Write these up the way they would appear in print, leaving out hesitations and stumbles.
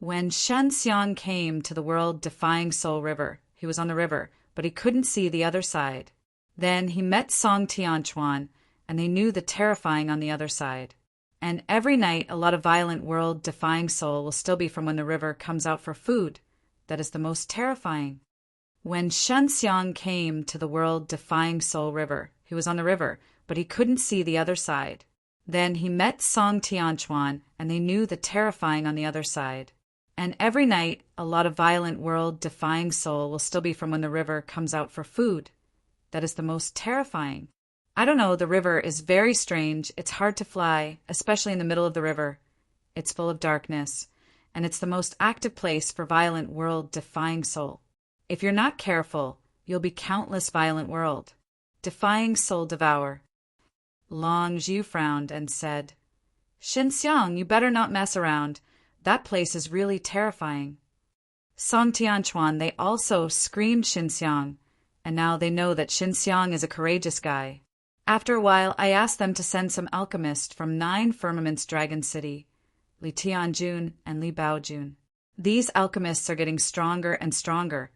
When Shen Xiang came to the world-defying Soul River, he was on the river, but he couldn't see the other side. Then he met Song Tianquan, and they knew the terrifying on the other side. And every night a lot of violent world-defying soul will still be from when the river comes out for food. That is the most terrifying. When Shen Xiang came to the world-defying Soul River, he was on the river, but he couldn't see the other side. Then he met Song Tianquan, and they knew the terrifying on the other side. And every night, a lot of violent world-defying soul will still be from when the river comes out for food. That is the most terrifying. I don't know, the river is very strange. It's hard to fly, especially in the middle of the river. It's full of darkness, and it's the most active place for violent world-defying soul. If you're not careful, you'll be countless violent world-defying soul devour. Long Zhu frowned and said, Shen Xiang, you better not mess around. That place is really terrifying. Song Tianquan, they also screamed Shen Xiang, and now they know that Shen Xiang is a courageous guy. After a while, I asked them to send some alchemists from 9 Firmaments Dragon City, Li Tianjun and Li Baojun. These alchemists are getting stronger and stronger,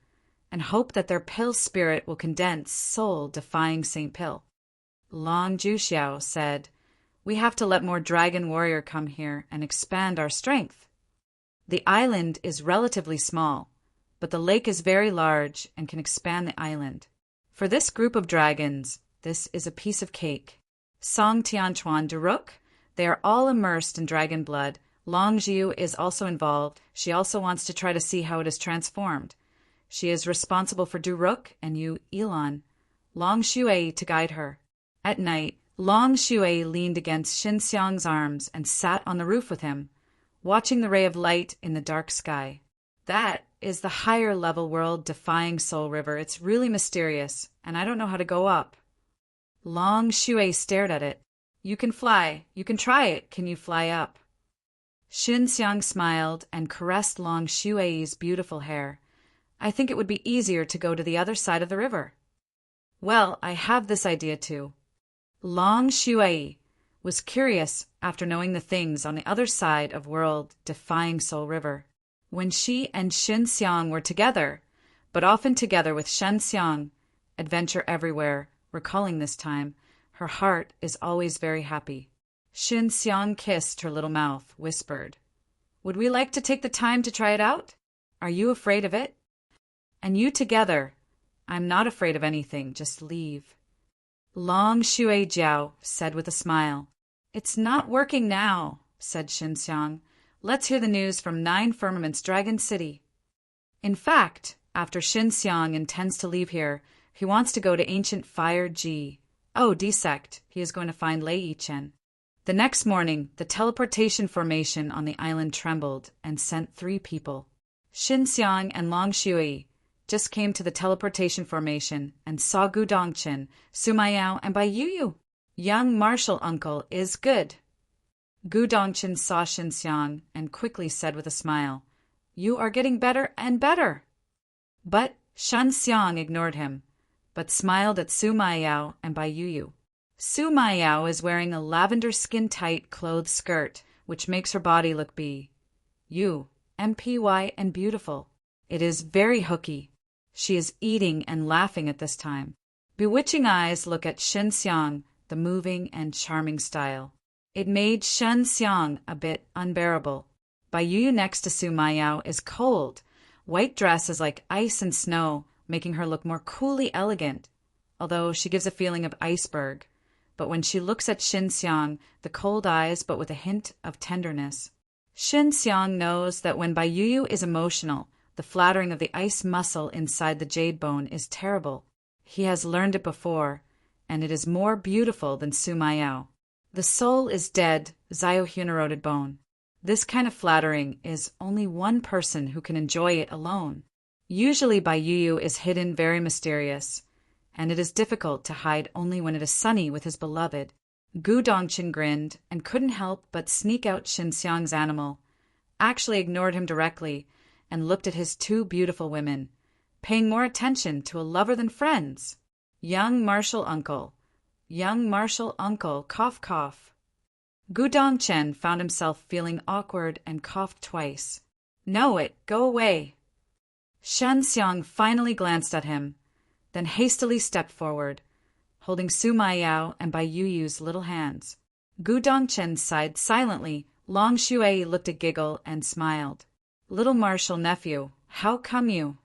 and hope that their pill spirit will condense soul-defying Saint Pill. Long Zhu said, we have to let more dragon warrior come here and expand our strength. The island is relatively small, but the lake is very large and can expand the island. For this group of dragons, this is a piece of cake. Song Tianquan Duruk, they are all immersed in dragon blood. Long Zhu is also involved. She also wants to try to see how it is transformed. She is responsible for Duruk and you, Elon. Long Xue to guide her. At night, Long Xue leaned against Shen Xiang's arms and sat on the roof with him, watching the ray of light in the dark sky. That is the higher level world-defying Soul River. It's really mysterious, and I don't know how to go up. Long Xue stared at it. You can fly. You can try it. Can you fly up? Shen Xiang smiled and caressed Long Xue's beautiful hair. I think it would be easier to go to the other side of the river. Well, I have this idea too. Long Xue was curious after knowing the things on the other side of world-defying Soul River. When she and Shen Xiang were together, but often together with Shen Xiang, adventure everywhere, recalling this time, her heart is always very happy. Shen Xiang kissed her little mouth, whispered, would we like to take the time to try it out? Are you afraid of it? And you together. I'm not afraid of anything, just leave. Long Xue Jiao said with a smile. It's not working now, said Shen Xiang. Let's hear the news from 9 Firmaments Dragon City. In fact, after Shen Xiang intends to leave here, he wants to go to ancient Fire Ji. Oh, Desect, he is going to find Lei Yichen. The next morning, the teleportation formation on the island trembled and sent 3 people. Shen Xiang and Long Xue just came to the teleportation formation and saw Gu Dongchen, Sima Yao, and Bai Yuyu. Young martial uncle is good. Gu Dongchen saw Shen Xiang and quickly said with a smile, you are getting better and better. But Shen Xiang ignored him, but smiled at Sima Yao and Bai Yuyu. Sima Yao is wearing a lavender skin-tight clothed skirt, which makes her body look MPY and beautiful. It is very hooky. She is eating and laughing at this time. Bewitching eyes look at Shen Xiang, the moving and charming style. It made Shen Xiang a bit unbearable. Bai Yu next to Sima Yao is cold. White dress is like ice and snow, making her look more coolly elegant, although she gives a feeling of iceberg. But when she looks at Shen Xiang, the cold eyes but with a hint of tenderness. Shen Xiang knows that when Bai Yu is emotional, the flattering of the ice muscle inside the jade bone is terrible. He has learned it before, and it is more beautiful than Sima Yao. The soul is dead, Ziohuneroded bone. This kind of flattering is only one person who can enjoy it alone. Usually Bai Yu is hidden very mysterious, and it is difficult to hide only when it is sunny with his beloved. Gu Dongchen grinned and couldn't help but sneak out Shen Xiang's animal, actually ignored him directly, and looked at his 2 beautiful women, paying more attention to a lover than friends. Young martial uncle, cough cough. Gu Dongchen found himself feeling awkward and coughed twice. Know it, go away. Shen Xiang finally glanced at him, then hastily stepped forward, holding Su Maiyao and Bai Yu's little hands. Gu Dongchen sighed silently. Long Shui looked a giggle and smiled. Little martial nephew, how come you?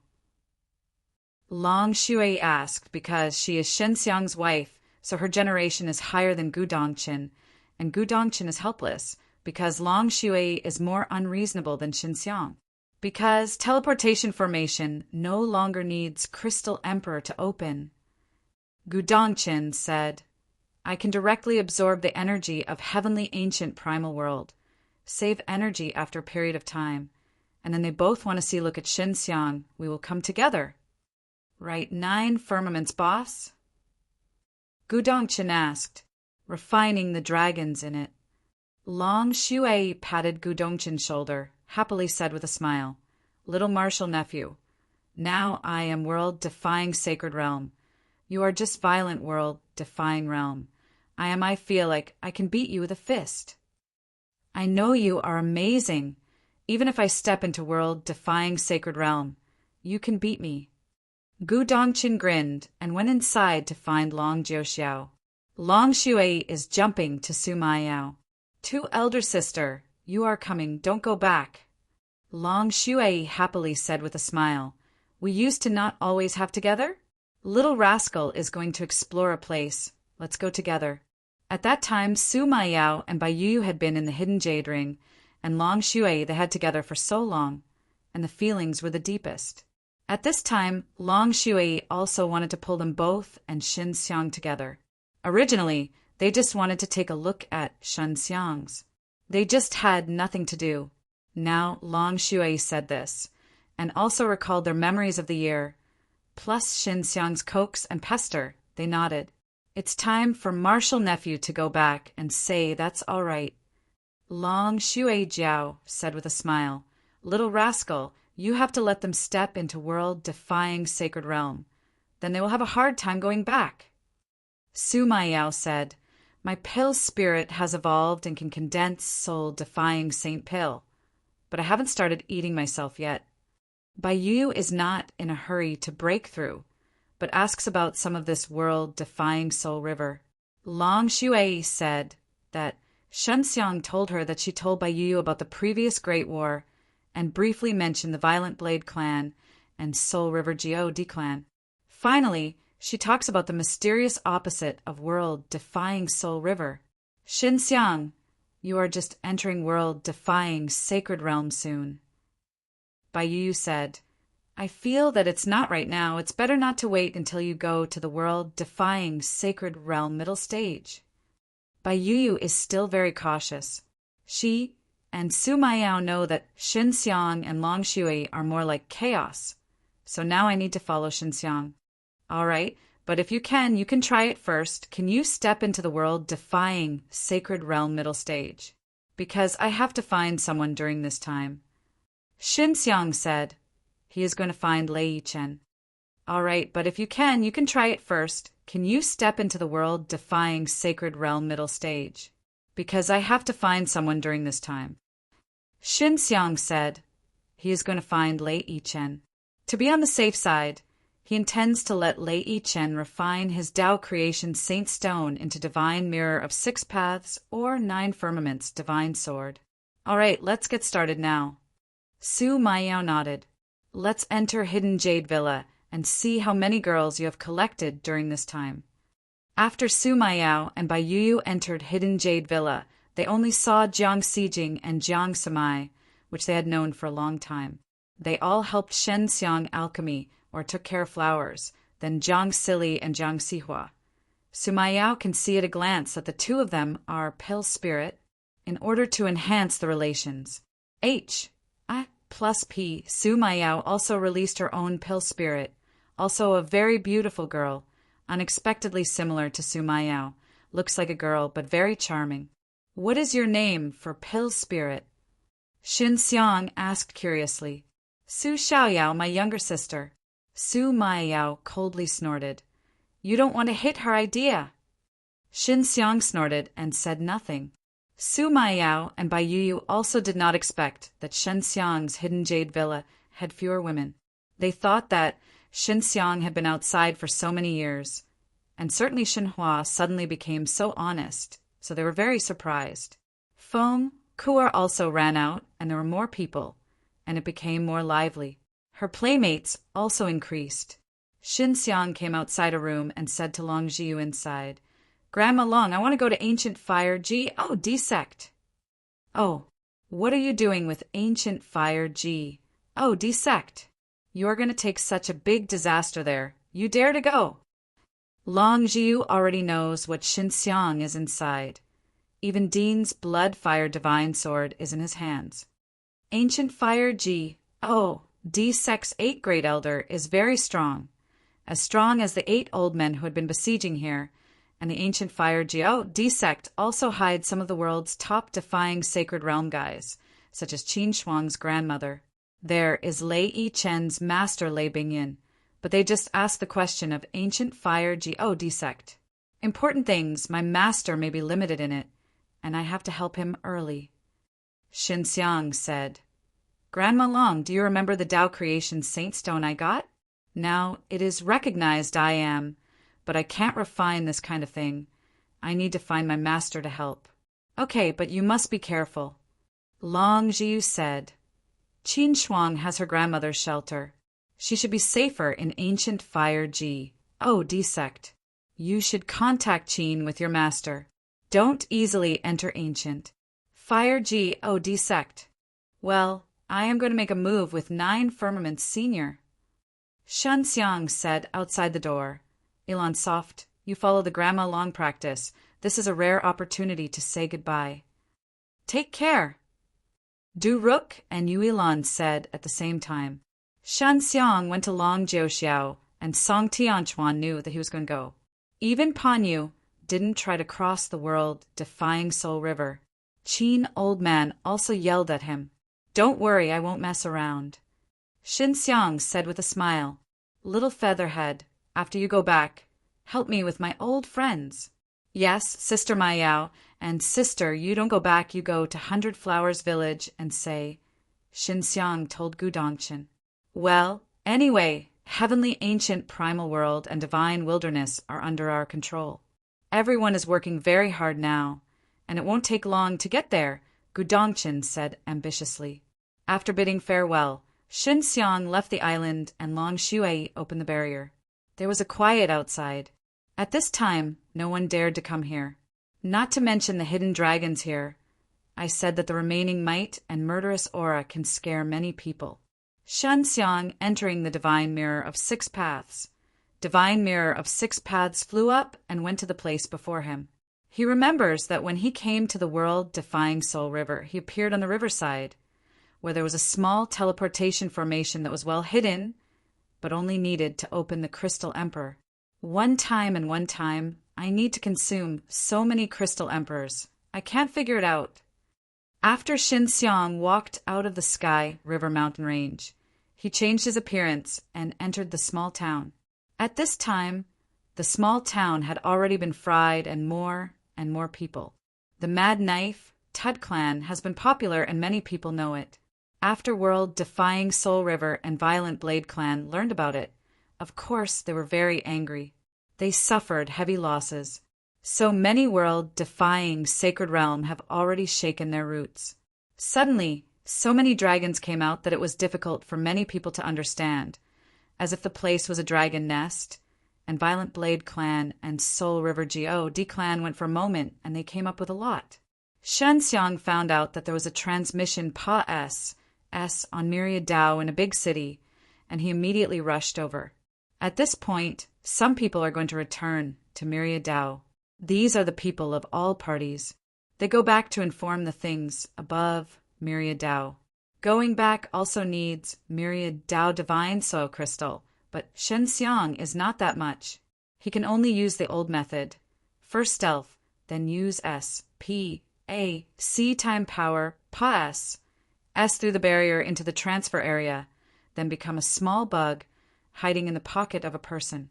Long Shui asked because she is Shen Xiang's wife, so her generation is higher than Gu Dongchen, and Gu Dongchen is helpless because Long Shui is more unreasonable than Shen Xiang. Because teleportation formation no longer needs Crystal Emperor to open. Gu Dongchen said, I can directly absorb the energy of heavenly ancient primal world, save energy after a period of time, and then they both want to see look at Shen Xiang. We will come together. Right 9 firmaments, boss? Gu Dongchen asked, refining the dragons in it. Long Shui patted Gu Dongchen's shoulder, happily said with a smile, Little martial nephew, now I am world-defying sacred realm. You are just violent world-defying realm. I feel like I can beat you with a fist. I know you are amazing. Even if I step into world-defying sacred realm, you can beat me. Gu Dongchen grinned and went inside to find Long Jiuxiao. Long Shui is jumping to Su Maiyao. To elder sister, you are coming, don't go back. Long Shui happily said with a smile, we used to not always have together? Little rascal is going to explore a place. Let's go together. At that time, Su Maiyao and Bai Yu had been in the hidden jade ring, and Long Shui they had together for so long, and the feelings were the deepest. At this time, Long Shui also wanted to pull them both and Shen Xiang together. Originally, they just wanted to take a look at Shen Xiang's. They just had nothing to do. Now Long Shui said this, and also recalled their memories of the year, plus Shen Xiang's coax and pester. They nodded. It's time for martial nephew to go back and say that's all right. Long Shui Jiao said with a smile, little rascal, you have to let them step into world-defying sacred realm. Then they will have a hard time going back. Su Maiyao said, my pill spirit has evolved and can condense soul-defying Saint Pill, but I haven't started eating myself yet. Bai Yu is not in a hurry to break through, but asks about some of this world-defying soul river. Long Shui said that Shen Xiang told her that she told Bai Yu about the previous Great War and briefly mentioned the Violent Blade clan and Soul River God clan. Finally, she talks about the mysterious opposite of world-defying Soul River. Shen Xiang, you are just entering world-defying sacred realm soon. Bai Yu said, I feel that it's not right now. It's better not to wait until you go to the world-defying sacred realm middle stage. Bai Yu is still very cautious. She and Su Maiyao know that Shen Xiang and Long Shui are more like chaos, so now I need to follow Shen Xiang. All right, but if you can try it first. Can you step into the world-defying sacred realm middle stage? Because I have to find someone during this time. Shen Xiang said he is going to find Lei Yichen. All right, but if you can try it first. Can you step into the world-defying sacred realm middle stage? Because I have to find someone during this time. Shen Xiang said he is going to find Lei Yichen. To be on the safe side, he intends to let Lei Yichen refine his Dao creation Saint Stone into Divine Mirror of 6 Paths or 9 Firmaments Divine Sword. All right, let's get started now. Su Maiyao nodded. Let's enter Hidden Jade Villa and see how many girls you have collected during this time. After Su Maiyao and Bai Yu entered Hidden Jade Villa, they only saw Jiang Xijing and Jiang Samai, which they had known for a long time. They all helped Shen Xiang alchemy, or took care of flowers, then Jiang Sili and Jiang Sihua. Su Maiyao can see at a glance that the two of them are pill spirit in order to enhance the relations. H plus P. Su Maiyao also released her own pill spirit, also a very beautiful girl, unexpectedly similar to Su Maiyao. Looks like a girl, but very charming. What is your name for pill spirit? Shen Xiang asked curiously. Su Xiaoyao, my younger sister. Su Maiyao coldly snorted. You don't want to hit her idea. Shen Xiang snorted and said nothing. Su Maiyao and Bai Yu also did not expect that Shen Xiang's hidden jade villa had fewer women. They thought that Shen Xiang had been outside for so many years, and certainly Shenhua suddenly became so honest, so they were very surprised. Feng Kuo also ran out, and there were more people, and it became more lively. Her playmates also increased. Shen Xiang came outside a room and said to Long Jiu inside, "Grandma Long, I want to go to Ancient Fire G. Oh, desect." "Oh, what are you doing with Ancient Fire G? Oh, desect. You are going to take such a big disaster there. You dare to go." Long Jiu already knows what Shen Xiang is inside. Even Dean's blood fire divine sword is in his hands. Ancient Fire G. Oh, D-Sec's 8th Great Elder is very strong as the 8 old men who had been besieging here, and the Ancient Fire G. Oh, D-Sect also hides some of the world's top defying Sacred Realm guys, such as Qin Shuang's grandmother. There is Lei Yi Chen's master Lei Bingyin, but they just asked the question of Ancient Fire G. Oh, D-Sect. Important things, my master may be limited in it, and I have to help him early. Shen Xiang said, "Grandma Long, do you remember the Tao Creation Saint Stone I got? Now, it is recognized I am, but I can't refine this kind of thing. I need to find my master to help." "Okay, but you must be careful." Long Jiu said, "Qin Shuang has her grandmother's shelter. She should be safer in Ancient Fire G. Oh, D-Sect. You should contact Qin with your master. Don't easily enter Ancient Fire G. Oh, D-Sect. Well, I am going to make a move with 9 Firmaments Senior." Shen Xiang said outside the door, "Elon Soft, you follow the Grandma Long practice. This is a rare opportunity to say goodbye." "Take care." Du Ruk and Yu Elon said at the same time. Shen Xiang went to Long Jiuxiao, and Song Tianchuan knew that he was going to go. Even Pan Yu didn't try to cross the world-defying Soul River. Qin Old Man also yelled at him, "Don't worry, I won't mess around." Shen Xiang said with a smile, "Little Featherhead, after you go back, help me with my old friends." "Yes, Sister Maiyao, and Sister, you don't go back, you go to 100 Flowers Village and say," Shen Xiang told Gu Dongchen. "Well, anyway, Heavenly Ancient Primal World and Divine Wilderness are under our control. Everyone is working very hard now, and it won't take long to get there," Gu Dongchen said ambitiously. After bidding farewell, Shen Xiang left the island and Long Shui opened the barrier. There was a quiet outside. At this time, no one dared to come here. Not to mention the hidden dragons here. I said that the remaining might and murderous aura can scare many people. Shen Xiang entering the Divine Mirror of 6 Paths. Divine Mirror of 6 Paths flew up and went to the place before him. He remembers that when he came to the world-defying Soul River, he appeared on the riverside, where there was a small teleportation formation that was well hidden, but only needed to open the Crystal Emperor. One time, I need to consume so many Crystal Emperors. I can't figure it out. After Shen Xiang walked out of the Sky River mountain range, he changed his appearance and entered the small town. At this time, the small town had already been fried and more people. The Mad Knife, Tud Clan, has been popular and many people know it. After world-defying Soul River and Violent Blade Clan learned about it, of course they were very angry. They suffered heavy losses. So many world-defying Sacred Realm have already shaken their roots. Suddenly, so many dragons came out that it was difficult for many people to understand, as if the place was a dragon nest, and Violent Blade Clan and Soul River G.O.D. Clan went for a moment, and they came up with a lot. Shen Xiang found out that there was a transmission Pa-S on Myriad Dao in a big city, and he immediately rushed over. At this point, some people are going to return to Myriad Dao. These are the people of all parties. They go back to inform the things above Myriad Dao. Going back also needs Myriad Dao Divine Soil Crystal, but Shen Xiang is not that much. He can only use the old method. First stealth, then use S-P-A-C time power, Pa-S, S through the barrier into the transfer area, then become a small bug hiding in the pocket of a person.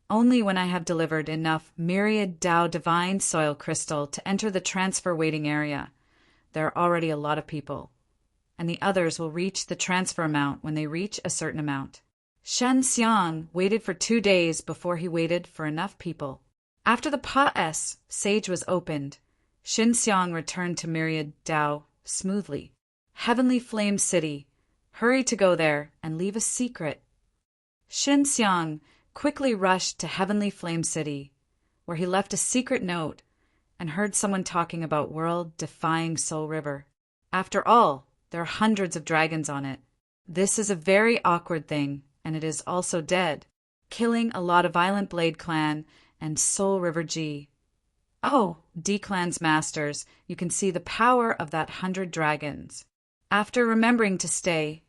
Only when I have delivered enough Myriad Dao Divine Soil Crystal to enter the transfer waiting area there are already a lot of people, and the others will reach the transfer amount when they reach a certain amount. Shen Xiang waited for 2 days before he waited for enough people. After the Pa-S sage was opened, Shen Xiang returned to Myriad Dao smoothly. Heavenly Flame City. Hurry to go there and leave a secret. Shen Xiang quickly rushed to Heavenly Flame City, where he left a secret note and heard someone talking about world-defying Soul River. After all, there are hundreds of dragons on it. This is a very awkward thing, and it is also dead, killing a lot of Violent Blade Clan and Soul River G. Oh, D-Clan's masters, you can see the power of that 100 dragons. After remembering to stay,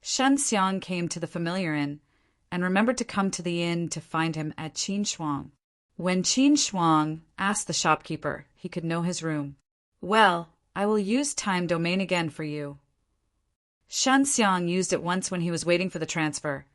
Shen Xiang came to the familiar inn and remembered to come to the inn to find him at Qin Shuang. When Qin Shuang asked the shopkeeper, he could know his room. Well, I will use time domain again for you. Shen Xiang used it once when he was waiting for the transfer,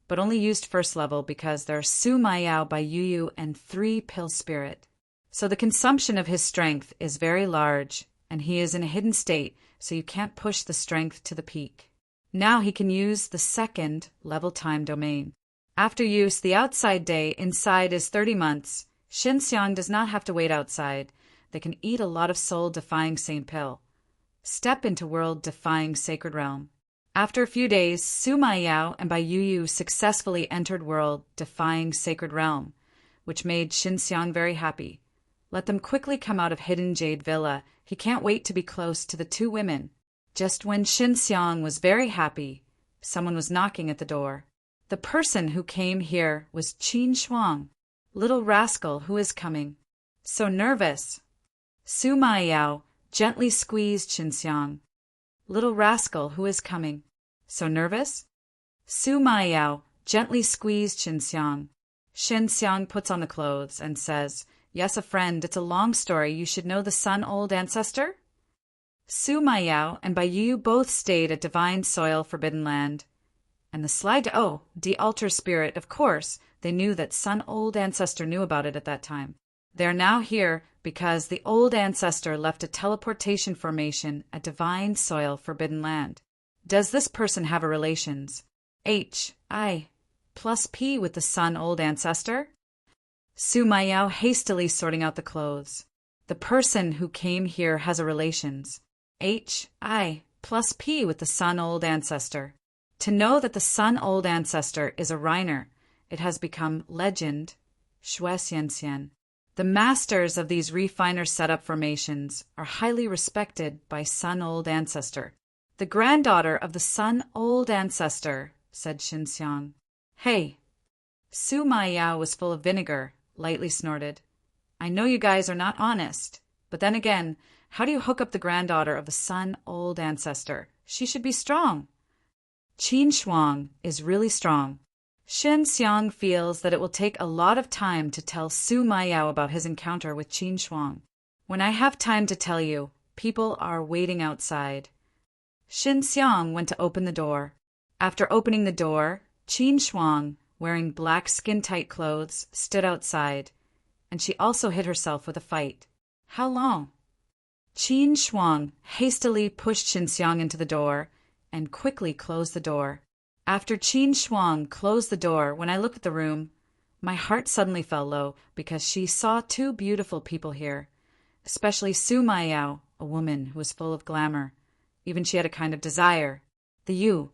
but only used first level because there are Su Maiyao by Yu and 3 Pill Spirit. So the consumption of his strength is very large, and he is in a hidden state, so you can't push the strength to the peak. Now he can use the 2nd level time domain. After use, the outside day inside is 30 months. Shen Xiang does not have to wait outside. They can eat a lot of soul-defying Saint Pill. Step into world-defying Sacred Realm. After a few days, Su Maiyao and Bai Yu successfully entered world-defying Sacred Realm, which made Shen Xiang very happy. Let them quickly come out of Hidden Jade Villa. He can't wait to be close to the 2 women. Just when Shen Xiang was very happy, someone was knocking at the door. The person who came here was Qin Shuang. Little rascal, who is coming? So nervous. Su Maiyao gently squeezed Shen Xiang. Little rascal, who is coming? So nervous? Su Maiyao gently squeezed Shen Xiang. Shen Xiang puts on the clothes and says, Yes, a friend, it's a long story. You should know the Sun Old Ancestor? Su Maiyao and Bai Yu both stayed at Divine Soil Forbidden Land. And the slide the altar spirit, of course, they knew that Sun Old Ancestor knew about it at that time. They are now here because the Old Ancestor left a teleportation formation at Divine Soil Forbidden Land. Does this person have a relations? I plus P with the Sun Old Ancestor? Su Maiyao hastily sorting out the clothes. The person who came here has a relations. I plus P with the Sun Old Ancestor. To know that the Sun Old Ancestor is a Reiner, it has become legend, Shui Xian Xian. The masters of these refiner setup formations are highly respected by Sun Old Ancestor. The granddaughter of the Sun Old Ancestor, said Shen Xiang. Hey. Su Maiyao was full of vinegar, lightly snorted. I know you guys are not honest, but then again, how do you hook up the granddaughter of the Sun Old Ancestor? She should be strong. Qin Shuang is really strong. Shen Xiang feels that it will take a lot of time to tell Su Maiyao about his encounter with Qin Shuang. When I have time to tell you, people are waiting outside. Shen Xiang went to open the door. After opening the door, Qin Shuang, wearing black skin-tight clothes, stood outside, and she also hit herself with a fight. How long? Qin Shuang hastily pushed Shen Xiang into the door and quickly closed the door. After Qin Shuang closed the door, when I looked at the room, my heart suddenly fell low because she saw 2 beautiful people here, especially Su Maiyao, a woman who was full of glamour. Even she had a kind of desire. The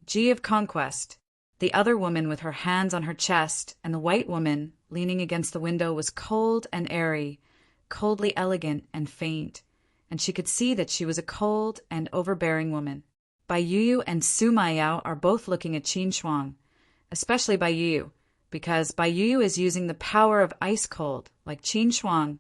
G of conquest. The other woman with her hands on her chest, and the white woman, leaning against the window, was cold and airy, coldly elegant and faint, and she could see that she was a cold and overbearing woman. Bai Yu and Su Maiyao are both looking at Qin Shuang, especially Bai Yu, because Bai Yu is using the power of ice cold, like Qin Shuang.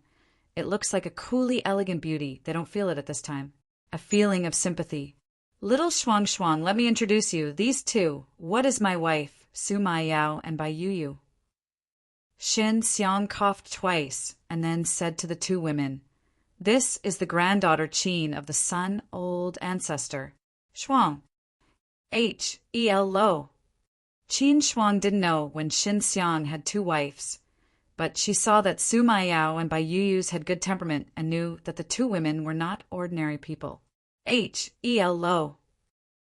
It looks like a coolly elegant beauty. They don't feel it at this time. A feeling of sympathy. Little Shuang Shuang, let me introduce you. These 2. What is my wife, Su Maiyao and Bai Yu? Shen Xiang coughed twice and then said to the 2 women, This is the granddaughter Qin of the Sun Old Ancestor. Shuang. H.E.L. Lo. Qin Shuang didn't know when Shen Xiang had 2 wives, But she saw that Su Maiyao and Bai Yuyu's had good temperament and knew that the two women were not ordinary people. Hello.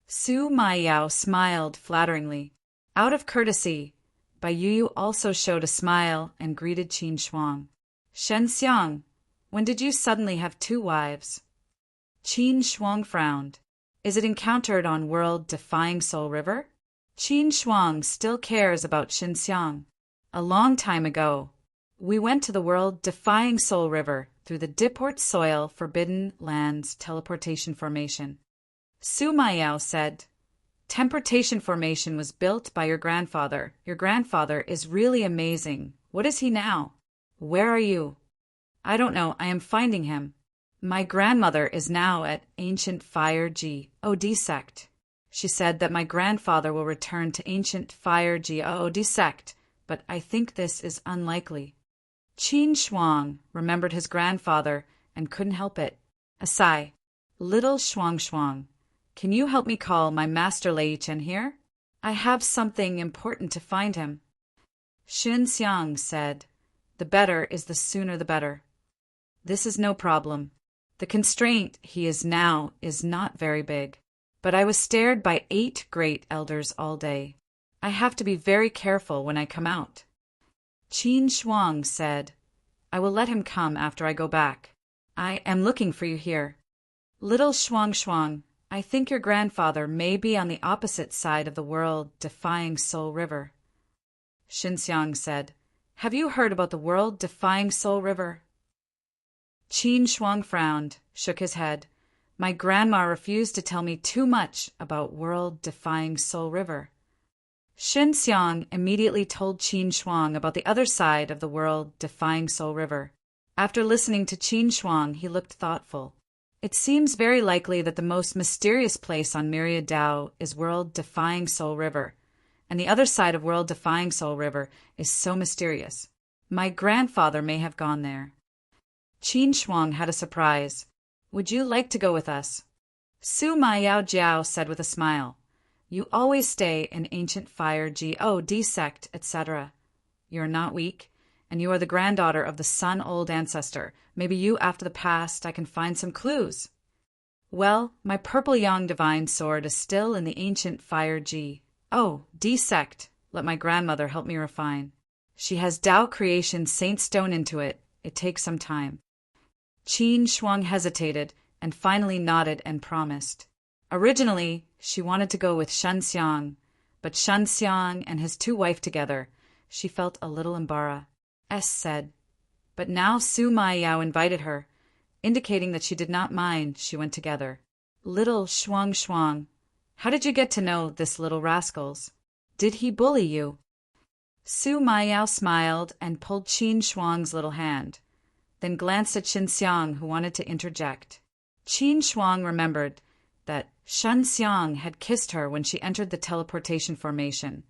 Su Maiyao smiled flatteringly. Out of courtesy, Bai Yuyu also showed a smile and greeted Qin Shuang. Shen Xiang, when did you suddenly have two wives? Qin Shuang frowned. Is it encountered on world-defying Soul River? Qin Shuang still cares about Shen Xiang. A long time ago, we went to the world-defying Soul River through the Diport Soil Forbidden Lands teleportation formation. Su Maiyao said, Teleportation formation was built by your grandfather. Your grandfather is really amazing. What is he now? Where are you? I don't know. I am finding him. My grandmother is now at Ancient Fire God sect. She said that my grandfather will return to Ancient Fire God sect, but I think this is unlikely. Qin Shuang remembered his grandfather and couldn't help it. A sigh. Little Shuang, can you help me call my master Lei Chen here? I have something important to find him. Shen Xiang said, The better is the sooner the better. This is no problem. The constraint he is now is not very big. But I was stared by 8 great elders all day. I have to be very careful when I come out. Qin Shuang said, I will let him come after I go back. I am looking for you here. Little Shuang, I think your grandfather may be on the opposite side of the world-defying Soul River. Shen Xiang said, Have you heard about the world-defying Soul River? Qin Shuang frowned, shook his head. My grandma refused to tell me too much about world-defying Soul River. Shen Xiang immediately told Qin Shuang about the other side of the world-defying Soul River. After listening to Qin Shuang, he looked thoughtful. It seems very likely that the most mysterious place on Myriad Dao is world-defying Soul River, and the other side of world-defying Soul River is so mysterious. My grandfather may have gone there. Qin Shuang had a surprise. Would you like to go with us? Su Maiyao Jiao said with a smile. You always stay in Ancient Fire God sect, etc. You are not weak, and you are the granddaughter of the Sun-Old Ancestor. Maybe you, after the past, I can find some clues. Well, my purple Yang Divine Sword is still in the Ancient Fire God sect. Let my grandmother help me refine. She has Dao Creation Saint Stone into it. It takes some time. Qin Shuang hesitated and finally nodded and promised. Originally, she wanted to go with Shen Xiang, but Shen Xiang and his two wives together, she felt a little embarrassed. Said. But now Su Maiyao invited her, indicating that she did not mind. She went together. Little Shuang, how did you get to know this little rascals? Did he bully you? Su Maiyao smiled and pulled Qin Shuang's little hand, then glanced at Shen Xiang, who wanted to interject. Qin Shuang remembered that Shen Xiang had kissed her when she entered the teleportation formation,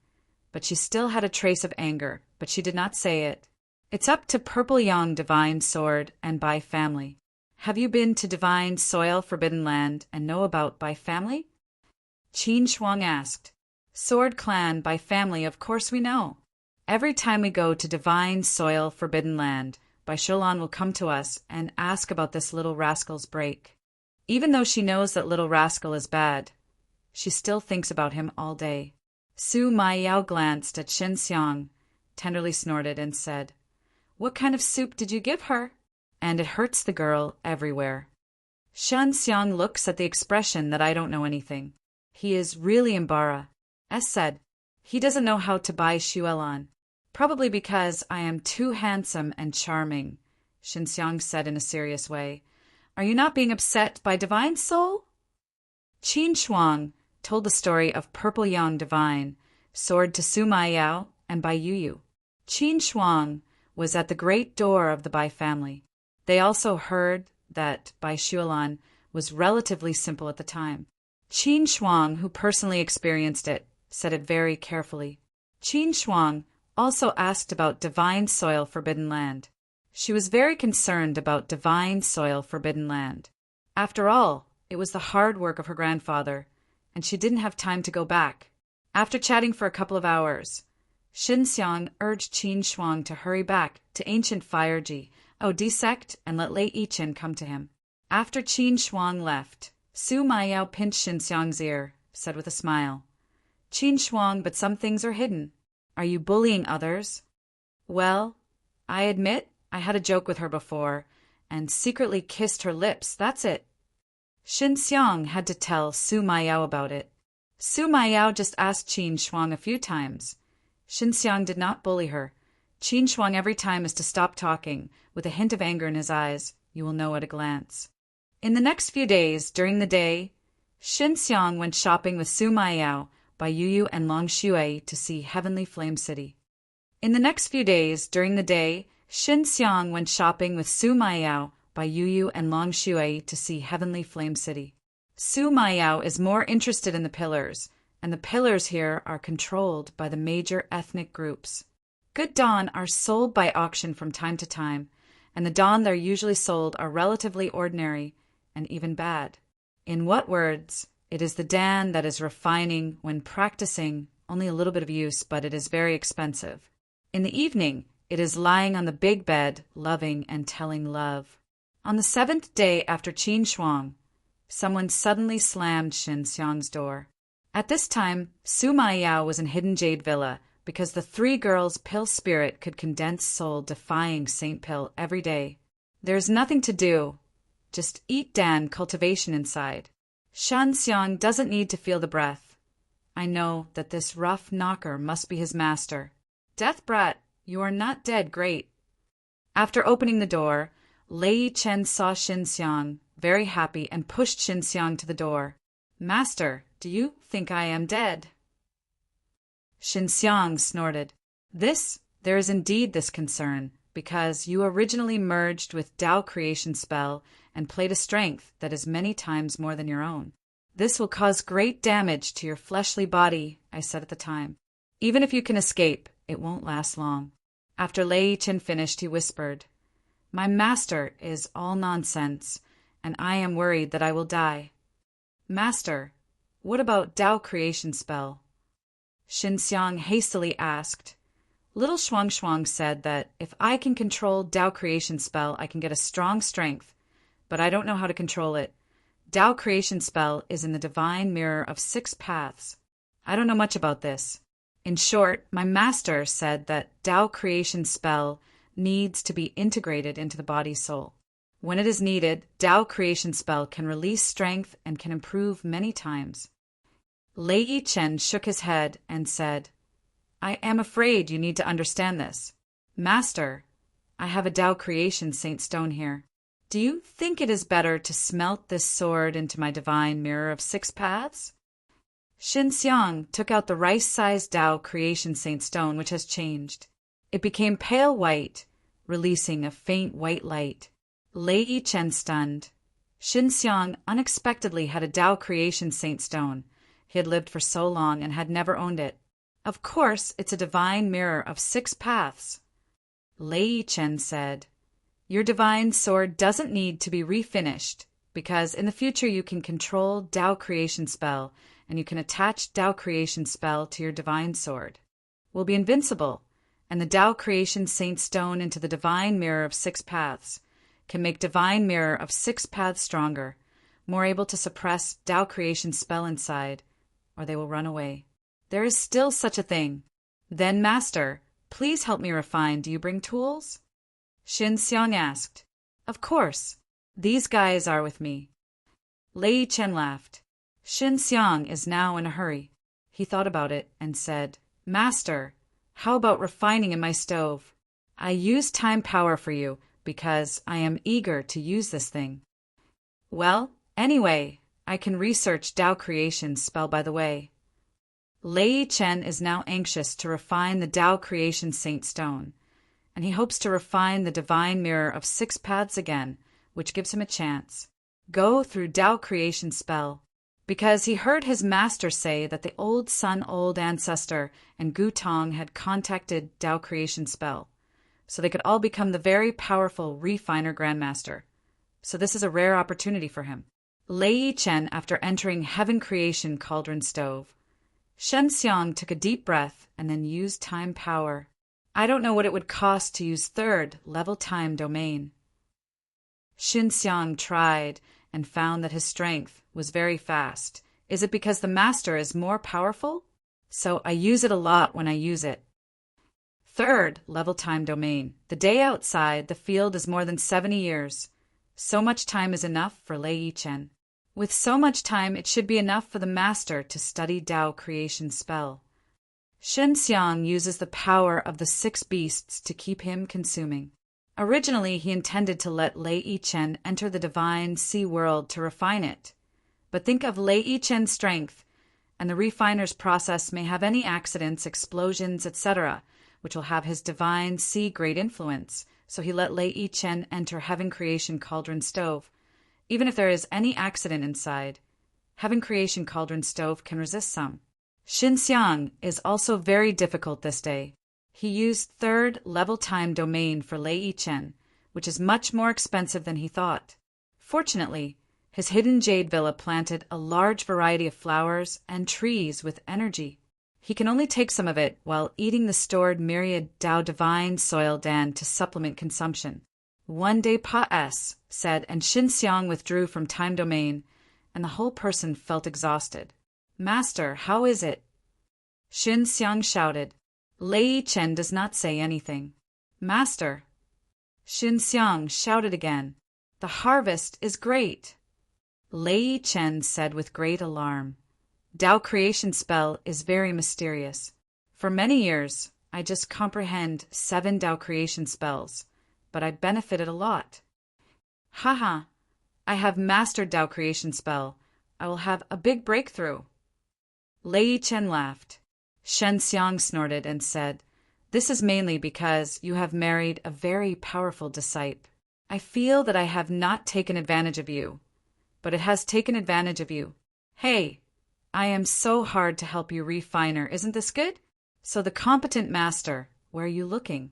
but she still had a trace of anger, but she did not say it. It's up to Purple Yang Divine Sword and Bai family. Have you been to Divine Soil Forbidden Land and know about Bai family? Qin Shuang asked. Sword Clan Bai family, of course we know. Every time we go to Divine Soil Forbidden Land, Bai Shulan will come to us and ask about this little rascal's break. Even though she knows that little rascal is bad, she still thinks about him all day. Su Maiyao glanced at Shen Xiang, tenderly snorted, and said, What kind of soup did you give her? And it hurts the girl everywhere. Shen Xiang looks at the expression that I don't know anything. He is really embarrassed. Said, he doesn't know how to buy Xuelan. Probably because I am too handsome and charming, Shen Xiang said in a serious way. Are you not being upset by Divine Soul? Qin Shuang told the story of Purple Yang Divine, sword to Su Maiyao and Bai Yuyu. Qin Shuang was at the great door of the Bai family. They also heard that Bai Xuelan was relatively simple at the time. Qin Shuang, who personally experienced it, said it very carefully. Qin Shuang also asked about Divine Soil Forbidden Land. She was very concerned about Divine Soil Forbidden Land. After all, it was the hard work of her grandfather, and she didn't have time to go back. After chatting for a couple of hours, Xinxiang urged Qin Shuang to hurry back to ancient Fireji, desect and let Lei Yichen come to him. After Qin Shuang left, Su Maiyao pinched Xinxiang's ear, said with a smile, Qin Shuang, but some things are hidden. Are you bullying others? Well, I admit I had a joke with her before, and secretly kissed her lips, that's it. Xinxiang had to tell Su Maiyao about it. Su Maiyao just asked Qin Shuang a few times. Xinxiang did not bully her. Qin Shuang every time is to stop talking, with a hint of anger in his eyes, you will know at a glance. In the next few days, during the day, Xinxiang went shopping with Su Maiyao by Yuyu and Long Shui to see Heavenly Flame City. In the next few days, during the day, Xinxiang went shopping with Su Maiyao by Yuyu and Long Shui to see Heavenly Flame City. Su Maiyao is more interested in the pillars, and the pillars here are controlled by the major ethnic groups. Good dan are sold by auction from time to time, and the dan that are usually sold are relatively ordinary and even bad. In what words, it is the dan that is refining when practicing only a little bit of use, but it is very expensive. In the evening, it is lying on the big bed, loving and telling love. On the 7th day after Qin Shuang, someone suddenly slammed Xinxiang's door. At this time, Su Maiyao was in Hidden Jade Villa because the 3 girls' pill spirit could condense soul defying Saint Pill every day. There's nothing to do. Just eat Dan cultivation inside. Xinxiang doesn't need to feel the breath. I know that this rough knocker must be his master. Death brat, you are not dead, great. After opening the door, Lei Chen saw Xinxiang, very happy, and pushed Xinxiang to the door. Master, do you think I am dead? Xinxiang snorted. There is indeed this concern, because you originally merged with Tao creation spell and played a strength that is many times more than your own. This will cause great damage to your fleshly body, I said at the time. Even if you can escape, it won't last long. After Lei Chen finished, he whispered, My master is all nonsense, and I am worried that I will die. Master, what about Tao creation spell? Xinxiang hastily asked. Little Shuang Shuang said that if I can control Tao creation spell, I can get a strong strength, but I don't know how to control it. Tao creation spell is in the divine mirror of 6 paths. I don't know much about this. In short, my master said that Tao creation spell needs to be integrated into the body-soul. When it is needed, Tao creation spell can release strength and can improve many times. Lei Yichen shook his head and said, I am afraid you need to understand this. Master, I have a Tao creation Saint Stone here. Do you think it is better to smelt this sword into my divine mirror of 6 paths? Xinxiang took out the rice-sized Tao creation Saint Stone, which has changed. It became pale white, releasing a faint white light. Lei Yichen stunned. Xinxiang unexpectedly had a Tao creation Saint Stone. He had lived for so long and had never owned it. Of course, it's a divine mirror of 6 paths. Lei Yichen said, Your divine sword doesn't need to be refinished, because in the future you can control Tao creation spell, and you can attach Tao creation spell to your divine sword. We'll be invincible, and the Tao creation Saint Stone into the divine mirror of 6 paths can make divine mirror of 6 paths stronger, more able to suppress Tao creation spell inside, or they will run away. There is still such a thing. Then, Master, please help me refine. Do you bring tools? Xinxiang asked. Of course. These guys are with me. Lei Chen laughed. Xinxiang is now in a hurry. He thought about it and said, Master, how about refining in my stove? I use time power for you because I am eager to use this thing. Well, anyway, I can research Tao creation spell by the way. Lei Chen is now anxious to refine the Tao creation Saint Stone, and he hopes to refine the divine mirror of 6 paths again, which gives him a chance. Go through Tao creation spell, because he heard his master say that the old sun old ancestor and Gu Tong had contacted Tao creation spell, so they could all become the very powerful refiner grandmaster. So this is a rare opportunity for him. Lei Chen after entering Heaven creation cauldron stove. Shen Xiang took a deep breath and then used time power. I don't know what it would cost to use third level time domain. Shen Xiang tried and found that his strength was very fast. Is it because the master is more powerful? So I use it a lot when I use it. Third level time domain. The day outside the field is more than 70 years. So much time is enough for Lei Yichen. With so much time, it should be enough for the master to study Tao creation spell. Shen Xiang uses the power of the 6 beasts to keep him consuming. Originally, he intended to let Lei Yichen enter the divine sea world to refine it. But think of Lei Yichen's strength, and the refiner's process may have any accidents, explosions, etc., which will have his divine sea great influence, so he let Lei Yichen enter Heaven Creation Cauldron Stove. Even if there is any accident inside, Heaven Creation Cauldron Stove can resist some. Shen Xiang is also very difficult this day. He used third level time domain for Lei Yichen, which is much more expensive than he thought. Fortunately, his hidden jade villa planted a large variety of flowers and trees with energy. He can only take some of it while eating the stored myriad Tao divine soil dan to supplement consumption. One day Pa S said, and Shen Xiang withdrew from time domain, and the whole person felt exhausted. Master, how is it? Shen Xiang shouted. Lei Yichen does not say anything. Master. Shen Xiang shouted again. The harvest is great. Lei Yichen said with great alarm. Tao creation spell is very mysterious. For many years, I just comprehend 7 Tao creation spells, but I benefited a lot. Haha, I have mastered Tao creation spell. I will have a big breakthrough. Lei Yichen laughed. Shen Xiang snorted and said, This is mainly because you have married a very powerful disciple. I feel that I have not taken advantage of you, but it has taken advantage of you. Hey, I am so hard to help you, refiner. Isn't this good? So the competent master, where are you looking?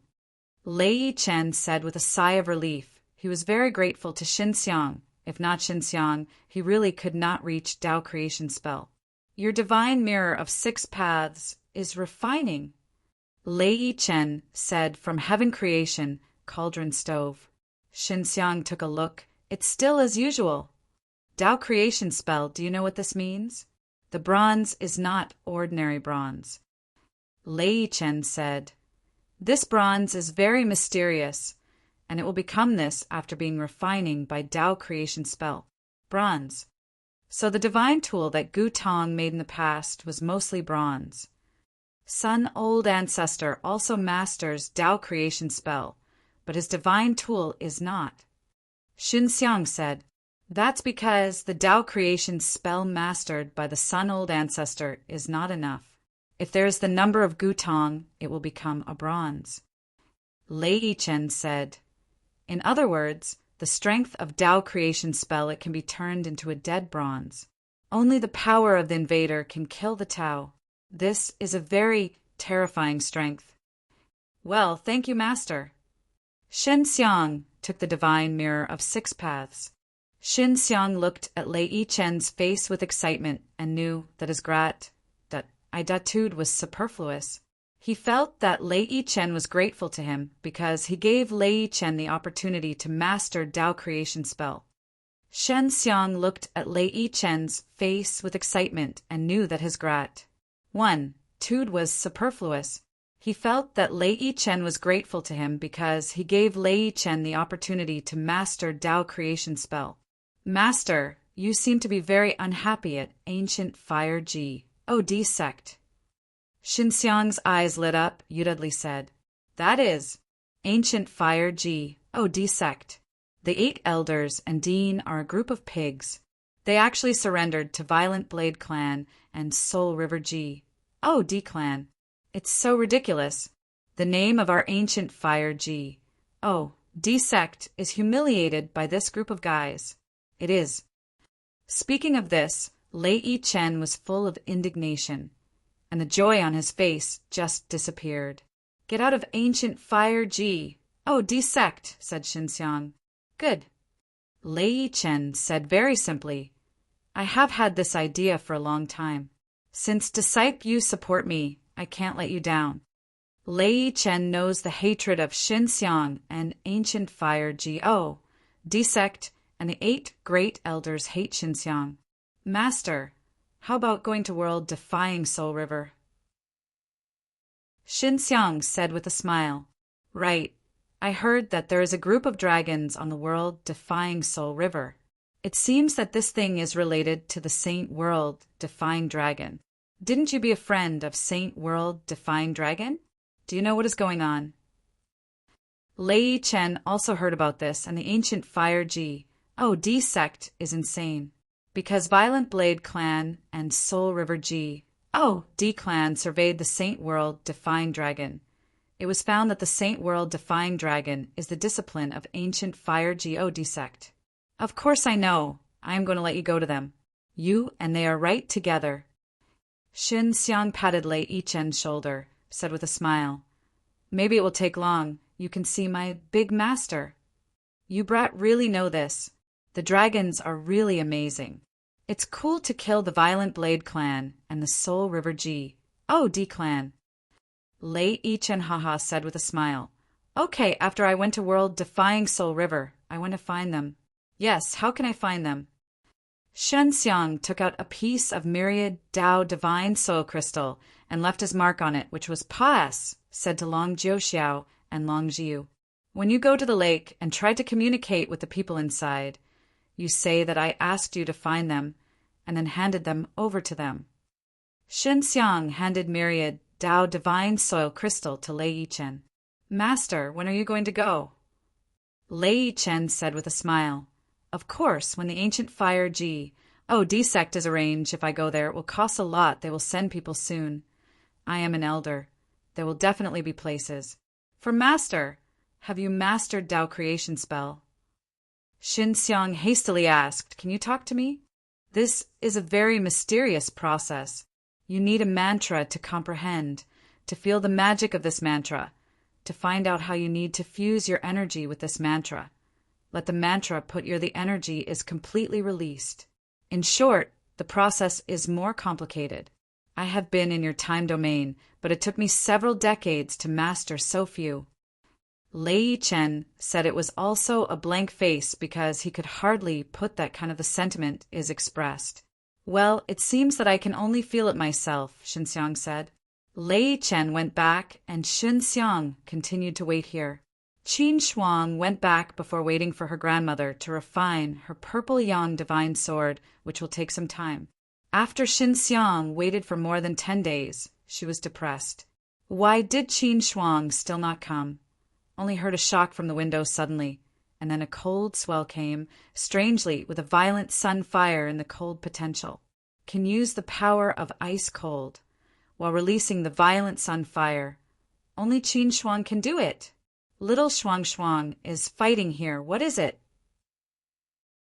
Lei Yichen said with a sigh of relief. He was very grateful to Shen Xiang. If not Shen Xiang, he really could not reach Tao creation spell. Your divine mirror of 6 paths is refining, Lei Yichen said from Heaven Creation Cauldron Stove. Shen Xiang took a look. It's still as usual. Tao creation spell, do you know what this means? The bronze is not ordinary bronze. Lei Yichen said, This bronze is very mysterious, and it will become this after being refining by Tao creation spell. Bronze. So the divine tool that Gu Tong made in the past was mostly bronze. Sun Old Ancestor also masters Tao creation spell, but his divine tool is not. Shen Xiang said, That's because the Tao creation spell mastered by the Sun Old Ancestor is not enough. If there is the number of Gu Tong, it will become a bronze. Lei Yichen said, In other words, the strength of Tao creation spell, it can be turned into a dead bronze. Only the power of the invader can kill the Tao. This is a very terrifying strength. Well, thank you, Master. Shen Xiang took the divine mirror of 6 paths. Shen Xiang looked at Lei Yichen's face with excitement and knew that his gratitude was superfluous. He felt that Lei Yichen was grateful to him because he gave Lei Yichen the opportunity to master Tao creation spell. Shen Xiang looked at Lei Yichen's face with excitement and knew that his gratitude was superfluous. He felt that Lei Yichen was grateful to him because he gave Lei Yichen the opportunity to master Tao creation spell. Master, you seem to be very unhappy at Ancient Fire G.O.D. sect. Shen Xiang's eyes lit up. Yudadli said, That is, Ancient Fire G.O.D. sect. The 8 elders and dean are a group of pigs. They actually surrendered to Violent Blade Clan and Soul River G.O.D. Clan. It's so ridiculous. The name of our Ancient Fire G.O.D. sect is humiliated by this group of guys. It is. Speaking of this, Lei Yichen was full of indignation, and the joy on his face just disappeared. Get out of Ancient Fire G.O.D. sect, said Shen Xiang. Good. Lei Yichen said very simply, I have had this idea for a long time. Since disciple you support me, I can't let you down. Lei Chen knows the hatred of Xin Xiang and ancient fire Go. Desect and the 8 great elders hate Xin Xiang. Master, how about going to world-defying Soul River? Xin Xiang said with a smile. Right. I heard that there is a group of dragons on the world-defying Soul River. It seems that this thing is related to the Saint World-defying dragon. Didn't you be a friend of Saint World-defying dragon? Do you know what is going on? Lei Chen also heard about this, and the ancient fire D sect is insane. Because Violent Blade Clan and Soul River D clan surveyed the Saint World-defying dragon. It was found that the Saint World-defying dragon is the discipline of ancient fire D sect. Of course I know. I am going to let you go to them. You and they are right together. Xin Xiang patted Lei Chen's shoulder, said with a smile. Maybe it will take long. You can see my big master. You brat really know this. The dragons are really amazing. It's cool to kill the Violent Blade Clan and the Soul River D clan. Lei Chen haha said with a smile. Okay, after I went to world-defying Soul River, I went to find them. Yes, how can I find them? Shen Xiang took out a piece of myriad Dao divine soul crystal and left his mark on it, which was Pass, said to Long Jiuxiao and Long Jiu. When you go to the lake and try to communicate with the people inside, you say that I asked you to find them, and then handed them over to them. Shen Xiang handed myriad Dao divine soil crystal to Lei Chen. Master, when are you going to go? Lei Chen said with a smile. Of course, when the ancient fire D sect is arranged, if I go there, it will cost a lot. They will send people soon. I am an elder. There will definitely be places. For Master, have you mastered Dao creation spell? Xin Xiang hastily asked, Can you talk to me? This is a very mysterious process. You need a mantra to comprehend, to feel the magic of this mantra, to find out how you need to fuse your energy with this mantra. Let the mantra put the energy is completely released. In short, the process is more complicated. I have been in your time domain, but it took me several decades to master so few. Lei Chen said it was also a blank face because he could hardly put that kind of the sentiment is expressed. Well, it seems that I can only feel it myself, Xin Xiang said. Lei Chen went back, and Xin Xiang continued to wait here. Qin Shuang went back before waiting for her grandmother to refine her purple yang divine sword, which will take some time. After Xin Xiang waited for more than 10 days, she was depressed. Why did Qin Shuang still not come? Only heard a shock from the window suddenly, and then a cold swell came, strangely with a violent sun fire in the cold potential. Can use the power of ice cold, while releasing the violent sun fire. Only Qin Shuang can do it. Little Shuang is fighting here. What is it?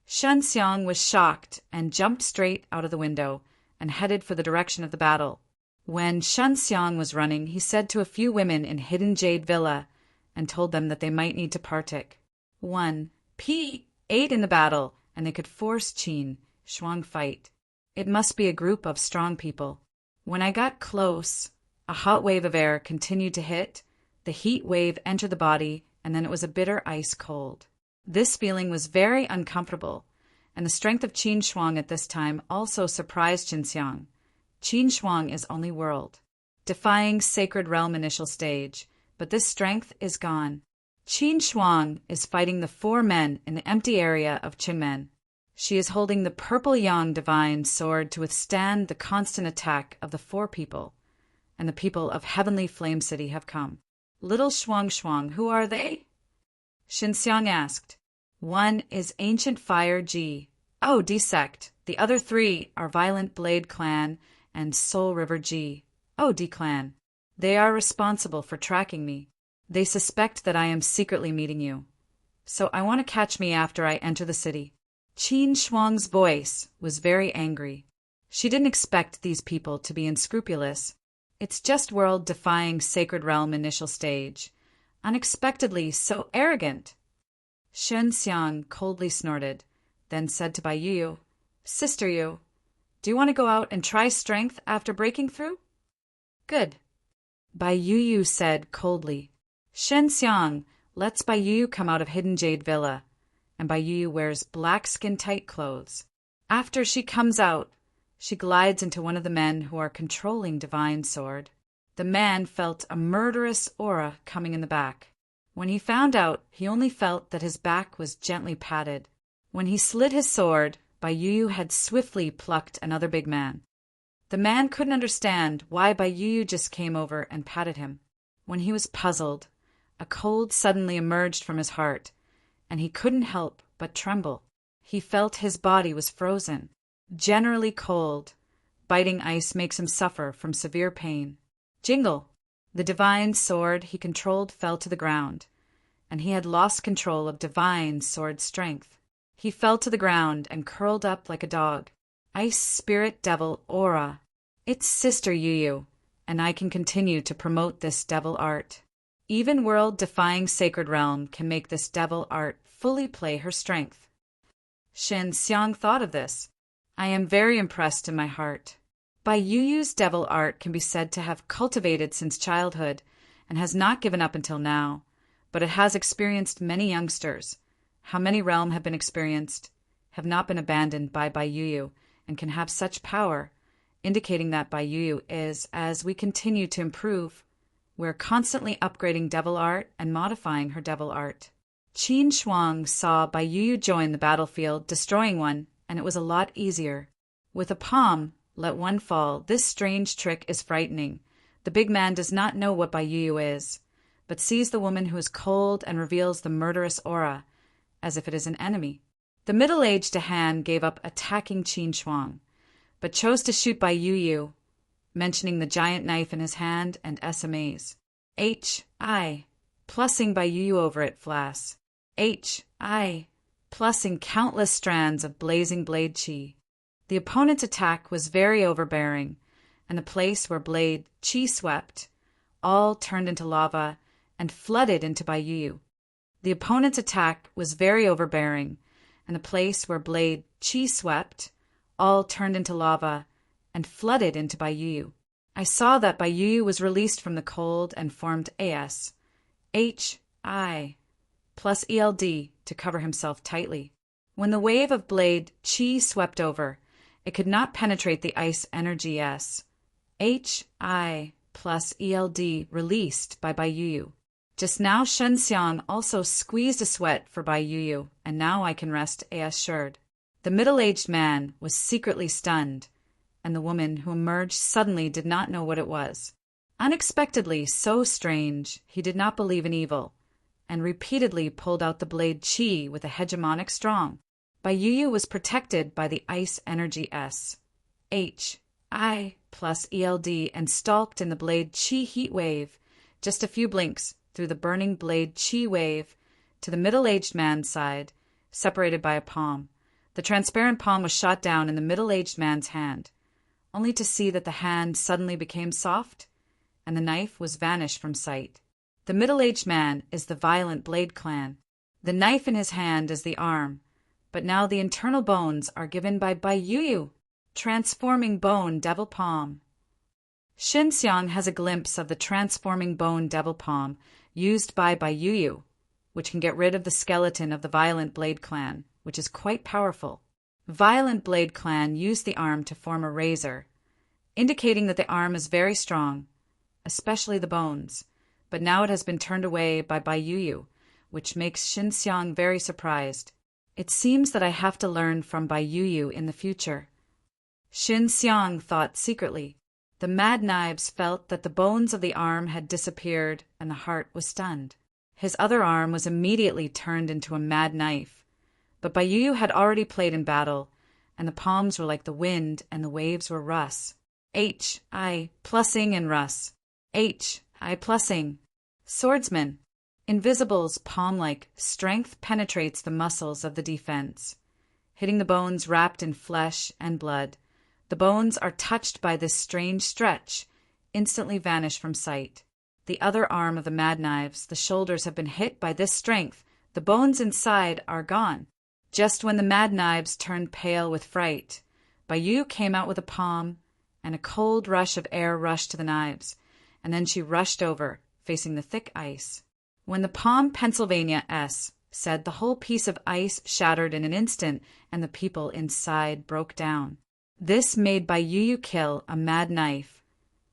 Shen Xiang was shocked and jumped straight out of the window and headed for the direction of the battle. When Shen Xiang was running, he said to a few women in Hidden Jade Villa and told them that they might need to partic. 1. P8 in the battle, and they could force Qin Shuang fight. It must be a group of strong people. When I got close, a hot wave of air continued to hit. The heat wave entered the body, and then it was a bitter ice cold. This feeling was very uncomfortable, and the strength of Qin Shuang at this time also surprised Xin Xiang. Qin Shuang is only world, defying sacred realm initial stage, but this strength is gone. Qin Shuang is fighting the 4 men in the empty area of Qingmen. She is holding the purple yang divine sword to withstand the constant attack of the 4 people, and the people of Heavenly Flame City have come. Little Shuang, who are they? Xin Xiang asked. 1 is Ancient Fire D sect. The other 3 are Violent Blade Clan and Soul River D clan. They are responsible for tracking me. They suspect that I am secretly meeting you. So I want to catch me after I enter the city. Qin Shuang's voice was very angry. She didn't expect these people to be unscrupulous. It's just world-defying sacred realm initial stage. Unexpectedly so arrogant. Shen Xiang coldly snorted, then said to Bai Yu, Sister Yu, Do you want to go out and try strength after breaking through? Good. Bai Yu said coldly. Shen Xiang lets Bai Yu come out of Hidden Jade Villa, and Bai Yu wears black skin-tight clothes. After she comes out, she glides into one of the men who are controlling Divine Sword. The man felt a murderous aura coming in the back. When he found out, he only felt that his back was gently patted. When he slid his sword, Bai Yu had swiftly plucked another big man. The man couldn't understand why Bai Yu just came over and patted him. When he was puzzled, a cold suddenly emerged from his heart, and he couldn't help but tremble. He felt his body was frozen, generally cold. Biting ice makes him suffer from severe pain. Jingle! The divine sword he controlled fell to the ground, and he had lost control of divine sword strength. He fell to the ground and curled up like a dog. Ice Spirit Devil Aura. It's Sister Yu, and I can continue to promote this devil art. Even world-defying Sacred Realm can make this devil art fully play her strength. Shen Xiang thought of this. I am very impressed in my heart. Bai Yu's devil art can be said to have cultivated since childhood and has not given up until now, but it has experienced many youngsters. How many realm have been experienced, have not been abandoned by Bai Yu, and can have such power, indicating that Bai Yu is, as we continue to improve, we're constantly upgrading devil art and modifying her devil art. Qin Shuang saw Bai Yu join the battlefield, destroying one, and it was a lot easier. With a palm, let one fall. This strange trick is frightening. The big man does not know what Bai Yu is, but sees the woman who is cold and reveals the murderous aura, as if it is an enemy. The middle-aged Han gave up attacking Qin Shuang, but chose to shoot Bai Yu, mentioning the giant knife in his hand and SMAs. H.I. Plussing Bai Yu over it, Flass. H.I. Plussing countless strands of blazing blade chi. The opponent's attack was very overbearing, and the place where blade chi swept all turned into lava and flooded into Bai Yu. The opponent's attack was very overbearing, and the place where blade chi swept all turned into lava and flooded into Bai Yu. I saw that Bai Yu was released from the cold and formed AS, HI, plus ELD to cover himself tightly. When the wave of blade chi swept over, it could not penetrate the ice energy S, HI plus ELD released by Bai Yu. Just now Shen Xiang also squeezed a sweat for Bai Yu, and now I can rest assured. The middle-aged man was secretly stunned, and the woman who emerged suddenly did not know what it was. Unexpectedly so strange, he did not believe in evil, and repeatedly pulled out the blade chi with a hegemonic strong. Bai Yu was protected by the ice energy S, H, I plus ELD, and stalked in the blade chi heat wave, just a few blinks through the burning blade chi wave to the middle-aged man's side, separated by a palm. The transparent palm was shot down in the middle-aged man's hand, only to see that the hand suddenly became soft, and the knife was vanished from sight. The middle-aged man is the violent Blade Clan. The knife in his hand is the arm, but now the internal bones are given by Bai Yu, transforming bone devil palm. Shen Xiang has a glimpse of the transforming bone devil palm used by Bai Yu, which can get rid of the skeleton of the violent Blade Clan, which is quite powerful. Violent Blade Clan used the arm to form a razor, indicating that the arm is very strong, especially the bones, but now it has been turned away by Bai Yu, which makes Shen Xiang very surprised. It seems that I have to learn from Bai Yu in the future. Shen Xiang thought secretly. The Mad Knives felt that the bones of the arm had disappeared and the heart was stunned. His other arm was immediately turned into a mad knife, but Bai Yu had already played in battle, and the palms were like the wind and the waves were Russ. H.I. plussing and Russ. H.I. plussing. Swordsman. Invisible's palm-like strength penetrates the muscles of the defense, hitting the bones wrapped in flesh and blood. The bones are touched by this strange stretch, instantly vanish from sight. The other arm of the Mad Knives, the shoulders have been hit by this strength. The bones inside are gone. Just when the Mad Knives turned pale with fright, Yu came out with a palm, and a cold rush of air rushed to the knives, and then she rushed over, facing the thick ice. When the palm Pennsylvania S said, the whole piece of ice shattered in an instant, and the people inside broke down. This made Yu kill a mad knife,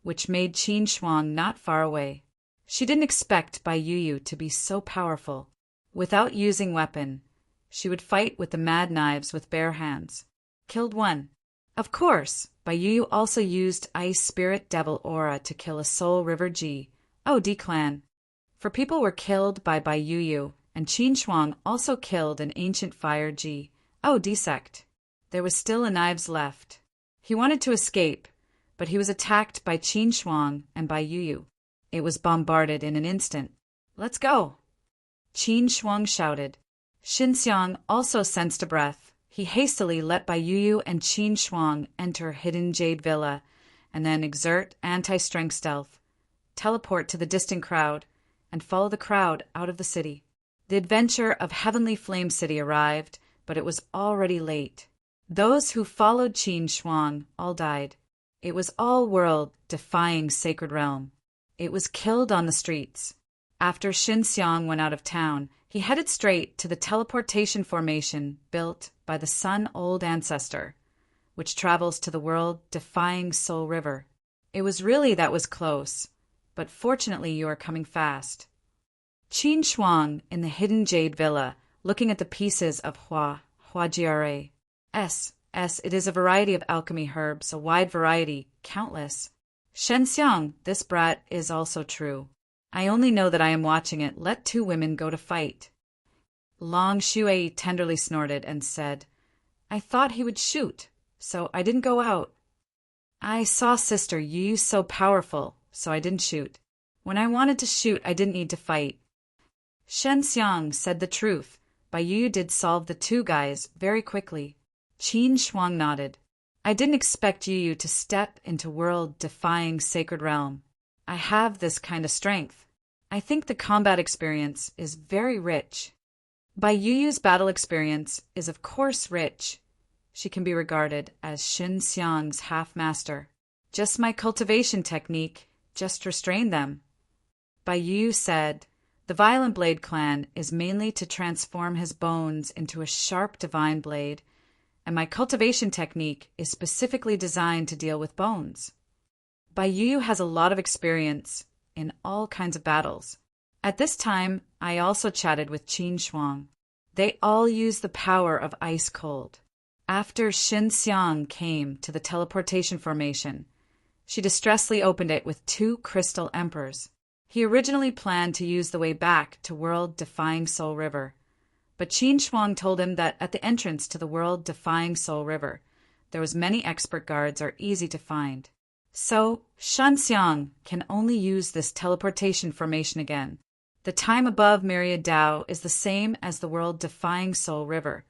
which made Qin Shuang not far away. She didn't expect Yu to be so powerful. Without using weapon, she would fight with the mad knives with bare hands. Killed one. Of course, Yu also used Ice Spirit Devil Aura to kill a Soul River G. D clan. For people were killed by Yu, and Qin Shuang also killed an Ancient Fire G. D sect. There was still a knives left. He wanted to escape, but he was attacked by Qin Shuang and Yu. It was bombarded in an instant. Let's go! Qin Shuang shouted. Xinxiang also sensed a breath. He hastily let Yu and Qin Shuang enter Hidden Jade Villa, and then exert anti-strength stealth, teleport to the distant crowd, and follow the crowd out of the city. The adventure of Heavenly Flame City arrived, but it was already late. Those who followed Qin Shuang all died. It was all world-defying sacred realm. It was killed on the streets. After Xinxiang went out of town, he headed straight to the teleportation formation built by the Sun-Old Ancestor, which travels to the world-defying Soul River. It was close, but fortunately you are coming fast. Qin Shuang in the Hidden Jade Villa, looking at the pieces of Huajiare. It is a variety of alchemy herbs, a wide variety, countless. Xinxiang, this brat is also true. I only know that I am watching it. Let two women go to fight. Long Shui tenderly snorted and said, I thought he would shoot, so I didn't go out. I saw Sister Yu so powerful, so I didn't shoot. When I wanted to shoot, I didn't need to fight. Xinxiang said the truth. Yu did solve the two guys very quickly. Qin Shuang nodded. I didn't expect Yu to step into world-defying sacred realm. I have this kind of strength. I think the combat experience is very rich. Yu's battle experience is of course rich. She can be regarded as Xinxiang's half-master. Just my cultivation technique just restrained them. Yu said, the Violent Blade clan is mainly to transform his bones into a sharp divine blade, and my cultivation technique is specifically designed to deal with bones. Yu has a lot of experience in all kinds of battles. At this time, I also chatted with Qin Shuang. They all use the power of ice cold. After Xinxiang came to the teleportation formation, she distressfully opened it with 2 crystal emperors. He originally planned to use the way back to world-defying Soul River, but Qin Shuang told him that at the entrance to the world-defying Soul River, there was many expert guards are easy to find. So, Xinxiang can only use this teleportation formation again. The time above Myriad Dao is the same as the world-defying Soul River,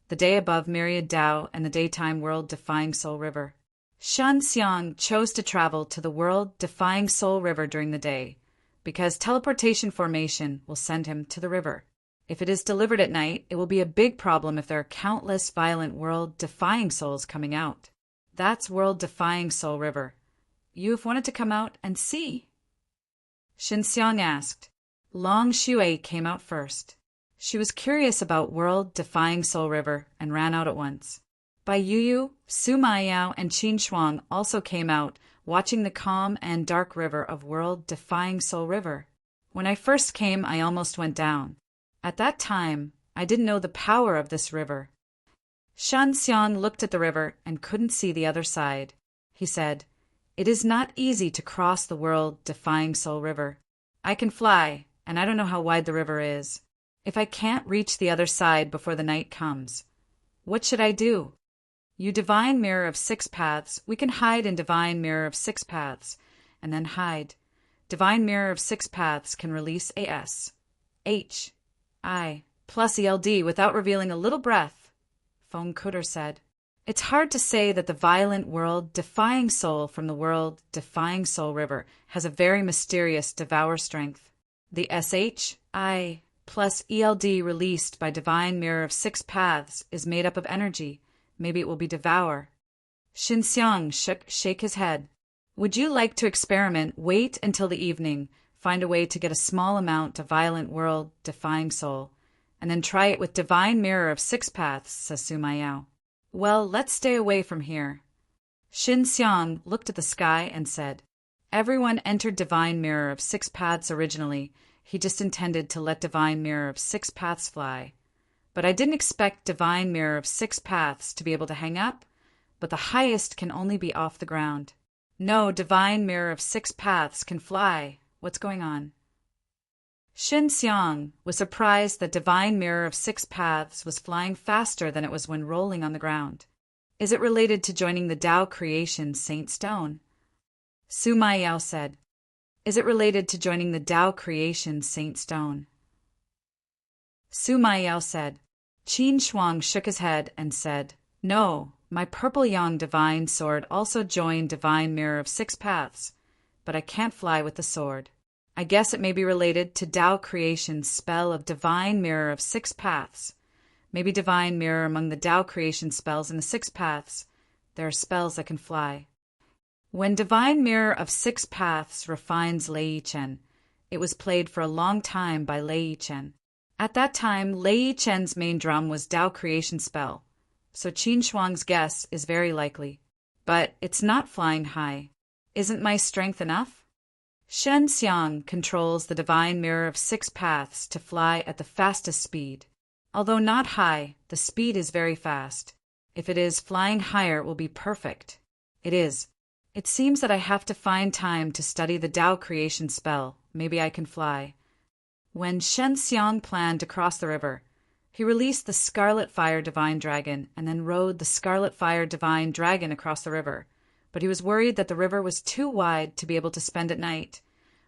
the day above Myriad Dao and the daytime world-defying Soul River. Xinxiang chose to travel to the world-defying Soul River during the day, because teleportation formation will send him to the river. If it is delivered at night, it will be a big problem if there are countless violent world-defying souls coming out. That's world-defying Soul River. You've wanted to come out and see? Xinxiang asked. Long Shui came out first. She was curious about world-defying Soul River and ran out at once. Yu, Su Maiyao, and Qin Shuang also came out, watching the calm and dark river of world-defying Soul River. When I first came, I almost went down. At that time, I didn't know the power of this river. Xinxiang looked at the river and couldn't see the other side. He said, It is not easy to cross the world-defying Soul River. I can fly, and I don't know how wide the river is. If I can't reach the other side before the night comes, what should I do? You Divine Mirror of 6 Paths, we can hide in Divine Mirror of 6 Paths, and then hide. Divine Mirror of 6 Paths can release AS, H, I, plus ELD without revealing a little breath, Feng Kutter said. It's hard to say that the violent world-defying soul from the world-defying Soul River has a very mysterious devour strength. The SH, I, plus ELD released by Divine Mirror of 6 Paths is made up of energy. Maybe it will be devour. Xinxiang shake his head. Would you like to experiment? Wait until the evening, find a way to get a small amount of violent world defying soul, and then try it with divine mirror of 6 paths, says Sima Yao. Well, let's stay away from here. Xinxiang looked at the sky and said, everyone entered divine mirror of 6 paths originally. He just intended to let divine mirror of 6 paths fly. But I didn't expect divine mirror of 6 paths to be able to hang up, but the highest can only be off the ground. No, divine mirror of 6 paths can fly. What's going on? Xinxiang was surprised that divine mirror of 6 paths was flying faster than it was when rolling on the ground. Is it related to joining the Tao creation Saint Stone? Sima Yao said, is it related to joining the Tao creation Saint Stone? Sima Yao said. Qin Shuang shook his head and said, no, my purple yang divine sword also joined divine mirror of 6 paths, but I can't fly with the sword. I guess it may be related to Tao creation's spell of divine mirror of 6 paths. Maybe divine mirror among the Tao creation spells in the 6 paths. There are spells that can fly. When divine mirror of 6 paths refines Lei Chen, it was played for a long time by Lei Chen. At that time, Lei Chen's main drum was Tao creation spell, so Qin Shuang's guess is very likely. But it's not flying high. Isn't my strength enough? Xinxiang controls the divine mirror of 6 paths to fly at the fastest speed. Although not high, the speed is very fast. If it is flying higher, it will be perfect. It is. It seems that I have to find time to study the Tao creation spell. Maybe I can fly. When Xinxiang planned to cross the river, he released the Scarlet Fire Divine Dragon and then rode the Scarlet Fire Divine Dragon across the river. But he was worried that the river was too wide to be able to spend at night,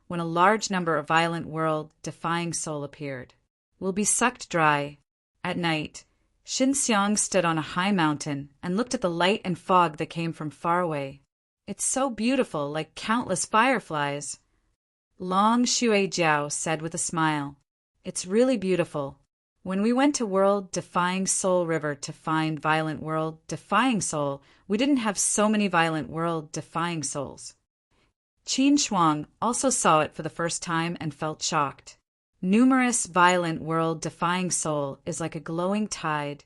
when a large number of violent world-defying soul appeared. We'll be sucked dry. At night, Xinxiang stood on a high mountain and looked at the light and fog that came from far away. It's so beautiful, like countless fireflies. Long Shui Jiao said with a smile, it's really beautiful. When we went to World-Defying Soul River to find violent world-defying soul, we didn't have so many violent world-defying souls. Qin Shuang also saw it for the first time and felt shocked. Numerous violent world-defying soul is like a glowing tide,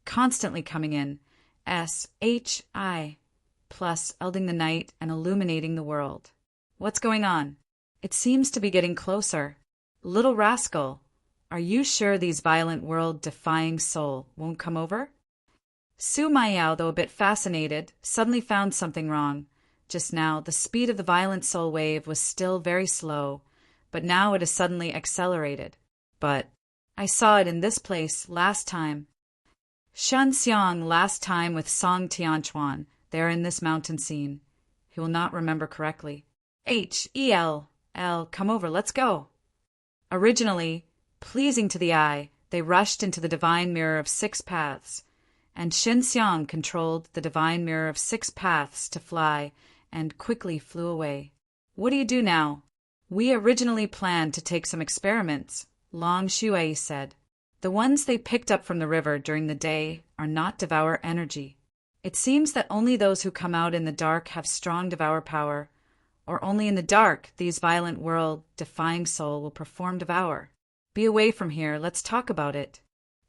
constantly coming in, S-H-I, plus elding the night and illuminating the world. What's going on? It seems to be getting closer. Little rascal, are you sure these violent world-defying soul won't come over? Sima Yao, though a bit fascinated, suddenly found something wrong. Just now, the speed of the violent soul wave was still very slow, but now it has suddenly accelerated. But I saw it in this place last time. Xinxiang last time with Song Tianchuan. They are in this mountain scene. He will not remember correctly. H-E-L, come over, let's go. Originally, pleasing to the eye, they rushed into the divine mirror of 6 paths, and Xinxiang controlled the divine mirror of 6 paths to fly and quickly flew away. What do you do now? We originally planned to take some experiments, Long Shui said. The ones they picked up from the river during the day are not devour energy. It seems that only those who come out in the dark have strong devour power, or only in the dark these violent world-defying soul will perform devour. Be away from here, let's talk about it.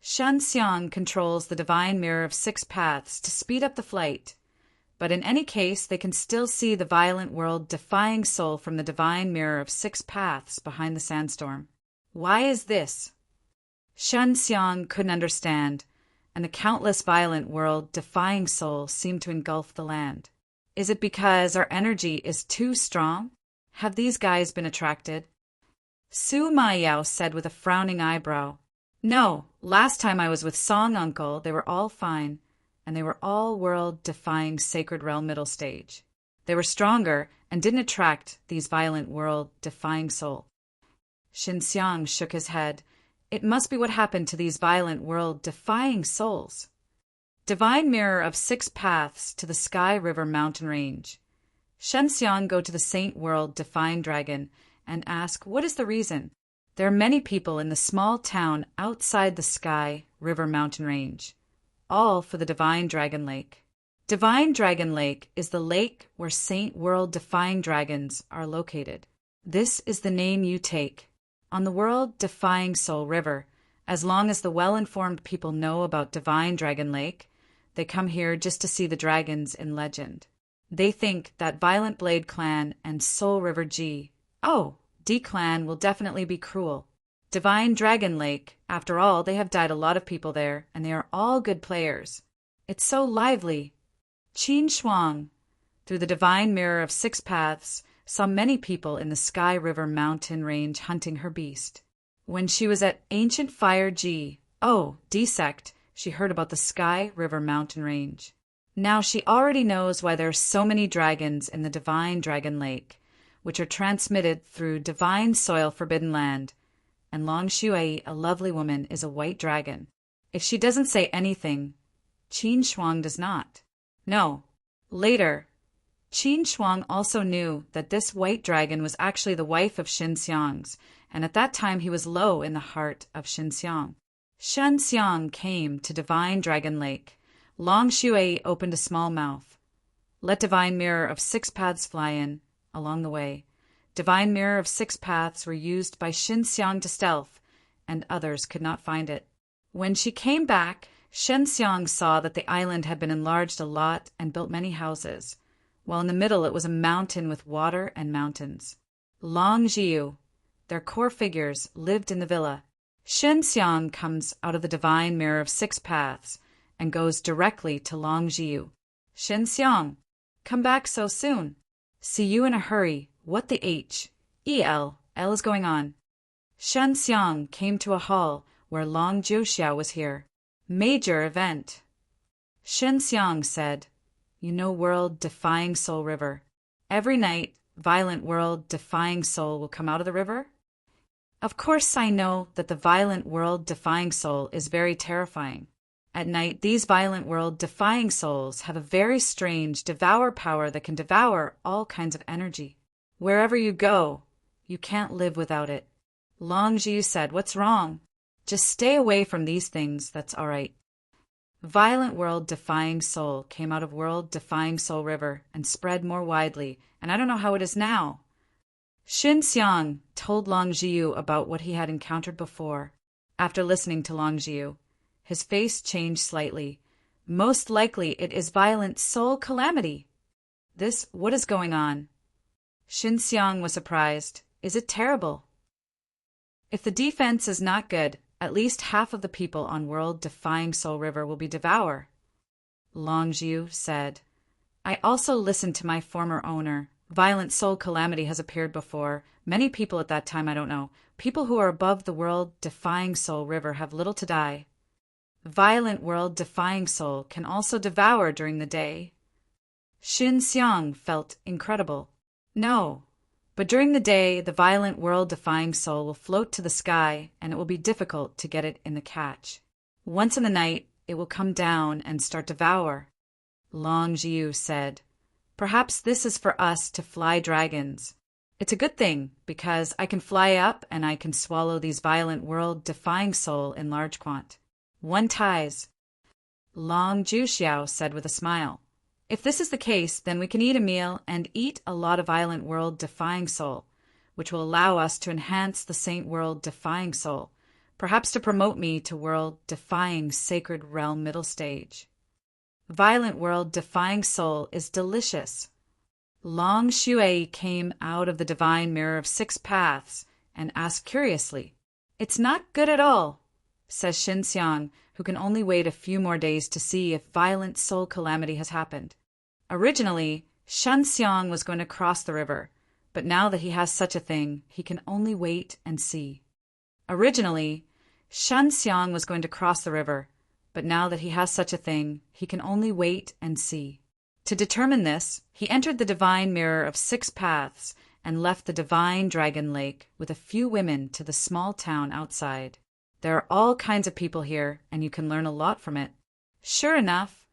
Xinxiang controls the divine mirror of 6 paths to speed up the flight, but in any case they can still see the violent world-defying soul from the divine mirror of 6 paths behind the sandstorm. Why is this? Xinxiang couldn't understand, and the countless violent world-defying souls seem to engulf the land. Is it because our energy is too strong? Have these guys been attracted? Sima Yao said with a frowning eyebrow. No, last time I was with Song Uncle, they were all fine, and they were all world-defying Sacred Realm middle stage. They were stronger and didn't attract these violent world-defying soul. Xinxiang shook his head. It must be what happened to these violent world-defying souls. Divine mirror of 6 paths to the Sky River mountain range. Xinxiang go to the Saint World-defying dragon and ask what is the reason. There are many people in the small town outside the Sky River mountain range, all for the divine dragon lake. Divine Dragon Lake is the lake where Saint World-defying dragons are located. This is the name you take. On the world-defying Soul River, as long as the well-informed people know about Divine Dragon Lake, they come here just to see the dragons in legend. They think that Violent Blade Clan and Soul River D Clan will definitely be cruel. Divine Dragon Lake, after all, they have died a lot of people there, and they are all good players. It's so lively. Qin Shuang, through the divine mirror of 6 paths, saw many people in the Sky River mountain range hunting her beast. When she was at Ancient Fire D sect, she heard about the Sky River mountain range. Now she already knows why there are so many dragons in the Divine Dragon Lake, which are transmitted through divine soil Forbidden Land, and Long Shui, a lovely woman, is a white dragon. If she doesn't say anything, Qin Shuang does not. No. Later, Qin Shuang also knew that this white dragon was actually the wife of Xin Xiang's, and at that time he was low in the heart of Xin Xiang. Shen Xiang came to Divine Dragon Lake. Long Shui opened a small mouth. Let Divine Mirror of 6 paths fly in. Along the way, Divine Mirror of 6 paths were used by Xin Xiang to stealth, and others could not find it. When she came back, Shen Xiang saw that the island had been enlarged a lot and built many houses, while in the middle it was a mountain with water and mountains. Long Jiu, their core figures, lived in the villa. Shen Xiang comes out of the Divine Mirror of 6 paths and goes directly to Long Jiu. Shen Xiang, come back so soon. See you in a hurry. What the L is going on? Shen Xiang came to a hall where Long Jiuxiao was here. Major event. Shen Xiang said, You know World-defying Soul River. Every night, Violent World-defying Soul will come out of the river? Of course I know that the Violent World-defying Soul is very terrifying. At night, these Violent World-defying souls have a very strange devour power that can devour all kinds of energy. Wherever you go, you can't live without it. Long Jiu said, What's wrong? Just stay away from these things, that's all right. Violent World-defying Soul came out of World-defying Soul River and spread more widely, and I don't know how it is now. Xin Xiang told Long Jiu about what he had encountered before. After listening to Long Jiu, his face changed slightly. Most likely it is Violent Soul Calamity. What is going on? Xin Xiang was surprised. Is it terrible? If the defense is not good, at least half of the people on World-defying Soul River will be devoured. Long Jiu said, I also listened to my former owner. Violent Soul Calamity has appeared before. Many people at that time I don't know. People who are above the World-defying Soul River have little to die. Violent World-defying Soul can also devour during the day. Xin Xiang felt incredible. No, but during the day, the Violent World-defying Soul will float to the sky, and it will be difficult to get it in the catch. Once in the night, it will come down and start to devour. Long Jiu said, Perhaps this is for us to fly dragons. It's a good thing, because I can fly up and I can swallow these Violent World-defying Soul in large quant. One ties. Long Jiuxiao said with a smile, If this is the case, then we can eat a meal and eat a lot of Violent World-defying Soul, which will allow us to enhance the Saint World-defying Soul, perhaps to promote me to World-defying Sacred Realm middle stage. Violent World-defying Soul is delicious. Long Shui came out of the Divine Mirror of 6 paths and asked curiously, It's not good at all, says Xin Xiang, who can only wait a few more days to see if Violent Soul Calamity has happened. Originally, Shen Xiang was going to cross the river, but now that he has such a thing, he can only wait and see. Originally, Shen Xiang was going to cross the river, but now that he has such a thing, he can only wait and see. To determine this, he entered the Divine Mirror of 6 paths and left the Divine Dragon Lake with a few women to the small town outside. There are all kinds of people here, and you can learn a lot from it. Sure enough,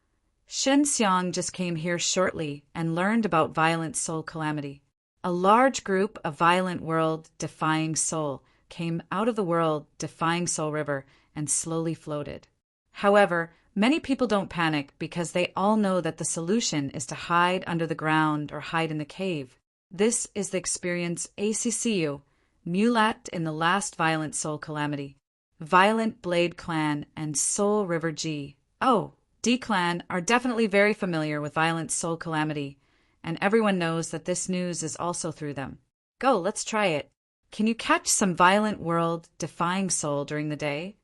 Shen Xiang just came here shortly and learned about Violent Soul Calamity. A large group of Violent World-defying Soul came out of the World-defying Soul River and slowly floated. However, Many people don't panic because they all know that the solution is to hide under the ground or hide in the cave. This is the experience ACCU, Mulat in the last Violent Soul Calamity, Violent Blade Clan, and Soul River G. Oh, D Clan are definitely very familiar with Violent Soul Calamity, and everyone knows that this news is also through them. Go, let's try it. Can you catch some violent world-defying soul during the day?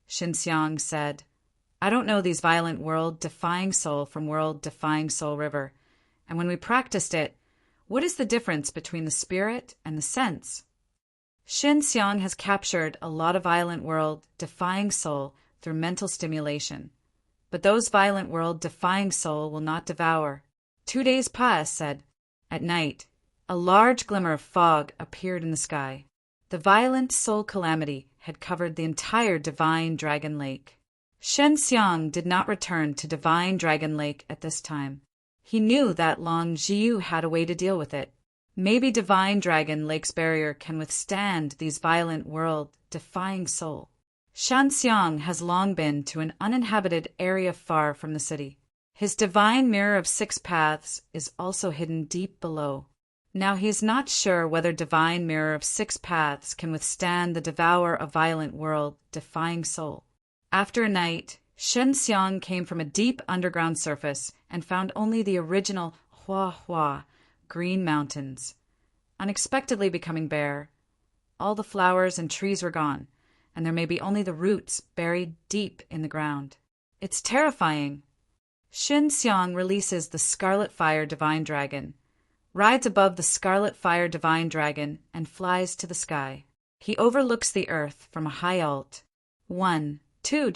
Xinxiang said, I don't know these violent world-defying soul from world-defying Soul River, and when we practiced it, what is the difference between the spirit and the sense? Xinxiang has captured a lot of violent world-defying soul through mental stimulation, but those violent world-defying soul will not devour. 2 days passed, said. At night, a large glimmer of fog appeared in the sky. The violent soul calamity had covered the entire Divine Dragon Lake. Xinxiang did not return to Divine Dragon Lake at this time. He knew that Long Jiu had a way to deal with it. Maybe Divine Dragon Lake's barrier can withstand these violent world-defying soul. Xinxiang has long been to an uninhabited area far from the city. His divine mirror of 6 paths is also hidden deep below. Now he is not sure whether Divine Mirror of 6 paths can withstand the devour of violent world-defying soul. After a night, Xinxiang came from a deep underground surface and found only the original Hua green mountains, unexpectedly becoming bare. All the flowers and trees were gone, and there may be only the roots buried deep in the ground. It's terrifying. Xinxiang releases the Scarlet Fire Divine Dragon, rides above the Scarlet Fire Divine Dragon, and flies to the sky. He overlooks the earth from a high alt. 1, 2,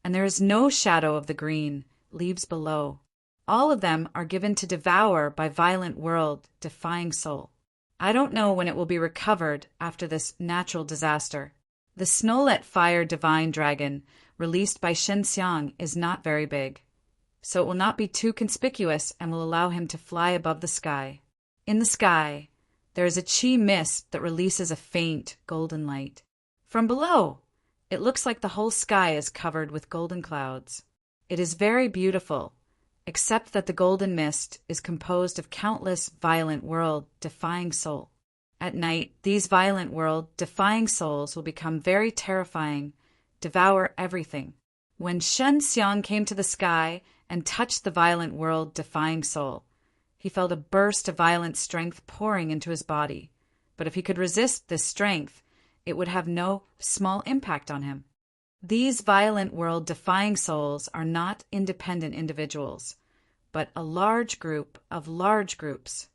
and there is no shadow of the green leaves below. All of them are given to devour by violent world-defying soul. I don't know when it will be recovered after this natural disaster. The Snowlet Fire Divine Dragon, released by Xinxiang, is not very big, so it will not be too conspicuous and will allow him to fly above the sky. In the sky, there is a chi mist that releases a faint golden light. From below, it looks like the whole sky is covered with golden clouds. It is very beautiful, except that the golden mist is composed of countless violent world-defying soul. At night, these violent world-defying souls will become very terrifying, devour everything. When Xinxiang came to the sky and touched the violent world-defying soul, he felt a burst of violent strength pouring into his body. But if he could resist this strength, it would have no small impact on him. These violent world-defying souls are not independent individuals, but a large group of large groups.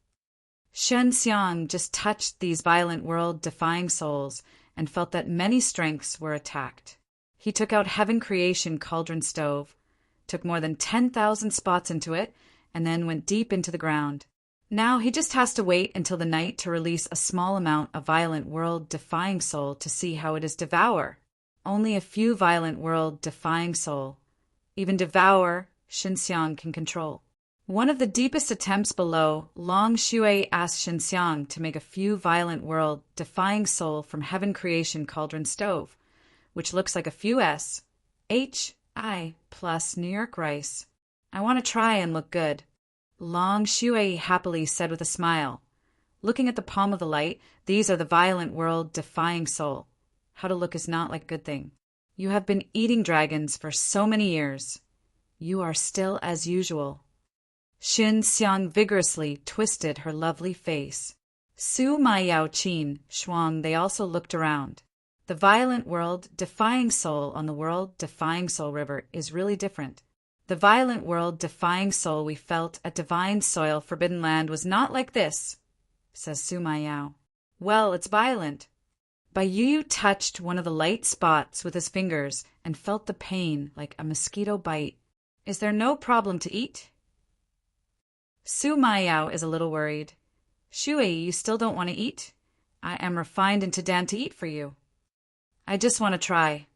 Xinxiang just touched these violent world-defying souls and felt that many strengths were attacked. He took out Heaven Creation Cauldron Stove, took more than 10,000 spots into it, and then went deep into the ground. Now he just has to wait until the night to release a small amount of violent world-defying soul to see how it is devour. Only a few violent world-defying soul. Even devour, Xinxiang can control. One of the deepest attempts below, Long Shui asked Xinxiang to make a few violent world-defying soul from Heaven Creation Cauldron Stove, which looks like a few S-H-I plus New York rice. I want to try and look good. Long Shui happily said with a smile. Looking at the palm of the light, these are the violent world-defying soul. How to look is not like a good thing. You have been eating dragons for so many years. You are still as usual. Xinxiang vigorously twisted her lovely face. Su Ma Yao Qin, Shuang, they also looked around. The violent world-defying soul on the world-defying soul river is really different. The violent world-defying soul we felt at Divine Soil Forbidden Land was not like this, says Su Ma Yao. Well, it's violent. Bai Yu touched one of the light spots with his fingers and felt the pain like a mosquito bite. Is there no problem to eat? Su Ma Yao is a little worried. Shui, you still don't want to eat? I am refined into Dan to eat for you. I just want to try.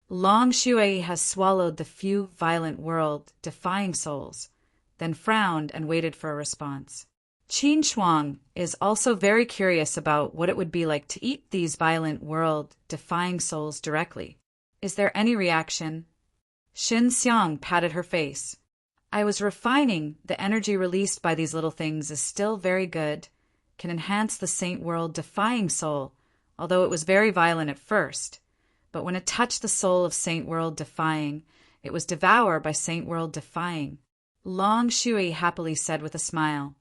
Long Shui has swallowed the few violent world-defying souls, then frowned and waited for a response. Qin Shuang is also very curious about what it would be like to eat these violent world-defying souls directly. Is there any reaction? Xin Xiang patted her face. I was refining. The energy released by these little things is still very good, can enhance the Saint World defying soul, although it was very violent at first. But when it touched the soul of Saint World defying, it was devoured by Saint World defying. Long Shui happily said with a smile,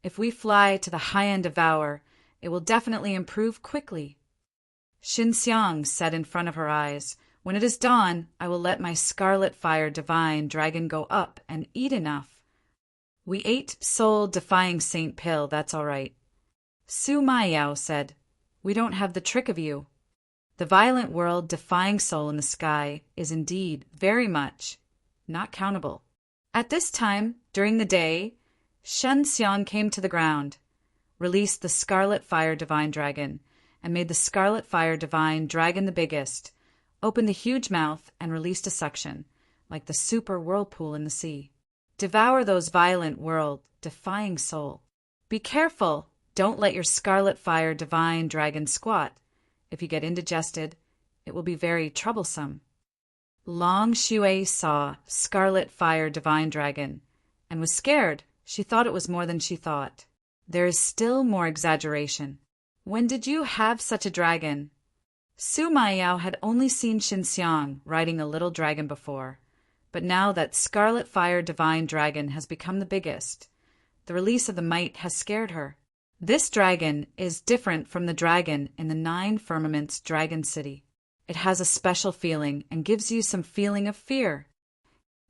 if we fly to the high-end devourer, it will definitely improve quickly. Xin Xiang said in front of her eyes, when it is dawn, I will let my scarlet fire divine dragon go up and eat enough. We ate soul defying Saint Pill, that's all right. Su Maiyao said, we don't have the trick of you. The violent world defying soul in the sky is indeed very much not countable. At this time, during the day, Shen Xiang came to the ground, released the Scarlet Fire Divine Dragon, and made the Scarlet Fire Divine Dragon the biggest, opened the huge mouth and released a suction, like the super whirlpool in the sea. Devour those violent world defying soul. Be careful, don't let your Scarlet Fire Divine Dragon squat. If you get indigested, it will be very troublesome. Long Shui saw Scarlet Fire Divine Dragon and was scared. She thought it was more than she thought. There is still more exaggeration. When did you have such a dragon? Su Maiyao had only seen Xin Xiang riding a little dragon before, but now that Scarlet Fire Divine Dragon has become the biggest, the release of the might has scared her. This dragon is different from the dragon in the 9 Firmaments Dragon City. It has a special feeling and gives you some feeling of fear.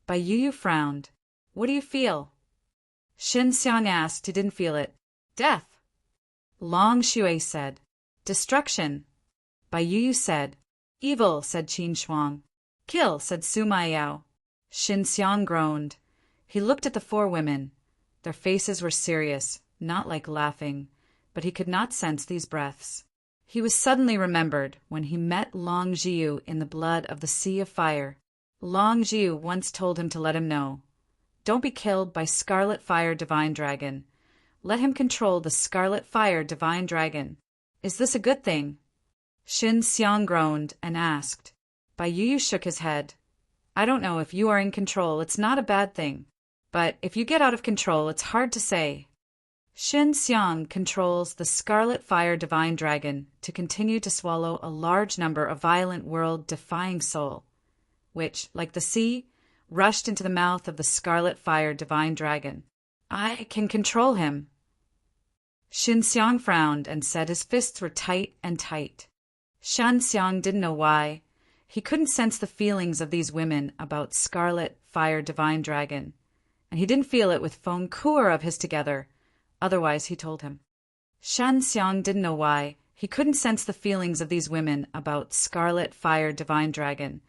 Bai Yu frowned. What do you feel? Xin Xiang asked. He didn't feel it. Death. Long Shui said. Destruction. Bai Yu said. Evil, said Qin Shuang. Kill, said Su Maiyao. Xin Xiang groaned. He looked at the 4 women. Their faces were serious, not like laughing, but he could not sense these breaths. He was suddenly remembered when he met Long Jiu in the blood of the Sea of Fire. Long Jiu once told him to let him know. Don't be killed by Scarlet Fire Divine Dragon. Let him control the Scarlet Fire Divine Dragon. Is this a good thing? Xin Xiang groaned and asked. Bai Yu shook his head. I don't know if you are in control. It's not a bad thing. But if you get out of control, it's hard to say. Xin Xiang controls the Scarlet Fire Divine Dragon to continue to swallow a large number of violent world-defying soul, which, like the sea, rushed into the mouth of the Scarlet Fire Divine Dragon. I can control him. Xin Xiang frowned and said his fists were tight and tight. Shan Xiang didn't know why. He couldn't sense the feelings of these women about Scarlet Fire Divine Dragon, and he didn't feel it with Feng Kuer of his together. Otherwise, he told him. Shan Xiang didn't know why. He couldn't sense the feelings of these women about Scarlet Fire Divine Dragon,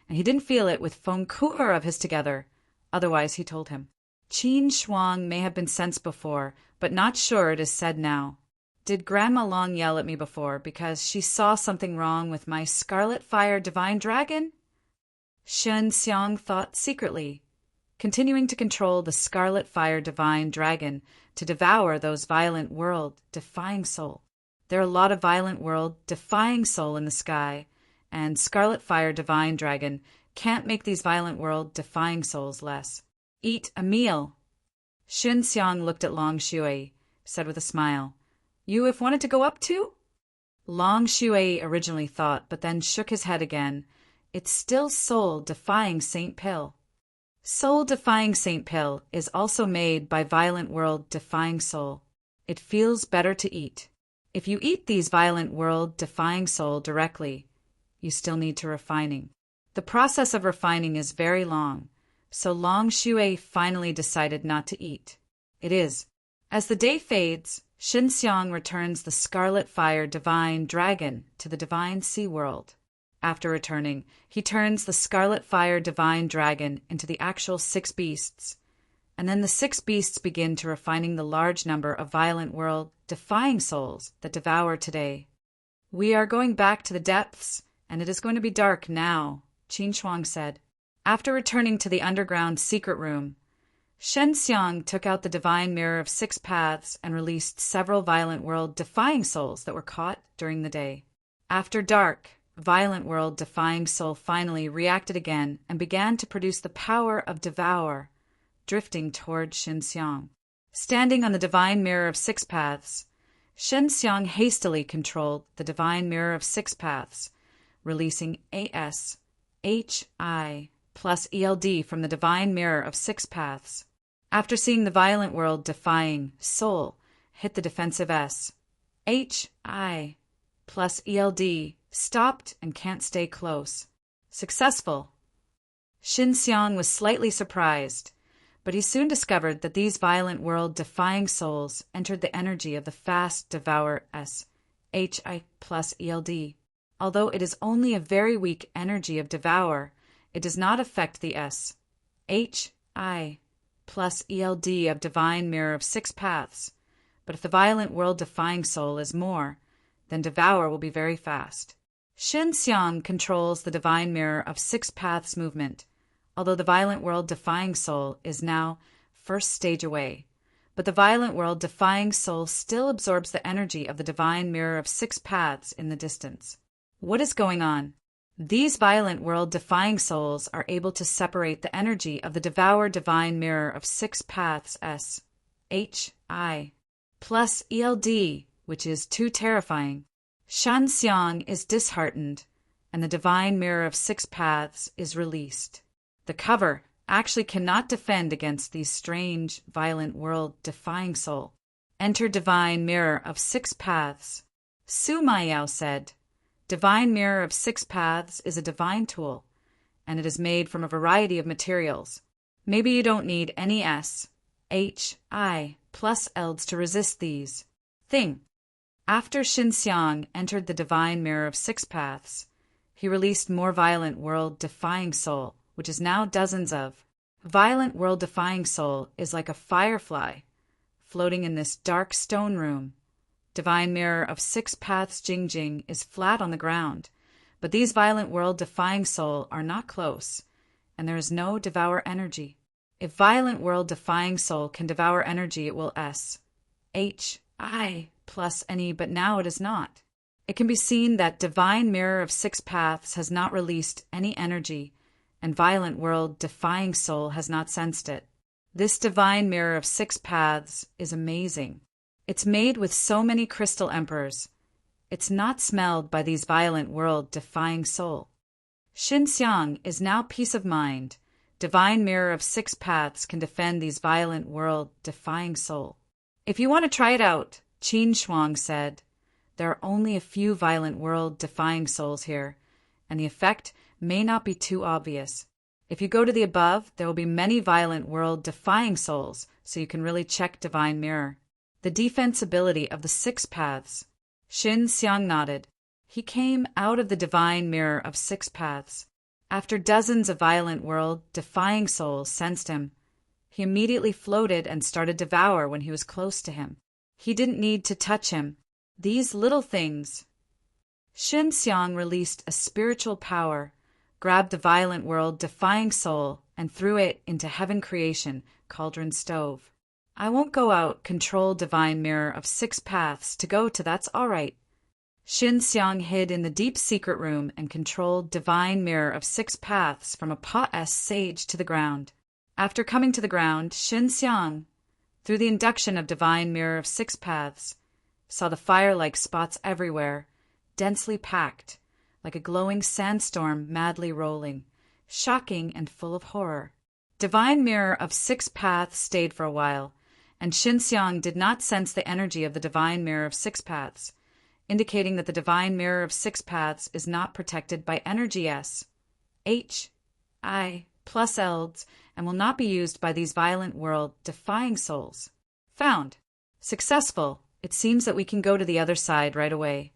and he didn't feel it with Feng Kuer of his together. Otherwise, he told him. Qin Shuang may have been sensed before, but not sure it is said now. Did Grandma Long yell at me before because she saw something wrong with my Scarlet Fire Divine Dragon? Shen Xiang thought secretly, continuing to control the Scarlet Fire Divine Dragon to devour those violent world-defying soul. There are a lot of violent world-defying soul in the sky, and Scarlet Fire Divine Dragon can't make these violent world-defying souls less. Eat a meal. Xin Xiang looked at Long Shui, said with a smile, You have wanted to go up too? Long Shui originally thought, but then shook his head again. It's still soul-defying Saint Pill. Soul-defying Saint Pill is also made by violent world-defying soul. It feels better to eat. If you eat these violent world-defying soul directly, you still need to refining. The process of refining is very long, so Long Shui finally decided not to eat. It is. As the day fades, Xin Xiang returns the Scarlet Fire Divine Dragon to the Divine Sea World. After returning, he turns the Scarlet Fire Divine Dragon into the actual 6 beasts, and then the 6 beasts begin to refining the large number of violent world-defying souls that devour today. We are going back to the depths, and it is going to be dark now, Qin Shuang said. After returning to the underground secret room, Shen Xiang took out the divine mirror of 6 paths and released several violent world-defying souls that were caught during the day. After dark, Violent World Defying Soul finally reacted again and began to produce the power of Devour, drifting toward Xinxiang. Standing on the Divine Mirror of Six Paths, Xinxiang hastily controlled the Divine Mirror of Six Paths, releasing AS, HI, plus ELD from the Divine Mirror of Six Paths. After seeing the Violent World Defying Soul hit the defensive S, HI, plus ELD, stopped and can't stay close. Successful. Xinxiang was slightly surprised, but he soon discovered that these Violent World Defying Souls entered the energy of the fast Devour S, HI plus ELD. Although it is only a very weak energy of Devour, it does not affect the S, HI plus ELD of Divine Mirror of Six Paths. But if the Violent World Defying Soul is more, then Devour will be very fast. Xinxiang controls the Divine Mirror of Six Paths movement, although the Violent World Defying Soul is now first stage away. But the Violent World Defying Soul still absorbs the energy of the Divine Mirror of Six Paths in the distance. What is going on? These Violent World Defying Souls are able to separate the energy of the Devour Divine Mirror of Six Paths S, HI, plus ELD, which is too terrifying. Xinxiang is disheartened, and the Divine Mirror of Six Paths is released. The cover actually cannot defend against these strange, Violent World Defying Soul. Enter Divine Mirror of Six Paths. Su Maiyao said, Divine Mirror of Six Paths is a divine tool, and it is made from a variety of materials. Maybe you don't need any S, H, I, plus ELDs to resist these. Thing. After Xinxiang entered the Divine Mirror of Six Paths, he released more Violent World Defying Soul, which is now dozens of. Violent World Defying Soul is like a firefly, floating in this dark stone room. Divine Mirror of Six Paths Jingjing is flat on the ground, but these Violent World Defying Soul are not close, and there is no Devour energy. If Violent World Defying Soul can devour energy, it will S, H, I, plus any, but now it is not. It can be seen that Divine Mirror of Six Paths has not released any energy, and Violent World Defying Soul has not sensed it. This Divine Mirror of Six Paths is amazing. It's made with so many crystal emperors. It's not smelled by these Violent World Defying Soul. Xinxiang is now peace of mind. Divine Mirror of Six Paths can defend these Violent World Defying Soul. If you want to try it out, Qin Shuang said, there are only a few Violent World Defying Souls here, and the effect may not be too obvious. If you go to the above, there will be many Violent World Defying Souls, so you can really check Divine Mirror. The defensibility of the Six Paths. Xinxiang nodded. He came out of the Divine Mirror of Six Paths. After dozens of Violent World Defying Souls sensed him, he immediately floated and started to devour when he was close to him. He didn't need to touch him. These little things. Xinxiang released a spiritual power, grabbed the Violent World Defying Soul, and threw it into Heaven Creation, Cauldron Stove. I won't go out, control Divine Mirror of Six Paths to go to that's all right. Xinxiang hid in the deep secret room and controlled Divine Mirror of Six Paths from a pot S sage to the ground. After coming to the ground, Xinxiang, through the induction of Divine Mirror of Six Paths, saw the fire-like spots everywhere, densely packed, like a glowing sandstorm madly rolling, shocking and full of horror. Divine Mirror of Six Paths stayed for a while, and Xinxiang did not sense the energy of the Divine Mirror of Six Paths, indicating that the Divine Mirror of Six Paths is not protected by energy S, H, I, plus ELDs, and will not be used by these Violent World Defying Souls. Found. Successful. It seems that we can go to the other side right away.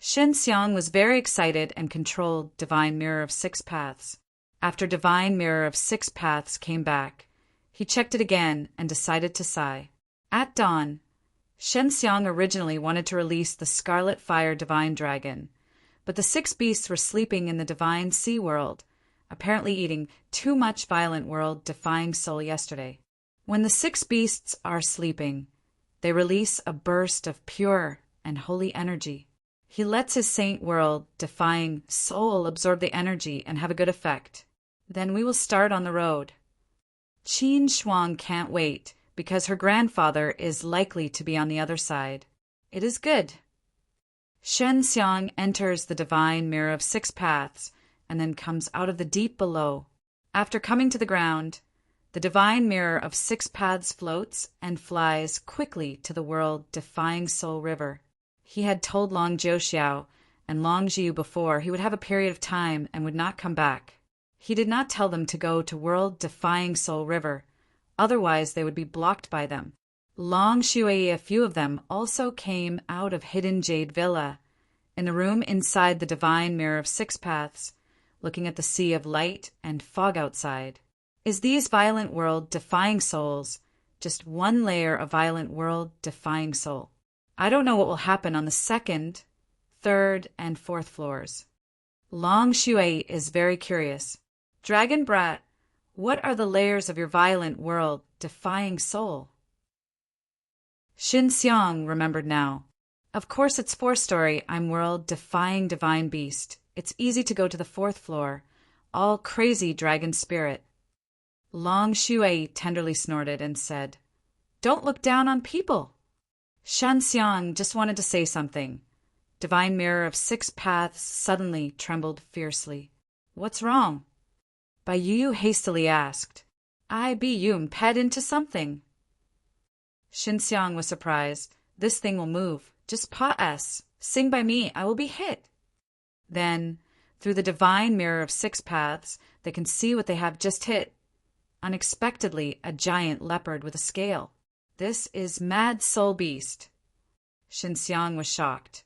Xinxiang was very excited and controlled Divine Mirror of Six Paths. After Divine Mirror of Six Paths came back, he checked it again and decided to sigh. At dawn, Xinxiang originally wanted to release the Scarlet Fire Divine Dragon, but the six beasts were sleeping in the Divine Sea World, apparently eating too much Violent World Defying Soul yesterday. When the six beasts are sleeping, they release a burst of pure and holy energy. He lets his saint world-defying soul absorb the energy and have a good effect. Then we will start on the road. Qin Shuang can't wait, because her grandfather is likely to be on the other side. It is good. Shen Xiang enters the divine mirror of 6 paths and then comes out of the deep below. After coming to the ground, the divine mirror of 6 paths floats and flies quickly to the world-defying soul river. He had told Long Jiuxiao and Long Jiu before he would have a period of time and would not come back. He did not tell them to go to world-defying soul river, otherwise they would be blocked by them. Long Shui, a few of them, also came out of hidden Jade Villa, in the room inside the divine mirror of 6 paths, looking at the sea of light and fog outside. Is these violent world-defying souls just one layer of violent world-defying soul? I don't know what will happen on the 2nd, 3rd, and 4th floors. Long Shui is very curious. Dragon Brat, what are the layers of your violent world-defying soul? Xin Xiang remembered now. Of course it's 4-story, I'm world-defying divine beast. It's easy to go to the 4th floor. All crazy dragon spirit. Long Shui tenderly snorted and said, "Don't look down on people." Shan Xiang just wanted to say something. Divine mirror of 6 paths suddenly trembled fiercely. What's wrong? Bai Yu hastily asked. I be Yun ped into something. Shin Xiang was surprised. This thing will move. Just pa s. Sing by me, I will be hit. Then, through the divine mirror of 6 paths, they can see what they have just hit. Unexpectedly, a giant leopard with a scale. This is Mad Soul Beast. Shin Xiang was shocked.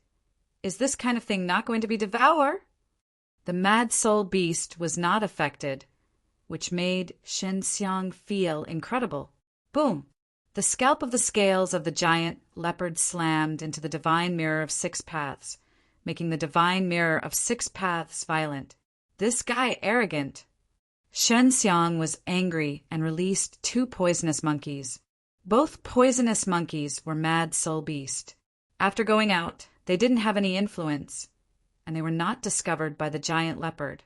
Is this kind of thing not going to be devour? The Mad Soul Beast was not affected, which made Shin Xiang feel incredible. Boom! The scalp of the scales of the giant leopard slammed into the divine mirror of 6 paths, making the divine mirror of 6 paths violent. This guy arrogant. Shen Xiang was angry and released 2 poisonous monkeys. Both poisonous monkeys were Mad Soul Beast. After going out, they didn't have any influence, and they were not discovered by the giant leopard.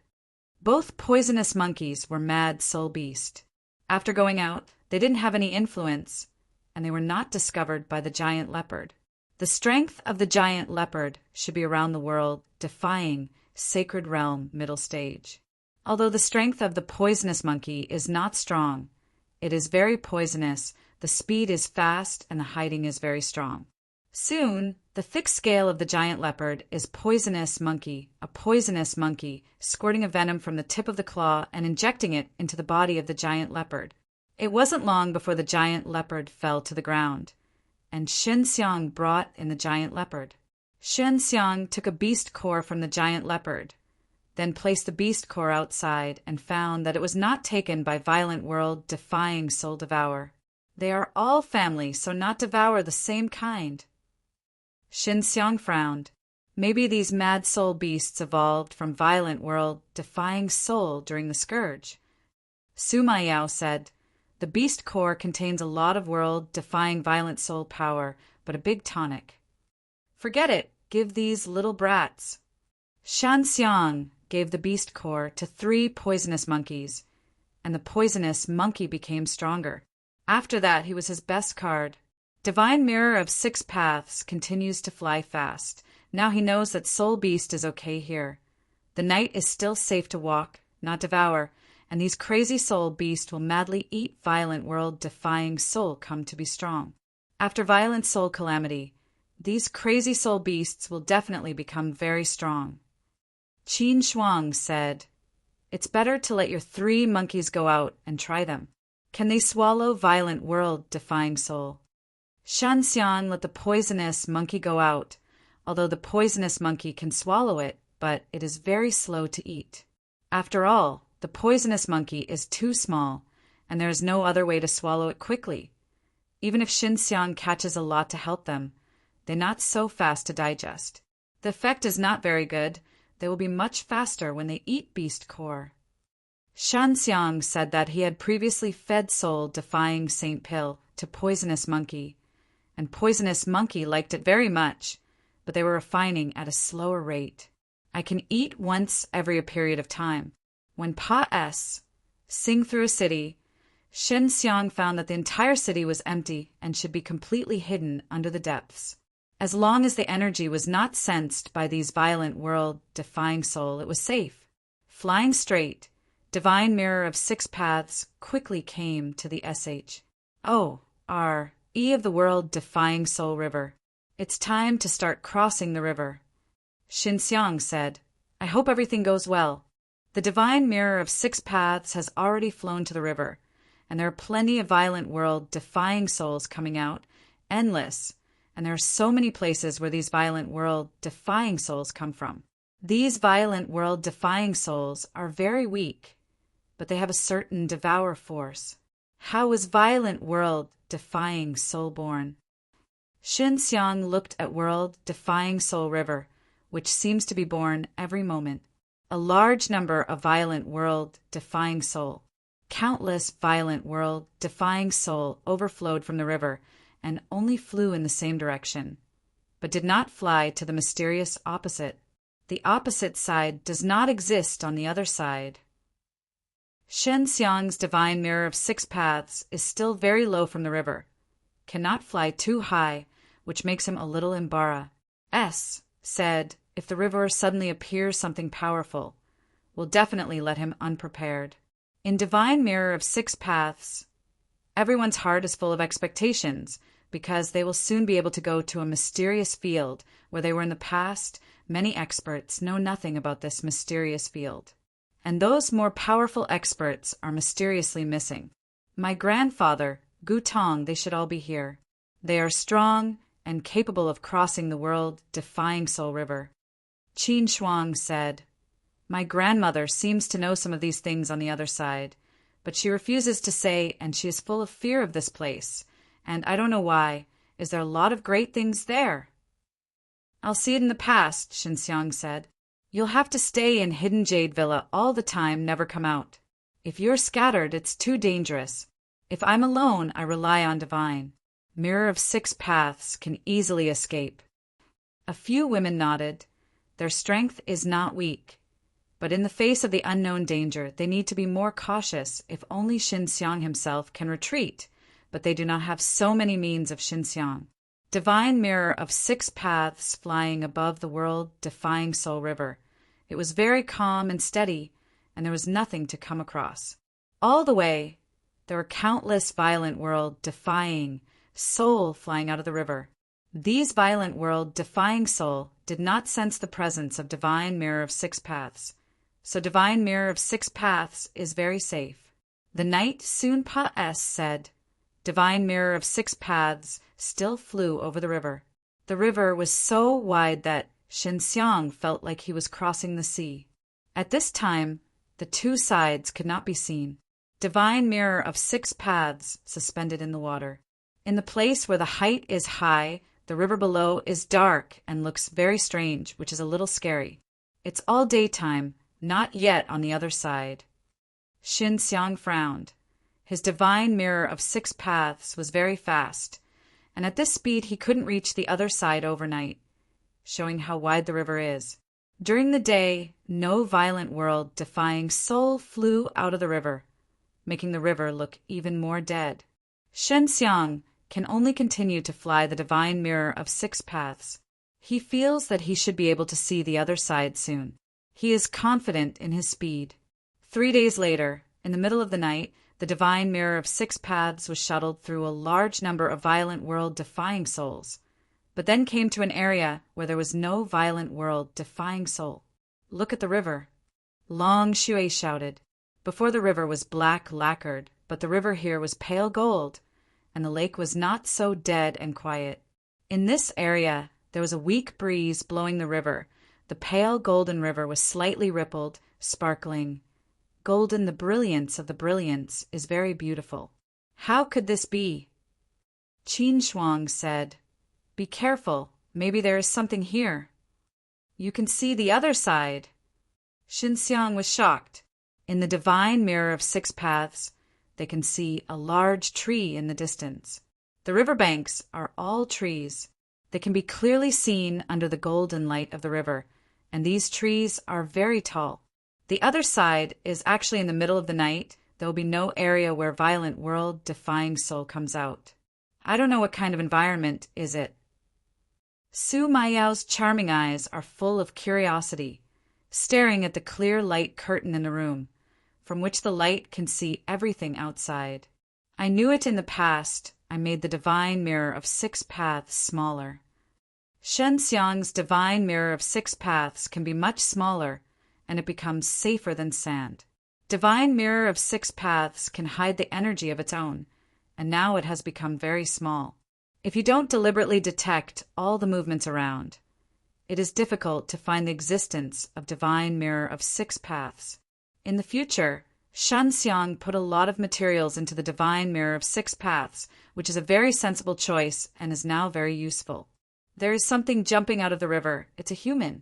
Both poisonous monkeys were Mad Soul Beast. After going out, they didn't have any influence, and they were not discovered by the giant leopard. The strength of the giant leopard should be around the world, defying sacred realm middle stage. Although the strength of the poisonous monkey is not strong, it is very poisonous, the speed is fast, and the hiding is very strong. Soon, the thick scale of the giant leopard is poisonous monkey, a poisonous monkey, squirting a venom from the tip of the claw and injecting it into the body of the giant leopard. It wasn't long before the giant leopard fell to the ground, and Shen Xiang brought in the giant leopard. Shen Xiang took a beast core from the giant leopard, then placed the beast core outside and found that it was not taken by violent world-defying soul devour. They are all family, so not devour the same kind. Shin Xiang frowned. Maybe these mad soul beasts evolved from violent world-defying soul during the scourge. Suma Yao said, the beast core contains a lot of world-defying violent soul power, but a big tonic. Forget it, give these little brats. Shan Xiang gave the beast core to 3 poisonous monkeys, and the poisonous monkey became stronger. After that, he was his best card. Divine Mirror of 6 Paths continues to fly fast. Now he knows that Soul Beast is okay here. The night is still safe to walk, not devour, and these crazy soul beasts will madly eat violent world-defying soul come to be strong. After violent soul calamity, these crazy soul beasts will definitely become very strong. Qin Shuang said, it's better to let your 3 monkeys go out and try them. Can they swallow violent world-defying soul? Shan Xiang let the poisonous monkey go out, although the poisonous monkey can swallow it, but it is very slow to eat. After all, the poisonous monkey is too small, and there is no other way to swallow it quickly. Even if Shin Xiang catches a lot to help them, they're not so fast to digest. The effect is not very good. They will be much faster when they eat beast core. Shan Xiang said that he had previously fed soul-defying Saint Pill to poisonous monkey, and poisonous monkey liked it very much. but they were refining at a slower rate. I can eat once every period of time. When Pa S sing through a city, Shen Xiang found that the entire city was empty and should be completely hidden under the depths. As long as the energy was not sensed by these violent world-defying soul, it was safe. Flying straight, Divine Mirror of Six Paths quickly came to the S.H.O.R.E of the world-defying soul river. It's time to start crossing the river. Shen Xiang said, I hope everything goes well. The Divine Mirror of Six Paths has already flown to the river, and there are plenty of violent world-defying souls coming out, endless, and there are so many places where these violent world-defying souls come from. These violent world-defying souls are very weak, but they have a certain devour force. How was violent world-defying soul born? Shen Xiang looked at world-defying soul river, which seems to be born every moment. A large number of violent world-defying soul. Countless violent world-defying soul overflowed from the river and only flew in the same direction, but did not fly to the mysterious opposite. The opposite side does not exist on the other side. Shen Xiang's Divine Mirror of Six Paths is still very low from the river, cannot fly too high, which makes him a little embarrassed. Said, if the river suddenly appears something powerful, will definitely let him unprepared. In Divine Mirror of Six Paths, everyone's heart is full of expectations because they will soon be able to go to a mysterious field where they were in the past. Many experts know nothing about this mysterious field, and those more powerful experts are mysteriously missing. My grandfather, Gu Tong, they should all be here. They are strong and capable of crossing the world-defying soul river. Qin Shuang said, my grandmother seems to know some of these things on the other side, but she refuses to say, and she is full of fear of this place, and I don't know why. Is there a lot of great things there? I'll see it in the past, Shen Xiang said. You'll have to stay in Hidden Jade Villa all the time, never come out. If you're scattered, it's too dangerous. If I'm alone, I rely on Divine Mirror of Six Paths can easily escape. A few women nodded. Their strength is not weak, but in the face of the unknown danger, they need to be more cautious. If only Shen Xiang himself can retreat, but they do not have so many means of Shen Xiang. Divine Mirror of Six Paths flying above the world-defying soul river. It was very calm and steady, and there was nothing to come across. All the way, there were countless violent world-defying soul flying out of the river. These violent world-defying soul did not sense the presence of Divine Mirror of Six Paths, so Divine Mirror of Six Paths is very safe. The night soon Pa S said, Divine Mirror of Six Paths still flew over the river. The river was so wide that Shen Xiang felt like he was crossing the sea. At this time, the two sides could not be seen. Divine Mirror of Six Paths suspended in the water. In the place where the height is high, the river below is dark and looks very strange, which is a little scary. It's all daytime, not yet on the other side. Shen Xiang frowned. His Divine Mirror of Six Paths was very fast, and at this speed he couldn't reach the other side overnight, showing how wide the river is. During the day, no violent world-defying soul flew out of the river, making the river look even more dead. Shen Xiang can only continue to fly the Divine Mirror of Six Paths. He feels that he should be able to see the other side soon. He is confident in his speed. 3 days later, in the middle of the night, the Divine Mirror of Six Paths was shuttled through a large number of violent world-defying souls, but then came to an area where there was no violent world-defying soul. Look at the river. Long Shui shouted. Before the river was black lacquered, but the river here was pale gold, and the lake was not so dead and quiet. In this area, there was a weak breeze blowing the river. The pale golden river was slightly rippled, sparkling. Golden, the brilliance of the brilliance is very beautiful. How could this be? Qin Shuang said, Be careful, maybe there is something here. You can see the other side. Shen Xiang was shocked. In the Divine Mirror of Six Paths, they can see a large tree in the distance. The riverbanks are all trees. They can be clearly seen under the golden light of the river, and these trees are very tall. The other side is actually in the middle of the night. There will be no area where violent world-defying soul comes out. I don't know what kind of environment is it. Su Maiyao's charming eyes are full of curiosity, staring at the clear light curtain in the room, from which the light can see everything outside. I knew it in the past. I made the divine mirror of 6 paths smaller. Shen Xiang's divine mirror of 6 paths can be much smaller, and it becomes safer than sand. Divine mirror of 6 paths can hide the energy of its own, and now it has become very small. If you don't deliberately detect all the movements around, it is difficult to find the existence of divine mirror of 6 paths. In the future, Shen Xiang put a lot of materials into the divine mirror of 6 paths, which is a very sensible choice and is now very useful. There is something jumping out of the river. It's a human.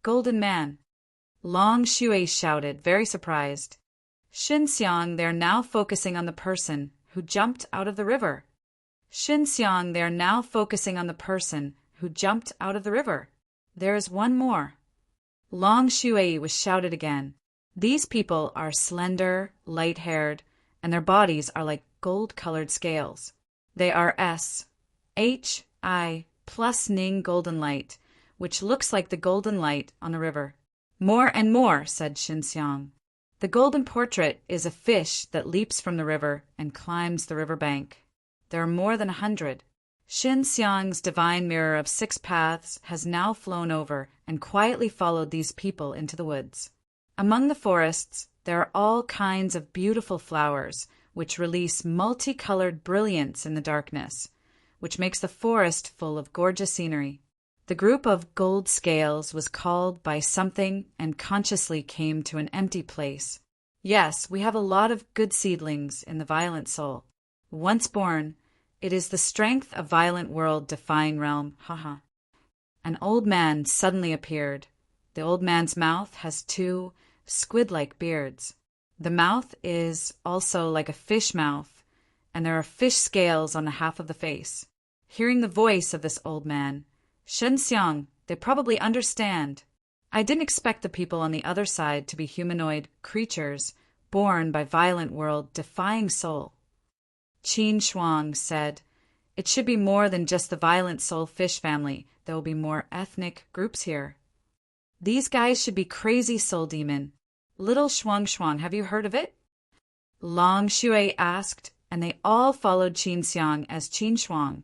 Golden man. Long Shui shouted, very surprised. Shen Xiang, they are now focusing on the person who jumped out of the river. Shen Xiang, they are now focusing on the person who jumped out of the river. There is one more. Long Shui was shouted again. These people are slender, light-haired, and their bodies are like gold-colored scales. They are SHI plus Ning golden light, which looks like the golden light on the river. More and more, said Shen Xiang. The golden portrait is a fish that leaps from the river and climbs the river bank. There are more than 100. Shen Xiang's divine mirror of 6 paths has now flown over and quietly followed these people into the woods. Among the forests, there are all kinds of beautiful flowers, which release multicolored brilliance in the darkness, which makes the forest full of gorgeous scenery. The group of gold scales was called by something and consciously came to an empty place. Yes, we have a lot of good seedlings in the violent soul. Once born, it is the strength of violent world-defying realm. Haha. An old man suddenly appeared. The old man's mouth has 2 squid-like beards. The mouth is also like a fish mouth, and there are fish scales on the half of the face. Hearing the voice of this old man, Shen Xiang, they probably understand. I didn't expect the people on the other side to be humanoid creatures born by violent world-defying soul. Qin Shuang said, it should be more than just the violent soul fish family. There will be more ethnic groups here. These guys should be crazy soul demon. Little Shuang, have you heard of it? Long Shui asked, and they all followed Qin Xiang as Qin Shuang,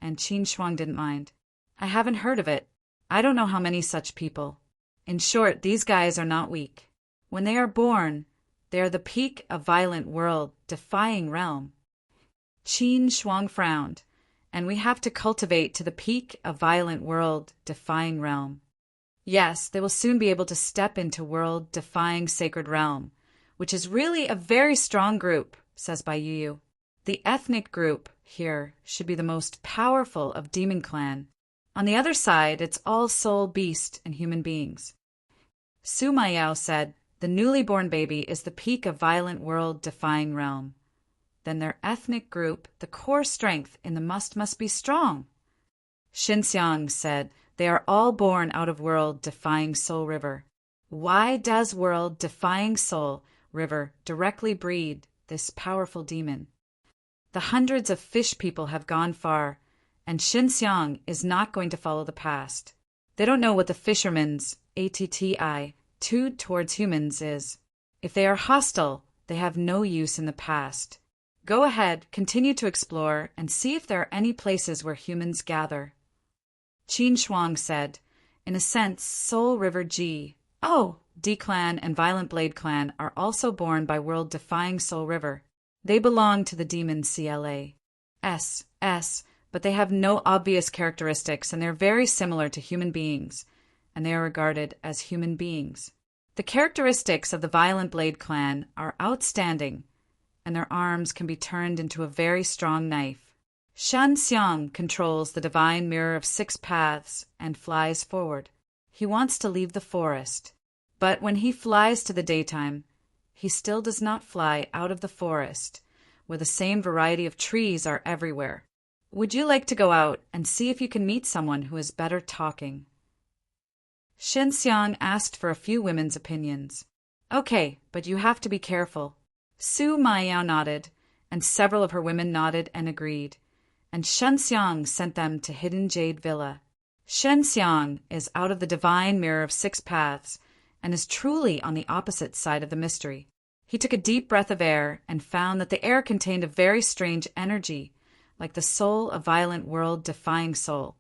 and Qin Shuang didn't mind. I haven't heard of it. I don't know how many such people. In short, these guys are not weak. When they are born, they are the peak of violent world-defying realm. Qin Shuang frowned, and we have to cultivate to the peak of violent world-defying realm. Yes, they will soon be able to step into world-defying sacred realm, which is really a very strong group, says Bai Yu. The ethnic group here should be the most powerful of demon clan. On the other side, it's all soul, beast, and human beings. Su Maiyao said, the newly born baby is the peak of violent world-defying realm. Then their ethnic group, the core strength in the must be strong. Shen Xiang said, they are all born out of world-defying soul river. Why does world-defying soul river directly breed this powerful demon? The hundreds of fish people have gone far, and Shen Xiang is not going to follow the past. They don't know what the fisherman's attitude towards humans is. If they are hostile, they have no use in the past. Go ahead, continue to explore, and see if there are any places where humans gather. Qin Shuang said, in a sense, Soul River G. Oh, D-Clan and Violent Blade Clan are also born by world-defying Soul River. They belong to the demon CLA. But they have no obvious characteristics, and they're very similar to human beings, and they are regarded as human beings. The characteristics of the Violent Blade Clan are outstanding, and their arms can be turned into a very strong knife. Shen Xiang controls the divine mirror of 6 paths and flies forward. He wants to leave the forest, but when he flies to the daytime, he still does not fly out of the forest, where the same variety of trees are everywhere. Would you like to go out and see if you can meet someone who is better talking? Shen Xiang asked for a few women's opinions. Okay, but you have to be careful. Su Maiyao nodded, and several of her women nodded and agreed, and Shen Xiang sent them to Hidden Jade Villa. Shen Xiang is out of the divine mirror of 6 paths and is truly on the opposite side of the mystery. He took a deep breath of air and found that the air contained a very strange energy, like the soul of violent world-defying soul,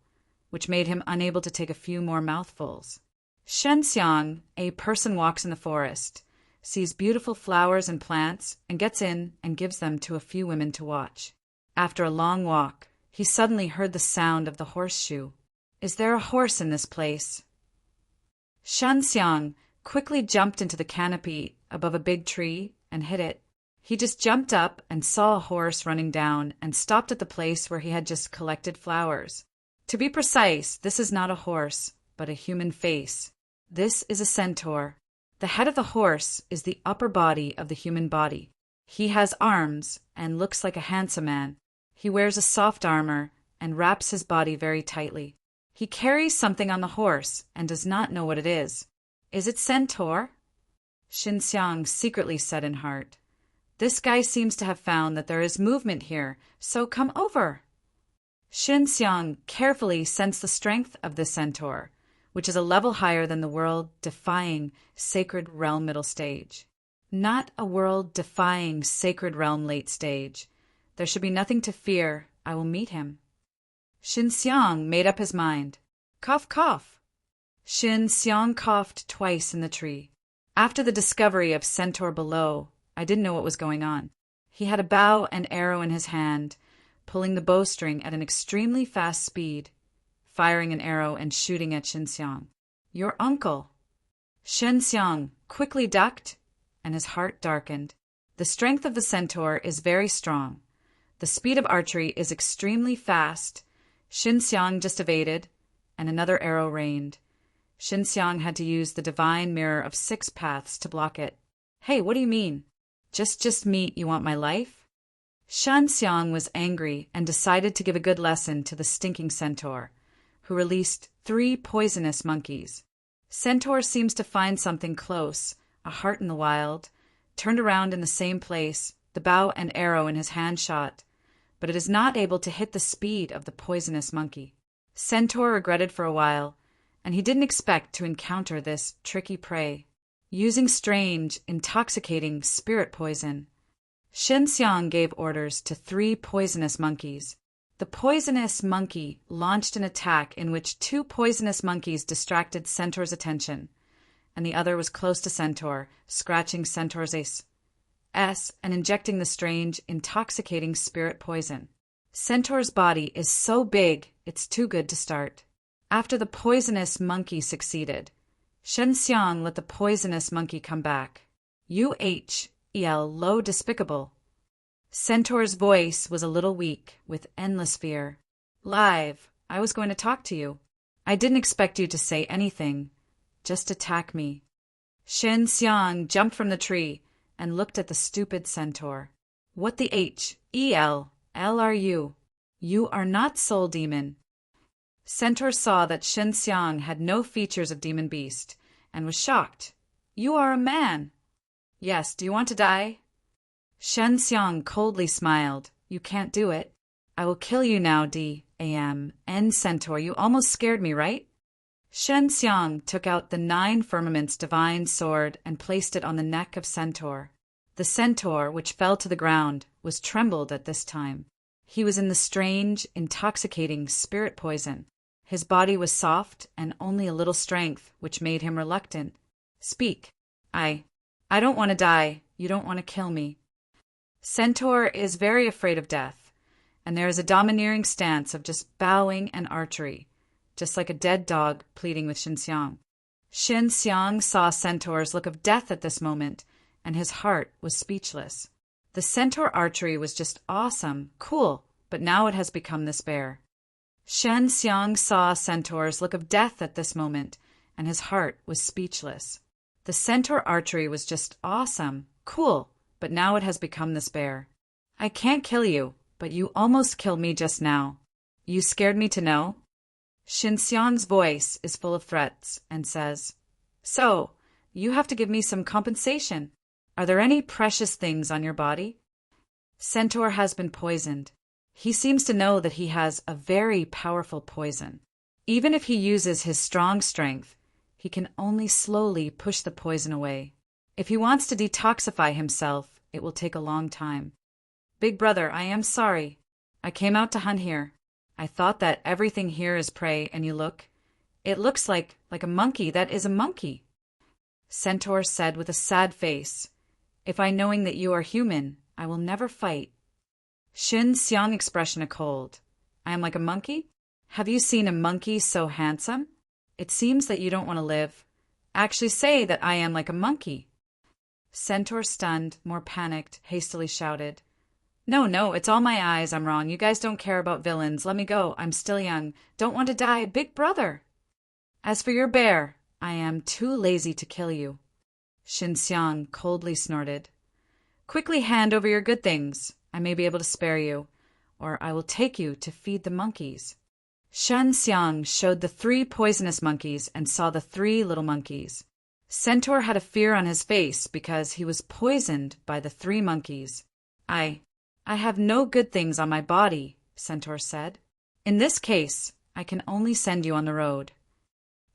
which made him unable to take a few more mouthfuls. Shen Xiang, a person walks in the forest, sees beautiful flowers and plants, and gets in and gives them to a few women to watch. After a long walk, he suddenly heard the sound of the horseshoe. Is there a horse in this place? Shen Xiang quickly jumped into the canopy above a big tree and hit it. He just jumped up and saw a horse running down and stopped at the place where he had just collected flowers. To be precise, this is not a horse, but a human face. This is a centaur. The head of the horse is the upper body of the human body. He has arms and looks like a handsome man. He wears a soft armor and wraps his body very tightly. He carries something on the horse and does not know what it is. Is it centaur? Shen Xiang secretly said in heart. This guy seems to have found that there is movement here, so come over. Shen Xiang carefully sensed the strength of this centaur, which is a level higher than the world-defying sacred realm middle stage. Not a world-defying sacred realm late stage. There should be nothing to fear. I will meet him. Shen Xiang made up his mind. Cough, cough. Shen Xiang coughed twice in the tree. After the discovery of centaur below, I didn't know what was going on. He had a bow and arrow in his hand, pulling the bowstring at an extremely fast speed, firing an arrow and shooting at Shen Xiang. Your uncle. Shen Xiang quickly ducked, and his heart darkened. The strength of the centaur is very strong. The speed of archery is extremely fast. Shen Xiang just evaded, and another arrow rained. Shen Xiang had to use the divine mirror of 6 paths to block it. Hey, what do you mean? Just meet, you want my life? Shen Xiang was angry and decided to give a good lesson to the stinking centaur, who released 3 poisonous monkeys. Centaur seems to find something close, a heart in the wild, turned around in the same place, the bow and arrow in his hand shot, but it is not able to hit the speed of the poisonous monkey. Centaur regretted for a while, and he didn't expect to encounter this tricky prey, using strange, intoxicating spirit poison. Shen Xiang gave orders to 3 poisonous monkeys. The poisonous monkey launched an attack in which 2 poisonous monkeys distracted Centaur's attention, and the other was close to Centaur, scratching Centaur's ace and injecting the strange, intoxicating spirit poison. Centaur's body is so big, it's too good to start. After the poisonous monkey succeeded, Shen Xiang let the poisonous monkey come back. UHEL, low despicable. Centaur's voice was a little weak, with endless fear. Live, I was going to talk to you. I didn't expect you to say anything. Just attack me. Shen Xiang jumped from the tree and looked at the stupid centaur. What the HEL are you? You are not soul demon. Centaur saw that Shen Xiang had no features of demon beast, and was shocked. You are a man. Yes, do you want to die? Shen Xiang coldly smiled. You can't do it. I will kill you now, D.A.M. Centaur, you almost scared me, right? Shen Xiang took out the 9 firmaments divine sword and placed it on the neck of Centaur. The centaur, which fell to the ground, was trembled at this time. He was in the strange, intoxicating spirit poison. His body was soft and only a little strength, which made him reluctant. Speak. I don't want to die. You don't want to kill me. Centaur is very afraid of death, and there is a domineering stance of just bowing and archery, just like a dead dog pleading with Shen Xiang. Shen Xiang saw Centaur's look of death at this moment, and his heart was speechless. The centaur archery was just awesome, cool, but now it has become this bear. Shen Xiang saw Centaur's look of death at this moment, and his heart was speechless. The centaur archery was just awesome, cool, but now it has become this bear. I can't kill you, but you almost killed me just now. You scared me to know? Xinxiang's voice is full of threats and says, So, you have to give me some compensation. Are there any precious things on your body? Centaur has been poisoned. He seems to know that he has a very powerful poison. Even if he uses his strong strength, he can only slowly push the poison away. If he wants to detoxify himself, it will take a long time. Big brother, I am sorry. I came out to hunt here. I thought that everything here is prey, and it looks like a monkey that is a monkey. Centaur said with a sad face, If I knowing that you are human, I will never fight. Xinxiang expression a cold. I am like a monkey? Have you seen a monkey so handsome? It seems that you don't want to live. Actually say that I am like a monkey. Centaur, stunned, more panicked, hastily shouted, No, it's all my eyes, I'm wrong. You guys don't care about villains. Let me go. I'm still young. Don't want to die. Big brother. As for your bear, I am too lazy to kill you. Xinxiang coldly snorted. Quickly hand over your good things. I may be able to spare you, or I will take you to feed the monkeys. Xinxiang showed the 3 poisonous monkeys and saw the 3 little monkeys. Centaur had a fear on his face because he was poisoned by the 3 monkeys. I have no good things on my body, Centaur said. In this case, I can only send you on the road.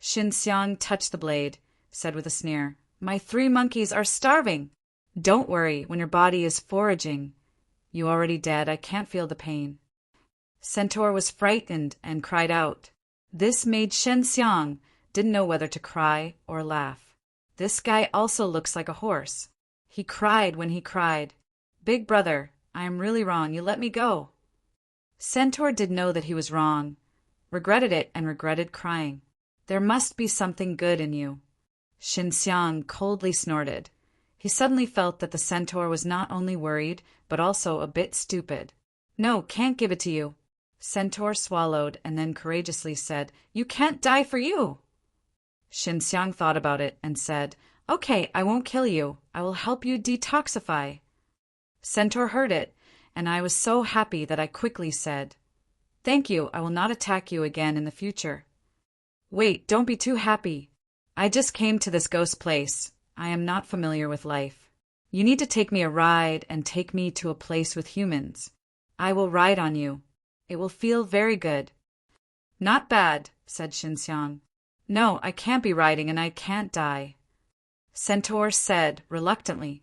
Xinxiang touched the blade, said with a sneer, My 3 monkeys are starving. Don't worry, when your body is foraging. You already dead, I can't feel the pain. Centaur was frightened and cried out. This made Xinxiang didn't know whether to cry or laugh. This guy also looks like a horse. He cried when he cried, Big brother, I am really wrong, you let me go. Centaur did know that he was wrong, regretted it and regretted crying. There must be something good in you. Xinxiang coldly snorted. He suddenly felt that the centaur was not only worried, but also a bit stupid. No, can't give it to you. Centaur swallowed and then courageously said, You can't die for you. Xinxiang thought about it and said, Okay, I won't kill you. I will help you detoxify. Centaur heard it, and I was so happy that I quickly said, Thank you, I will not attack you again in the future. Wait, don't be too happy. I just came to this ghost place. I am not familiar with life. You need to take me a ride and take me to a place with humans. I will ride on you. It will feel very good. Not bad, said Xinxiang. No, I can't be riding and I can't die. Centaur said reluctantly,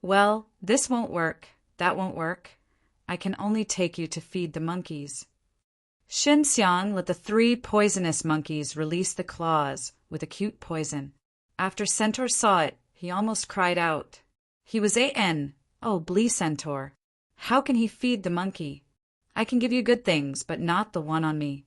Well, this won't work, that won't work. I can only take you to feed the monkeys. Xinxiang let the 3 poisonous monkeys release the claws with acute poison. After Centaur saw it, he almost cried out. He was oh, Blee Centaur. How can he feed the monkey? I can give you good things, but not the one on me.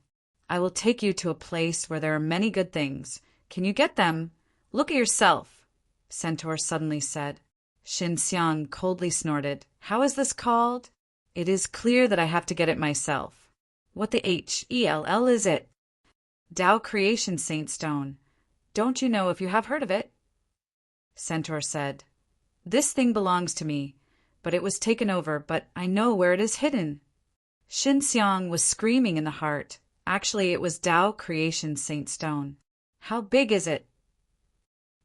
I will take you to a place where there are many good things. Can you get them? Look at yourself, Centaur suddenly said. Xinxiang coldly snorted. How is this called? It is clear that I have to get it myself. What the hell is it? Tao Creation Saint Stone. Don't you know if you have heard of it? Centaur said, This thing belongs to me, but it was taken over, but I know where it is hidden. Xinxiang was screaming in the heart. Actually, it was Tao Creation Saint Stone. How big is it?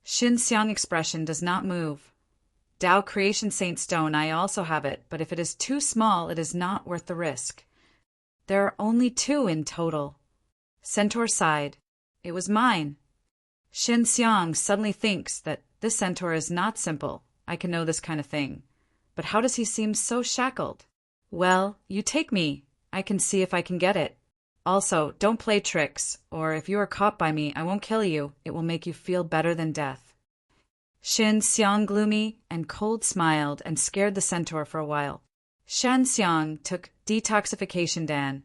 Xinxiang expression does not move. Tao Creation Saint Stone, I also have it, but if it is too small, it is not worth the risk. There are only 2 in total. Centaur sighed. It was mine. Xinxiang suddenly thinks that this centaur is not simple. I can know this kind of thing. But how does he seem so shackled? Well, you take me. I can see if I can get it. Also, don't play tricks, or if you are caught by me, I won't kill you. It will make you feel better than death. Xinxiang gloomy and cold smiled and scared the centaur for a while. Xinxiang took detoxification Dan,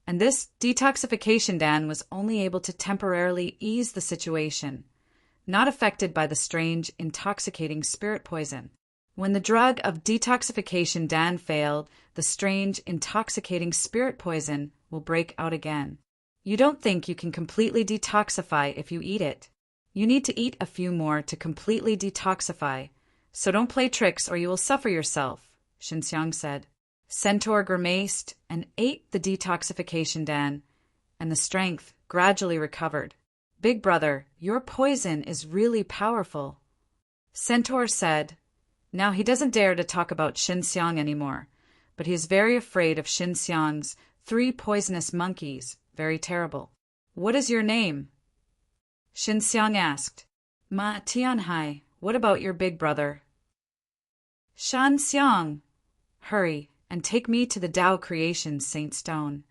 and this detoxification Dan was only able to temporarily ease the situation, not affected by the strange, intoxicating spirit poison. When the drug of detoxification Dan failed, the strange, intoxicating spirit poison will break out again. You don't think you can completely detoxify if you eat it. You need to eat a few more to completely detoxify, so don't play tricks or you will suffer yourself, Xinxiang said. Centaur grimaced and ate the detoxification dan, and the strength gradually recovered. Big brother, your poison is really powerful. Centaur said. Now he doesn't dare to talk about Xinxiang anymore, but he is very afraid of Xinxiang's 3 poisonous monkeys, very terrible. What is your name? Xinxiang asked. Ma Tianhai, what about your big brother? Shanxiang. Hurry, and take me to the Tao Creation Saint Stone.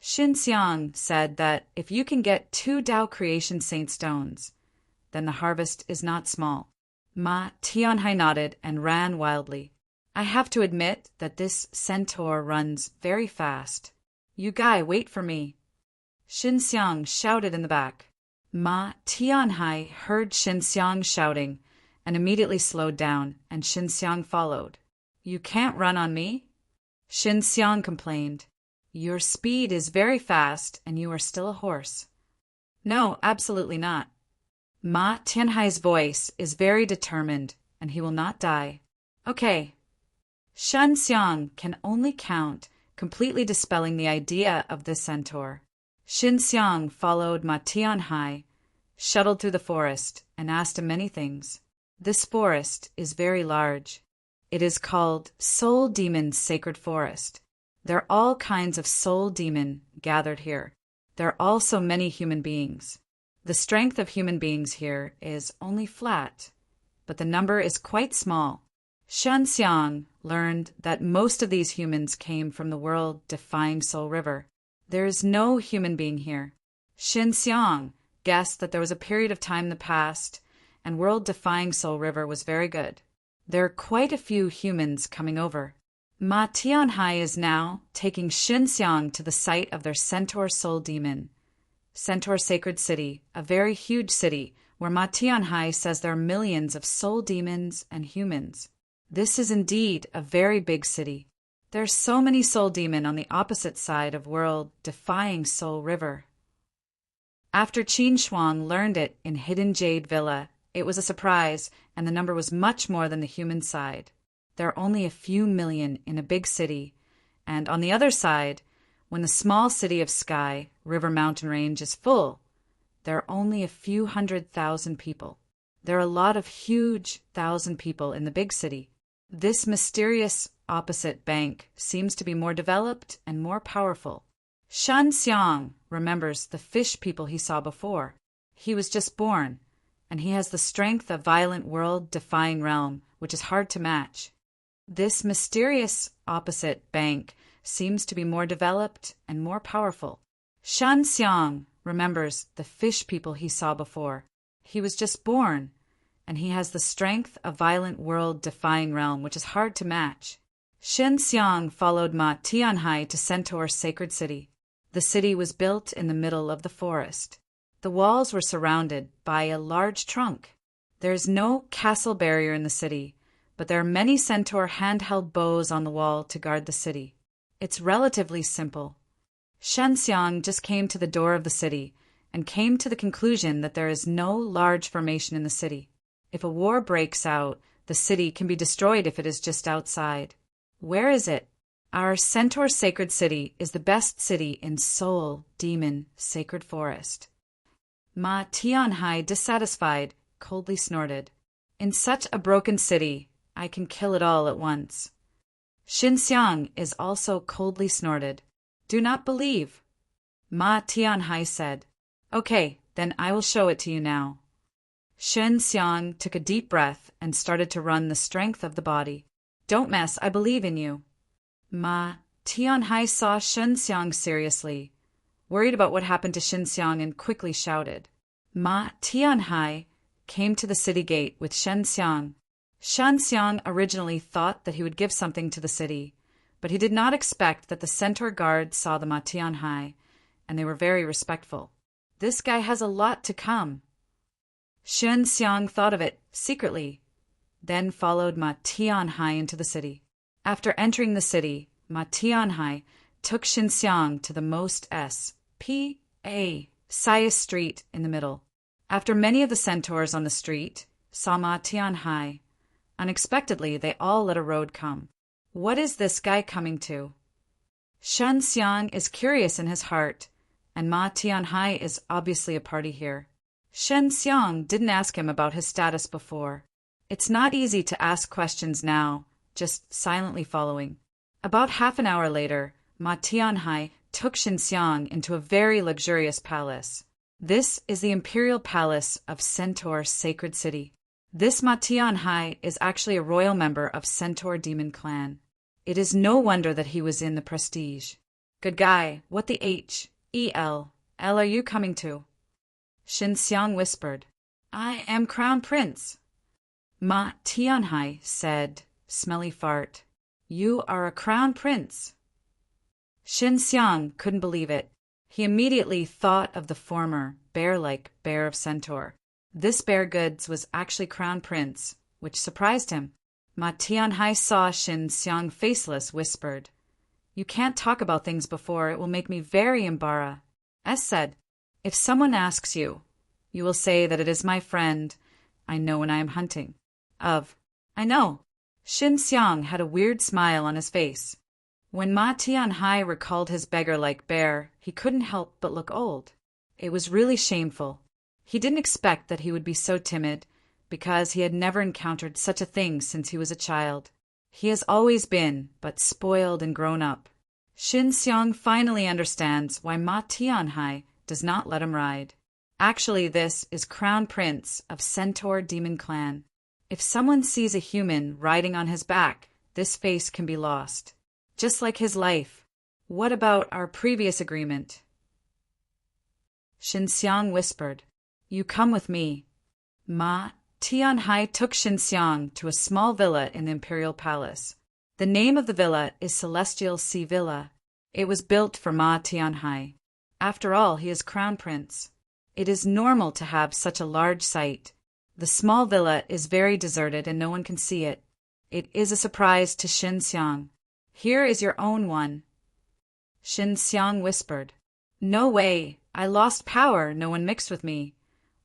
Xinxiang said that if you can get 2 Tao Creation Saint Stones, then the harvest is not small. Ma Tianhai nodded and ran wildly. I have to admit that this centaur runs very fast. You guy, wait for me. Xinxiang shouted in the back. Ma Tianhai heard Xinxiang shouting and immediately slowed down, and Xinxiang followed. You can't run on me? Xinxiang complained. Your speed is very fast, and you are still a horse. No, absolutely not. Ma Tianhai's voice is very determined, and he will not die. Okay. Xinxiang can only count, completely dispelling the idea of this centaur. Xinxiang followed Ma Tianhai, shuttled through the forest, and asked him many things. This forest is very large. It is called Soul Demon's Sacred Forest. There are all kinds of soul demon gathered here. There are also many human beings. The strength of human beings here is only flat, but the number is quite small. Xinxiang learned that most of these humans came from the world-defying Soul River. There is no human being here. Xinxiang guessed that there was a period of time in the past, and world-defying Soul River was very good. There are quite a few humans coming over. Ma Tianhai is now taking Xinxiang to the site of their Centaur Soul Demon, Centaur Sacred City, a very huge city where Ma Tianhai says there are millions of soul demons and humans. This is indeed a very big city. There are so many soul demon on the opposite side of world-defying Soul River. After Qin Shuang learned it in Hidden Jade Villa, it was a surprise, and the number was much more than the human side. There are only a few million in a big city, and on the other side, when the small city of Sky, River Mountain Range, is full, there are only a few 100,000 people. There are a lot of huge 1,000 people in the big city. This mysterious opposite bank seems to be more developed and more powerful. Xinxiang remembers the fish people he saw before. He was just born, and he has the strength of violent world-defying realm, which is hard to match. This mysterious opposite bank seems to be more developed and more powerful. Xinxiang remembers the fish people he saw before. He was just born, and he has the strength of violent world-defying realm, which is hard to match. Xinxiang followed Ma Tianhai to Centaur's sacred city. The city was built in the middle of the forest. The walls were surrounded by a large trunk. There is no castle barrier in the city, but there are many centaur handheld bows on the wall to guard the city. It's relatively simple. Xinxiang just came to the door of the city and came to the conclusion that there is no large formation in the city. If a war breaks out, the city can be destroyed if it is just outside. Where is it? Our Centaur Sacred City is the best city in Soul Demon Sacred Forest. Ma Tianhai, dissatisfied, coldly snorted. In such a broken city, I can kill it all at once. Xinxiang is also coldly snorted. Do not believe. Ma Tianhai said. Okay, then I will show it to you now. Xinxiang took a deep breath and started to run the strength of the body. Don't mess, I believe in you. Ma Tianhai saw Xinxiang seriously, worried about what happened to Xinxiang, and quickly shouted. Ma Tianhai came to the city gate with Xinxiang. Xinxiang originally thought that he would give something to the city, but he did not expect that the centaur guard saw the Ma Tianhai, and they were very respectful. This guy has a lot to come. Xinxiang thought of it secretly, then followed Ma Tianhai into the city. After entering the city, Ma Tianhai took Xinxiang to the most S.P.A. Sias Street in the middle. After many of the centaurs on the street saw Ma Tianhai, unexpectedly they all let a road come. What is this guy coming to? Shen Xiang is curious in his heart, and Ma Tianhai is obviously a party here. Shen Xiang didn't ask him about his status before. It's not easy to ask questions now, just silently following. About half an hour later, Ma Tianhai took Shen Xiang into a very luxurious palace. This is the imperial palace of Centaur's sacred city. This Ma Tianhai is actually a royal member of Centaur Demon Clan. It is no wonder that he was in the prestige. Good guy, what the H-E-L are you coming to? Shen Xiang whispered. I am Crown Prince. Ma Tianhai said, smelly fart. You are a Crown Prince. Shen Xiang couldn't believe it. He immediately thought of the former, bear-like bear of Centaur. This bear goods was actually Crown Prince, which surprised him. Ma Tianhai saw Shen Xiang faceless, whispered, You can't talk about things before, it will make me very embarrassed. Said, If someone asks you, you will say that it is my friend I know when I am hunting. I know. Shen Xiang had a weird smile on his face. When Ma Tianhai recalled his beggar-like bear, he couldn't help but look old. It was really shameful. He didn't expect that he would be so timid, because he had never encountered such a thing since he was a child. He has always been, but spoiled and grown up. Shen Xiang finally understands why Ma Tianhai does not let him ride. Actually, this is Crown Prince of Centaur Demon Clan. If someone sees a human riding on his back, this face can be lost. Just like his life. What about our previous agreement? Shen Xiang whispered, You come with me. Ma Tianhai took Shen Xiang to a small villa in the imperial palace. The name of the villa is Celestial Sea Villa. It was built for Ma Tianhai. After all, he is Crown Prince. It is normal to have such a large site. The small villa is very deserted and no one can see it. It is a surprise to Shen Xiang. Here is your own one. Shen Xiang whispered. No way. I lost power. No one mixed with me.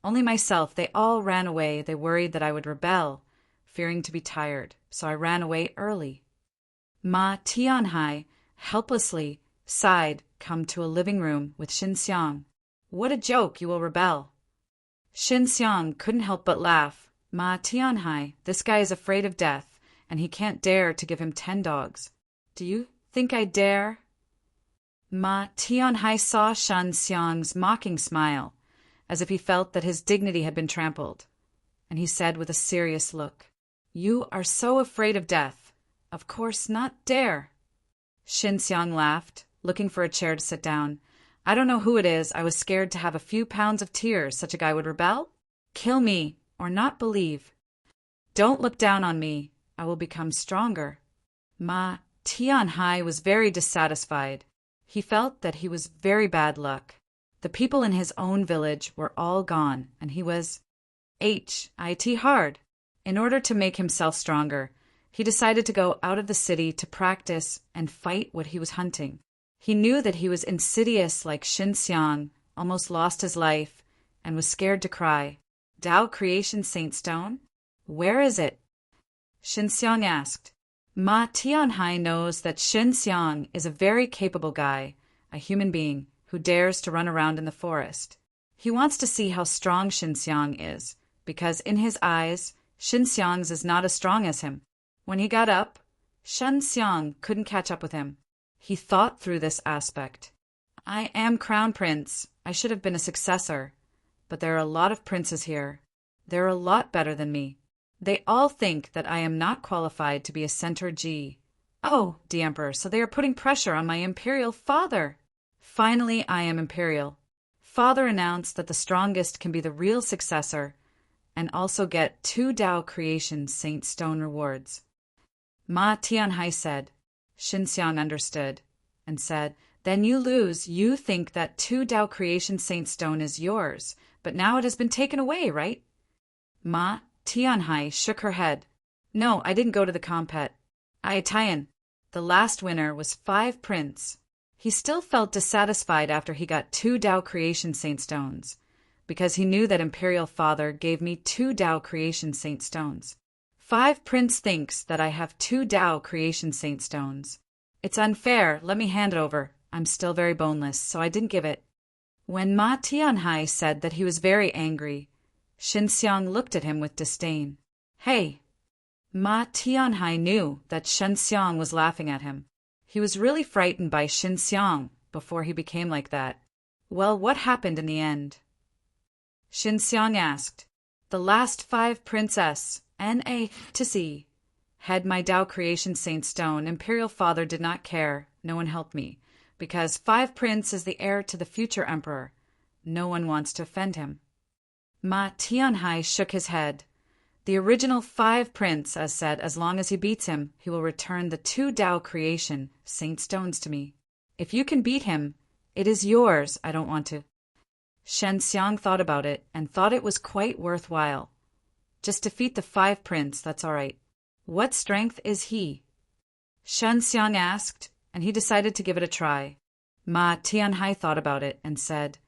Only myself. They all ran away. They worried that I would rebel, fearing to be tired. So I ran away early. Ma Tianhai helplessly sighed, come to a living room with Shen Xiang. What a joke. You will rebel. Shen Xiang couldn't help but laugh. Ma Tianhai, this guy is afraid of death, and he can't dare to give him 10 dogs. Do you think I dare? Ma Tianhai saw Shen Xiang's mocking smile, as if he felt that his dignity had been trampled, and he said with a serious look, You are so afraid of death. Of course not dare. Shen Xiang laughed, looking for a chair to sit down. I don't know who it is. I was scared to have a few pounds of tears. Such a guy would rebel? Kill me, or not believe. Don't look down on me. I will become stronger. Ma Tianhai was very dissatisfied. He felt that he was very bad luck. The people in his own village were all gone, and he was hit hard. In order to make himself stronger, he decided to go out of the city to practice and fight what he was hunting. He knew that he was insidious like Shen Xiang, almost lost his life, and was scared to cry. Tao Creation Saint Stone? Where is it? Shen Xiang asked. Ma Tianhai knows that Shen Xiang is a very capable guy, a human being, who dares to run around in the forest. He wants to see how strong Shen Xiang is, because in his eyes, Shen Xiang's is not as strong as him. When he got up, Shen Xiang couldn't catch up with him. He thought through this aspect. I am Crown Prince. I should have been a successor. But there are a lot of princes here. They're a lot better than me. They all think that I am not qualified to be a Centaur G. Oh, the Emperor, so they are putting pressure on my imperial father. Finally, I am imperial. Father announced that the strongest can be the real successor and also get 2 Tao Creation Saint Stone rewards. Ma Tianhai said. Shen Xiang understood and said, Then you lose. You think that 2 Tao Creation Saint Stone is yours, but now it has been taken away, right? Ma Tianhai shook her head. No, I didn't go to the compet. Tian. The last winner was 5 Prince. He still felt dissatisfied after he got 2 Tao Creation Saint Stones, because he knew that Imperial Father gave me 2 Tao Creation Saint Stones. 5 Prince thinks that I have 2 Tao Creation Saint Stones. It's unfair, let me hand it over. I'm still very boneless, so I didn't give it. When Ma Tianhai said that he was very angry, Xinxiang looked at him with disdain. Hey! Ma Tianhai knew that Xinxiang was laughing at him. He was really frightened by Xinxiang before he became like that. Well, what happened in the end? Xinxiang asked. The last 5 Princess, N.A. to C. Had my Tao Creation Saint Stone. Imperial Father did not care. No one helped me. Because 5 Prince is the heir to the future emperor. No one wants to offend him. Ma Tianhai shook his head. The original 5 Prince, as said, as long as he beats him, he will return the 2 Tao Creation Saint Stones to me. If you can beat him, it is yours. I don't want to. Xinxiang thought about it and thought it was quite worthwhile. Just defeat the 5 Prince, that's all right. What strength is he? Xinxiang asked, and he decided to give it a try. Ma Tianhai thought about it and said,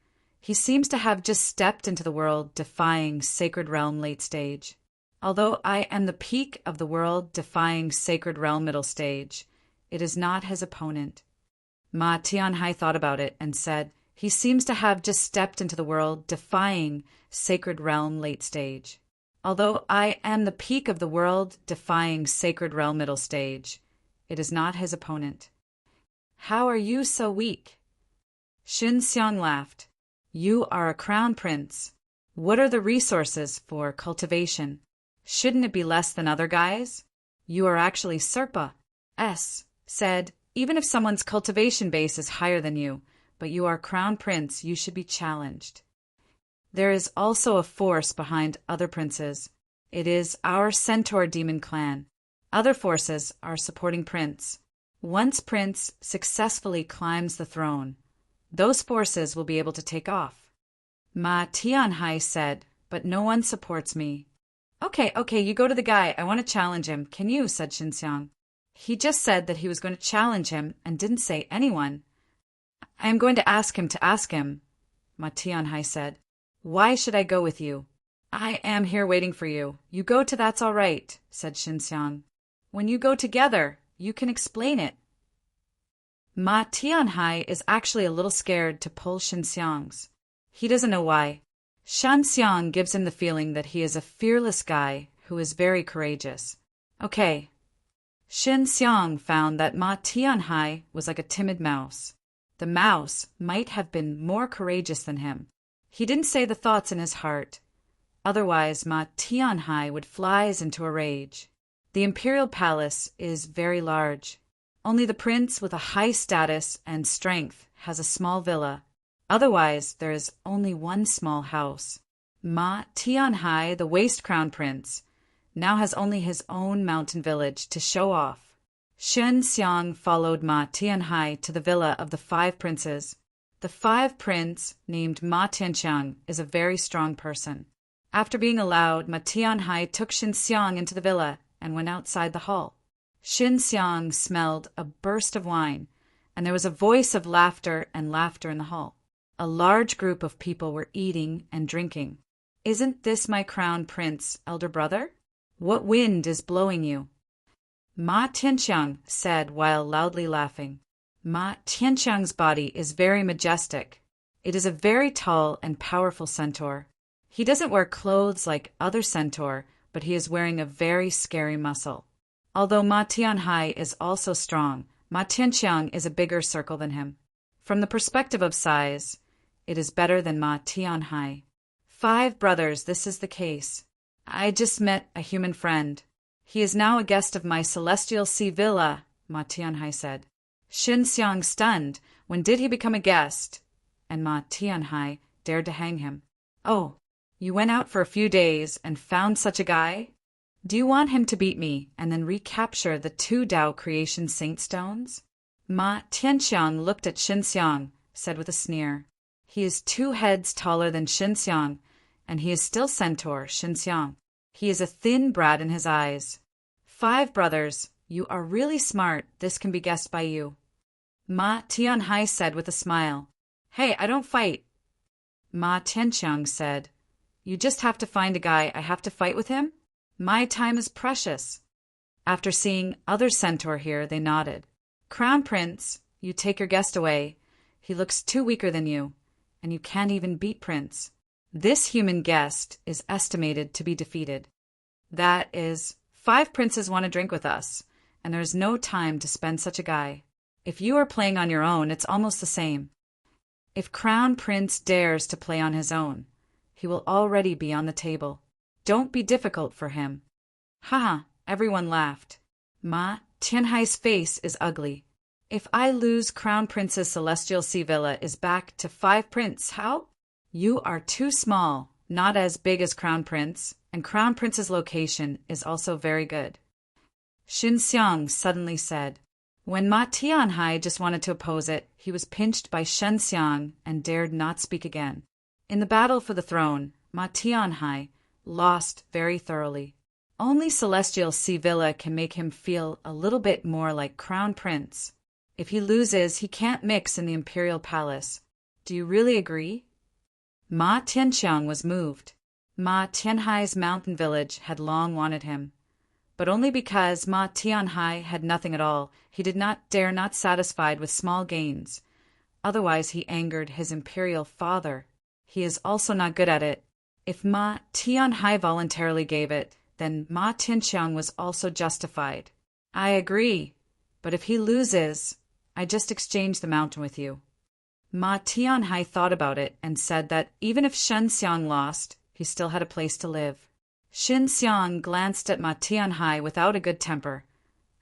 he seems to have just stepped into the world defying Sacred Realm late stage. Although I am the peak of the world defying Sacred Realm middle stage, it is not his opponent. Ma Tianhai thought about it and said, he seems to have just stepped into the world defying Sacred Realm late stage. Although I am the peak of the world defying Sacred Realm middle stage, it is not his opponent. How are you so weak? Xinxiang laughed. You are a crown prince. What are the resources for cultivation? Shouldn't it be less than other guys? You are actually Serpa. S. said, even if someone's cultivation base is higher than you, but you are crown prince, you should be challenged. There is also a force behind other princes. It is our Centaur Demon clan. Other forces are supporting Prince. Once Prince successfully climbs the throne, those forces will be able to take off. Ma Tianhai said, but no one supports me. Okay, you go to the guy. I want to challenge him. Can you? Said Xinxiang. He just said that he was going to challenge him and didn't say anyone. I am going to ask him, Ma Tianhai said. Why should I go with you? I am here waiting for you. You go to that's all right, said Xinxiang. When you go together, you can explain it. Ma Tianhai is actually a little scared to pull Xinxiang's. He doesn't know why. Xinxiang gives him the feeling that he is a fearless guy who is very courageous. Okay. Xinxiang found that Ma Tianhai was like a timid mouse. The mouse might have been more courageous than him. He didn't say the thoughts in his heart. Otherwise, Ma Tianhai would flies into a rage. The imperial palace is very large. Only the prince with a high status and strength has a small villa. Otherwise, there is only one small house. Ma Tianhai, the waste crown prince, now has only his own mountain village to show off. Xinxiang followed Ma Tianhai to the villa of the 5 princes. The 5 prince, named Ma Tianxiang, is a very strong person. After being allowed, Ma Tianhai took Xinxiang into the villa and went outside the hall. Xinxiang smelled a burst of wine, and there was a voice of laughter and laughter in the hall. A large group of people were eating and drinking. Isn't this my crown prince, elder brother? What wind is blowing you? Ma Tianxiang said while loudly laughing. Ma Tianxiang's body is very majestic. It is a very tall and powerful centaur. He doesn't wear clothes like other centaur, but he is wearing a very scary muscle. Although Ma Tianhai is also strong, Ma Tianxiang is a bigger circle than him. From the perspective of size, it is better than Ma Tianhai. 5 brothers, this is the case. I just met a human friend. He is now a guest of my celestial sea villa, Ma Tianhai said. Xinxiang stunned. When did he become a guest? And Ma Tianhai dared to hang him. Oh, you went out for a few days and found such a guy? Do you want him to beat me and then recapture the 2 Tao Creation Saint Stones? Ma Tianxiang looked at Xinxiang, said with a sneer. He is 2 heads taller than Xinxiang, and he is still centaur, Xinxiang. He is a thin brat in his eyes. 5 brothers, you are really smart. This can be guessed by you. Ma Tianhai said with a smile. Hey, I don't fight. Ma Tianxiang said. You just have to find a guy. I have to fight with him? My time is precious. After seeing other centaur here, they nodded. Crown Prince, you take your guest away. He looks too weaker than you, and you can't even beat Prince. This human guest is estimated to be defeated. That is, 5 princes want to drink with us, and there is no time to spend such a guy. If you are playing on your own, it's almost the same. If Crown Prince dares to play on his own, he will already be on the table. Don't be difficult for him. Haha, everyone laughed. Ma Tianhai's face is ugly. If I lose, Crown Prince's celestial sea villa is back to 5 prince. How? You are too small, not as big as Crown Prince, and Crown Prince's location is also very good. Xin Xiang suddenly said. When Ma Tianhai just wanted to oppose it, he was pinched by Shen Xiang and dared not speak again. In the battle for the throne, Ma Tianhai lost very thoroughly. Only Celestial Sea Villa can make him feel a little bit more like Crown Prince. If he loses, he can't mix in the Imperial Palace. Do you really agree? Ma Tianxiang was moved. Ma Tianhai's mountain village had long wanted him. But only because Ma Tianhai had nothing at all, he did not dare not satisfied with small gains. Otherwise he angered his imperial father. He is also not good at it. If Ma Tianhai voluntarily gave it, then Ma Tianxiang was also justified. I agree, but if he loses, I just exchanged the mountain with you. Ma Tianhai thought about it and said that even if Shen Xiang lost, he still had a place to live. Xin Xiang glanced at Ma Tianhai without a good temper,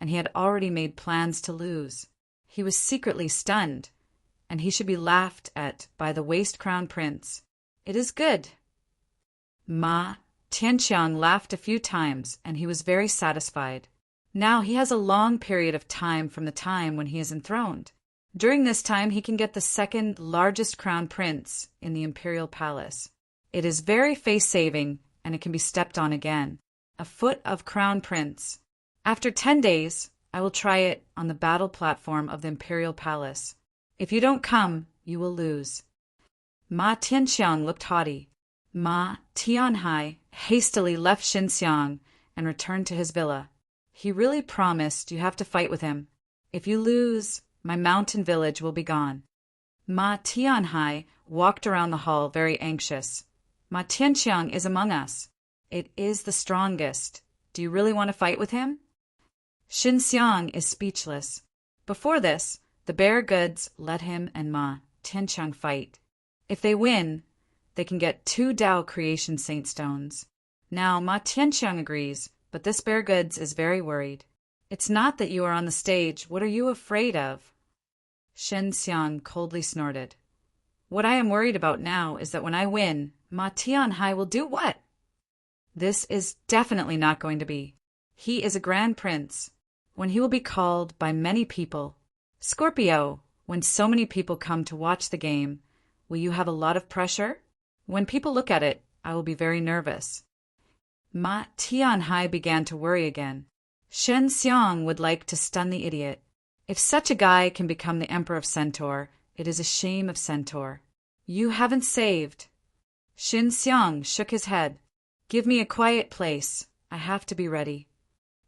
and he had already made plans to lose. He was secretly stunned, and he should be laughed at by the waste crown prince. It is good. Ma Tianxiang laughed a few times, and he was very satisfied. Now he has a long period of time from the time when he is enthroned. During this time he can get the second largest crown prince in the imperial palace. It is very face-saving, and it can be stepped on again. A foot of crown prince. After 10 days, I will try it on the battle platform of the imperial palace. If you don't come, you will lose. Ma Tianxiang looked haughty. Ma Tianhai hastily left Xin Xiang and returned to his villa. He really promised you have to fight with him. If you lose, my mountain village will be gone. Ma Tianhai walked around the hall very anxious. Ma Tianxiang is among us. It is the strongest. Do you really want to fight with him? Xin Xiang is speechless. Before this, the bear goods let him and Ma Tianxiang fight. If they win, they can get 2 Dao Creation Saint Stones. Now Ma Tianxiang agrees, but this bear goods is very worried. It's not that you are on the stage. What are you afraid of? Xin Xiang coldly snorted. What I am worried about now is that when I win, Ma Tianhai will do what? This is definitely not going to be. He is a grand prince, when he will be called by many people. Scorpio, when so many people come to watch the game, will you have a lot of pressure? When people look at it, I will be very nervous. Ma Tianhai began to worry again. Shen Xiang would like to stun the idiot. If such a guy can become the Emperor of Centaur, it is a shame of Centaur. You haven't saved. Xin Xiang shook his head. Give me a quiet place. I have to be ready.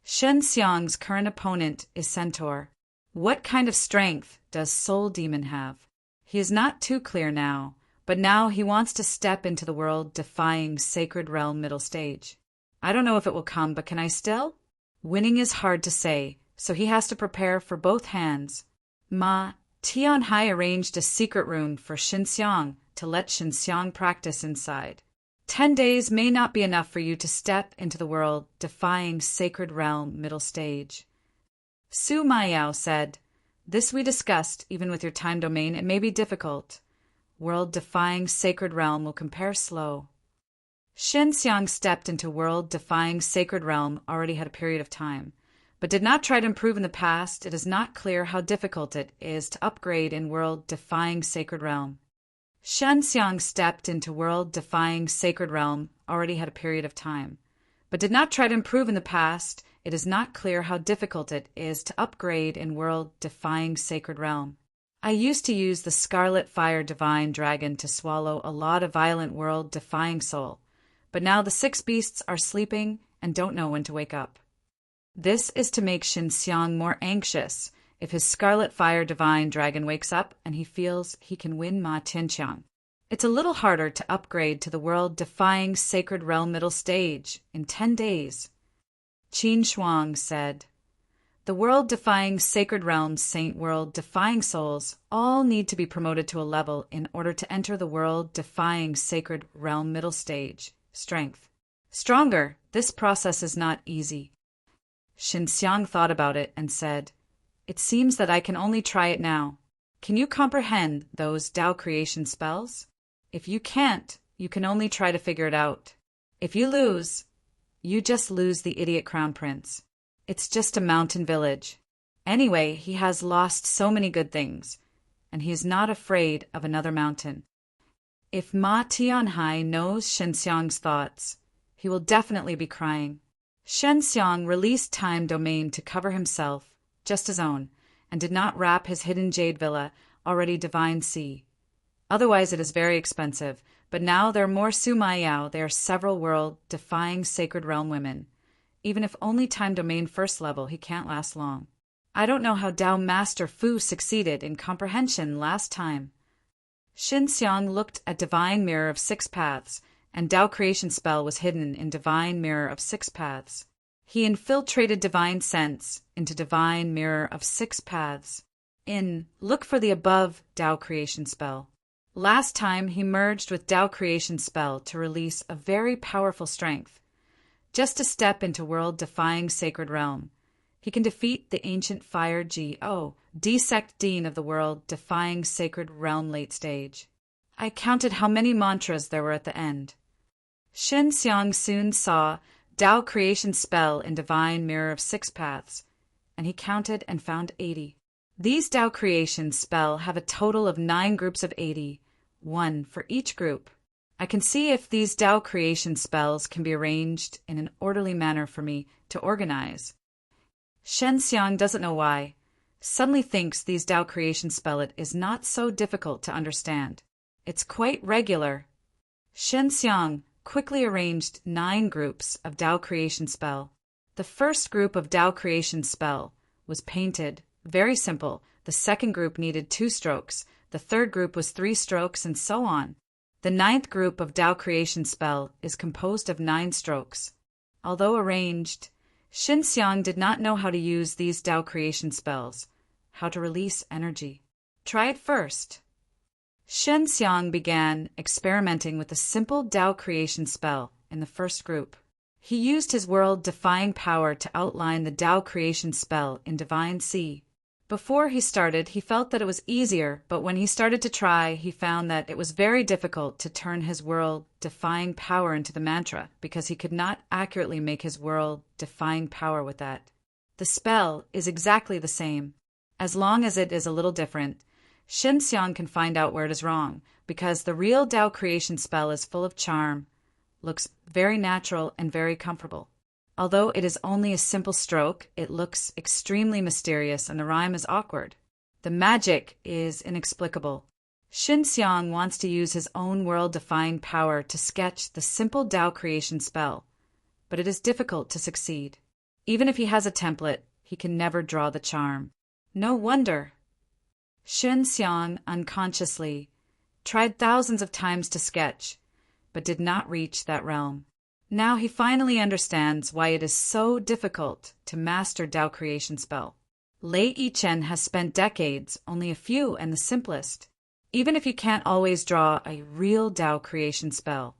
Shen Xiang's current opponent is Centaur. What kind of strength does Soul Demon have? He is not too clear now, but now he wants to step into the world-defying Sacred Realm middle stage. I don't know if it will come, but can I still? Winning is hard to say, so he has to prepare for both hands. Ma Tianhai arranged a secret room for Xin Xiang to let Xin Xiang practice inside. 10 days may not be enough for you to step into the world-defying Sacred Realm middle stage. Su Maiyao said, This we discussed, even with your time domain, it may be difficult. World-defying Sacred Realm will compare slow. Xin Xiang stepped into world-defying Sacred Realm already had a period of time, but did not try to improve in the past. It is not clear how difficult it is to upgrade in world-defying Sacred Realm. Shen Xiang stepped into world-defying Sacred Realm already had a period of time, but did not try to improve in the past. It is not clear how difficult it is to upgrade in world-defying Sacred Realm. I used to use the Scarlet Fire Divine Dragon to swallow a lot of violent world-defying soul, but now the 6 beasts are sleeping, and don't know when to wake up. This is to make Xinxiang more anxious if his scarlet fire divine dragon wakes up and he feels he can win Ma Tianqiang. It's a little harder to upgrade to the world-defying Sacred Realm middle stage in 10 days. Qin Shuang said, "The world-defying Sacred Realms, Saint World-defying souls all need to be promoted to a level in order to enter the world-defying Sacred Realm middle stage, strength. Stronger, this process is not easy." Xinxiang thought about it and said, "It seems that I can only try it now. Can you comprehend those Tao creation spells? If you can't, you can only try to figure it out. If you lose, you just lose the idiot crown prince. It's just a mountain village. Anyway, he has lost so many good things, and he is not afraid of another mountain." If Ma Tianhai knows Xinxiang's thoughts, he will definitely be crying. Xinxiang released Time Domain to cover himself, just his own, and did not wrap his hidden jade villa, already Divine Sea. Otherwise it is very expensive, but now there are more Sumayao, there are several world-defying Sacred Realm women. Even if only Time Domain first level, he can't last long. I don't know how Tao Master Fu succeeded in comprehension last time. Xinxiang looked at Divine Mirror of Six Paths, and Tao Creation spell was hidden in Divine Mirror of Six Paths. He infiltrated Divine Sense into Divine Mirror of Six Paths. Look for the above Tao Creation spell. Last time he merged with Tao Creation spell to release a very powerful strength. Just a step into world-defying Sacred Realm. He can defeat the ancient Fire Go, Desect Dean of the world-defying Sacred Realm late stage. I counted how many mantras there were at the end. Xinxiang soon saw Tao Creation spell in Divine Mirror of Six Paths, and he counted and found 80. These Tao Creation spell have a total of 9 groups of 80, 1 for each group. I can see if these Tao Creation spells can be arranged in an orderly manner for me to organize. Xinxiang doesn't know why. Suddenly thinks these Tao Creation spell it is not so difficult to understand. It's quite regular. Xinxiang quickly arranged 9 groups of Tao Creation spell. The first group of Tao Creation spell was painted. Very simple. The second group needed 2 strokes. The third group was 3 strokes, and so on. The 9th group of Tao Creation spell is composed of 9 strokes. Although arranged, Xinxiang did not know how to use these Tao Creation spells, how to release energy. Try it first. Xinxiang began experimenting with a simple Tao Creation spell in the first group. He used his world-defying power to outline the Tao Creation spell in Divine Sea. Before he started, he felt that it was easier, but when he started to try, he found that it was very difficult to turn his world-defying power into the mantra, because he could not accurately make his world-defying power with that. The spell is exactly the same. As long as it is a little different, Xinxiang can find out where it is wrong, because the real Tao Creation spell is full of charm, looks very natural and very comfortable. Although it is only a simple stroke, it looks extremely mysterious and the rhyme is awkward. The magic is inexplicable. Xinxiang wants to use his own world-defying power to sketch the simple Tao Creation spell, but it is difficult to succeed. Even if he has a template, he can never draw the charm. No wonder. Xinxiang unconsciously tried thousands of times to sketch, but did not reach that realm. Now he finally understands why it is so difficult to master Tao Creation spell. Lei Yichen has spent decades, only a few and the simplest. Even if you can't always draw a real Tao Creation spell,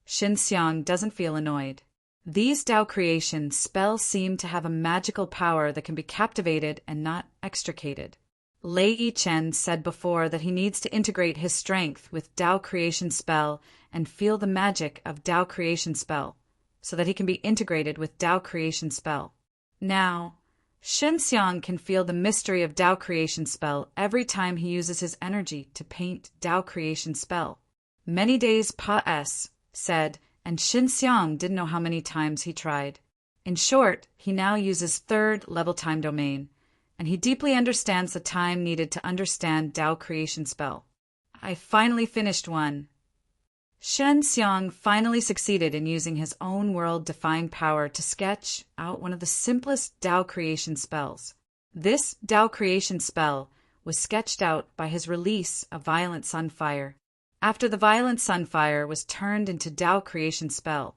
Xinxiang doesn't feel annoyed. These Tao Creation spells seem to have a magical power that can be captivated and not extricated. Lei Yichen said before that he needs to integrate his strength with Tao Creation spell and feel the magic of Tao Creation spell, so that he can be integrated with Tao Creation spell. Now, Xinxiang can feel the mystery of Tao Creation spell every time he uses his energy to paint Tao Creation spell. Many days said, and Xinxiang didn't know how many times he tried. In short, he now uses 3rd level time domain, and he deeply understands the time needed to understand Tao Creation spell. I finally finished one. Shen Xiang finally succeeded in using his own world-defying power to sketch out one of the simplest Tao creation spells. This Tao creation spell was sketched out by his release of violent sunfire. After the violent sunfire was turned into Tao creation spell,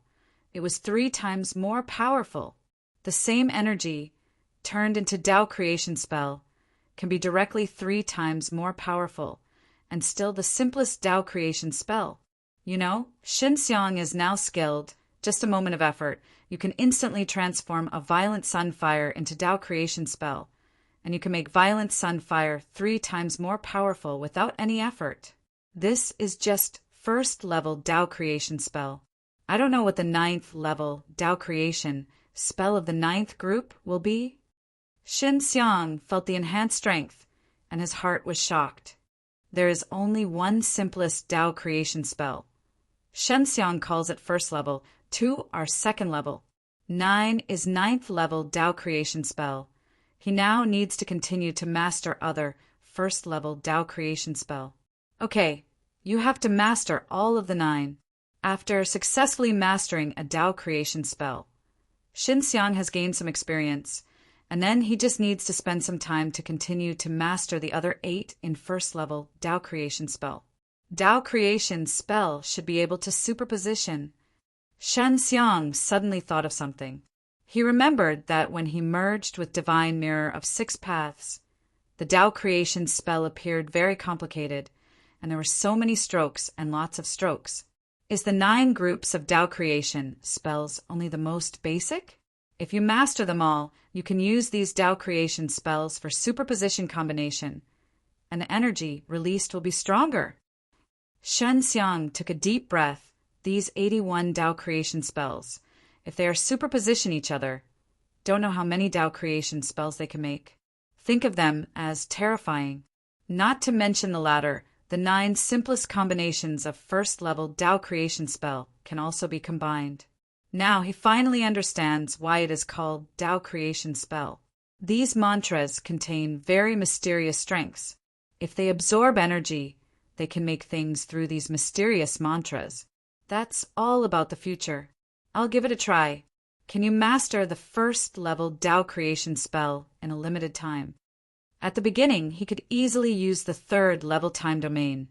it was 3 times more powerful. The same energy turned into Tao creation spell can be directly 3 times more powerful, and still the simplest Tao creation spell. You know, Shen Xiang is now skilled. Just a moment of effort, you can instantly transform a violent sunfire into Tao creation spell, and you can make violent sunfire 3 times more powerful without any effort. This is just first level Tao creation spell. I don't know what the 9th level Tao creation spell of the 9th group will be. Shen Xiang felt the enhanced strength, and his heart was shocked. There is only one simplest Tao creation spell. Shen Xiang calls it first level, 2 are second level. 9 is 9th level Tao creation spell. He now needs to continue to master other first level Tao creation spell. Okay, you have to master all of the 9. After successfully mastering a Tao creation spell, Shen Xiang has gained some experience, and then he just needs to spend some time to continue to master the other 8 in first level Tao creation spell. Tao creation spell should be able to superposition. Shen Xiang suddenly thought of something. He remembered that when he merged with Divine Mirror of 6 Paths, the Tao creation spell appeared very complicated, and there were so many strokes and lots of strokes. Is the 9 groups of Tao creation spells only the most basic? If you master them all, you can use these Tao creation spells for superposition combination, and the energy released will be stronger. Shen Xiang took a deep breath. These 81 Tao creation spells, if they are superposition each other, don't know how many Tao creation spells they can make. Think of them as terrifying. Not to mention the latter, the 9 simplest combinations of first level Tao creation spell can also be combined. Now he finally understands why it is called Tao creation spell. These mantras contain very mysterious strengths. If they absorb energy, they can make things through these mysterious mantras. That's all about the future. I'll give it a try. Can you master the first level Tao creation spell in a limited time? At the beginning, he could easily use the 3rd level time domain,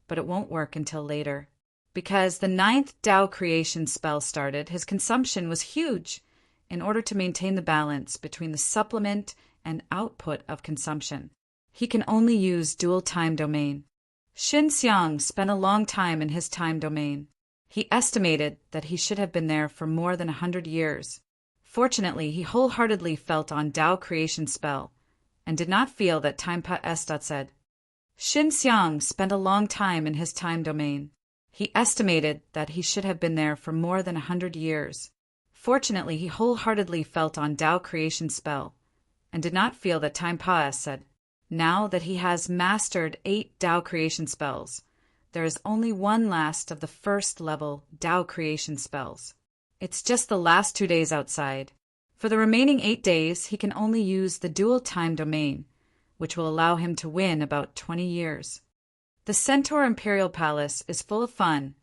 but it won't work until later. Because the 9th Tao creation spell started, his consumption was huge in order to maintain the balance between the supplement and output of consumption. He can only use dual time domain. Shen Xiang spent a long time in his time domain. He estimated that he should have been there for more than 100 years. Fortunately, he wholeheartedly felt on Tao creation spell, and did not feel that time said. Shen Xiang spent a long time in his time domain. He estimated that he should have been there for more than 100 years. Fortunately, he wholeheartedly felt on Tao creation spell, and did not feel that time said. Now that he has mastered 8 Tao creation spells, there is only one last of the first level Tao creation spells. It's just the last 2 days outside. For the remaining 8 days, he can only use the dual time domain, which will allow him to win about 20 years. The Centaur Imperial Palace is full of fun,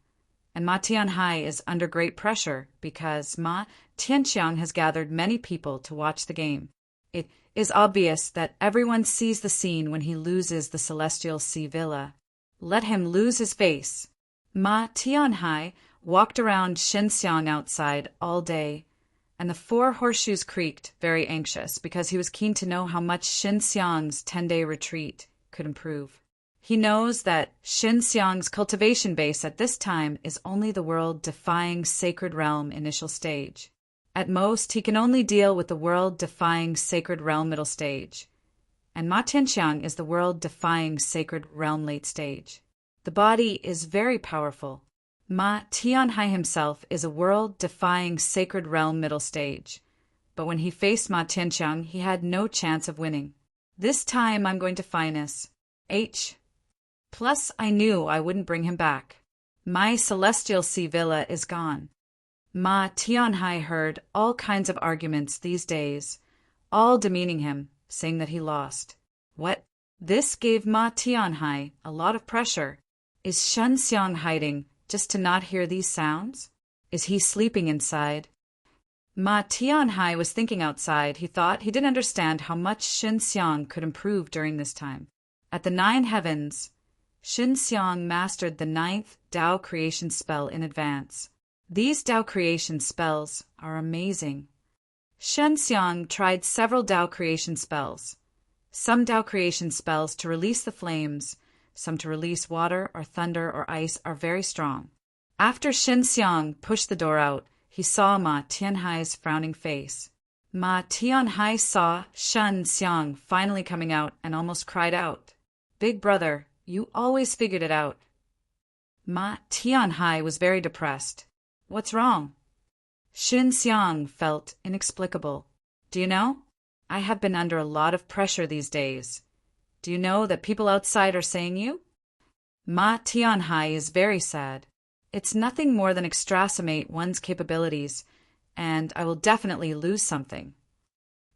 and Ma Tianhai is under great pressure because Ma Tianxiang has gathered many people to watch the game. It is obvious that everyone sees the scene when he loses the Celestial Sea Villa. Let him lose his face. Ma Tianhai walked around Shen Xiang outside all day, and the 4 horseshoes creaked, very anxious, because he was keen to know how much Shen Xiang's 10-day retreat could improve. He knows that Shen Xiang's cultivation base at this time is only the world-defying Sacred Realm initial stage. At most, he can only deal with the world-defying Sacred Realm middle stage, and Ma Tianxiang is the world-defying Sacred Realm late stage. The body is very powerful. Ma Tianhai himself is a world-defying Sacred Realm middle stage, but when he faced Ma Tianxiang, he had no chance of winning. This time I'm going to finesse. Plus, I knew I wouldn't bring him back. My Celestial Sea Villa is gone. Ma Tianhai heard all kinds of arguments these days, all demeaning him, saying that he lost. What? This gave Ma Tianhai a lot of pressure. Is Shen Xiang hiding just to not hear these sounds? Is he sleeping inside? Ma Tianhai was thinking outside. He thought he didn't understand how much Xin Xiang could improve during this time. At the 9 heavens, Xin Xiang mastered the 9th Dao creation spell in advance. These Dao creation spells are amazing. Shen Xiang tried several Dao creation spells. Some Dao creation spells to release the flames, some to release water or thunder or ice are very strong. After Shen Xiang pushed the door out, he saw Ma Tianhai's frowning face. Ma Tianhai saw Shen Xiang finally coming out and almost cried out, "Big brother, you always figured it out." Ma Tianhai was very depressed. "What's wrong?" Xin Xiang felt inexplicable. "Do you know? I have been under a lot of pressure these days. Do you know that people outside are saying you?" Ma Tianhai is very sad. "It's nothing more than extracimate one's capabilities, and I will definitely lose something."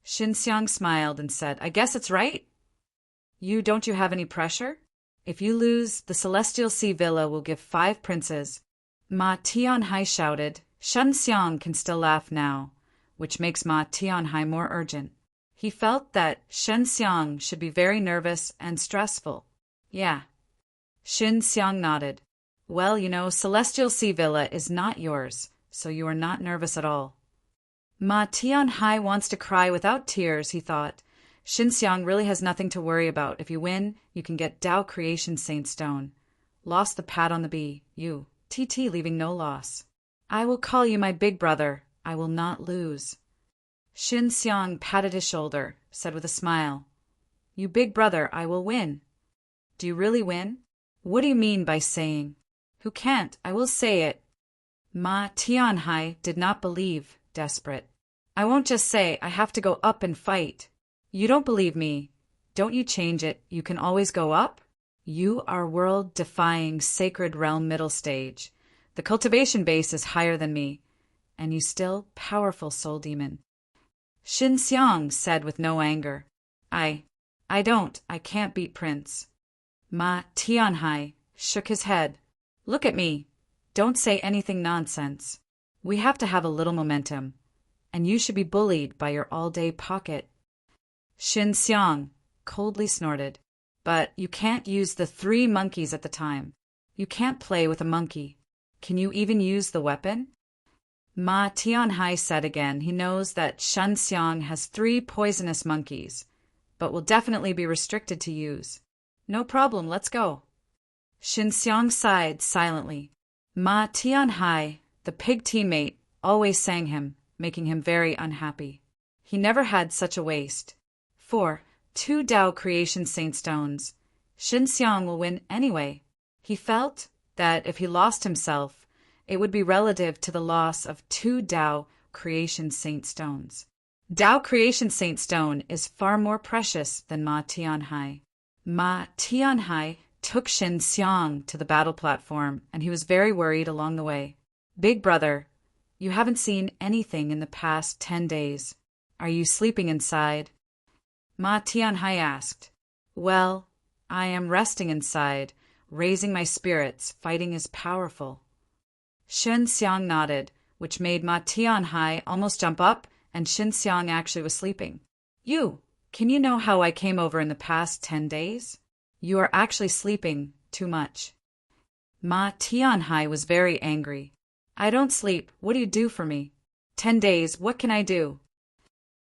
Xin Xiang smiled and said, "I guess it's right. Don't you have any pressure? If you lose, the Celestial Sea Villa will give 5 princes." Ma Tianhai shouted. Shen Xiang can still laugh now, which makes Ma Tianhai more urgent. He felt that Shen Xiang should be very nervous and stressful. "Yeah." Xin Xiang nodded. "Well, Celestial Sea Villa is not yours, so you are not nervous at all." Ma Tianhai wants to cry without tears, he thought. Xin Xiang really has nothing to worry about. If you win, you can get Dao Creation Saint Stone. Lost the pat on the B. You. TT leaving no loss. "I will call you my big brother. I will not lose." Xin Xiang patted his shoulder, said with a smile, "You big brother, I will win." "Do you really win? What do you mean by saying?" "Who can't? I will say it." Ma Tianhai did not believe, desperate. "I won't just say, I have to go up and fight." "You don't believe me. Don't you change it. You can always go up. You are world-defying sacred realm middle stage. The cultivation base is higher than me, and you still powerful soul demon." Xin Xiang said with no anger, I can't beat Prince." Ma Tianhai shook his head. "Look at me. Don't say anything nonsense. We have to have a little momentum, and you should be bullied by your all-day pocket." Xin Xiang coldly snorted, "But you can't use the 3 monkeys at the time. You can't play with a monkey. Can you even use the weapon?" Ma Tianhai said again he knows that Shen Xiang has 3 poisonous monkeys, but will definitely be restricted to use. "No problem, let's go." Xin Xiang sighed silently. Ma Tianhai, the pig teammate, always sang him, making him very unhappy. He never had such a waste. 2 Dao Creation Saint Stones. Xin Xiang will win anyway. He felt that if he lost himself, it would be relative to the loss of 2 Dao Creation Saint Stones. Dao Creation Saint Stone is far more precious than Ma Tianhai. Ma Tianhai took Xin Xiang to the battle platform, and he was very worried along the way. "Big brother, you haven't seen anything in the past 10 days. Are you sleeping inside?" Ma Tianhai asked. "Well, I am resting inside, raising my spirits. Fighting is powerful." Xin Xiang nodded, which made Ma Tianhai almost jump up, and Xin Xiang actually was sleeping. Can you know how I came over in the past 10 days? You are actually sleeping too much." Ma Tianhai was very angry. "I don't sleep. What do you do for me? 10 days, what can I do?"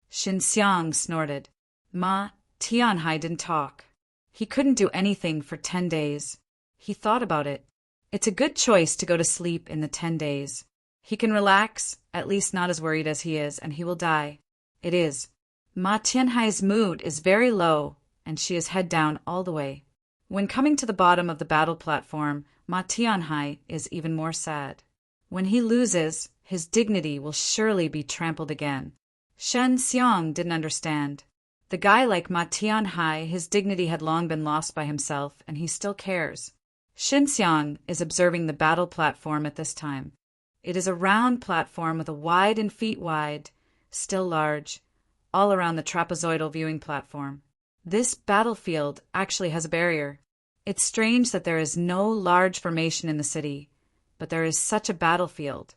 Xin Xiang snorted. Ma Tianhai didn't talk. He couldn't do anything for 10 days. He thought about it. It's a good choice to go to sleep in the 10 days. He can relax, at least not as worried as he is, and he will die. It is. Ma Tianhai's mood is very low, and she is head down all the way. When coming to the bottom of the battle platform, Ma Tianhai is even more sad. When he loses, his dignity will surely be trampled again. Shen Xiang didn't understand. The guy like Ma Tianhai, his dignity had long been lost by himself, and he still cares. Xin Xiang is observing the battle platform at this time. It is a round platform with a wide and feet wide, still large, all around the trapezoidal viewing platform. This battlefield actually has a barrier. It's strange that there is no large formation in the city, but there is such a battlefield.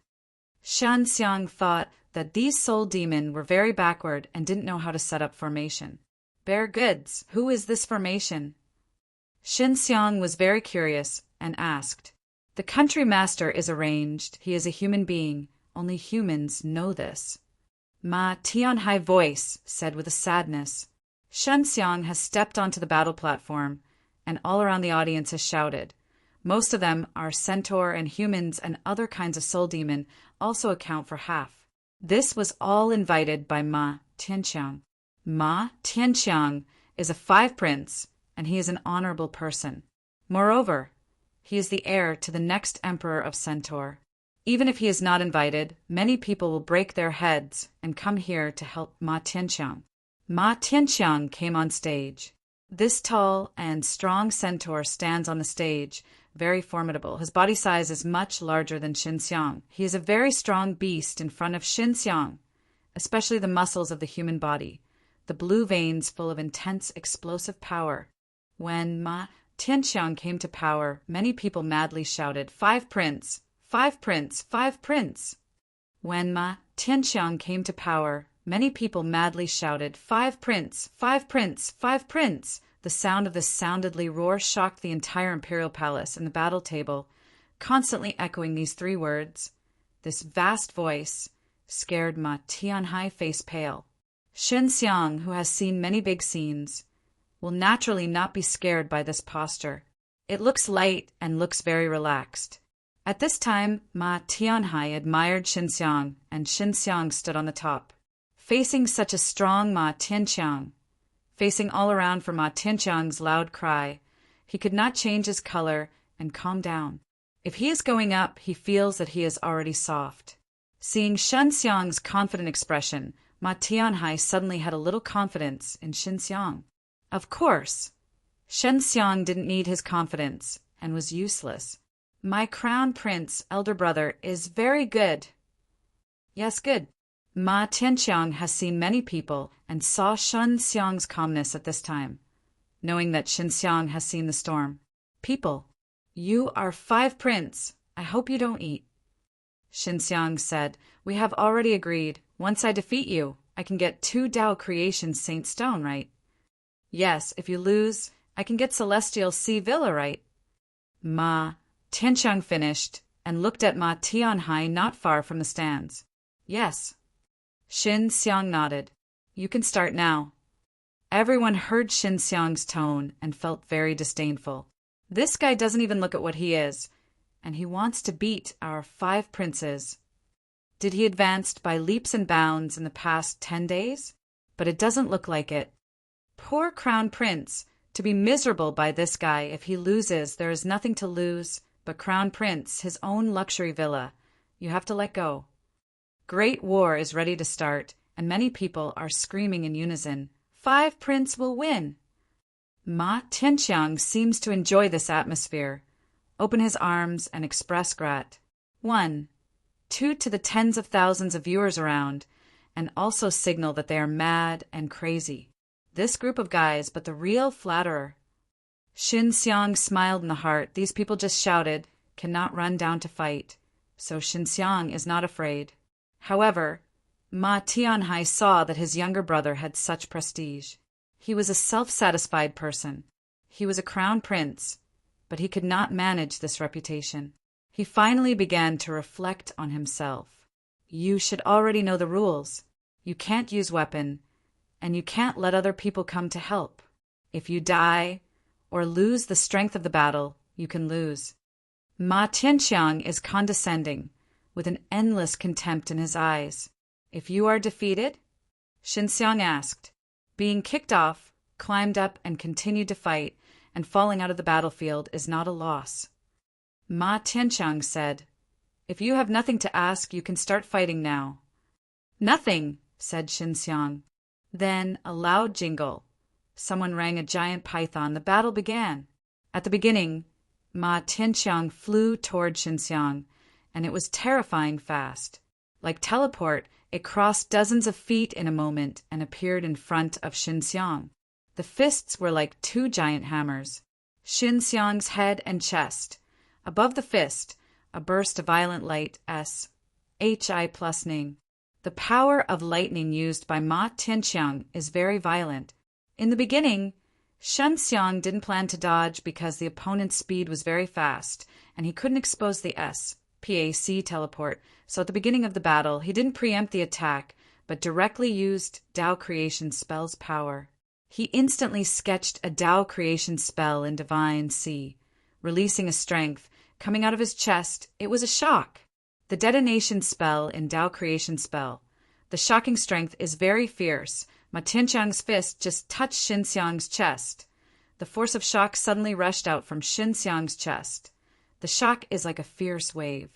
Shan Xiang thought that these soul demon were very backward and didn't know how to set up formation. Bear goods, who is this formation? Shin Xiang was very curious and asked. The country master is arranged. He is a human being. Only humans know this. Ma Tianhai voice said with a sadness. Shen Xiang has stepped onto the battle platform, and all around the audience has shouted. Most of them are centaur and humans, and other kinds of soul demon also account for half. This was all invited by Ma Tianxiang. Ma Tianxiang is a 5 prince, and he is an honorable person. Moreover, he is the heir to the next emperor of Centaur. Even if he is not invited, many people will break their heads and come here to help Ma Tianxiang. Ma Tianxiang came on stage. This tall and strong centaur stands on the stage, very formidable. His body size is much larger than Xin Xiang. He is a very strong beast in front of Xin Xiang, especially the muscles of the human body, the blue veins full of intense explosive power. When Ma Tianxiang came to power, many people madly shouted, 5 prince! 5 prince! 5 prince! When Ma Tianxiang came to power, many people madly shouted, 5 prince! 5 prince! 5 prince! The sound of this soundedly roar shocked the entire imperial palace and the battle table, constantly echoing these 3 words. This vast voice scared Ma Tianhai face pale. Shen Xiang, who has seen many big scenes, will naturally not be scared by this posture. It looks light and looks very relaxed. At this time, Ma Tianhai admired Xin Xiang, and Xin Xiang stood on the top. Facing such a strong Ma Tianxiang, facing all around for Ma Tianxiang's loud cry, he could not change his color and calm down. If he is going up, he feels that he is already soft. Seeing Shen Xiang's confident expression, Ma Tianhai suddenly had a little confidence in Xin Xiang. Of course, Shen Xiang didn't need his confidence and was useless. My crown prince, elder brother, is very good. Yes, good. Ma Tianxiang has seen many people and saw Shen Xiang's calmness at this time, knowing that Xin Xiang has seen the storm. People, you are 5 prince. I hope you don't eat. Xin Xiang said, we have already agreed. Once I defeat you, I can get 2 Dao Creation Saint Stone, right? Yes, if you lose, I can get Celestial Sea Villa, right? Ma Tianxiang finished and looked at Ma Tianhai not far from the stands. Yes. Xin Xiang nodded. You can start now. Everyone heard Xin Xiang's tone and felt very disdainful. This guy doesn't even look at what he is, and he wants to beat our 5 princes. Did he advance by leaps and bounds in the past 10 days? But it doesn't look like it. Poor Crown Prince, to be miserable by this guy. If he loses, there is nothing to lose but Crown Prince, his own luxury villa. You have to let go. Great war is ready to start, and many people are screaming in unison, 5 prince will win. Ma Tianxiang seems to enjoy this atmosphere, open his arms and express grat. 1, 2 to the tens of thousands of viewers around, and also signal that they are mad and crazy. This group of guys, but the real flatterer. Xin Xiang smiled in the heart. These people just shouted, cannot run down to fight. So Xin Xiang is not afraid. However, Ma Tianhai saw that his younger brother had such prestige. He was a self-satisfied person. He was a crown prince, but he could not manage this reputation. He finally began to reflect on himself. You should already know the rules. You can't use weapon, and you can't let other people come to help. If you die or lose the strength of the battle, you can lose. Ma Tianxiang is condescending, with an endless contempt in his eyes. If you are defeated? Xin Xiang asked. Being kicked off, climbed up and continued to fight, and falling out of the battlefield is not a loss. Ma Tianxiang said, if you have nothing to ask, you can start fighting now. Nothing, said Xin Xiang. Then a loud jingle. Someone rang a giant python. The battle began. At the beginning, Ma Tianxiang flew toward Xin Xiang, and it was terrifying fast. Like teleport, it crossed dozens of feet in a moment and appeared in front of Xin Xiang. The fists were like 2 giant hammers. Xin Xiang's head and chest. Above the fist, a burst of violent light, Hi plus Ning. The power of lightning used by Ma Tianqiang is very violent. In the beginning, Shen Xiang didn't plan to dodge because the opponent's speed was very fast, and he couldn't expose the PAC teleport, so at the beginning of the battle, he didn't preempt the attack, but directly used Tao Creation Spell's power. He instantly sketched a Tao Creation spell in Divine C, releasing a strength. Coming out of his chest, it was a shock. The detonation spell in Tao Creation spell. The shocking strength is very fierce. Ma Tianqiang's fist just touched Xin Xiang's chest. The force of shock suddenly rushed out from Xin Xiang's chest. The shock is like a fierce wave.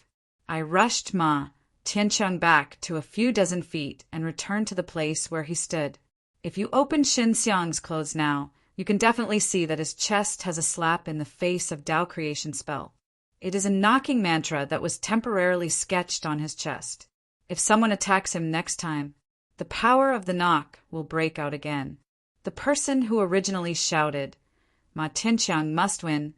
I rushed Ma Tianqiang back to a few dozen feet and returned to the place where he stood. If you open Xin Xiang's clothes now, you can definitely see that his chest has a slap in the face of Tao Creation spell. It is a knocking mantra that was temporarily sketched on his chest. If someone attacks him next time, the power of the knock will break out again. The person who originally shouted, Ma Tianqiang must win,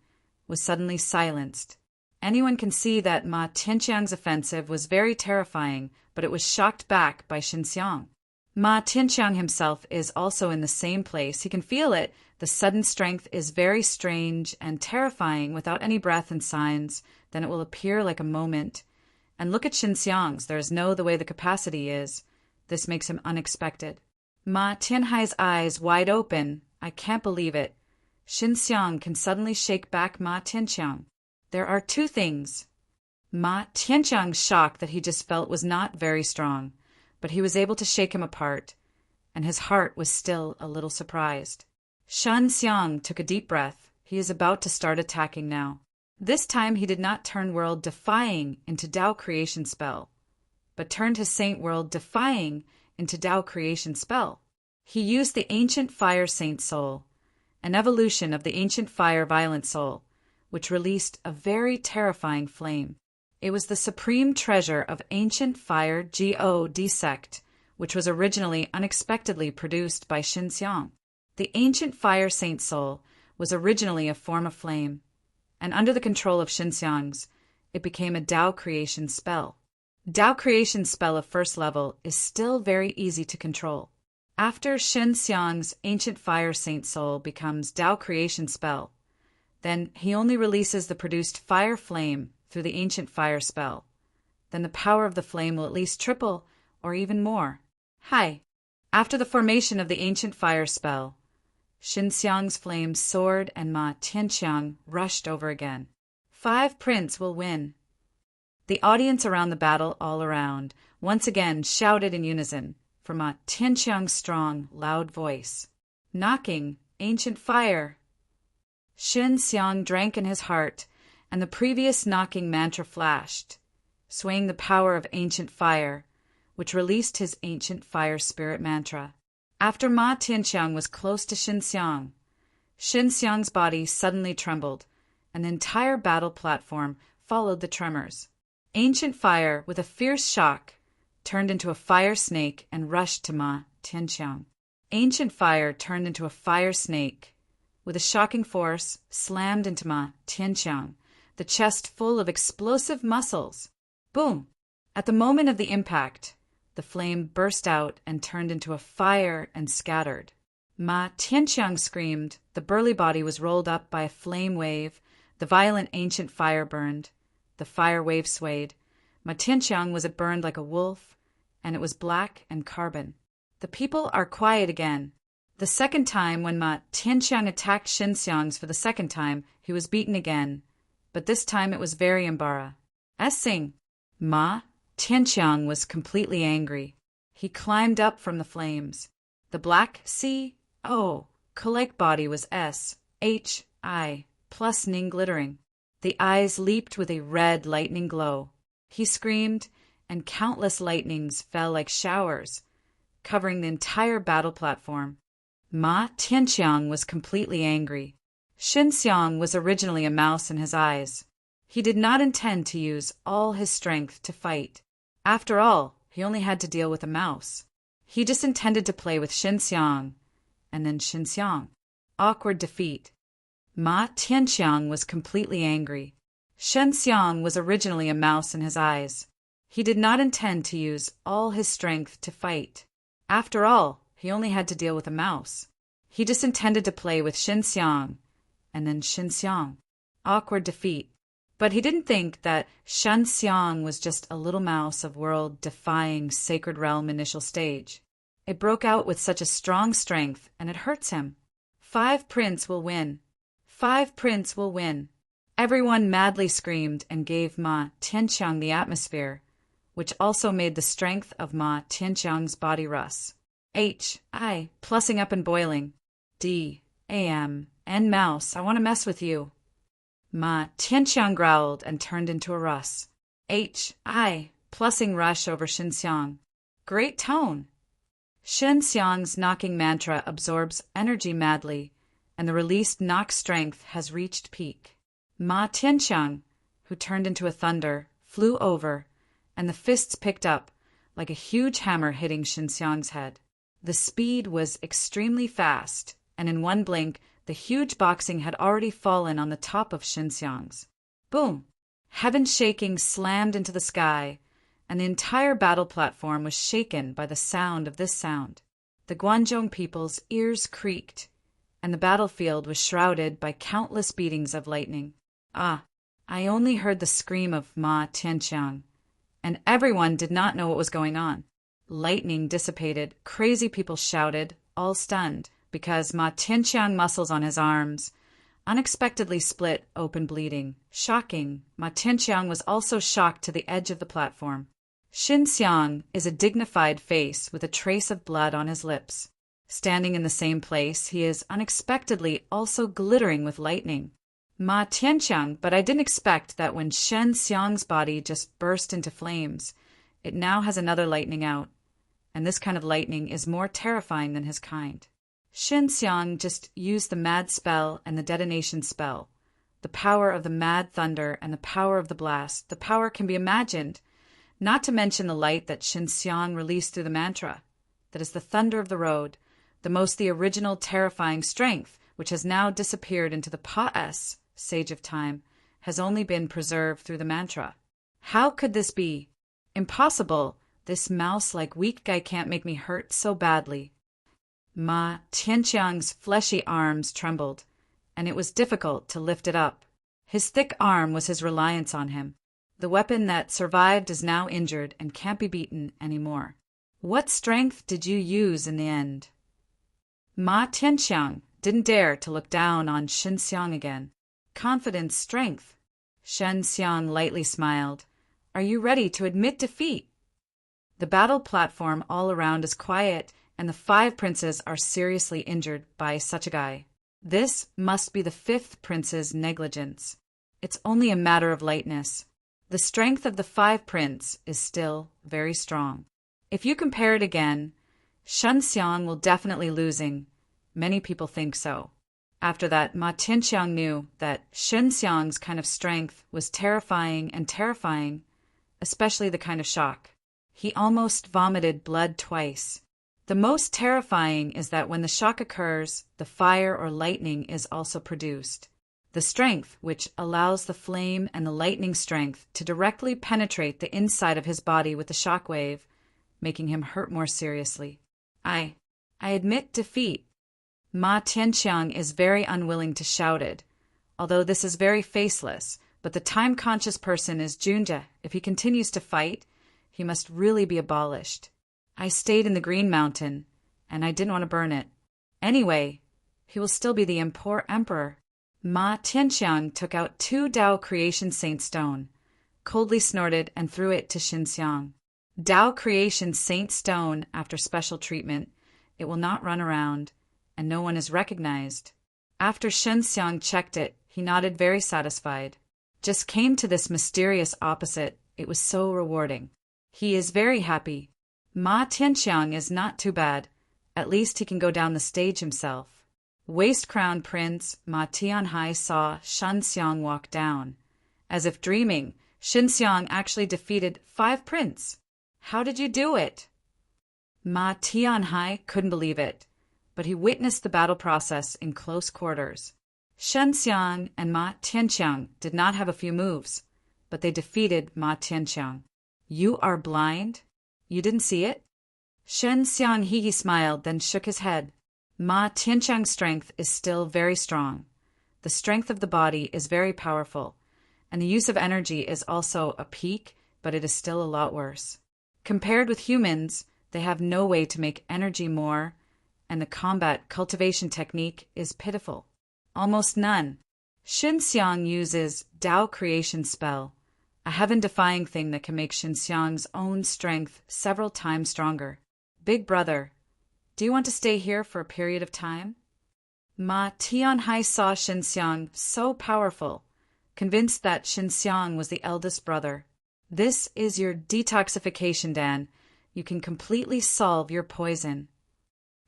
was suddenly silenced. Anyone can see that Ma Tianqiang's offensive was very terrifying, but it was shocked back by Xin Xiang. Ma Tianqiang himself is also in the same place. He can feel it. The sudden strength is very strange and terrifying without any breath and signs. Then it will appear like a moment. And look at Xin Xiang's. There is no the way the capacity is. This makes him unexpected. Ma Tianhai's eyes wide open. I can't believe it. Xin Xiang can suddenly shake back Ma Tianqiang. There are two things. Ma Tianqiang's shock that he just felt was not very strong, but he was able to shake him apart, and his heart was still a little surprised. Shen Xiang took a deep breath. He is about to start attacking now. This time he did not turn World Defying into Tao Creation spell, but turned his Saint World Defying into Tao Creation spell. He used the Ancient Fire Saint Soul, an evolution of the Ancient Fire Violent Soul, which released a very terrifying flame. It was the supreme treasure of Ancient Fire God sect, which was originally unexpectedly produced by Xin Xiang. The Ancient Fire Saint Soul was originally a form of flame, and under the control of Xin Xiang's, it became a Tao Creation spell. Tao Creation spell of first level is still very easy to control. After Xin Xiang's Ancient Fire Saint Soul becomes Tao Creation spell, then he only releases the produced fire flame through the Ancient Fire spell. Then the power of the flame will at least triple or even more. After the formation of the Ancient Fire spell, Xin Xiang's flame soared and Ma Tianqiang rushed over again. 5 prints will win. The audience around the battle all around once again shouted in unison from Ma Tianqiang's strong, loud voice. Knocking, ancient fire. Xin Xiang drank in his heart, and the previous knocking mantra flashed, swaying the power of ancient fire, which released his ancient fire spirit mantra. After Ma Tianqiang was close to Xin Xiang's body suddenly trembled, and the entire battle platform followed the tremors. Ancient fire, with a fierce shock, turned into a fire snake and rushed to Ma Tianqiang. Ancient fire turned into a fire snake, with a shocking force, slammed into Ma Tianqiang, the chest full of explosive muscles. Boom! At the moment of the impact, the flame burst out and turned into a fire and scattered. Ma Tianqiang screamed. The burly body was rolled up by a flame wave. The violent ancient fire burned. The fire wave swayed. Ma Tianqiang was burned like a wolf, and it was black and carbon. The people are quiet again. The second time when Ma Tianqiang attacked Xin Xiang's for the second time, he was beaten again, but this time it was very embarrassing. Ma Tianqiang was completely angry. He climbed up from the flames. The black collect body was SHI plus Ning glittering. The eyes leaped with a red lightning glow. He screamed, and countless lightnings fell like showers, covering the entire battle platform. Ma Tianqiang was completely angry. Xin Xiang was originally a mouse in his eyes. He did not intend to use all his strength to fight. After all, he only had to deal with a mouse. He just intended to play with Xin Xiang, and then Xin Xiang. Awkward defeat. Ma Tianqiang was completely angry. Shen Xiang was originally a mouse in his eyes. He did not intend to use all his strength to fight. After all, he only had to deal with a mouse. He just intended to play with Shen Xiang, and then Shen Xiang. Awkward defeat. But he didn't think that Shen Xiang was just a little mouse of world-defying Sacred Realm initial stage. It broke out with such a strong strength, and it hurts him. 5 Prince will win. 5 Prince will win. Everyone madly screamed and gave Ma Tianqiang the atmosphere, which also made the strength of Ma Tianqiang's body rust. I, plussing up and boiling. N mouse, I want to mess with you. Ma Tianqiang growled and turned into a Russ. I, plussing rush over Shen Xiang. Great tone. Shen Xiang's knocking mantra absorbs energy madly, and the released knock strength has reached peak. Ma Tianqiang, who turned into a thunder, flew over, and the fists picked up, like a huge hammer hitting Shen Xiang's head. The speed was extremely fast, and in one blink, the huge boxing had already fallen on the top of Shen Xiang's. Boom! Heaven shaking slammed into the sky, and the entire battle platform was shaken by the sound of this sound. The Guanzhong people's ears creaked, and the battlefield was shrouded by countless beatings of lightning. I only heard the scream of Ma Tianqiang, and everyone did not know what was going on. Lightning dissipated, crazy people shouted, all stunned, because Ma Tianqiang muscles on his arms unexpectedly split open, bleeding. Shocking. Ma Tianqiang was also shocked to the edge of the platform. Shen Xiang is a dignified face with a trace of blood on his lips. Standing in the same place, he is unexpectedly also glittering with lightning. Ma Tianqiang, but I didn't expect that when Shen Xiang's body just burst into flames, it now has another lightning out, and this kind of lightning is more terrifying than his kind. Shen Xiang just used the mad spell and the detonation spell, the power of the mad thunder and the power of the blast. The power can be imagined, not to mention the light that Shen Xiang released through the mantra. That is the thunder of the road, the original terrifying strength, which has now disappeared into the Pa-S, Sage of Time, has only been preserved through the mantra. How could this be? Impossible. This mouse-like weak guy can't make me hurt so badly. Ma Tianqiang's fleshy arms trembled, and it was difficult to lift it up. His thick arm was his reliance on him. The weapon that survived is now injured and can't be beaten anymore. What strength did you use in the end? Ma Tianqiang didn't dare to look down on Shen Xiang again. Confidence, strength. Shen Xiang lightly smiled. Are you ready to admit defeat? The battle platform all around is quiet, and the 5 princes are seriously injured by such a guy. This must be the 5th prince's negligence. It's only a matter of lightness. The strength of the 5 prince is still very strong. If you compare it again, Shen Xiang will definitely losing. Many people think so. After that, Ma Tianqiang knew that Shen Xiang's kind of strength was terrifying, especially the kind of shock. He almost vomited blood twice. The most terrifying is that when the shock occurs, the fire or lightning is also produced. The strength, which allows the flame and the lightning strength to directly penetrate the inside of his body with the shock wave, making him hurt more seriously. I admit defeat. Ma Tianqiang is very unwilling to shout it, although this is very faceless, but the time-conscious person is Junja. If he continues to fight, he must really be abolished. I stayed in the Green Mountain, and I didn't want to burn it. Anyway, he will still be the emperor. Ma Tianqiang took out 2 Tao Creation Saint Stone, coldly snorted and threw it to Shen Xiang. Tao Creation Saint Stone, after special treatment, it will not run around, and no one is recognized. After Shen Xiang checked it, he nodded very satisfied. Just came to this mysterious opposite. It was so rewarding. He is very happy. Ma Tianqiang is not too bad. At least he can go down the stage himself. Waist Crown Prince Ma Tianhai saw Shen Xiang walk down. As if dreaming, Shen Xiang actually defeated 5 prince. How did you do it? Ma Tianhai couldn't believe it, but he witnessed the battle process in close quarters. Shen Xiang and Ma Tianqiang did not have a few moves, but they defeated Ma Tianqiang. You are blind? You didn't see it? Shen Xiang he smiled, then shook his head. Ma Tianqiang's strength is still very strong. The strength of the body is very powerful, and the use of energy is also a peak, but it is still a lot worse. Compared with humans, they have no way to make energy more, and the combat cultivation technique is pitiful. Almost none. Xinxiang uses Tao creation spell, a heaven-defying thing that can make Xinxiang's own strength several times stronger. Big brother, do you want to stay here for a period of time? Ma Tianhai saw Xinxiang so powerful, convinced that Xinxiang was the eldest brother. This is your detoxification, Dan. You can completely solve your poison.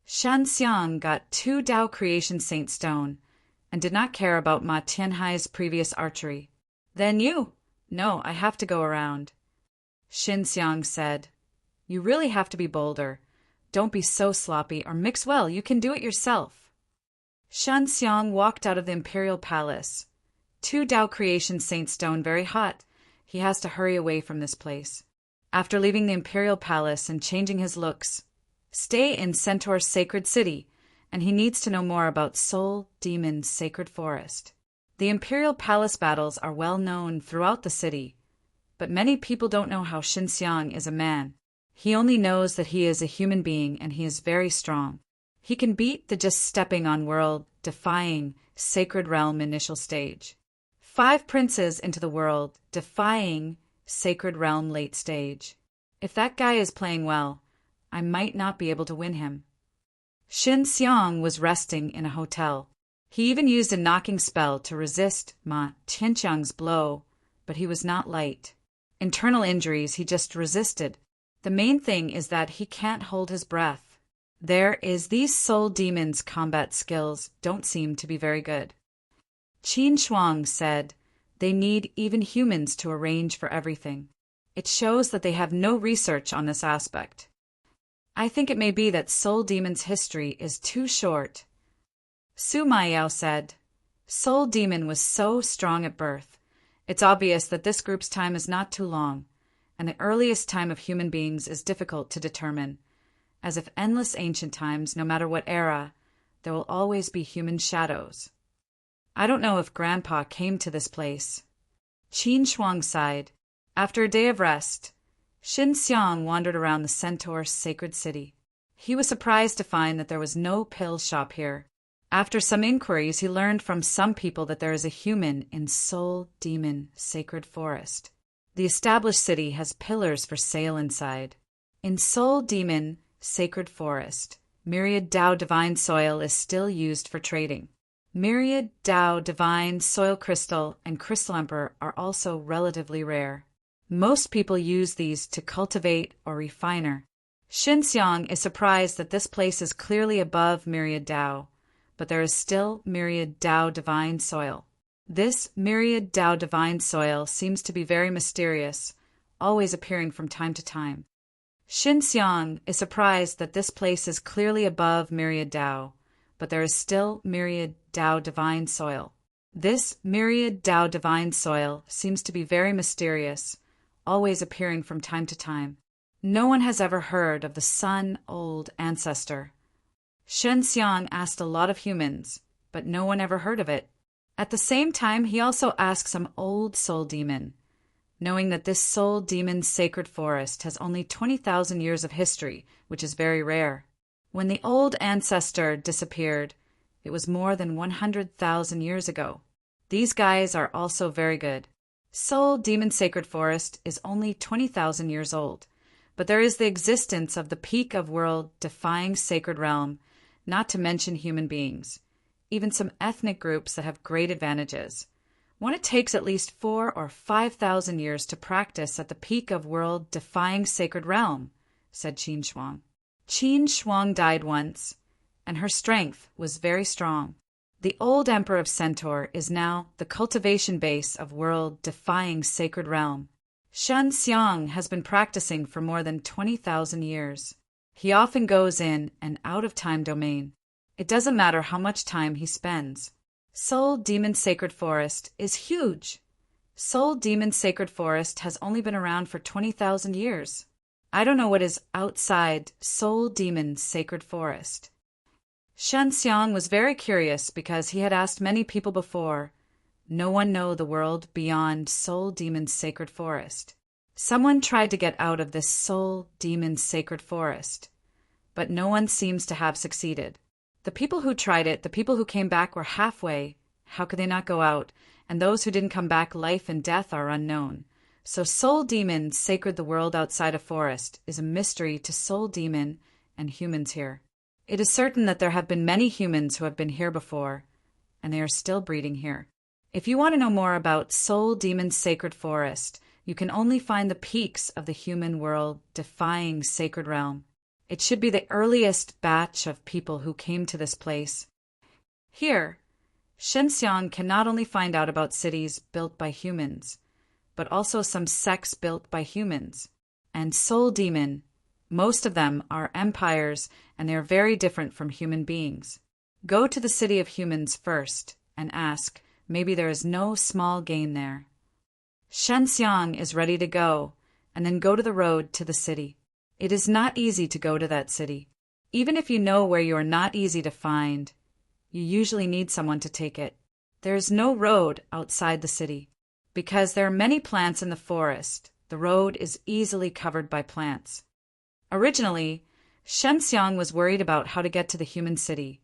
Xinxiang got 2 Tao creation saint stone, and did not care about Ma Tianhai's previous archery. Then you? No, I have to go around. Xinxiang said, You really have to be bolder. Don't be so sloppy or mix well, you can do it yourself. Xinxiang walked out of the imperial palace. 2 Tao creation saint stone very hot. He has to hurry away from this place. After leaving the imperial palace and changing his looks, stay in Centaur's sacred city, and he needs to know more about Soul Demon's sacred forest. The imperial palace battles are well known throughout the city, but many people don't know how Xinxiang is a man. He only knows that he is a human being and he is very strong. He can beat the just stepping on world-defying sacred realm initial stage. 5 princes into the world-defying sacred realm late stage. If that guy is playing well, I might not be able to win him. Xinxiang was resting in a hotel. He even used a knocking spell to resist Ma Tianqiang's blow, but he was not light. Internal injuries he just resisted. The main thing is that he can't hold his breath. These soul demons' combat skills don't seem to be very good. Qin Shuang said, They need even humans to arrange for everything. It shows that they have no research on this aspect. I think it may be that Soul Demon's history is too short. Su Maiyao said, Soul Demon was so strong at birth. It's obvious that this group's time is not too long, and the earliest time of human beings is difficult to determine, as if endless ancient times, no matter what era, there will always be human shadows. I don't know if Grandpa came to this place. Qin Shuang sighed. After a day of rest, Xinxiang wandered around the Centaur's sacred city. He was surprised to find that there was no pill shop here. After some inquiries, he learned from some people that there is a human in Soul Demon sacred forest. The established city has pillars for sale inside. In Soul Demon sacred forest, myriad Tao divine soil is still used for trading. Myriad Tao divine soil crystal and crystal emperor are also relatively rare. Most people use these to cultivate or refiner. Xinxiang is surprised that this place is clearly above myriad Tao, but there is still myriad Tao divine soil. This myriad Tao divine soil seems to be very mysterious, always appearing from time to time. Xinxiang is surprised that this place is clearly above myriad Tao, but there is still myriad Tao divine soil. This myriad Tao divine soil seems to be very mysterious, always appearing from time to time. No one has ever heard of the Sun-Old Ancestor. Xinxiang asked a lot of humans, but no one ever heard of it. At the same time, he also asked some old soul demon, knowing that this soul demon's sacred forest has only 20,000 years of history, which is very rare. When the old ancestor disappeared, it was more than 100,000 years ago. These guys are also very good. Soul Demon Sacred Forest is only 20,000 years old, but there is the existence of the peak of world-defying sacred realm, not to mention human beings, even some ethnic groups that have great advantages. When it takes at least 4,000 or 5,000 years to practice at the peak of world-defying sacred realm, said Qin Shuang. Qin Shuang died once, and her strength was very strong. The old Emperor of Centaur is now the cultivation base of world-defying sacred realm. Xinxiang has been practicing for more than 20,000 years. He often goes in and out of time domain. It doesn't matter how much time he spends. Soul Demon Sacred Forest is huge. Soul Demon Sacred Forest has only been around for 20,000 years. I don't know what is outside Soul Demon Sacred Forest. Shen Xiang was very curious because he had asked many people before. No one know the world beyond Soul Demon Sacred Forest. Someone tried to get out of this Soul Demon Sacred Forest, but no one seems to have succeeded. The people who tried it, the people who came back were halfway. How could they not go out? And those who didn't come back, life and death are unknown. So Soul Demon Sacred the world outside a forest is a mystery to Soul Demon and humans here. It is certain that there have been many humans who have been here before, and they are still breeding here. If you want to know more about Soul Demon Sacred Forest, you can only find the peaks of the human world defying sacred realm. It should be the earliest batch of people who came to this place. Here, Shen Xiang can not only find out about cities built by humans, but also some sects built by humans. And Soul Demon, most of them are empires, and they are very different from human beings. Go to the city of humans first and ask, maybe there is no small gain there. Shen Xiang is ready to go, and then go to the road to the city. It is not easy to go to that city. Even if you know where you are not easy to find, you usually need someone to take it. There is no road outside the city. Because there are many plants in the forest, the road is easily covered by plants. Originally, Shen Xiang was worried about how to get to the human city,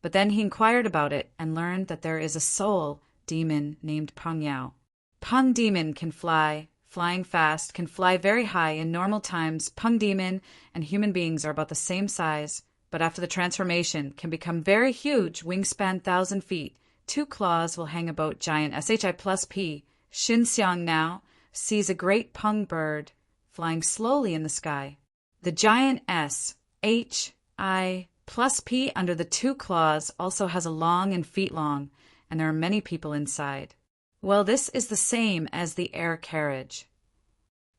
but then he inquired about it and learned that there is a soul demon named Peng Yao. Peng Demon can fly, flying fast, can fly very high. In normal times, Peng Demon and human beings are about the same size, but after the transformation can become very huge, wingspan 1,000 feet. 2 claws will hang about giant SHI plus P. Shen Xiang now sees a great Peng bird flying slowly in the sky. The giant SHI plus P under the 2 claws also has a long and feet long, and there are many people inside. Well, this is the same as the air carriage.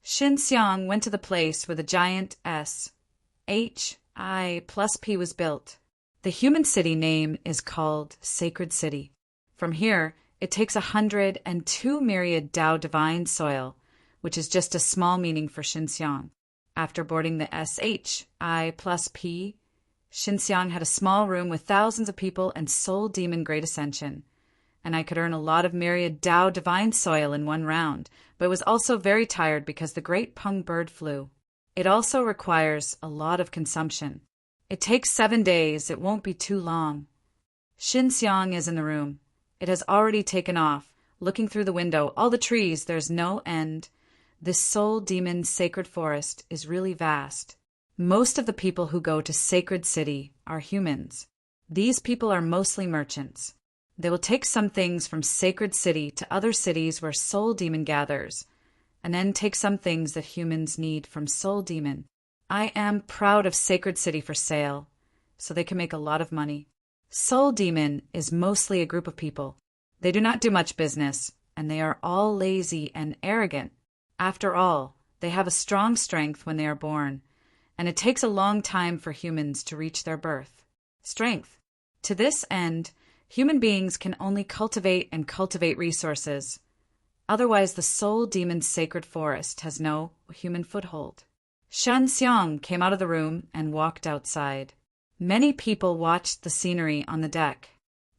Shen Xiang went to the place where the giant SHI plus P was built. The human city name is called Sacred City. From here, it takes 102 myriad Tao divine soil, which is just a small meaning for Shen Xiang. After boarding the SHI plus P, Shen Xiang had a small room with thousands of people and Soul Demon Great Ascension. And I could earn a lot of myriad Tao divine soil in one round, but was also very tired because the great Peng bird flew. It also requires a lot of consumption. It takes 7 days, it won't be too long. Shen Xiang is in the room. It has already taken off. Looking through the window, all the trees, there's no end. This Soul Demon Sacred Forest is really vast. Most of the people who go to Sacred City are humans. These people are mostly merchants. They will take some things from Sacred City to other cities where Soul Demon gathers, and then take some things that humans need from Soul Demon. I am proud of Sacred City for sale, so they can make a lot of money. Soul Demon is mostly a group of people. They do not do much business, and they are all lazy and arrogant. After all, they have a strong strength when they are born, and it takes a long time for humans to reach their birth strength. To this end, human beings can only cultivate and cultivate resources. Otherwise, the Soul Demon Sacred Forest has no human foothold. Shen Xiang came out of the room and walked outside. Many people watched the scenery on the deck.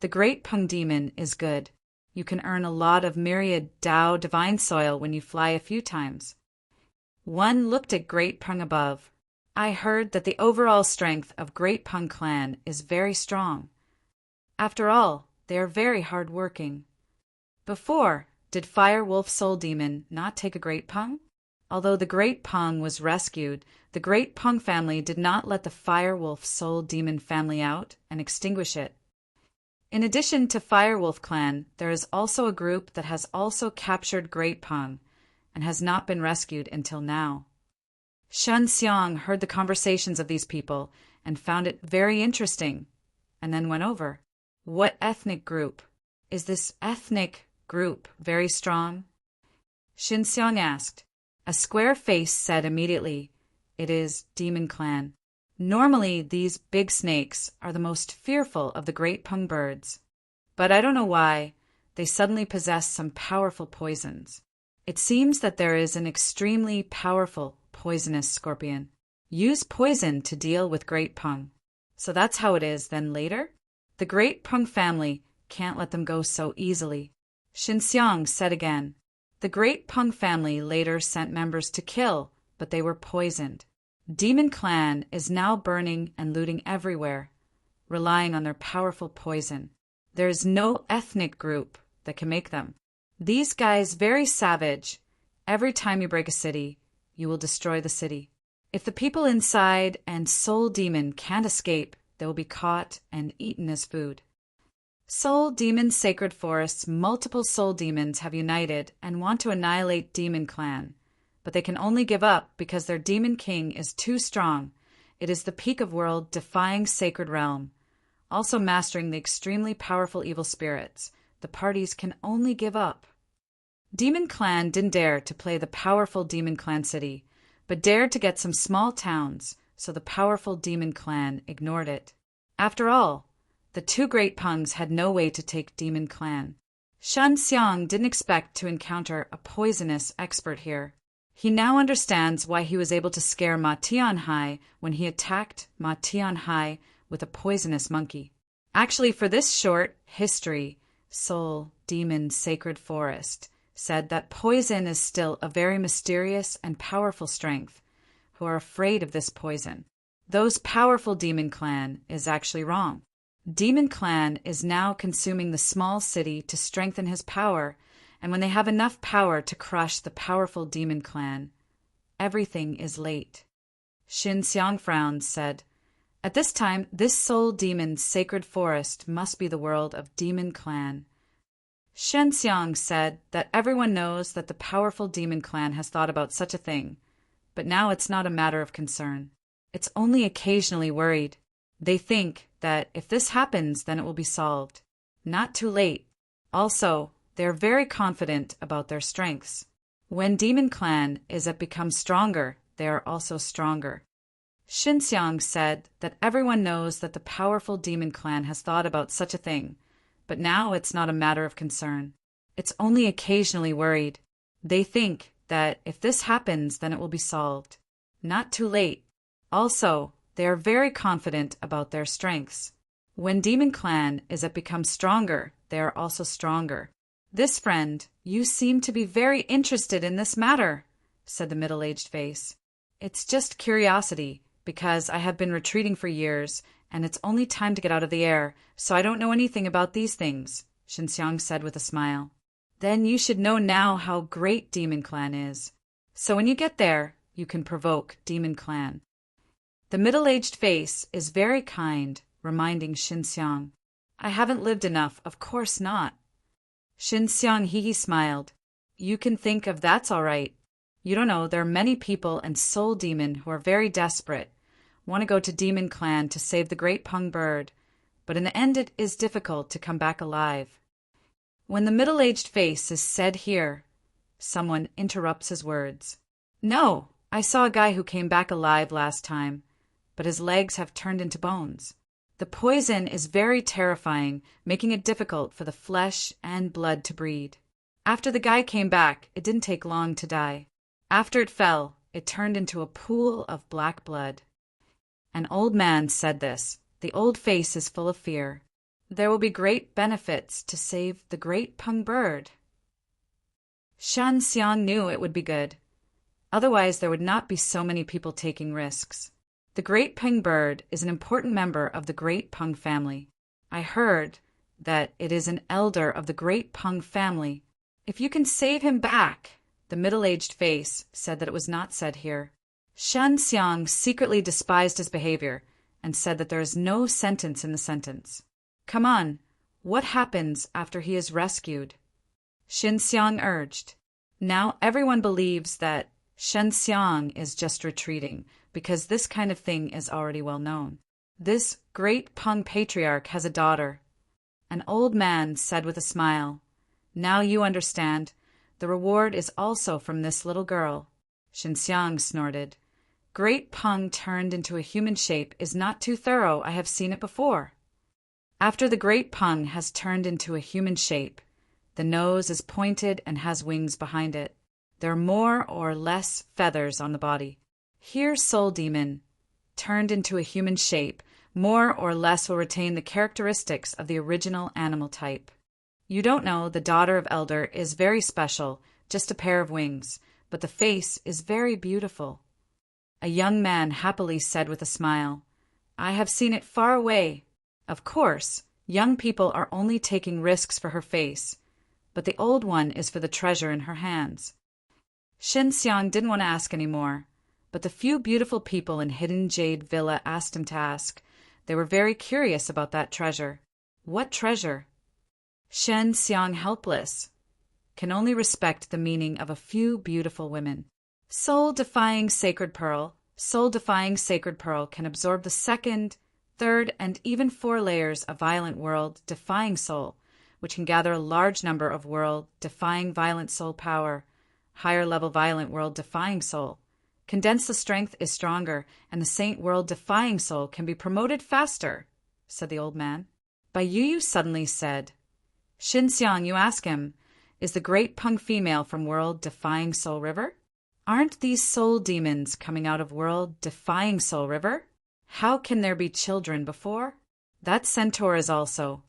The great Peng Demon is good. You can earn a lot of myriad Tao divine soil when you fly a few times. One looked at Great Peng above. I heard that the overall strength of Great Peng clan is very strong. After all, they are very hard-working. Before, did Fire Wolf Soul Demon not take a Great Peng? Although the Great Peng was rescued, the Great Peng family did not let the Fire Wolf Soul Demon family out and extinguish it. In addition to Fire Wolf clan, there is also a group that has also captured Great Peng and has not been rescued until now. Shen Xiang heard the conversations of these people and found it very interesting, and then went over. What ethnic group? Is this ethnic group very strong? Shen Xiang asked. A square face said immediately, "It is Demon Clan." Normally, these big snakes are the most fearful of the great Peng birds. But I don't know why, they suddenly possess some powerful poisons. It seems that there is an extremely powerful poisonous scorpion. Use poison to deal with Great Peng. So that's how it is then later? The Great Peng family can't let them go so easily. Xinxiang said again. The Great Peng family later sent members to kill, but they were poisoned. Demon Clan is now burning and looting everywhere, relying on their powerful poison. There is no ethnic group that can make them. These guys very savage. Every time you break a city, you will destroy the city. If the people inside and Soul Demon can't escape, they will be caught and eaten as food. Soul Demon Sacred Forest's multiple soul demons have united and want to annihilate Demon Clan, but they can only give up because their Demon King is too strong. It is the peak of world defying sacred realm. Also mastering the extremely powerful evil spirits, the parties can only give up. Demon Clan didn't dare to play the powerful Demon Clan city, but dared to get some small towns, so the powerful Demon Clan ignored it. After all, the two Great Pengs had no way to take Demon Clan. Shan Xiang didn't expect to encounter a poisonous expert here. He now understands why he was able to scare Ma Tianhai when he attacked Ma Tianhai with a poisonous monkey. Actually, for this short history, Soul Demon Sacred Forest said that poison is still a very mysterious and powerful strength, who are afraid of this poison. Those powerful Demon Clan is actually wrong. Demon Clan is now consuming the small city to strengthen his power, and when they have enough power to crush the powerful Demon Clan, everything is late. Xin Xiang frowned, said, At this time, this Soul Demon Sacred Forest must be the world of Demon Clan. Shen Xiang said that everyone knows that the powerful Demon Clan has thought about such a thing, but now it's not a matter of concern. It's only occasionally worried. They think that if this happens, then it will be solved. Not too late. Also, they are very confident about their strengths. When Demon Clan is at become stronger, they are also stronger. Xinxiang said that everyone knows that the powerful Demon Clan has thought about such a thing, but now it's not a matter of concern. It's only occasionally worried. They think that if this happens, then it will be solved. Not too late. Also, they are very confident about their strengths. When Demon Clan is at become stronger, they are also stronger. This friend, you seem to be very interested in this matter, said the middle-aged face. It's just curiosity, because I have been retreating for years, and it's only time to get out of the air, so I don't know anything about these things, Xinxiang said with a smile. Then you should know now how great Demon Clan is. So when you get there, you can provoke Demon Clan. The middle-aged face is very kind, reminding Xinxiang. I haven't lived enough, of course not. Xinxiang hee smiled. You can think of that's all right. You don't know, there are many people and soul demon who are very desperate, want to go to Demon Clan to save the Great Peng bird, but in the end it is difficult to come back alive. When the middle-aged face is said here, someone interrupts his words. No, I saw a guy who came back alive last time, but his legs have turned into bones. The poison is very terrifying, making it difficult for the flesh and blood to breed. After the guy came back, it didn't take long to die. After it fell, it turned into a pool of black blood. An old man said this. The old face is full of fear. There will be great benefits to save the Great Peng bird. Shan Xiang knew it would be good. Otherwise, there would not be so many people taking risks. The Great Peng bird is an important member of the Great Peng family. I heard that it is an elder of the Great Peng family. If you can save him back, the middle-aged face said that it was not said here. Shan Xiang secretly despised his behavior and said that there is no sentence in the sentence. Come on, what happens after he is rescued? Xin Xiang urged. Now everyone believes that Shen Xiang is just retreating, because this kind of thing is already well known. This Great Peng patriarch has a daughter. An old man said with a smile, Now you understand. The reward is also from this little girl. Xinxiang snorted. Great Peng turned into a human shape is not too thorough. I have seen it before. After the great Pung has turned into a human shape, the nose is pointed and has wings behind it. There are more or less feathers on the body. Here Soul Demon, turned into a human shape, more or less will retain the characteristics of the original animal type. You don't know the daughter of Elder is very special, just a pair of wings, but the face is very beautiful. A young man happily said with a smile, I have seen it far away. Of course, young people are only taking risks for her face, but the old one is for the treasure in her hands. Shin Xiang didn't want to ask any more, but the few beautiful people in Hidden Jade Villa asked him to ask. They were very curious about that treasure. What treasure? Shen Xiang, helpless, can only respect the meaning of a few beautiful women. Soul-defying sacred pearl. Soul-defying sacred pearl can absorb the second, third, and even 4 layers of violent world-defying soul, which can gather a large number of world-defying violent soul power, higher-level violent world-defying soul. Condense the strength is stronger, and the saint world-defying soul can be promoted faster, said the old man. Bai Yu suddenly said, Shin Xiang, you ask him, is the great Pung female from world-defying Soul River? Aren't these soul demons coming out of world-defying Soul River? How can there be children before? That centaur is also.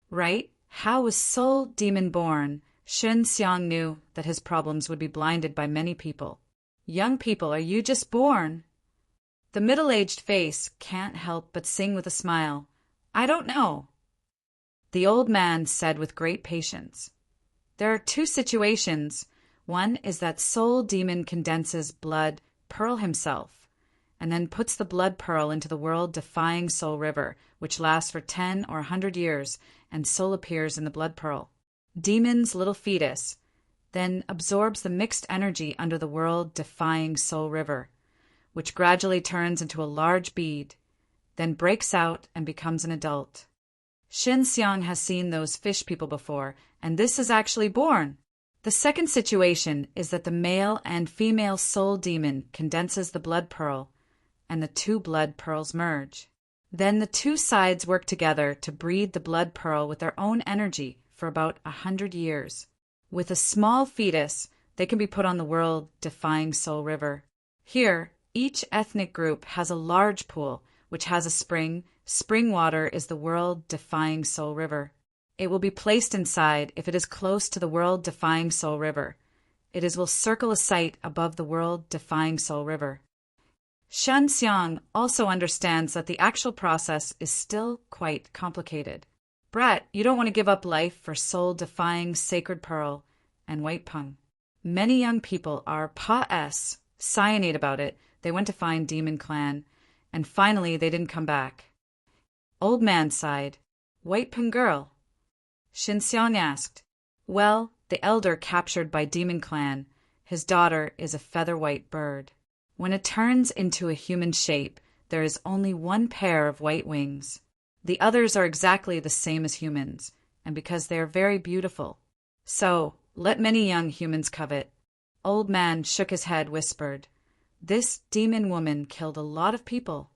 Right? How was Soul Demon born? Shin Xiang knew that his problems would be blinded by many people. Young people, are you just born? The middle-aged face can't help but sing with a smile. I don't know. The old man said with great patience, there are 2 situations. One is that Soul Demon condenses blood pearl himself, and then puts the blood pearl into the world-defying Soul River, which lasts for 10 or 100 years, and soul appears in the blood pearl. Demon's little fetus then absorbs the mixed energy under the world-defying Soul River, which gradually turns into a large bead, then breaks out and becomes an adult. Shin Xiang has seen those fish people before, and this is actually born. The second situation is that the male and female soul demon condenses the blood pearl, and the 2 blood pearls merge. Then the 2 sides work together to breed the blood pearl with their own energy for about 100 years. With a small fetus, they can be put on the world-defying Soul River. Here, each ethnic group has a large pool, which has a spring. Spring water is the world-defying Soul River. It will be placed inside if it is close to the world-defying Soul River. It will circle a site above the world-defying Soul River. Shen Xiang also understands that the actual process is still quite complicated. Brat, you don't want to give up life for soul-defying sacred pearl and white Pung. Many young people are pa-s, cyanide about it. They went to find Demon Clan, and finally they didn't come back. Old man sighed. White Pung girl? Shin Xiang asked. Well, the elder captured by Demon Clan, his daughter is a feather-white bird. When it turns into a human shape, there is only 1 pair of white wings. The others are exactly the same as humans, and because they are very beautiful. So, let many young humans covet. Old man shook his head, whispered, This demon woman killed a lot of people.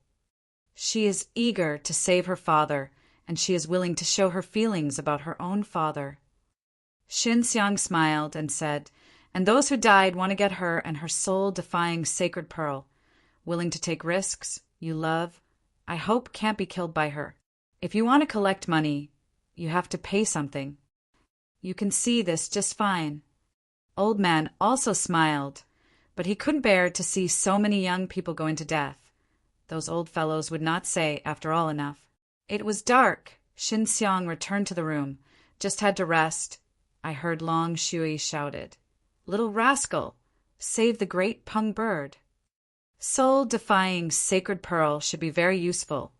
She is eager to save her father, and she is willing to show her feelings about her own father. Shin Xiang smiled and said, And those who died want to get her and her soul-defying sacred pearl. Willing to take risks, you love, I hope can't be killed by her. If you want to collect money, you have to pay something. You can see this just fine. Old man also smiled, but he couldn't bear to see so many young people going to death. Those old fellows would not say, after all, enough. It was dark. Shin Xiang returned to the room. Just had to rest. I heard Long Shui shouted, Little rascal, save the great Pung bird. Soul-defying sacred pearl should be very useful,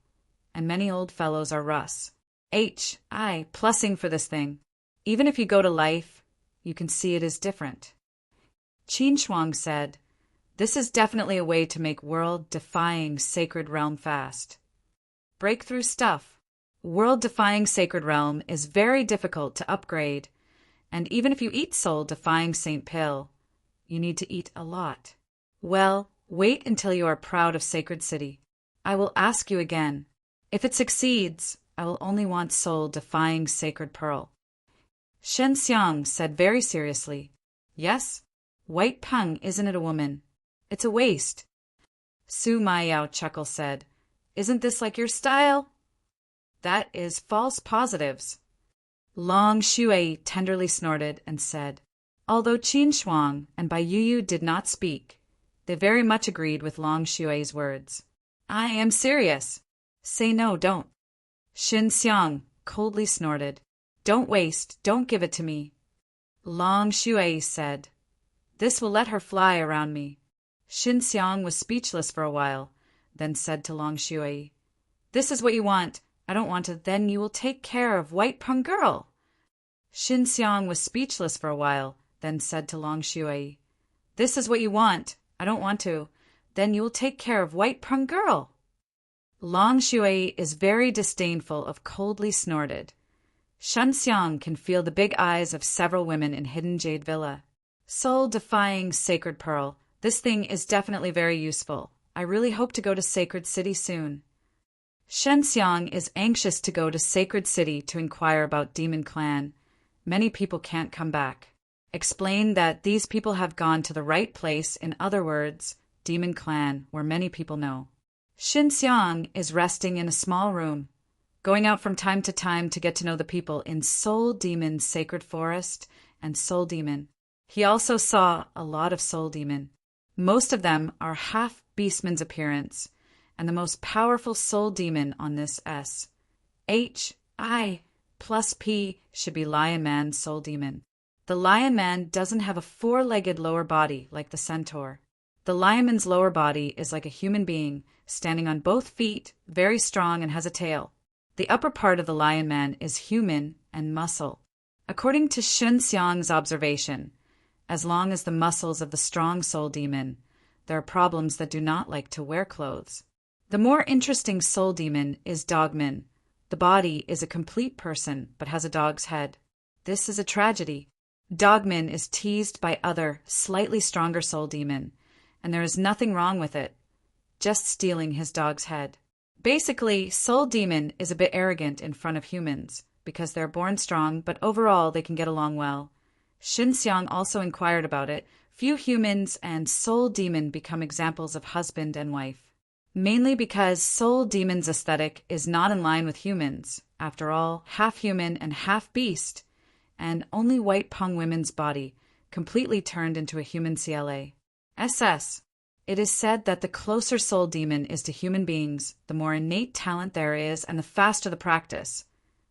and many old fellows are Russ. Plussing for this thing. Even if you go to life, you can see it is different. Qin Shuang said, This is definitely a way to make world-defying sacred realm fast. Breakthrough stuff. World-defying sacred realm is very difficult to upgrade, and even if you eat soul-defying Saint Pill, you need to eat a lot. Well, wait until you are proud of Sacred City. I will ask you again. If it succeeds, I will only want soul-defying sacred pearl. Shen Xiang said very seriously, Yes, White Peng, isn't it a woman? It's a waste. Su Maiyao chuckle said, Isn't this like your style? That is false positives. Long Shui tenderly snorted and said, Although Qin Shuang and Bai Yuyu did not speak, they very much agreed with Long Shui's words. I am serious. Say no, don't. Shin Xiang coldly snorted, Don't waste, don't give it to me. Long Shui said, This will let her fly around me. Shin Xiang was speechless for a while, then said to Long Shui, This is what you want. I don't want to. Then you will take care of White Peng girl. Shin Xiang was speechless for a while, then said to Long Shui, This is what you want. I don't want to. Then you will take care of White Peng girl. Long Shui is very disdainful of coldly snorted. Shen Xiang can feel the big eyes of several women in Hidden Jade Villa. Soul-defying sacred pearl. This thing is definitely very useful. I really hope to go to Sacred City soon. Shen Xiang is anxious to go to Sacred City to inquire about Demon Clan. Many people can't come back. Explain that these people have gone to the right place, in other words, Demon Clan, where many people know. Shin Xiang is resting in a small room, going out from time to get to know the people in Soul Demon Sacred Forest and Soul Demon. He also saw a lot of Soul Demon. Most of them are half Beastman's appearance, and the most powerful Soul Demon on this S-H-I plus P should be Lion Man Soul Demon. The Lion Man doesn't have a four-legged lower body like the Centaur. The Lion Man's lower body is like a human being, standing on both feet, very strong, and has a tail. The upper part of the Lion Man is human and muscle. According to Shen Xiang's observation, as long as the muscles of the strong Soul Demon, there are problems that do not like to wear clothes. The more interesting Soul Demon is Dogman. The body is a complete person, but has a dog's head. This is a tragedy. Dogman is teased by other, slightly stronger Soul Demon, and there is nothing wrong with it, just stealing his dog's head. Basically, Soul Demon is a bit arrogant in front of humans, because they're born strong, but overall they can get along well. Shin Xiang also inquired about it. Few humans and Soul Demon become examples of husband and wife. Mainly because Soul Demon's aesthetic is not in line with humans. After all, half human and half beast, and only White Peng women's body, completely turned into a human CLA. SS. It is said that the closer Soul Demon is to human beings, the more innate talent there is and the faster the practice.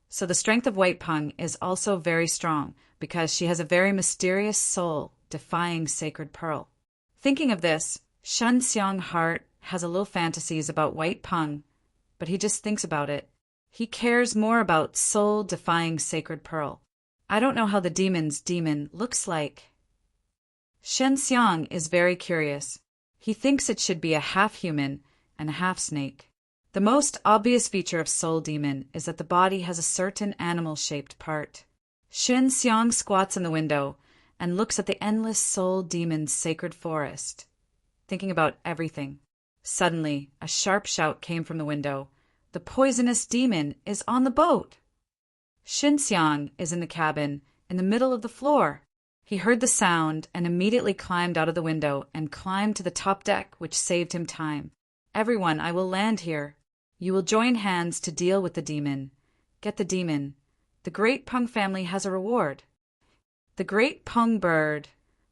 So the strength of White Peng is also very strong, because she has a very mysterious soul, defying sacred pearl. Thinking of this, Shen Xiang's heart has a little fantasies about White Peng, but he just thinks about it. He cares more about soul-defying sacred pearl. I don't know how the demon's demon looks like. Shen Xiang is very curious. He thinks it should be a half-human and a half-snake. The most obvious feature of Soul Demon is that the body has a certain animal-shaped part. Shen Xiang squats in the window and looks at the endless Soul Demon's sacred forest, thinking about everything. Suddenly, a sharp shout came from the window. The poisonous demon is on the boat! Shin Xiang is in the cabin, in the middle of the floor. He heard the sound and immediately climbed out of the window and climbed to the top deck, which saved him time. Everyone, I will land here. You will join hands to deal with the demon. Get the demon. The Great Peng family has a reward. The Great Peng bird,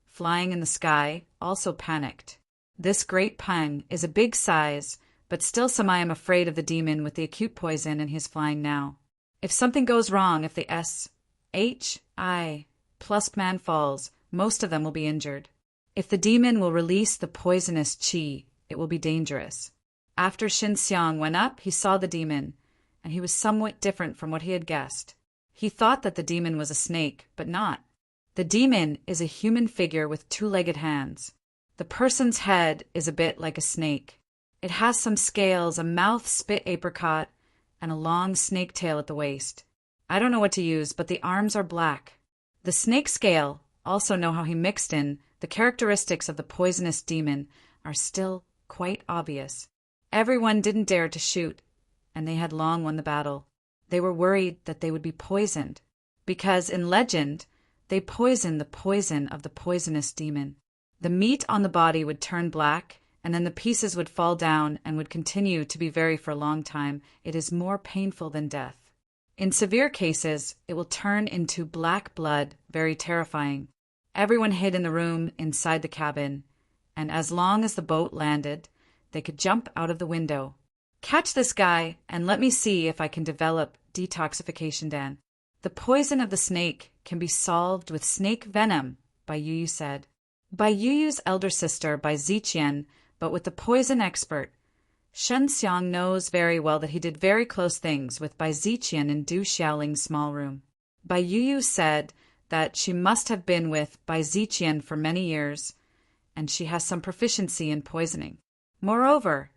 flying in the sky, also panicked. This Great Peng is a big size, but still I am afraid of the demon with the acute poison and he's flying now. If something goes wrong, if the S-H-I plus man falls, most of them will be injured. If the demon will release the poisonous qi, it will be dangerous. After Shin Xiang went up, he saw the demon, and he was somewhat different from what he had guessed. He thought that the demon was a snake, but not. The demon is a human figure with two-legged hands. The person's head is a bit like a snake. It has some scales, a mouth spit apricot, and a long snake tail at the waist. I don't know what to use, but the arms are black. The snake scale, also know how he mixed in, the characteristics of the poisonous demon are still quite obvious. Everyone didn't dare to shoot, and they had long won the battle. They were worried that they would be poisoned, because in legend, they poison the poison of the poisonous demon. The meat on the body would turn black, and then the pieces would fall down and would continue to be very for a long time. It is more painful than death. In severe cases, it will turn into black blood, very terrifying. Everyone hid in the room inside the cabin, and as long as the boat landed, they could jump out of the window. Catch this guy, and let me see if I can develop detoxification, Dan. The poison of the snake can be solved with snake venom, Bai Yuyu said. Bai Yuyu's elder sister, Bai Ziqian, but with the poison expert. Shen Xiang knows very well that he did very close things with Bai Ziqian in Du Xiaoling's small room. Bai Yuyu said that she must have been with Bai Ziqian for many years, and she has some proficiency in poisoning. Moreover,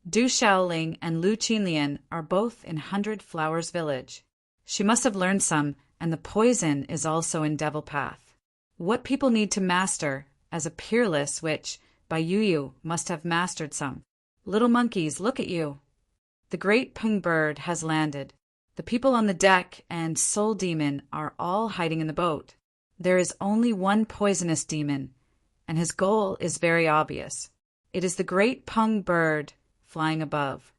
Du Xiaoling and Lu Qinlian are both in 100 Flowers Village. She must have learned some, and the poison is also in Devil Path. What people need to master as a peerless witch, Bai Yuyu must have mastered some. Little monkeys, look at you. The great Peng bird has landed. The people on the deck and Soul Demon are all hiding in the boat. There is only one poisonous demon, and his goal is very obvious. It is the great Peng bird flying above.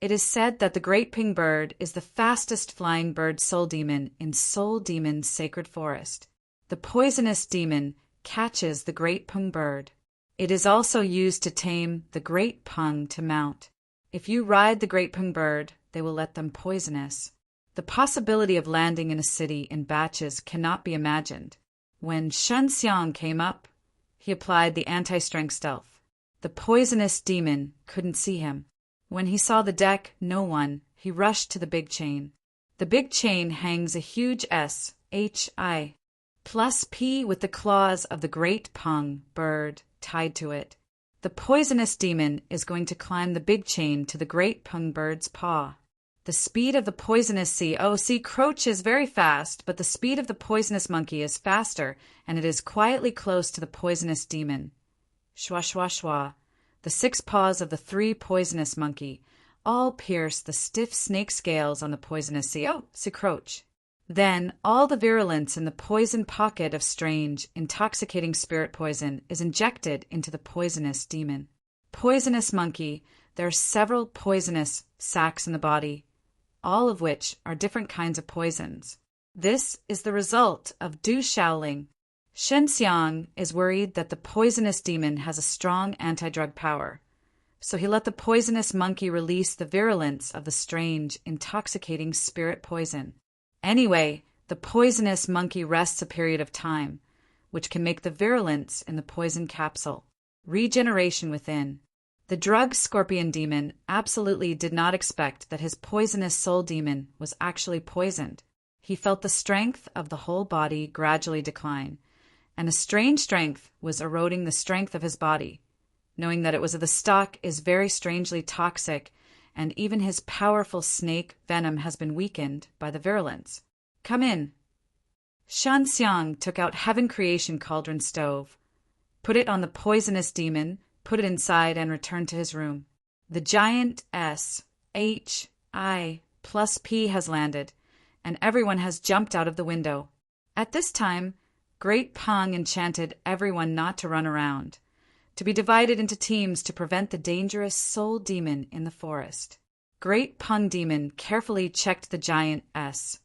It is said that the great Peng bird is the fastest flying bird Soul Demon in Soul Demon's sacred forest. The poisonous demon catches the great Peng bird. It is also used to tame the great Peng to mount. If you ride the great Peng bird, they will let them poisonous. The possibility of landing in a city in batches cannot be imagined. When Shen Xiang came up, he applied the anti-strength stealth. The poisonous demon couldn't see him. When he saw the deck, no one, he rushed to the big chain. The big chain hangs a huge S-H-I plus P with the claws of the great Peng bird tied to it. The poisonous demon is going to climb the big chain to the great Peng bird's paw. The speed of the poisonous sea Croach is very fast, but the speed of the poisonous monkey is faster, and it is quietly close to the poisonous demon. Shwa shwa shwa. The 6 paws of the 3 poisonous monkey all pierce the stiff snake scales on the poisonous sea Croach. Then all the virulence in the poison pocket of strange, intoxicating spirit poison is injected into the poisonous demon. Poisonous monkey, there are several poisonous sacs in the body, all of which are different kinds of poisons. This is the result of Du Xiaoling. Shen Xiang is worried that the poisonous demon has a strong anti-drug power, so he let the poisonous monkey release the virulence of the strange, intoxicating spirit poison. Anyway, the poisonous monkey rests a period of time, which can make the virulence in the poison capsule. Regeneration within. The drug scorpion demon absolutely did not expect that his poisonous soul demon was actually poisoned. He felt the strength of the whole body gradually decline, and a strange strength was eroding the strength of his body. Knowing that it was of the stock is very strangely toxic, and even his powerful snake venom has been weakened by the virulence. Come in. Shan Xiang took out Heaven Creation Cauldron stove, put it on the poisonous demon, put it inside, and returned to his room. The giant S-H-I plus P has landed, and everyone has jumped out of the window. At this time, Great Peng enchanted everyone not to run around, to be divided into teams to prevent the dangerous soul demon in the forest. Great Peng demon carefully checked the giant S-H-I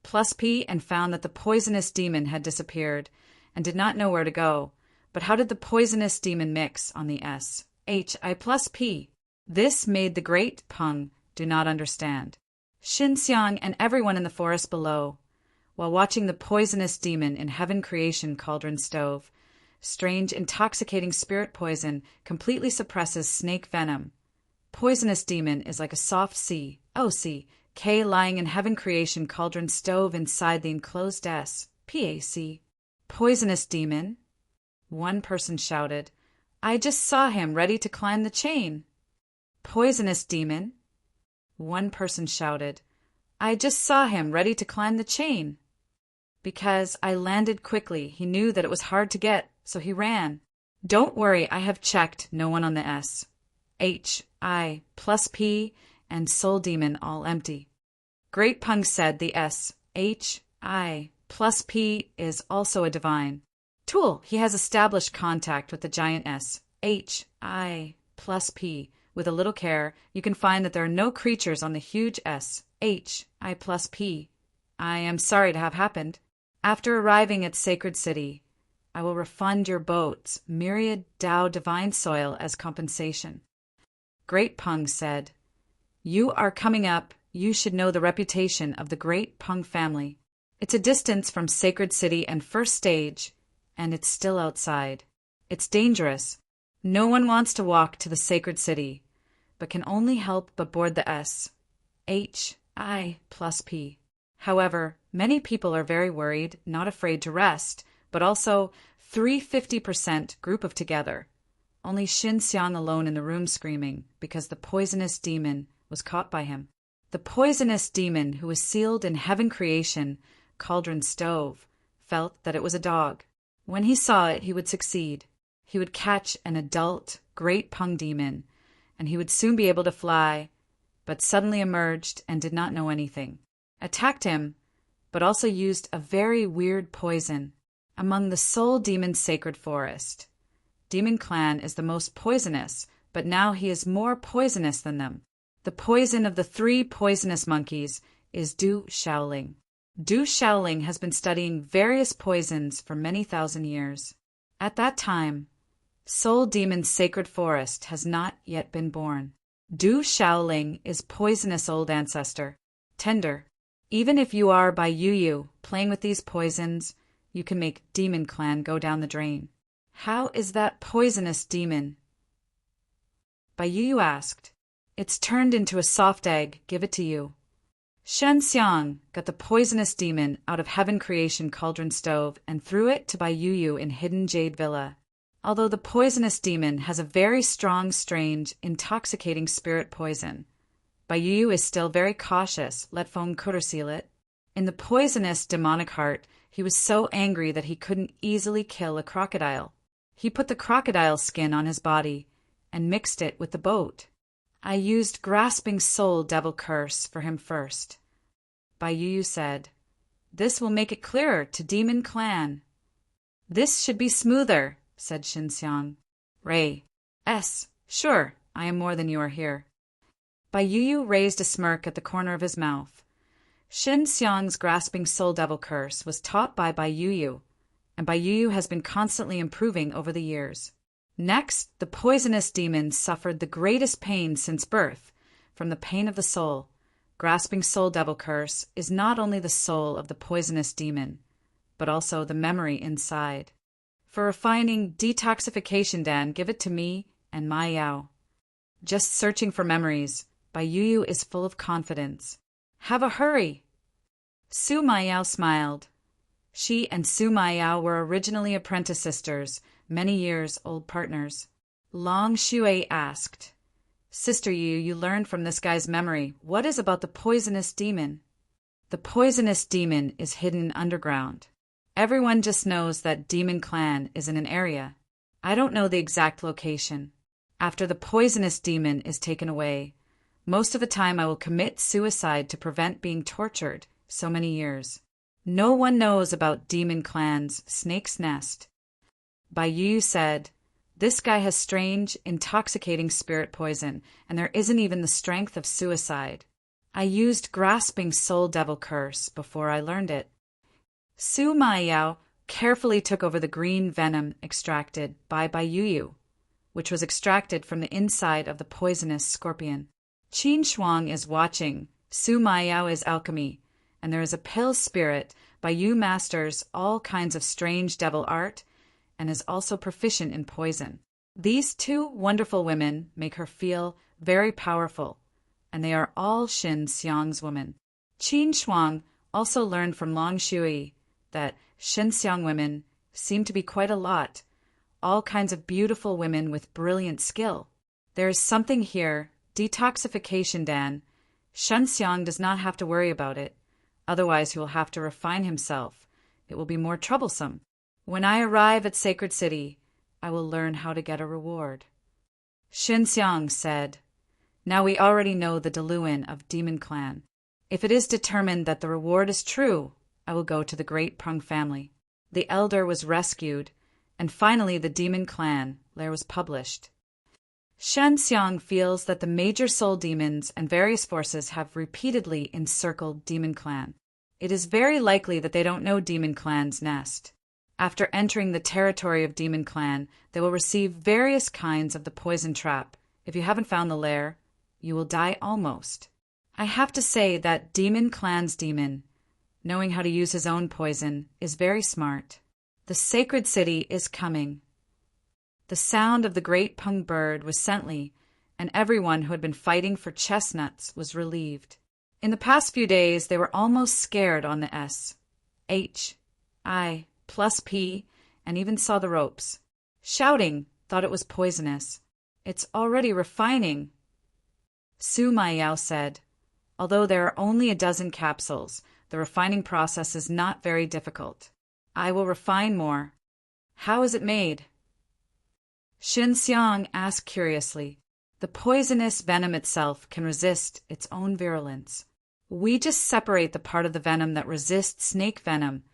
plus P and found that the poisonous demon had disappeared and did not know where to go. But how did the poisonous demon mix on the S-H-I plus P? This made the great Peng do not understand. Shin Xiang and everyone in the forest below, while watching the poisonous demon in Heaven Creation Cauldron stove, strange intoxicating spirit poison completely suppresses snake venom. Poisonous demon is like a soft C-O-C-K lying in Heaven Creation Cauldron stove inside the enclosed S-P-A-C. Poisonous demon? One person shouted, I just saw him ready to climb the chain. Poisonous demon? One person shouted, I just saw him ready to climb the chain. Because I landed quickly, he knew that it was hard to get, so he ran. Don't worry, I have checked no one on the S-H-I plus P, and soul demon all empty. Great Pung said the S-H-I plus P is also a divine tool. He has established contact with the giant S-H-I plus P. With a little care, you can find that there are no creatures on the huge S-H-I plus P. I am sorry to have happened. After arriving at Sacred City, I will refund your boat's myriad Tao divine soil as compensation. Great Pung said, You are coming up. You should know the reputation of the Great Pung family. It's a distance from Sacred City and First Stage, and it's still outside. It's dangerous. No one wants to walk to the Sacred City, but can only help but board the S-H-I plus P. However, many people are very worried, not afraid to rest, but also 350% group of together. Only Xin Xiang alone in the room screaming because the poisonous demon was caught by him. The poisonous demon who was sealed in heaven creation, cauldron stove, felt that it was a dog. When he saw it, he would succeed. He would catch an adult Great Pung demon, and he would soon be able to fly, but suddenly emerged and did not know anything. Attacked him, but also used a very weird poison among the soul demon's sacred forest. Demon Clan is the most poisonous, but now he is more poisonous than them. The poison of the 3 poisonous monkeys is Du Shaoling. Du Shaoling has been studying various poisons for many thousand years. At that time, Soul Demon's sacred forest has not yet been born. Du Shaoling is poisonous old ancestor, tender. Even if you are by Yu playing with these poisons, you can make Demon Clan go down the drain. How is that poisonous demon? Bai Yu asked. It's turned into a soft egg, give it to you. Shen Xiang got the poisonous demon out of heaven creation cauldron stove and threw it to Bai Yu in hidden jade villa. Although the poisonous demon has a very strong, strange, intoxicating spirit poison, Bai Yu is still very cautious, let Feng Kutter seal it. In the poisonous demonic heart, he was so angry that he couldn't easily kill a crocodile. He put the crocodile skin on his body and mixed it with the boat. I used grasping soul devil curse for him first. Bai Yu said, This will make it clearer to Demon Clan. This should be smoother, said Xin Xiang. Ray. Sure, I am more than you are here. Bai Yu raised a smirk at the corner of his mouth. Xin Xiang's grasping soul devil curse was taught by Bai Yu, and Bai Yu has been constantly improving over the years. Next, the poisonous demon suffered the greatest pain since birth, from the pain of the soul. Grasping soul devil curse is not only the soul of the poisonous demon, but also the memory inside. For refining detoxification, Dan, give it to me and Ma Yao. Just searching for memories, Bai Yu is full of confidence. Have a hurry. Su Ma Yao smiled. She and Su Ma Yao were originally apprentice sisters, many years old partners. Long Shui asked, Sister Yu, you learned from this guy's memory. What is about the poisonous demon? The poisonous demon is hidden underground. Everyone just knows that Demon Clan is in an area. I don't know the exact location. After the poisonous demon is taken away, most of the time I will commit suicide to prevent being tortured so many years. No one knows about Demon Clan's snake's nest. Bai Yu said, This guy has strange, intoxicating spirit poison, and there isn't even the strength of suicide. I used grasping soul devil curse before I learned it. Su Ma Yao carefully took over the green venom extracted by Bai Yu, which was extracted from the inside of the poisonous scorpion. Qin Shuang is watching. Su Ma Yao is alchemy, and there is a pill spirit. Bai Yu masters all kinds of strange devil art and is also proficient in poison. These 2 wonderful women make her feel very powerful, and they are all Xin Xiang's women. Qin Shuang also learned from Long Shui that Xin Xiang women seem to be quite a lot, all kinds of beautiful women with brilliant skill. There is something here, detoxification, Dan. Shen Xiang does not have to worry about it. Otherwise, he will have to refine himself. It will be more troublesome. When I arrive at Sacred City, I will learn how to get a reward. Xin Xiang said, Now we already know the Deluan of Demon Clan. If it is determined that the reward is true, I will go to the Great Pung family. The elder was rescued, and finally the Demon Clan lair was published. Shen Xiang feels that the major soul demons and various forces have repeatedly encircled Demon Clan. It is very likely that they don't know Demon Clan's nest. After entering the territory of Demon Clan, they will receive various kinds of the poison trap. If you haven't found the lair, you will die almost. I have to say that Demon Clan's demon, knowing how to use his own poison, is very smart. The sacred city is coming. The sound of the great Pung bird was sently, and everyone who had been fighting for chestnuts was relieved. In the past few days, they were almost scared on the S, H, I, plus P, and even saw the ropes. Shouting, thought it was poisonous. It's already refining, Su Maiyao said. Although there are only a dozen capsules, the refining process is not very difficult. I will refine more. How is it made? Shen Xiang asked curiously. The poisonous venom itself can resist its own virulence. We just separate the part of the venom that resists snake venom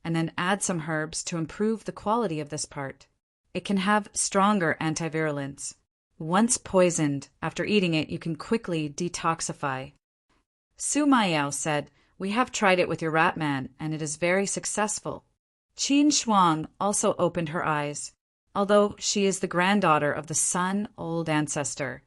and then add some herbs to improve the quality of this part. It can have stronger antivirulence. Once poisoned, after eating it, you can quickly detoxify. Su Maiyao said, We have tried it with your rat man, and it is very successful. Qin Shuang also opened her eyes. Although she is the granddaughter of the Sun Old Ancestor,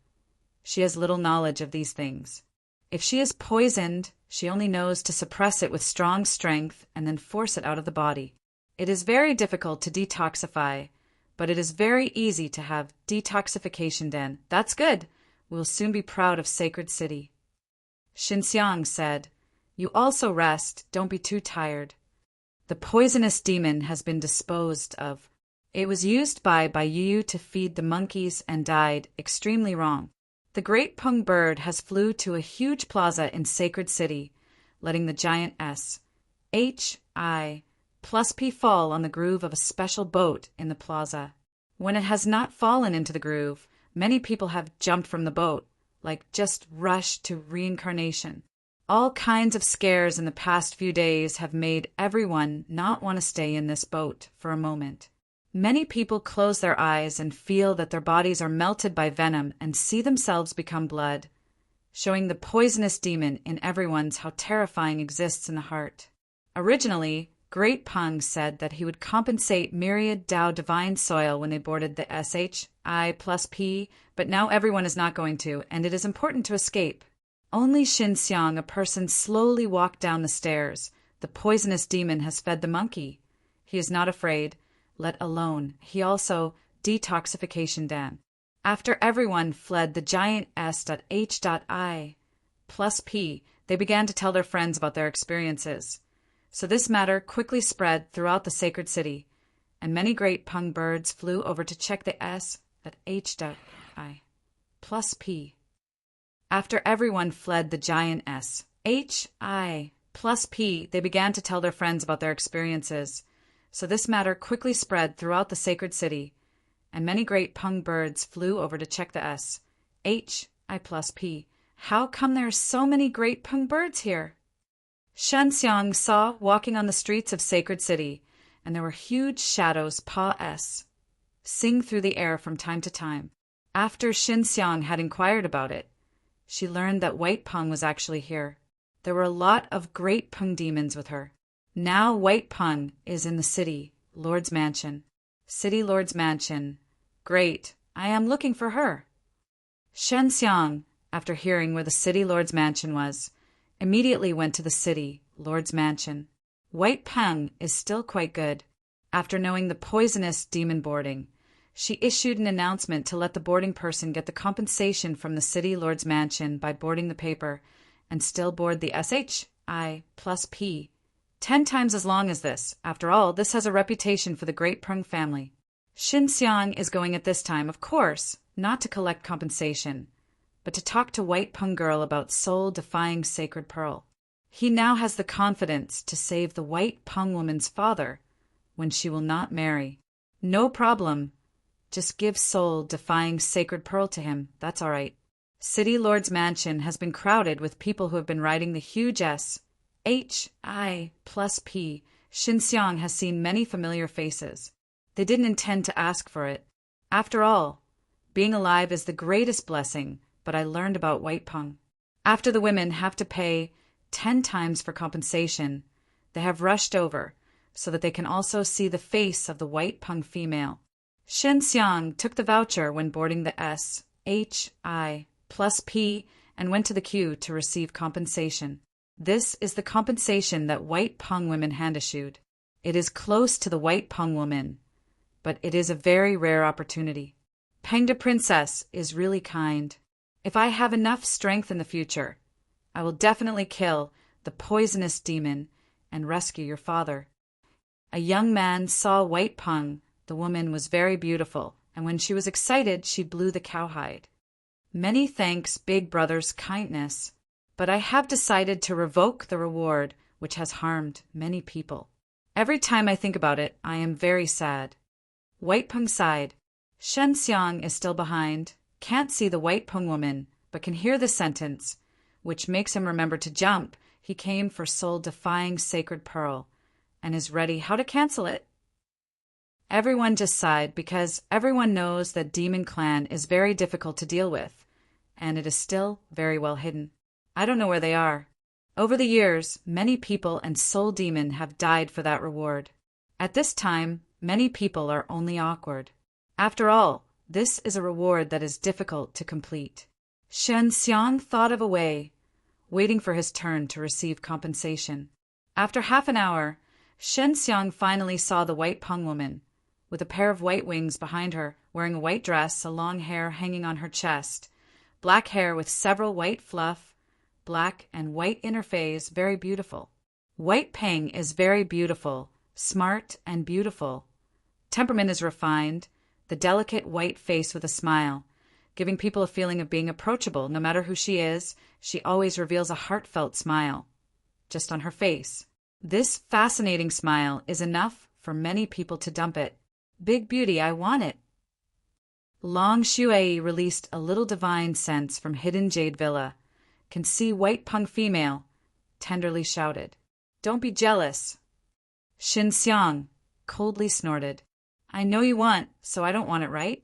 she has little knowledge of these things. If she is poisoned, she only knows to suppress it with strong strength and then force it out of the body. It is very difficult to detoxify, but it is very easy to have detoxification den. That's good. We will soon be proud of Sacred City. Xinxiang said, You also rest. Don't be too tired. The poisonous demon has been disposed of. It was used by Yu to feed the monkeys and died extremely wrong. The great Pung bird has flew to a huge plaza in Sacred City, letting the giant S, H, I, plus P fall on the groove of a special boat in the plaza. When it has not fallen into the groove, many people have jumped from the boat, like just rushed to reincarnation. All kinds of scares in the past few days have made everyone not want to stay in this boat for a moment. Many people close their eyes and feel that their bodies are melted by venom and see themselves become blood, showing the poisonous demon in everyone's how terrifying exists in the heart. Originally, Great Pung said that he would compensate myriad Dao divine soil when they boarded the SHI plus P, but now everyone is not going to, and it is important to escape. Only Xinxiang, a person, slowly walked down the stairs. The poisonous demon has fed the monkey. He is not afraid, let alone. He also detoxification dan. After everyone fled the giant S.H.I plus P, they began to tell their friends about their experiences. So this matter quickly spread throughout the sacred city, and many great Pung birds flew over to check the S.H.I plus P. After everyone fled the giant S.H.I plus P, they began to tell their friends about their experiences. So this matter quickly spread throughout the sacred city, and many great Pung birds flew over to check the S.H.I plus P. How come there are so many great Pung birds here? Shen Xiang saw walking on the streets of Sacred City, and there were huge shadows sing through the air from time to time. After Xin Xiang had inquired about it, she learned that White Pung was actually here. There were a lot of great Pung demons with her. Now White Pung is in the city, Lord's Mansion. City Lord's Mansion. Great, I am looking for her. Shen Xiang, after hearing where the City Lord's Mansion was, immediately went to the City Lord's Mansion. White Pung is still quite good. After knowing the poisonous demon boarding, she issued an announcement to let the boarding person get the compensation from the City Lord's Mansion by boarding the paper and still board the SHI plus P. 10 times as long as this. After all, this has a reputation for the great Pung family. Xin Xiang is going at this time, of course, not to collect compensation, but to talk to White Pung girl about soul-defying sacred pearl. He now has the confidence to save the White Pung woman's father when she will not marry. No problem. Just give soul-defying sacred pearl to him. That's all right. City Lord's mansion has been crowded with people who have been riding the huge SHI+P. Xinxiang has seen many familiar faces. They didn't intend to ask for it. After all, being alive is the greatest blessing, but I learned about White Peng. After the women have to pay 10 times for compensation, they have rushed over so that they can also see the face of the White Peng female. Xinxiang took the voucher when boarding the SHI+P and went to the queue to receive compensation. This is the compensation that White Peng women hand-issued. It is close to the White Peng woman, but it is a very rare opportunity. Peng de Princess is really kind. If I have enough strength in the future, I will definitely kill the poisonous demon and rescue your father. A young man saw White Peng. The woman was very beautiful, and when she was excited, she blew the cowhide. Many thanks, Big Brother's kindness, but I have decided to revoke the reward which has harmed many people. Every time I think about it, I am very sad. White Peng sighed. Xinxiang is still behind, can't see the White Peng woman, but can hear the sentence, which makes him remember to jump. He came for soul-defying sacred pearl, and is ready how to cancel it. Everyone just sighed because everyone knows that Demon Clan is very difficult to deal with, and it is still very well hidden. I don't know where they are. Over the years, many people and Soul Demon have died for that reward. At this time, many people are only awkward. After all, this is a reward that is difficult to complete. Xinxiang thought of a way, waiting for his turn to receive compensation. After half an hour, Xinxiang finally saw the White Peng woman, with a pair of white wings behind her, wearing a white dress, a long hair hanging on her chest, black hair with several white fluff, black and white interphase, very beautiful. White Peng is very beautiful, smart and beautiful. Temperament is refined, the delicate white face with a smile, giving people a feeling of being approachable. No matter who she is, she always reveals a heartfelt smile, just on her face. This fascinating smile is enough for many people to dump it. Big beauty, I want it. Long Shui released a little divine sense from hidden Jade Villa. Can see White Peng female, tenderly shouted. Don't be jealous. Xinxiang coldly snorted. I know you want, so I don't want it, right?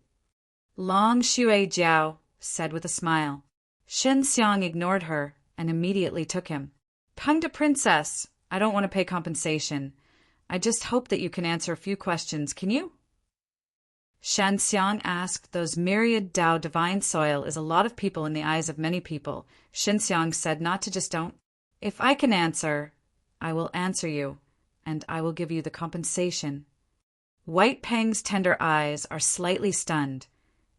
Long Shui Jiao said with a smile. Xinxiang ignored her and immediately took him. Peng de Princess, I don't want to pay compensation. I just hope that you can answer a few questions, can you? Xinxiang asked. Those myriad Dao divine soil is a lot of people in the eyes of many people. Xinxiang said not to just don't. If I can answer, I will answer you, and I will give you the compensation. White Peng's tender eyes are slightly stunned,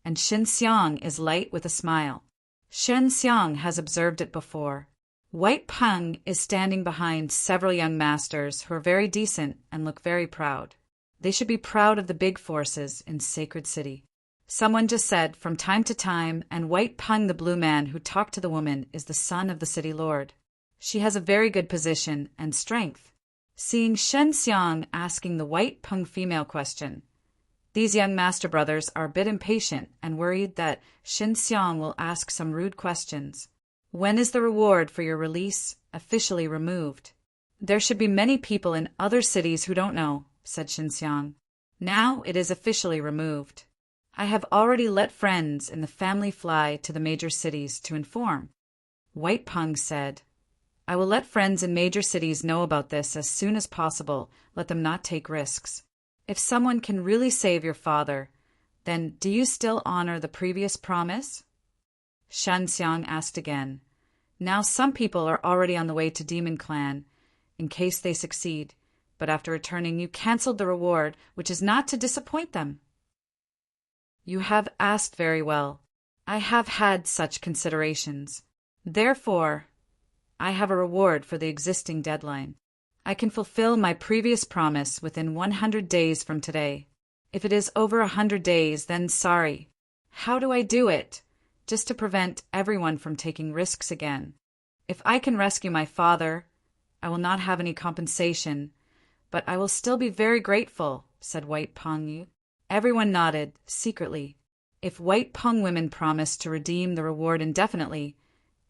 and Xinxiang is light with a smile. Xinxiang has observed it before. White Peng is standing behind several young masters who are very decent and look very proud. They should be proud of the big forces in Sacred City. Someone just said, from time to time, and White Peng, the blue man who talked to the woman, is the son of the city lord. She has a very good position and strength. Seeing Xinxiang asking the White Peng female question, these young master brothers are a bit impatient and worried that Xinxiang will ask some rude questions. When is the reward for your release officially removed? There should be many people in other cities who don't know, said Xinxiang. Now it is officially removed. I have already let friends in the family fly to the major cities to inform. White Peng said, I will let friends in major cities know about this as soon as possible. Let them not take risks. If someone can really save your father, then do you still honor the previous promise? Xinxiang asked again. Now some people are already on the way to Demon Clan, in case they succeed, but after returning you cancelled the reward, which is not to disappoint them. You have asked very well. I have had such considerations. Therefore, I have a reward for the existing deadline. I can fulfill my previous promise within 100 days from today. If it is over 100 days, then sorry. How do I do it? Just to prevent everyone from taking risks again. If I can rescue my father, I will not have any compensation, but I will still be very grateful, said White Peng. Everyone nodded, secretly. If White Peng women promised to redeem the reward indefinitely,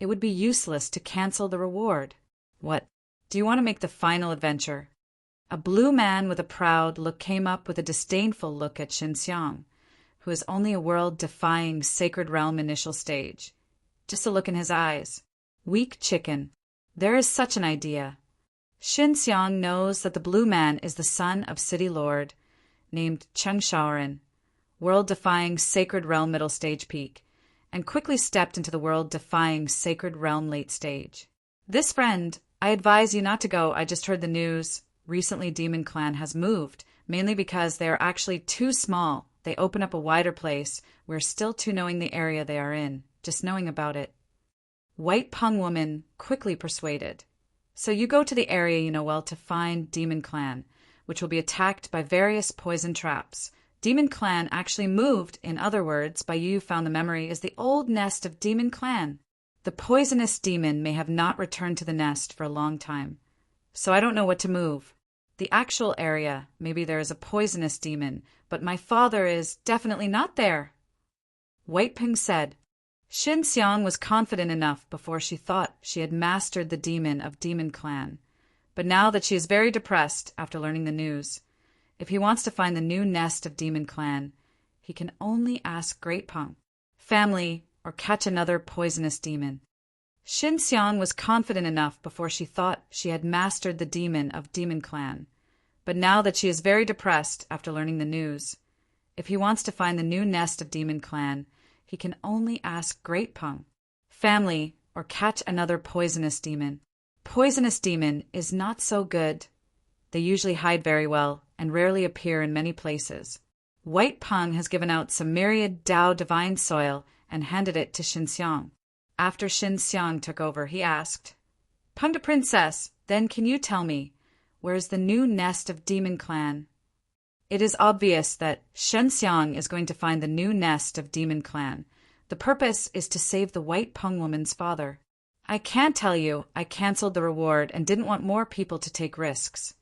it would be useless to cancel the reward. What? Do you want to make the final adventure? A blue man with a proud look came up with a disdainful look at Xinxiang, who is only a world-defying sacred realm initial stage. Just a look in his eyes. Weak chicken. There is such an idea. Xinxiang knows that the blue man is the son of city lord, named Cheng Shaoren, world-defying sacred realm middle stage peak, and quickly stepped into the world-defying sacred realm late stage. This friend, I advise you not to go. I just heard the news. Recently Demon Clan has moved, mainly because they are actually too small. They open up a wider place. We're still too knowing the area they are in, just knowing about it. White Peng woman quickly persuaded. So you go to the area you know well to find Demon Clan, which will be attacked by various poison traps. Demon Clan actually moved, in other words, by you found the memory, is the old nest of Demon Clan. The poisonous demon may have not returned to the nest for a long time, so I don't know what to move. The actual area, maybe there is a poisonous demon, but my father is definitely not there. White Peng said. Xinxiang was confident enough before she thought she had mastered the demon of Demon Clan, but now that she is very depressed after learning the news, if he wants to find the new nest of Demon Clan, he can only ask Great Peng, family, or catch another poisonous demon. Xinxiang was confident enough before she thought she had mastered the demon of Demon Clan, but now that she is very depressed after learning the news, if he wants to find the new nest of Demon Clan, he can only ask Great Peng, family, or catch another poisonous demon. Poisonous demon is not so good. They usually hide very well and rarely appear in many places. White Peng has given out some myriad Dao divine soil and handed it to Xinxiang. After Xinxiang took over, he asked, Peng the princess, then can you tell me, where is the new nest of Demon Clan? It is obvious that Xinxiang is going to find the new nest of Demon Clan. The purpose is to save the White Peng woman's father. I can't tell you. I cancelled the reward and didn't want more people to take risks.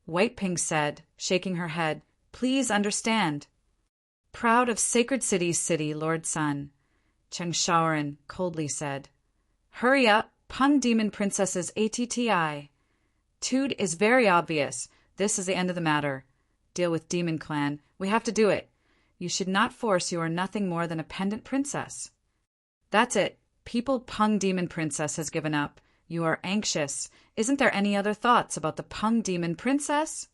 White Peng said, shaking her head, Please understand. Proud of Sacred City's city, Lord Sun, Cheng Shaoren coldly said. Hurry up, Peng Demon Princess's ATTI. Tude is very obvious. This is the end of the matter. Deal with Demon Clan. We have to do it. You should not force you are nothing more than a pendant princess. That's it. People Peng Demon Princess has given up. You are anxious. Isn't there any other thoughts about the Peng Demon Princess?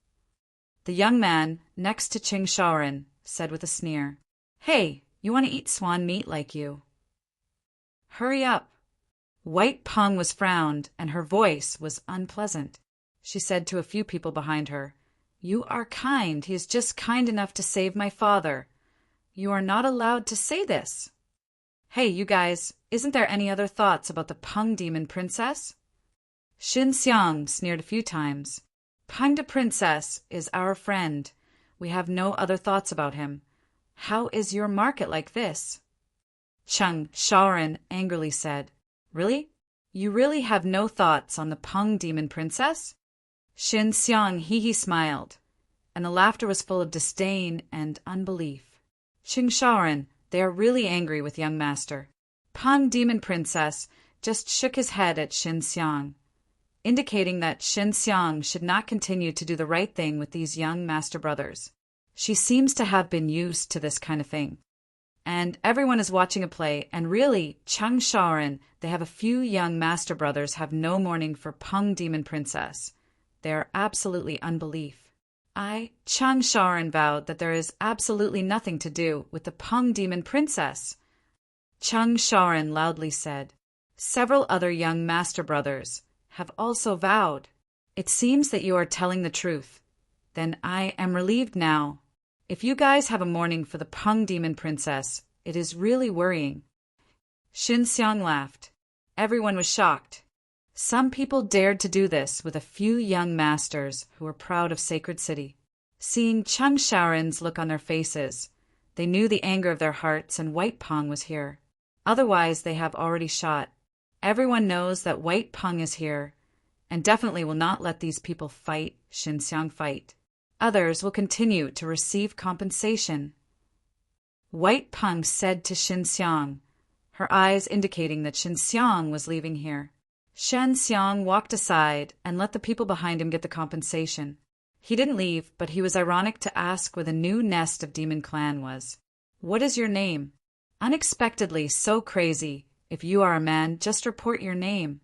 The young man, next to Cheng Shaoren, said with a sneer, Hey, you want to eat swan meat like you? Hurry up. White Peng was frowned, and her voice was unpleasant. She said to a few people behind her, You are kind. He is just kind enough to save my father. You are not allowed to say this. Hey, you guys, isn't there any other thoughts about the Peng Demon Princess? Xinxiang sneered a few times. Peng the Princess is our friend. We have no other thoughts about him. How is your market like this? Cheng Shaoren angrily said, Really? You really have no thoughts on the Peng Demon Princess? Xinxiang hee smiled, and the laughter was full of disdain and unbelief. Cheng Shaoren, they are really angry with young master. Peng Demon Princess just shook his head at Xinxiang, indicating that Xinxiang should not continue to do the right thing with these young master brothers. She seems to have been used to this kind of thing. And everyone is watching a play, and really, Cheng Shaoren, they have a few young master brothers have no mourning for Peng Demon Princess. They are absolutely unbelief. Cheng Shaoren vowed that there is absolutely nothing to do with the Peng Demon Princess. Cheng Shaoren loudly said. Several other young master brothers have also vowed. It seems that you are telling the truth. Then I am relieved now. If you guys have a mourning for the Peng Demon Princess, it is really worrying. Xinxiang laughed. Everyone was shocked. Some people dared to do this with a few young masters who were proud of Sacred City. Seeing Cheng Shaoren's look on their faces, they knew the anger of their hearts and White Peng was here. Otherwise, they have already shot. Everyone knows that White Peng is here, and definitely will not let these people fight, Xinxiang fight. Others will continue to receive compensation. White Peng said to Shen Xiang, her eyes indicating that Shen Xiang was leaving here. Shen Xiang walked aside and let the people behind him get the compensation. He didn't leave, but he was ironic to ask where the new nest of Demon Clan was. What is your name? Unexpectedly so crazy. If you are a man, just report your name.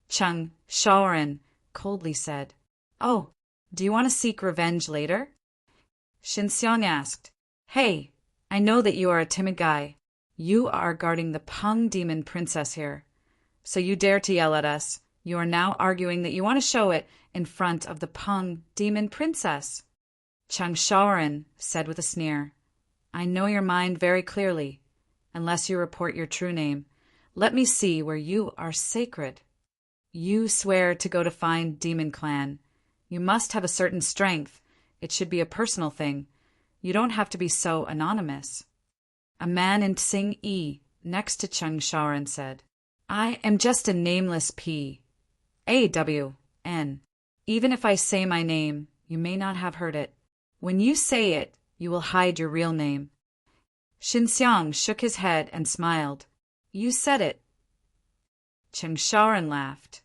Cheng Shaoran coldly said. Oh, do you want to seek revenge later? Shen Xiang asked. Hey, I know that you are a timid guy. You are guarding the Peng demon princess here. So you dare to yell at us. You are now arguing that you want to show it in front of the Peng demon princess. Cheng Shaoran said with a sneer. I know your mind very clearly. Unless you report your true name, let me see where you are sacred. You swear to go to find Demon Clan. You must have a certain strength. It should be a personal thing. You don't have to be so anonymous. A man in Tsing Yi, next to Cheng Shaoran, said, I am just a nameless P-A-W-N. Even if I say my name, you may not have heard it. When you say it, you will hide your real name. Shen Xiang shook his head and smiled. You said it. Cheng Shaoran laughed.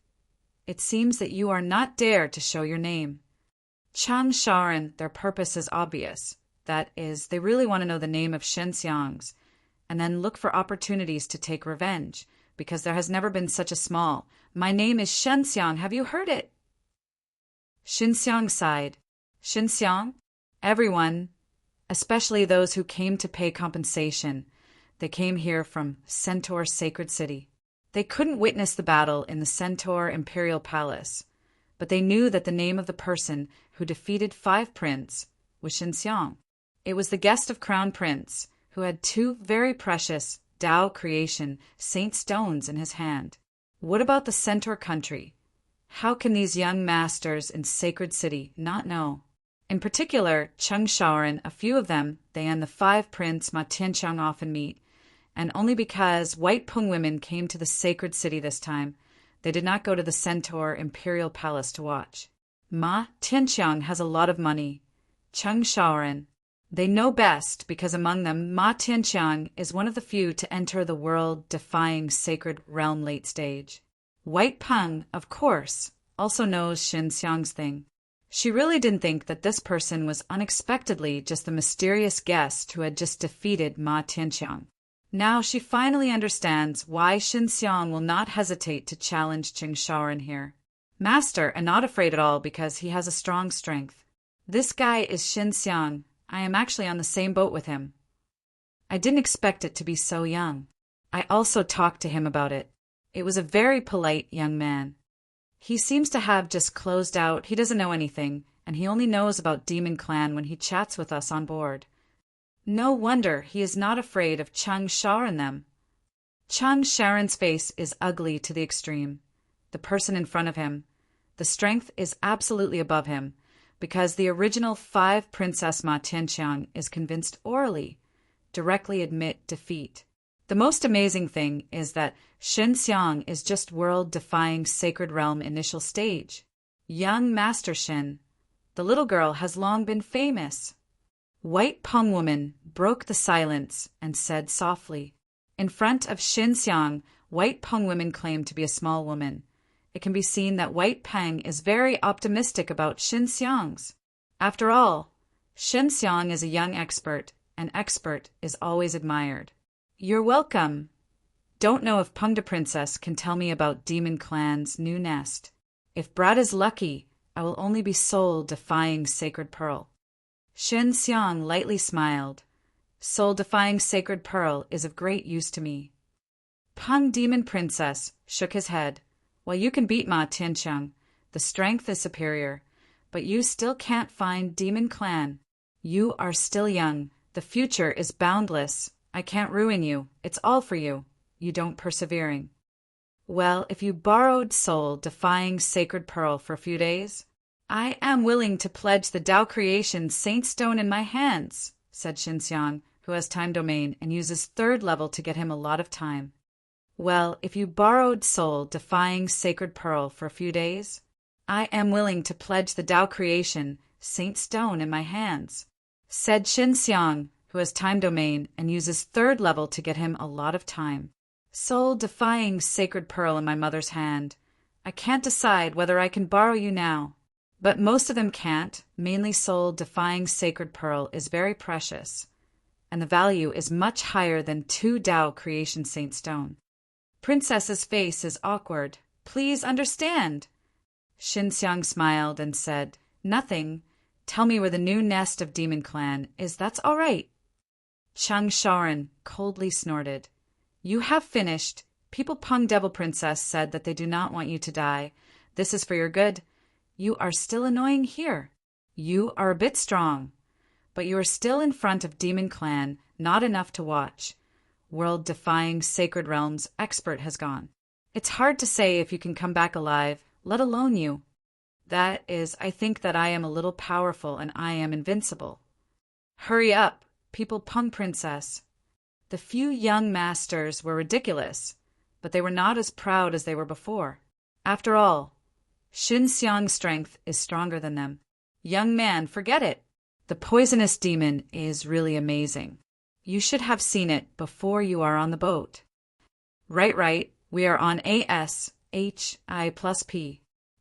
It seems that you are not dare to show your name. Cheng Shaoran, their purpose is obvious. That is, they really want to know the name of Shen Xiang's, and then look for opportunities to take revenge, because there has never been such a small, my name is Shen Xiang, have you heard it? Shen Xiang sighed. Shen Xiang? Everyone, especially those who came to pay compensation, they came here from Centaur Sacred City. They couldn't witness the battle in the Centaur Imperial Palace, but they knew that the name of the person who defeated 5 Prince was Shen Xiang. It was the guest of Crown Prince, who had 2 very precious Tao creation saint stones in his hand. What about the Centaur country? How can these young masters in Sacred City not know? In particular, Cheng Shaoran, a few of them, they and the 5 Prince Ma Tianqiang often meet, and only because White Peng women came to the Sacred City this time, they did not go to the Centaur Imperial Palace to watch. Ma Tianqiang has a lot of money. Cheng Shaoran, they know best because among them Ma Tianqiang is one of the few to enter the world-defying sacred realm late stage. White Peng, of course, also knows Shen Xiang's thing. She really didn't think that this person was unexpectedly just the mysterious guest who had just defeated Ma Tianqiang. Now she finally understands why Shen Xiang will not hesitate to challenge Cheng Shaoran here. Master, and not afraid at all because he has a strong strength. This guy is Shen Xiang. I am actually on the same boat with him. I didn't expect it to be so young. I also talked to him about it. It was a very polite young man. He seems to have just closed out, he doesn't know anything, and he only knows about Demon Clan when he chats with us on board. No wonder he is not afraid of Cheng Shaoran them. Cheng Shaoran's face is ugly to the extreme. The person in front of him, the strength is absolutely above him, because the original 5 Princess Ma Tianqiang is convinced orally, directly admit defeat. The most amazing thing is that Shen Xiang is just world-defying sacred realm initial stage. Young Master Shen, the little girl has long been famous. White Peng woman broke the silence and said softly. In front of Shen Xiang, White Peng women claim to be a small woman. It can be seen that White Peng is very optimistic about Shen Xiang's. After all, Shen Xiang is a young expert, and expert is always admired. You're welcome. Don't know if Pengda Princess can tell me about Demon Clan's new nest. If Brat is lucky, I will only be soul-defying Sacred Pearl. Shen Xiang lightly smiled. Soul-defying Sacred Pearl is of great use to me. Peng Demon Princess shook his head. While you can beat Ma Tianqiang, the strength is superior, but you still can't find Demon Clan. You are still young. The future is boundless. I can't ruin you. It's all for you. You don't persevering. Well, if you borrowed soul-defying Sacred Pearl for a few days, I am willing to pledge the Tao Creation Saint Stone in my hands, said Shen Xiang, who has time domain and uses 3rd level to get him a lot of time. Well, if you borrowed soul-defying Sacred Pearl for a few days, I am willing to pledge the Tao Creation Saint Stone in my hands, said Shen Xiang, who has time domain and uses 3rd level to get him a lot of time. Soul-defying sacred pearl in my mother's hand. I can't decide whether I can borrow you now. But most of them can't. Mainly soul-defying sacred pearl is very precious, and the value is much higher than 2 Tao creation saint stone. Princess's face is awkward. Please understand. Xinxiang smiled and said, Nothing. Tell me where the new nest of Demon Clan is. That's all right. Chang Shaoran coldly snorted. You have finished. People Peng Devil Princess said that they do not want you to die. This is for your good. You are still annoying here. You are a bit strong. But you are still in front of Demon Clan, not enough to watch. World-defying sacred realms expert has gone. It's hard to say if you can come back alive, let alone you. That is, I think that I am a little powerful and I am invincible. Hurry up, people Peng Princess. The few young masters were ridiculous, but they were not as proud as they were before. After all, Xinxiang's strength is stronger than them. Young man, forget it. The poisonous demon is really amazing. You should have seen it before you are on the boat. Right. We are on ASHI+P.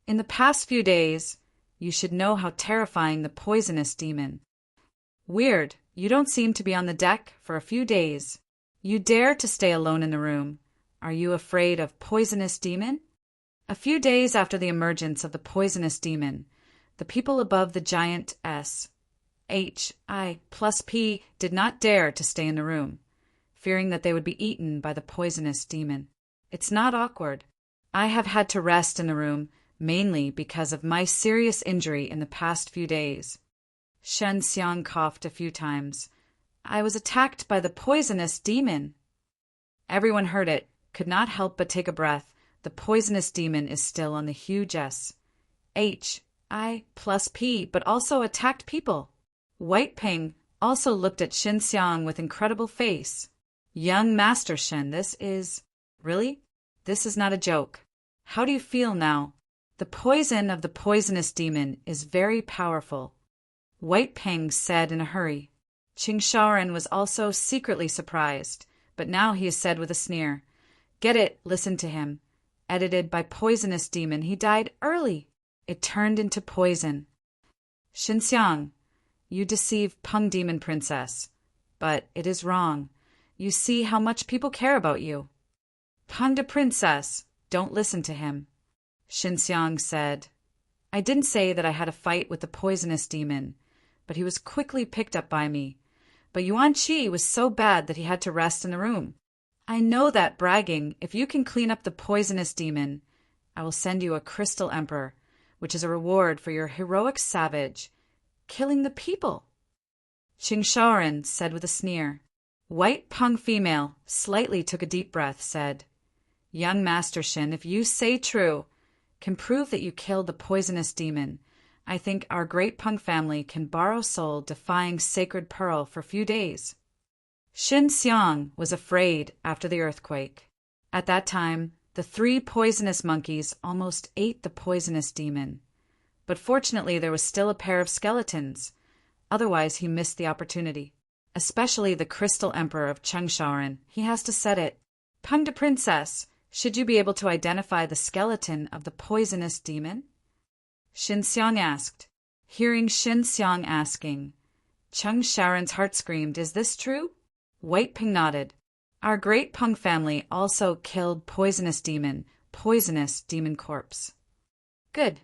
In the past few days, you should know how terrifying the poisonous demon. Weird, you don't seem to be on the deck for a few days. You dare to stay alone in the room. Are you afraid of poisonous demon? A few days after the emergence of the poisonous demon, the people above the giant SHI+P did not dare to stay in the room, fearing that they would be eaten by the poisonous demon. It's not awkward. I have had to rest in the room, mainly because of my serious injury in the past few days. Shen Xiang coughed a few times. I was attacked by the poisonous demon. Everyone heard it, could not help but take a breath. The poisonous demon is still on the huge SHI+P, but also attacked people. White Ping also looked at Xin Xiang with incredible face. Young Master Shen, this is... Really? This is not a joke. How do you feel now? The poison of the poisonous demon is very powerful. White Ping said in a hurry. Qing Shaoran was also secretly surprised, but now he said with a sneer, Get it, listen to him. Edited by poisonous demon, he died early. It turned into poison. Xinxiang, you deceive Peng Demon Princess, but it is wrong. You see how much people care about you. Peng de Princess, don't listen to him. Xinxiang said, I didn't say that I had a fight with the poisonous demon, but he was quickly picked up by me. But Yuan Qi was so bad that he had to rest in the room. I know that bragging, if you can clean up the poisonous demon, I will send you a crystal emperor, which is a reward for your heroic savage, killing the people. Qing Shaoran said with a sneer. White Peng female slightly took a deep breath, said, Young Master Shin, if you say true, can prove that you killed the poisonous demon, I think our great Peng family can borrow soul defying sacred pearl for a few days. Xin Xiang was afraid after the earthquake. At that time, the 3 poisonous monkeys almost ate the poisonous demon. But fortunately there was still a pair of skeletons. Otherwise he missed the opportunity. Especially the Crystal Emperor of Chengshaoren. He has to set it. Peng de Princess, should you be able to identify the skeleton of the poisonous demon? Xin Xiang asked. Hearing Xin Xiang asking, Chengshaoren's heart screamed, Is this true? White Ping nodded. Our great Peng family also killed poisonous demon corpse. Good.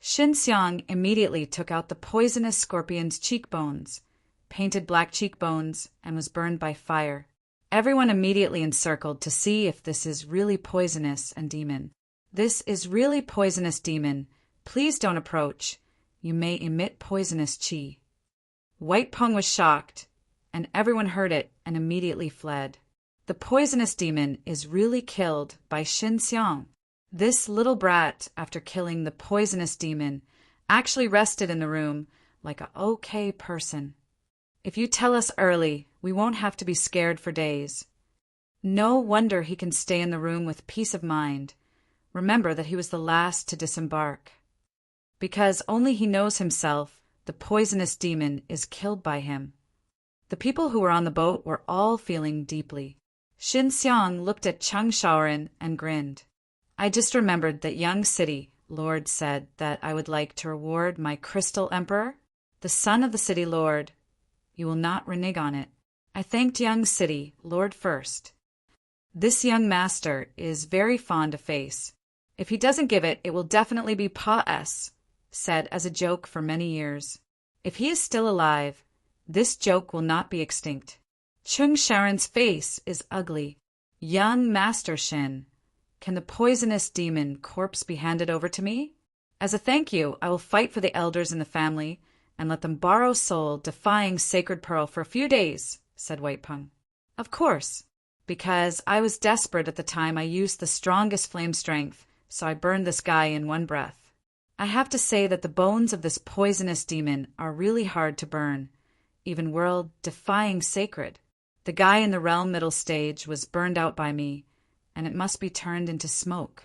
Xin Xiang immediately took out the poisonous scorpion's cheekbones, painted black cheekbones, and was burned by fire. Everyone immediately encircled to see if this is really poisonous and demon. This is really poisonous demon. Please don't approach. You may emit poisonous qi. White Peng was shocked, and everyone heard it and immediately fled. The poisonous demon is really killed by Xin Xiang. This little brat, after killing the poisonous demon, actually rested in the room like a okay person. If you tell us early, we won't have to be scared for days. No wonder he can stay in the room with peace of mind. Remember that he was the last to disembark. Because only he knows himself, the poisonous demon is killed by him. The people who were on the boat were all feeling deeply. Xin Xiang looked at Cheng Shaoren and grinned. I just remembered that young city lord said that I would like to reward my crystal emperor, the son of the city lord. You will not renege on it. I thanked young city lord first. This young master is very fond of face. If he doesn't give it, it will definitely be Pa S, said as a joke for many years. If he is still alive, this joke will not be extinct. Cheng Shaoren's face is ugly. Young Master Shin, can the poisonous demon corpse be handed over to me? As a thank you, I will fight for the elders in the family and let them borrow soul defying sacred pearl for a few days, said White Peng. Of course, because I was desperate at the time I used the strongest flame strength, so I burned this guy in one breath. I have to say that the bones of this poisonous demon are really hard to burn, even world-defying sacred. The guy in the realm middle stage was burned out by me, and it must be turned into smoke.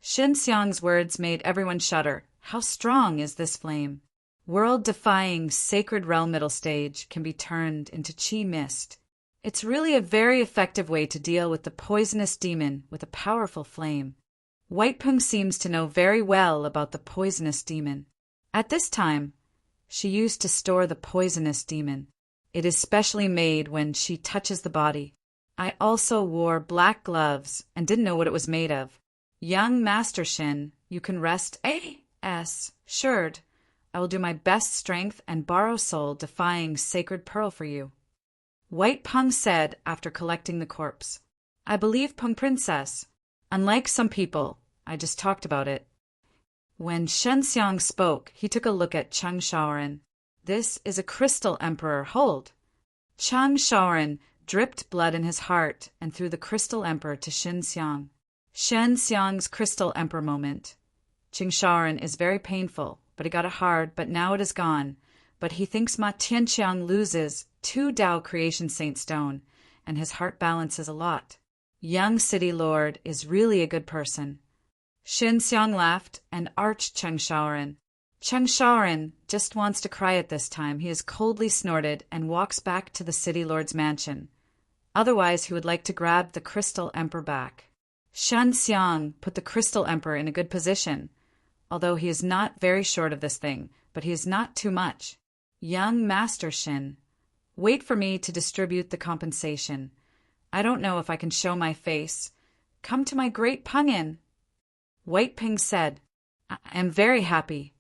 Xin Xiang's words made everyone shudder. How strong is this flame? World-defying sacred realm middle stage can be turned into chi mist. It's really a very effective way to deal with the poisonous demon with a powerful flame. White Peng seems to know very well about the poisonous demon. At this time, she used to store the poisonous demon. It is specially made when she touches the body. I also wore black gloves and didn't know what it was made of. Young Master Shin, you can rest assured. I will do my best strength and borrow soul defying sacred pearl for you. White Peng said after collecting the corpse. I believe Peng Princess. Unlike some people, I just talked about it. When Shen Xiang spoke, he took a look at Cheng Shaoren. This is a crystal emperor, hold. Cheng Shaoren dripped blood in his heart and threw the crystal emperor to Xin Xiang. Shen Xiang's crystal emperor moment. Cheng Shaoren is very painful, but he got it hard, but now it is gone. But he thinks Ma Tianqiang loses 2 Dao Creation Saint Stone, and his heart balances a lot. Young City Lord is really a good person. Xin Xiang laughed and arched Cheng Shaoren. Cheng Shaoren just wants to cry at this time. He is coldly snorted and walks back to the City Lord's mansion. Otherwise, he would like to grab the Crystal Emperor back. Shen Xiang put the Crystal Emperor in a good position, although he is not very short of this thing, but he is not too much. Young Master Shin, wait for me to distribute the compensation. I don't know if I can show my face. Come to my great Pengin. White Peng said, I am very happy.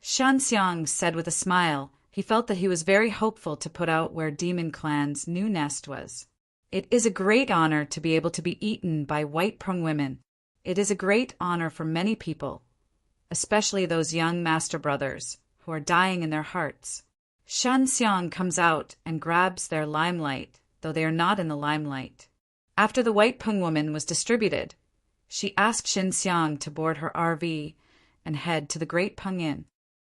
Shan Xiang said with a smile. He felt that he was very hopeful to put out where Demon Clan's new nest was. It is a great honor to be able to be eaten by White Peng women. It is a great honor for many people, especially those young master brothers who are dying in their hearts. Shan Xiang comes out and grabs their limelight, though they are not in the limelight. After the White Peng woman was distributed, she asked Xin Xiang to board her RV and head to the Great Peng Inn.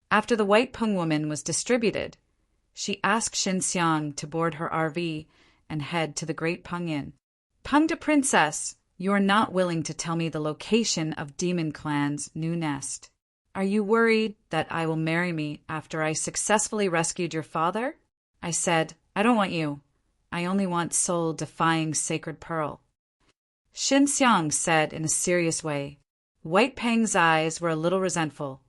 After the White Peng woman was distributed, she asked Xin Xiang to board her RV and head to the Great Peng Inn. Peng de Princess, you are not willing to tell me the location of Demon Clan's new nest. Are you worried that I will marry me after I successfully rescued your father? I said, I don't want you. I only want soul-defying sacred pearl. Xin Xiang said in a serious way. White Peng's eyes were a little resentful,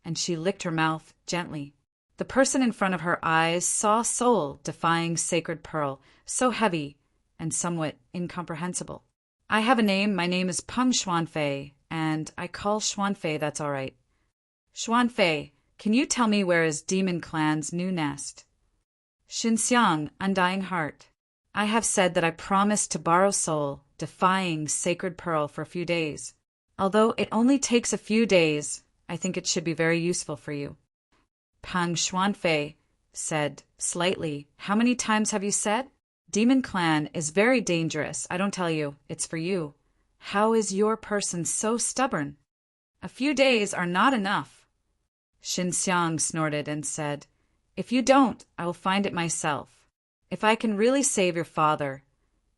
and she licked her mouth gently. The person in front of her eyes saw soul-defying sacred pearl, so heavy and somewhat incomprehensible. I have a name. My name is Peng Xuanfei, and I call Xuanfei, that's all right. Xuanfei, can you tell me where is Demon Clan's new nest? Xin Xiang, undying heart. I have said that I promised to borrow soul, defying sacred pearl for a few days. Although it only takes a few days, I think it should be very useful for you. Peng Xuanfei said slightly, how many times have you said? Demon Clan is very dangerous. I don't tell you. It's for you. How is your person so stubborn? A few days are not enough. Xin Xiang snorted and said, if you don't, I will find it myself. If I can really save your father,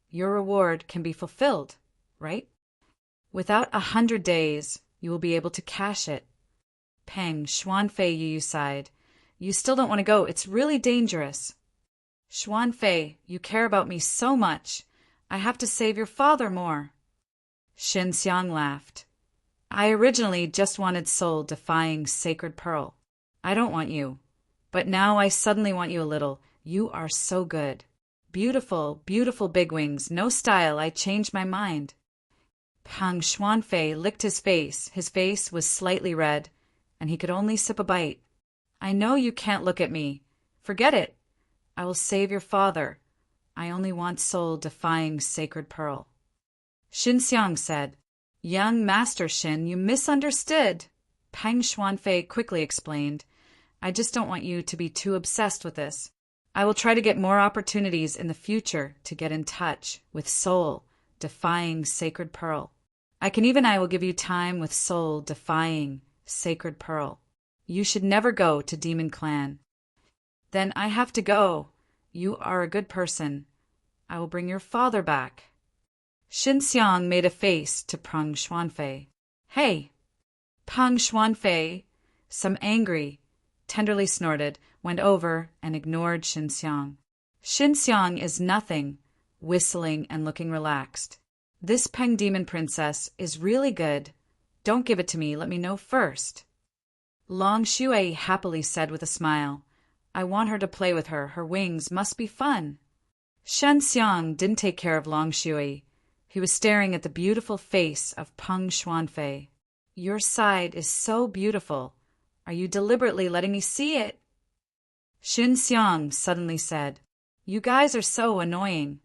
your reward can be fulfilled, right? Without 100 days, you will be able to cash it. Peng Xuanfei Yu sighed. You still don't want to go. It's really dangerous. Xuanfei, you care about me so much. I have to save your father more. Xinxiang laughed. I originally just wanted soul-defying sacred pearl. I don't want you. But now I suddenly want you a little. You are so good. Beautiful, beautiful big wings, no style, I changed my mind. Pang Xuanfei licked his face. His face was slightly red, and he could only sip a bite. I know you can't look at me. Forget it. I will save your father. I only want soul-defying sacred pearl. Xinxiang said, Young Master Xin, you misunderstood. Pang Xuanfei quickly explained, I just don't want you to be too obsessed with this. I will try to get more opportunities in the future to get in touch with soul-defying sacred pearl. I will give you time with soul-defying sacred pearl. You should never go to Demon Clan. Then I have to go. You are a good person. I will bring your father back. Xinxiang made a face to Pang Xuanfei. Hey! Pang Xuanfei, some angry, tenderly snorted, went over and ignored Xinxiang. Xinxiang is nothing, whistling and looking relaxed. This Peng Demon Princess is really good. Don't give it to me, let me know first. Long Shui happily said with a smile, I want her to play with her. Her wings must be fun. Xinxiang didn't take care of Long Shui. He was staring at the beautiful face of Peng Xuanfei. Your side is so beautiful. Are you deliberately letting me see it? Xinxiang suddenly said, You guys are so annoying.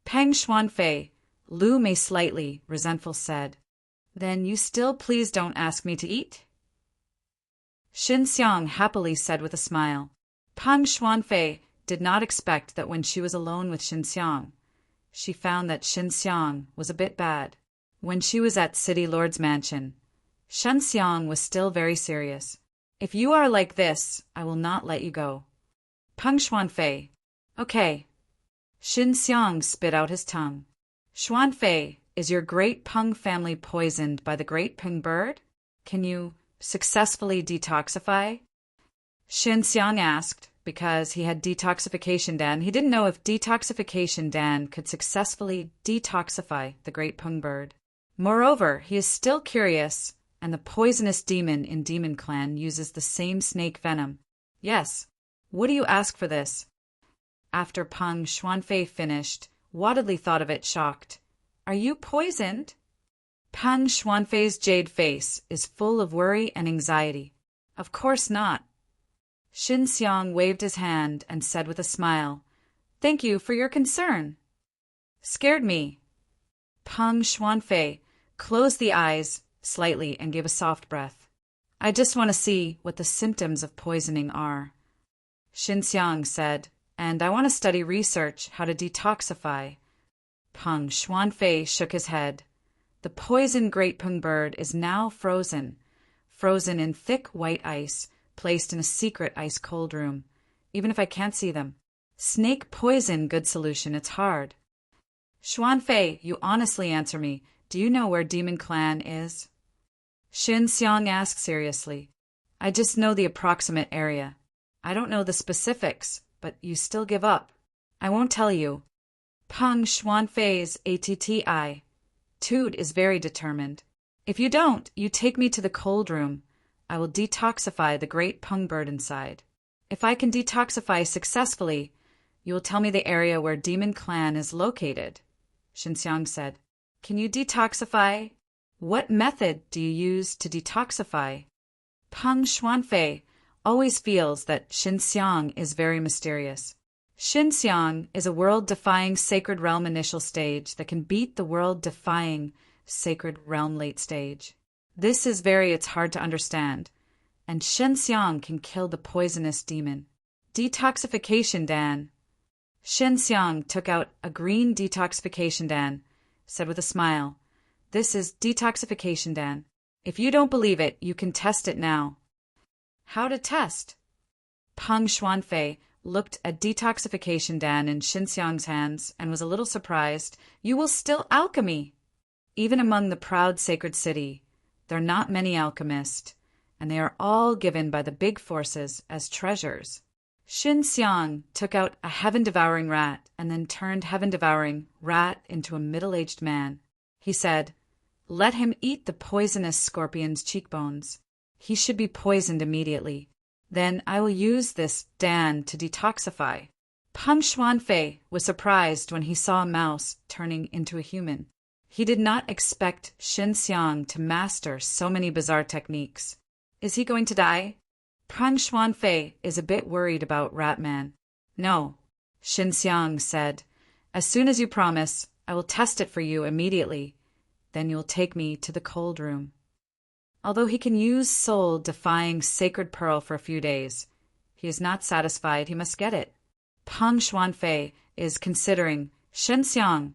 Peng Xuanfei, Lu Mei slightly resentful said, Then you still please don't ask me to eat? Xinxiang happily said with a smile. Peng Xuanfei did not expect that when she was alone with Xinxiang, she found that Xinxiang was a bit bad. When she was at City Lord's mansion, Xinxiang was still very serious. If you are like this, I will not let you go. Peng Xuanfei. Okay. Xinxiang spit out his tongue. Xuanfei, is your great Peng family poisoned by the great Peng bird? Can you successfully detoxify? Xinxiang asked, because he had detoxification Dan. He didn't know if detoxification Dan could successfully detoxify the great Peng bird. Moreover, he is still curious, and the poisonous demon in Demon Clan uses the same snake venom. Yes. What do you ask for this? After Peng Xuanfei finished, Wadidli thought of it shocked. Are you poisoned? Peng Xuanfei's jade face is full of worry and anxiety. Of course not. Xinxiang waved his hand and said with a smile, Thank you for your concern. Scared me. Peng Xuanfei closed the eyes slightly and gave a soft breath. I just want to see what the symptoms of poisoning are. Xinxiang said, and I want to study research how to detoxify. Peng Xuanfei shook his head. The poisoned great Peng bird is now frozen in thick white ice, placed in a secret ice-cold room, even if I can't see them. Snake poison, good solution, it's hard. Xuanfei, you honestly answer me, do you know where Demon Clan is? Xinxiang asked seriously. I just know the approximate area. I don't know the specifics, but you still give up. I won't tell you. Peng Xuanfei's attitude is very determined. If you don't, you take me to the cold room. I will detoxify the great Peng bird inside. If I can detoxify successfully, you will tell me the area where Demon Clan is located. Xinxiang said, Can you detoxify? What method do you use to detoxify? Peng Xuanfei always feels that Xinxiang is very mysterious. Xinxiang is a world-defying sacred realm initial stage that can beat the world-defying sacred realm late stage. It's hard to understand, and Xinxiang can kill the poisonous demon. Detoxification Dan. Xinxiang took out a green detoxification Dan, said with a smile, This is detoxification Dan. If you don't believe it, you can test it now. How to test? Peng Xuanfei looked at detoxification Dan in Xinxiang's hands and was a little surprised. You will still alchemy. Even among the proud sacred city, there are not many alchemists, and they are all given by the big forces as treasures. Xin Xiang took out a heaven-devouring rat and then turned heaven-devouring rat into a middle-aged man. He said, "Let him eat the poisonous scorpion's cheekbones. He should be poisoned immediately. Then I will use this Dan to detoxify." Peng Xuanfei was surprised when he saw a mouse turning into a human. He did not expect Xin Xiang to master so many bizarre techniques. Is he going to die? Peng Xuanfei is a bit worried about Ratman. "No," Xin Xiang said. "As soon as you promise, I will test it for you immediately. Then you'll take me to the cold room." Although he can use soul-defying sacred pearl for a few days, he is not satisfied. He must get it. Peng Xuanfei is considering Xin Xiang.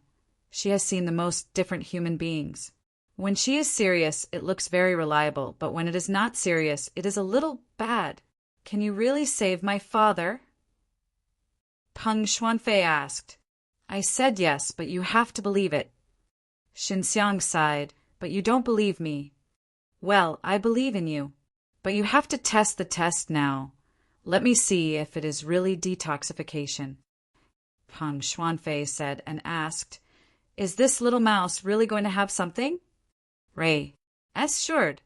She has seen the most different human beings. When she is serious, it looks very reliable, but when it is not serious, it is a little bad. "Can you really save my father?" Peng Xuanfei asked. "I said yes, but you have to believe it." Xin Xiang sighed. "But you don't believe me." "Well, I believe in you. But you have to test the test now. Let me see if it is really detoxification." Peng Xuanfei said and asked, "Is this little mouse really going to have something?" "Ray, assured."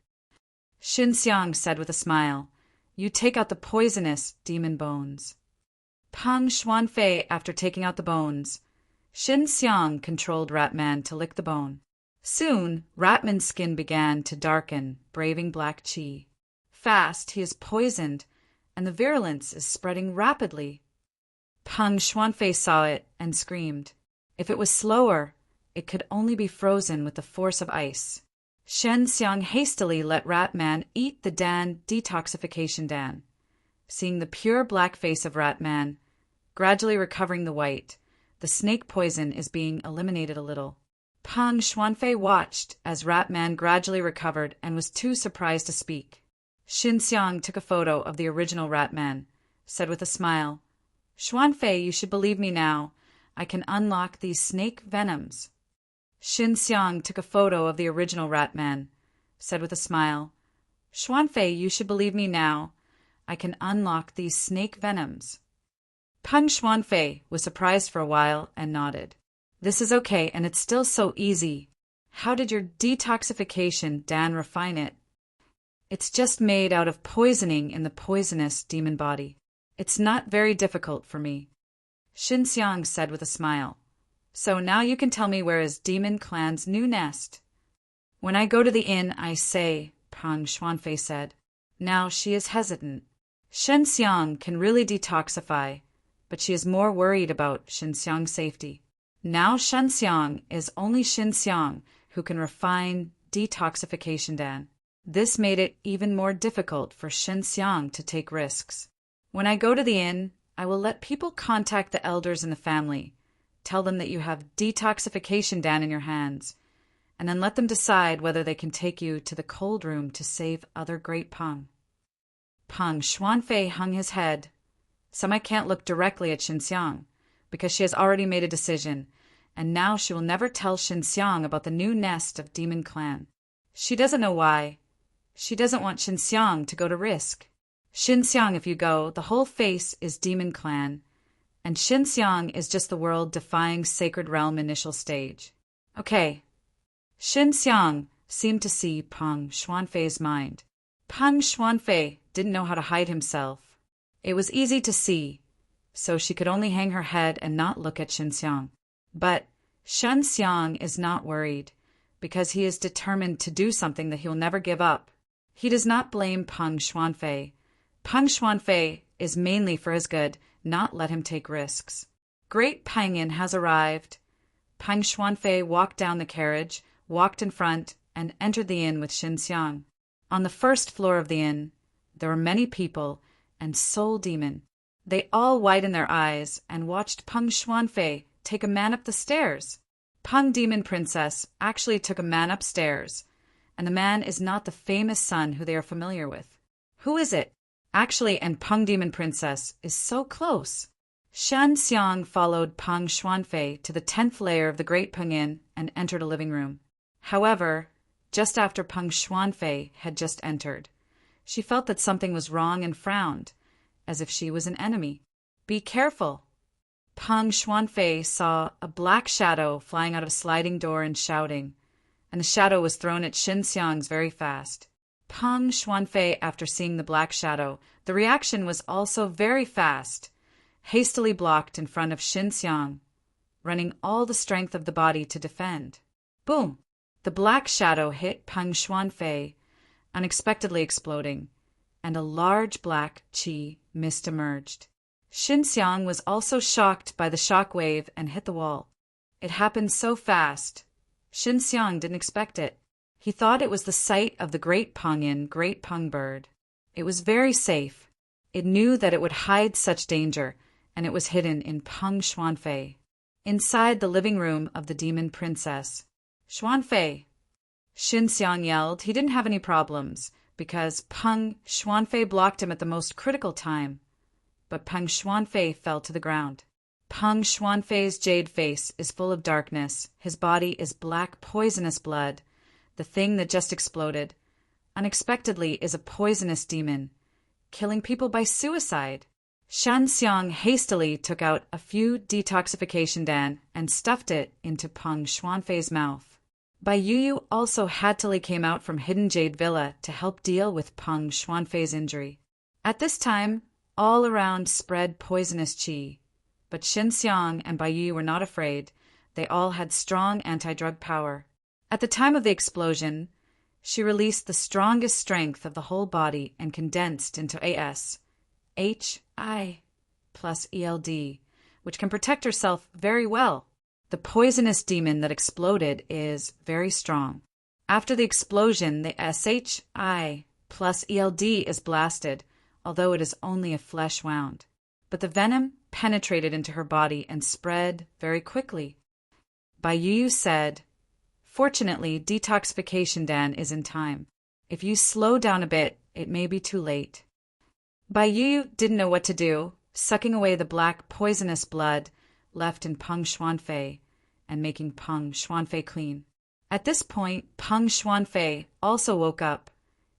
Xin Xiang said with a smile, "You take out the poisonous demon bones." Peng Xuanfei, after taking out the bones, Xin Xiang controlled Ratman to lick the bone. Soon, Ratman's skin began to darken, braving black qi. Fast, he is poisoned, and the virulence is spreading rapidly. Peng Xuanfei saw it and screamed. If it was slower, it could only be frozen with the force of ice. Shen Xiang hastily let Ratman eat the Dan detoxification Dan. Seeing the pure black face of Ratman, gradually recovering the white, the snake poison is being eliminated a little. Peng Xuanfei watched as Ratman gradually recovered and was too surprised to speak. Xin Xiang took a photo of the original Ratman, said with a smile, "Xuanfei, you should believe me now. I can unlock these snake venoms." Xin Xiang took a photo of the original Ratman, said with a smile, "Xuanfei, you should believe me now. I can unlock these snake venoms." Peng Xuanfei was surprised for a while and nodded. "This is okay, and it's still so easy. How did your detoxification Dan refine it?" "It's just made out of poisoning in the poisonous demon body. It's not very difficult for me," Xin Xiang said with a smile. "So now you can tell me where is Demon Clan's new nest." "When I go to the inn, I say," Peng Xuanfei said. Now she is hesitant. Shen Xiang can really detoxify, but she is more worried about Xin Xiang's safety. Now Shen Xiang is only Xin Xiang who can refine detoxification Dan. This made it even more difficult for Xin Xiang to take risks. "When I go to the inn, I will let people contact the elders in the family, tell them that you have detoxification Dan in your hands, and then let them decide whether they can take you to the cold room to save other great Peng." Peng Xuanfei hung his head. Sima can't look directly at Xin Xiang, because she has already made a decision, and now she will never tell Xin Xiang about the new nest of Demon Clan. She doesn't know why. She doesn't want Xin Xiang to go to risk. "Xin Xiang, if you go, the whole face is Demon Clan, and Xin Xiang is just the world-defying sacred realm initial stage." "Okay." Xin Xiang seemed to see Peng Xuanfei's mind. Peng Xuanfei didn't know how to hide himself. It was easy to see, so she could only hang her head and not look at Xin Xiang. But Shen Xiang is not worried, because he is determined to do something that he will never give up. He does not blame Peng Xuanfei. Peng Xuanfei is mainly for his good, not let him take risks. Great Pengyan has arrived. Peng Xuanfei walked down the carriage, walked in front, and entered the inn with Xin Xiang. On the first floor of the inn, there were many people and Soul Demon. They all widened their eyes and watched Peng Xuanfei take a man up the stairs. Peng Demon Princess actually took a man upstairs, and the man is not the famous son who they are familiar with. Who is it? Actually, and Peng Demon Princess is so close. Shen Xiang followed Peng Xuanfei to the 10th layer of the Great Pengyan and entered a living room. However, just after Peng Xuanfei had just entered, she felt that something was wrong and frowned, as if she was an enemy. Be careful! Peng Xuanfei saw a black shadow flying out of a sliding door and shouting, and the shadow was thrown at Xin Xiang's very fast. Peng Xuanfei, after seeing the black shadow, the reaction was also very fast, hastily blocked in front of Xin Xiang, running all the strength of the body to defend. Boom! The black shadow hit Peng Xuanfei, unexpectedly exploding, and a large black qi mist emerged. Xin Xiang was also shocked by the shock wave and hit the wall. It happened so fast. Xin Xiang didn't expect it. He thought it was the sight of the great Pengyan, great Peng bird. It was very safe. It knew that it would hide such danger, and it was hidden in Peng Xuanfei, inside the living room of the demon princess. Xuanfei! Xin Xiang yelled. He didn't have any problems, because Peng Xuanfei blocked him at the most critical time. But Peng Xuanfei fell to the ground. Peng Xuanfei's jade face is full of darkness. His body is black poisonous blood. The thing that just exploded, unexpectedly, is a poisonous demon, killing people by suicide. Shan Xiang hastily took out a few detoxification dan and stuffed it into Peng Xuanfei's mouth. Bai Yuyu also hattily came out from Hidden Jade Villa to help deal with Peng Xuanfei's injury. At this time, all around spread poisonous qi, but Xin Xiang and Bai Yuyu were not afraid. They all had strong anti-drug power. At the time of the explosion, she released the strongest strength of the whole body and condensed into HI plus ELD, which can protect herself very well. The poisonous demon that exploded is very strong. After the explosion, the SHI plus ELD is blasted, although it is only a flesh wound. But the venom penetrated into her body and spread very quickly. Bai Yuyu said, "Fortunately, detoxification dan is in time. If you slow down a bit, it may be too late." Bai Yuyu didn't know what to do, sucking away the black poisonous blood left in Peng Xuanfei and making Peng Xuanfei clean. At this point, Peng Xuanfei also woke up.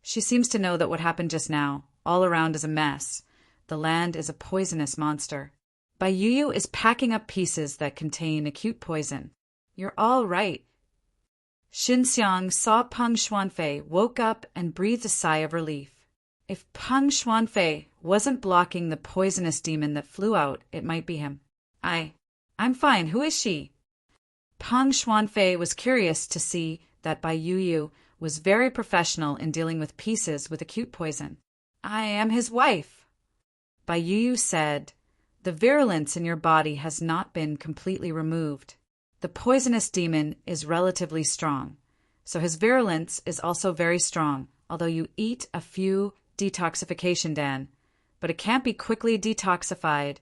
She seems to know that what happened just now, all around, is a mess. The land is a poisonous monster. Bai Yuyu is packing up pieces that contain acute poison. You're all right. Xin Xiang saw Peng Xuanfei, woke up, and breathed a sigh of relief. If Peng Xuanfei wasn't blocking the poisonous demon that flew out, it might be him. I'm fine. Who is she? Peng Xuanfei was curious to see that Bai Yuyu was very professional in dealing with pieces with acute poison. I am his wife. Bai Yuyu said, "The virulence in your body has not been completely removed. The poisonous demon is relatively strong, so his virulence is also very strong, although you eat a few detoxification dan, but it can't be quickly detoxified,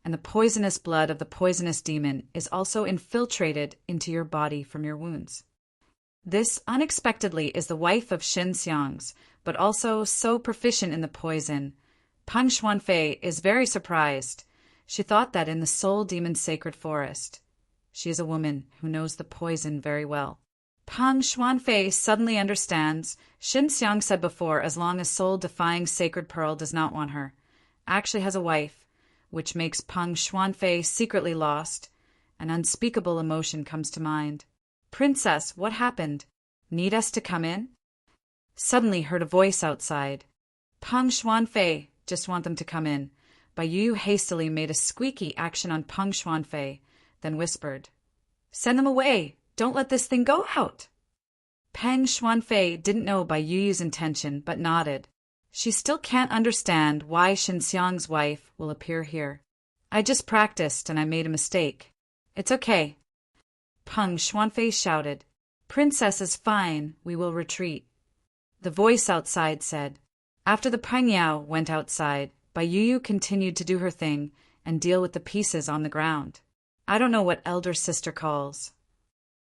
and the poisonous blood of the poisonous demon is also infiltrated into your body from your wounds." This unexpectedly is the wife of Xin Xiang's, but also so proficient in the poison. Peng Xuanfei is very surprised. She thought that in the Soul Demon's sacred forest, she is a woman who knows the poison very well. Peng Xuanfei suddenly understands. Xin Xiang said before, as long as soul-defying sacred pearl does not want her, actually has a wife, which makes Peng Xuanfei secretly lost. An unspeakable emotion comes to mind. "Princess, what happened? Need us to come in?" Suddenly heard a voice outside. "Peng Xuanfei, just want them to come in." Bai Yuyu hastily made a squeaky action on Peng Xuanfei, then whispered, "Send them away! Don't let this thing go out!" Peng Xuanfei didn't know Bai Yuyu's intention, but nodded. She still can't understand why Xin Xiang's wife will appear here. "I just practiced and I made a mistake. It's okay." Peng Xuanfei shouted, "Princess is fine, we will retreat." The voice outside said. After the Peng Yao went outside, Bai Yuyu continued to do her thing and deal with the pieces on the ground. "I don't know what elder sister calls."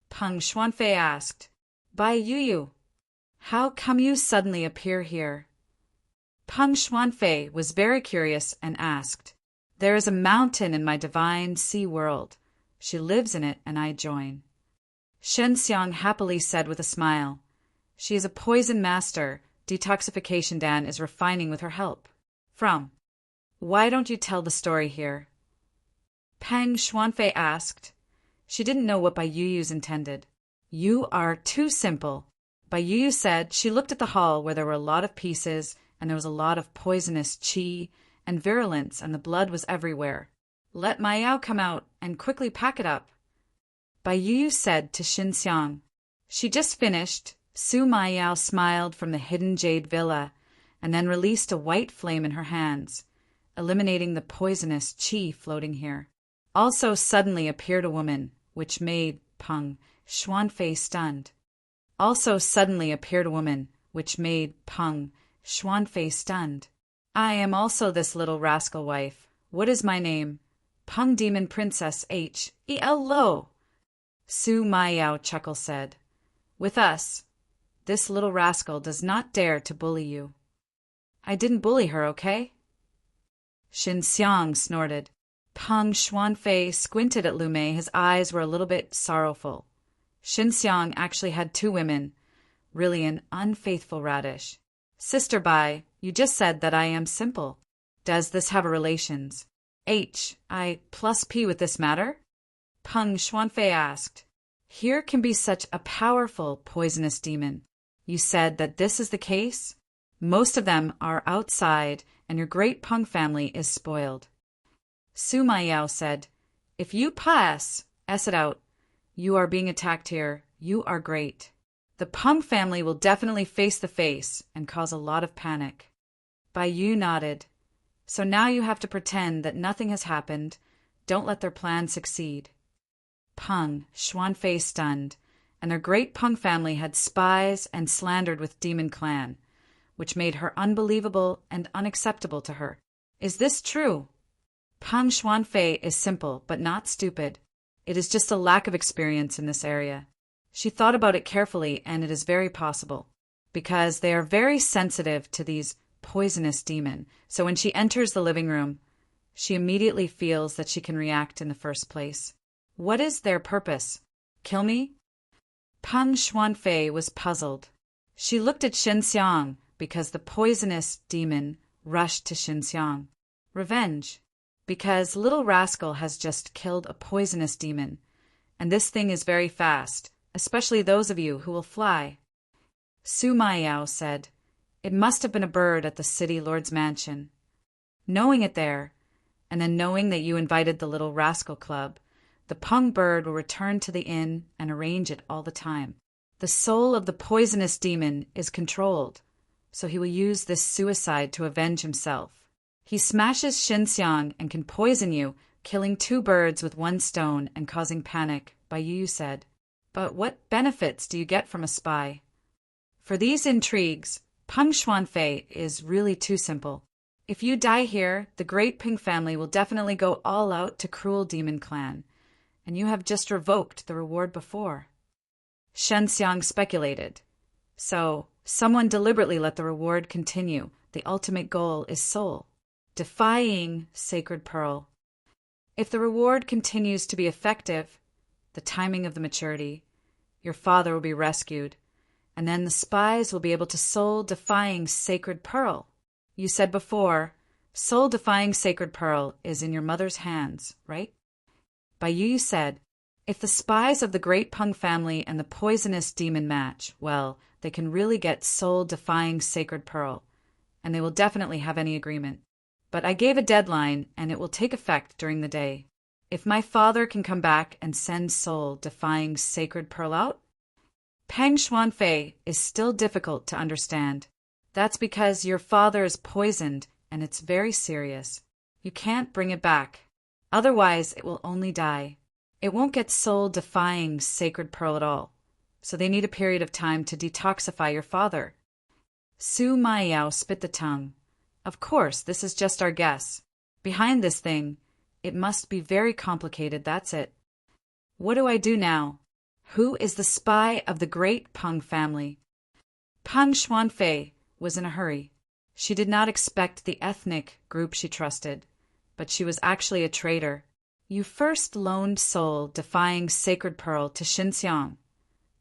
Peng Xuanfei asked, "Bai Yuyu, how come you suddenly appear here?" Peng Xuanfei was very curious and asked, "There is a mountain in my divine sea world. She lives in it and I join." Shen Xiang happily said with a smile, "She is a poison master. Detoxification Dan is refining with her help." From Why don't you tell the story here? Peng Xuanfei asked. She didn't know what Bai Yuyu's intended. You are too simple. Bai Yuyu said she looked at the hall where there were a lot of pieces and there was a lot of poisonous qi and virulence and the blood was everywhere. Let Ma Yao come out and quickly pack it up. Bai Yuyu said to Xin Xiang. She just finished. Su Ma Yao smiled from the hidden jade villa and then released a white flame in her hands, eliminating the poisonous qi floating here. Also suddenly appeared a woman, which made Peng Xuanfei stunned. Also suddenly appeared a woman, which made Peng Xuanfei stunned. I am also this little rascal wife. What is my name? Peng Demon Princess H.E.L.O. Su Ma Yao chuckle said. With us, this little rascal does not dare to bully you. I didn't bully her, okay? Xin Xiang snorted. Peng Xuanfei squinted at Lu Mei. His eyes were a little bit sorrowful. Xin Xiang actually had two women. Really an unfaithful radish. Sister Bai, you just said that I am simple. Does this have a relations? I plus P with this matter? Peng Xuanfei asked. Here can be such a powerful poisonous demon. You said that this is the case? Most of them are outside, and your great Peng family is spoiled. Su Ma Yao said, If you pass, it out. You are being attacked here. You are great. The Peng family will definitely face the face and cause a lot of panic. Bai Yu nodded. So now you have to pretend that nothing has happened. Don't let their plan succeed. Peng Xuanfei stunned, and their great Peng family had spies and slandered with Demon Clan, which made her unbelievable and unacceptable to her. Is this true? Peng Xuanfei is simple, but not stupid. It is just a lack of experience in this area. She thought about it carefully, and it is very possible, because they are very sensitive to these poisonous demon. So when she enters the living room, she immediately feels that she can react in the first place. What is their purpose? Kill me? Peng Xuanfei was puzzled. She looked at Xin Xiang because the poisonous demon rushed to Xin Xiang. Revenge. Because little rascal has just killed a poisonous demon, and this thing is very fast, especially those of you who will fly. Su Ma Yao said, It must have been a bird at the city lord's mansion. Knowing it there, and then knowing that you invited the little rascal club, the Peng bird will return to the inn and arrange it all the time. The soul of the poisonous demon is controlled, so he will use this suicide to avenge himself. He smashes Xin Xiang and can poison you, killing two birds with one stone and causing panic, Bai Yu said. But what benefits do you get from a spy? For these intrigues, Peng Xuanfei is really too simple. If you die here, the great Peng family will definitely go all out to cruel Demon Clan, and you have just revoked the reward before. Shen Xiang speculated. So, someone deliberately let the reward continue. The ultimate goal is soul. Defying Sacred Pearl. If the reward continues to be effective, the timing of the maturity, your father will be rescued, and then the spies will be able to soul-defying Sacred Pearl. You said before, soul-defying Sacred Pearl is in your mother's hands, right? Bai Yu said, if the spies of the great Peng family and the poisonous demon match, well, they can really get soul-defying Sacred Pearl, and they will definitely have any agreement. But I gave a deadline, and it will take effect during the day. If my father can come back and send soul-defying Sacred Pearl out, Peng Xuanfei is still difficult to understand. That's because your father is poisoned, and it's very serious. You can't bring it back. Otherwise, it will only die. It won't get soul-defying Sacred Pearl at all, so they need a period of time to detoxify your father. Su Ma Yao spit the tongue. Of course, this is just our guess. Behind this thing, it must be very complicated, that's it. What do I do now? Who is the spy of the great Peng family? Peng Xuanfei was in a hurry. She did not expect the ethnic group she trusted, but she was actually a traitor. You first loaned soul-defying Sacred Pearl to Xin Xiang,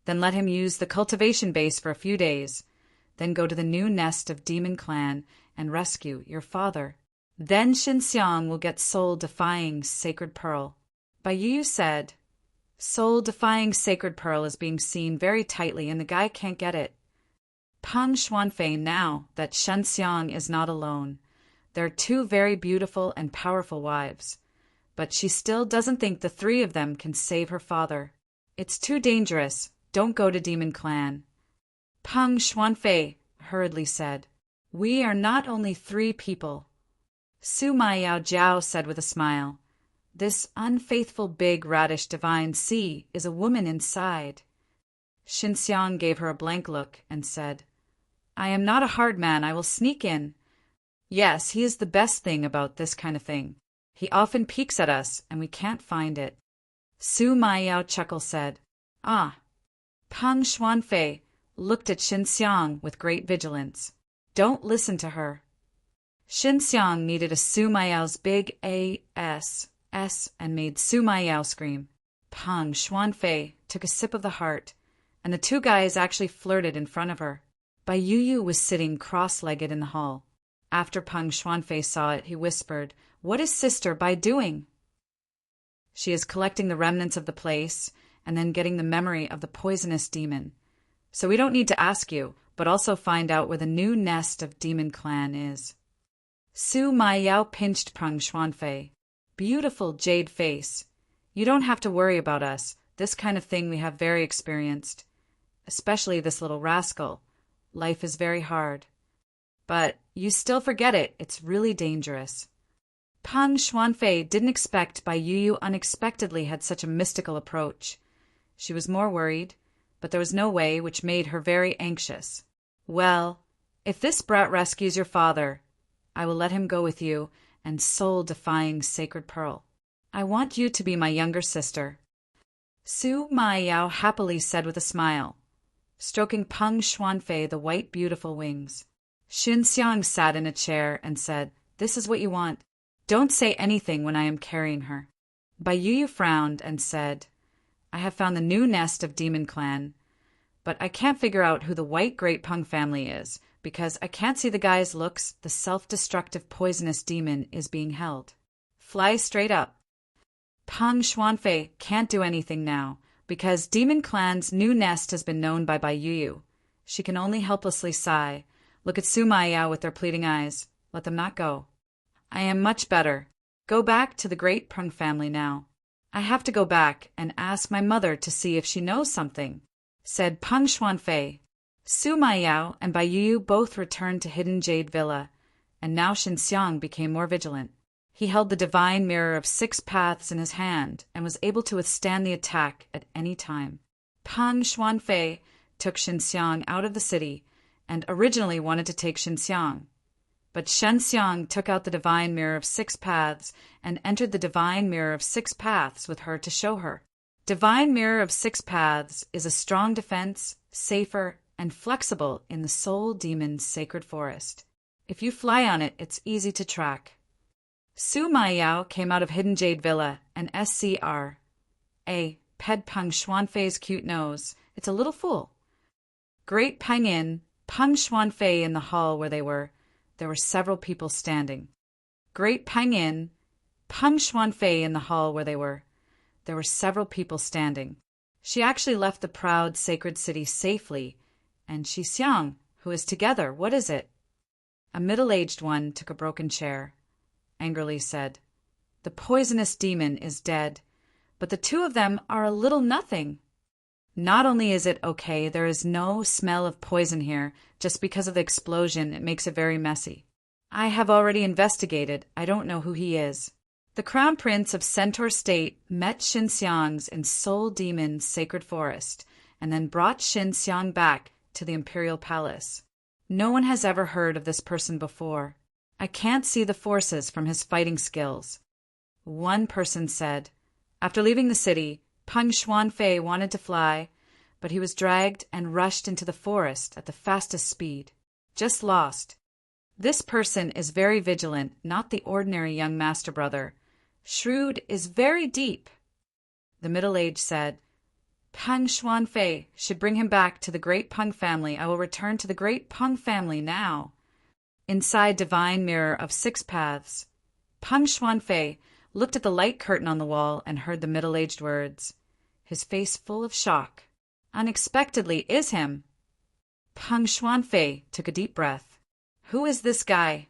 then let him use the cultivation base for a few days, then go to the new nest of Demon Clan and rescue your father. Then Xinxiang will get soul-defying sacred pearl. Bai Yu said, soul-defying sacred pearl is being seen very tightly and the guy can't get it. Peng Xuanfei now that Xinxiang is not alone. There are two very beautiful and powerful wives, but she still doesn't think the three of them can save her father. It's too dangerous. Don't go to Demon Clan. Peng Xuanfei hurriedly said, we are not only three people. Su Maiyao Jiao said with a smile, this unfaithful big radish divine sea is a woman inside. Xinxiang gave her a blank look and said, I am not a hard man, I will sneak in. Yes, he is the best thing about this kind of thing. He often peeks at us, and we can't find it. Su Maiyao chuckle said, ah. Peng Xuanfei looked at Xinxiang with great vigilance. Don't listen to her. Xinxiang needed a Su Maiyao's big A-S and made Su Maiyao scream. Peng Xuanfei took a sip of the heart, and the two guys actually flirted in front of her. Bai Yu was sitting cross-legged in the hall. After Peng Xuanfei saw it, he whispered, what is Sister Bai doing? She is collecting the remnants of the place and then getting the memory of the poisonous demon. So we don't need to ask you, but also find out where the new nest of Demon Clan is. Su Maiyao pinched Peng Xuanfei. Beautiful jade face. You don't have to worry about us. This kind of thing we have very experienced. Especially this little rascal. Life is very hard. But you still forget it. It's really dangerous. Peng Xuanfei didn't expect Bai Yu unexpectedly had such a mystical approach. She was more worried, but there was no way, which made her very anxious. Well, if this brat rescues your father, I will let him go with you and soul-defying sacred pearl. I want you to be my younger sister. Su Maiyao happily said with a smile, stroking Peng Xuanfei the white beautiful wings. Xinxiang sat in a chair and said, this is what you want. Don't say anything when I am carrying her. Bai Yu frowned and said, I have found the new nest of Demon Clan, but I can't figure out who the white Great Peng family is, because I can't see the guy's looks. The self-destructive poisonous demon is being held. Fly straight up. Peng Xuanfei can't do anything now, because Demon Clan's new nest has been known by Bai Yu. She can only helplessly sigh, look at Su Maiyao with their pleading eyes. Let them not go. I am much better. Go back to the Great Peng family now. I have to go back and ask my mother to see if she knows something, said Peng Xuanfei. Su Maiyao and Bai Yu both returned to Hidden Jade Villa, and now Xinxiang became more vigilant. He held the divine mirror of 6 paths in his hand and was able to withstand the attack at any time. Peng Xuanfei took Xinxiang out of the city and originally wanted to take Xinxiang. But Xinxiang took out the divine mirror of 6 paths and entered the divine mirror of 6 paths with her to show her. Divine mirror of 6 paths is a strong defense, safer, and flexible in the soul demon's sacred forest. If you fly on it, it's easy to track. Su Maiyao came out of Hidden Jade Villa and SCR. Ped Peng Xuanfei's cute nose. It's a little fool. Great Peng Inn, Peng Xuanfei in the hall where they were. There were several people standing. Great Peng Inn, Peng Xuanfei in the hall where they were. There were several people standing. She actually left the proud sacred city safely, and Xixiang, who is together, what is it? A middle-aged one took a broken chair, angrily said, the poisonous demon is dead, but the two of them are a little nothing. Not only is it okay, there is no smell of poison here. Just because of the explosion, it makes it very messy. I have already investigated. I don't know who he is. The Crown Prince of Centaur State met Xinxiang's in Soul Demon's sacred forest, and then brought Xinxiang back to the Imperial Palace. No one has ever heard of this person before. I can't see the forces from his fighting skills. One person said, after leaving the city, Peng Xuanfei wanted to fly, but he was dragged and rushed into the forest at the fastest speed. Just lost. This person is very vigilant, not the ordinary young master brother. Shrewd is very deep. The middle-aged said, Peng Xuanfei should bring him back to the Great Peng family. I will return to the Great Peng family now. inside divine mirror of 6 paths. Peng Xuanfei looked at the light curtain on the wall and heard the middle-aged words, his face full of shock. Unexpectedly is him. Peng Xuanfei took a deep breath. Who is this guy?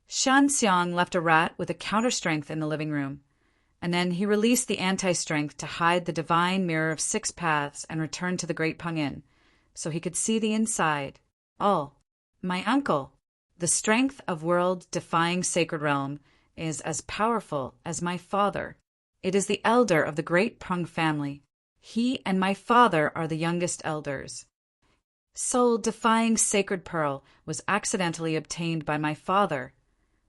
Shan Xiang left a rat with a counter-strength in the living room, and then he released the anti-strength to hide the divine mirror of 6 paths and returned to the Great Peng Inn, so he could see the inside. Oh, my uncle. The strength of world-defying sacred realm is as powerful as my father. It is the elder of the Great Peng family. He and my father are the youngest elders. Soul-defying sacred pearl was accidentally obtained by my father,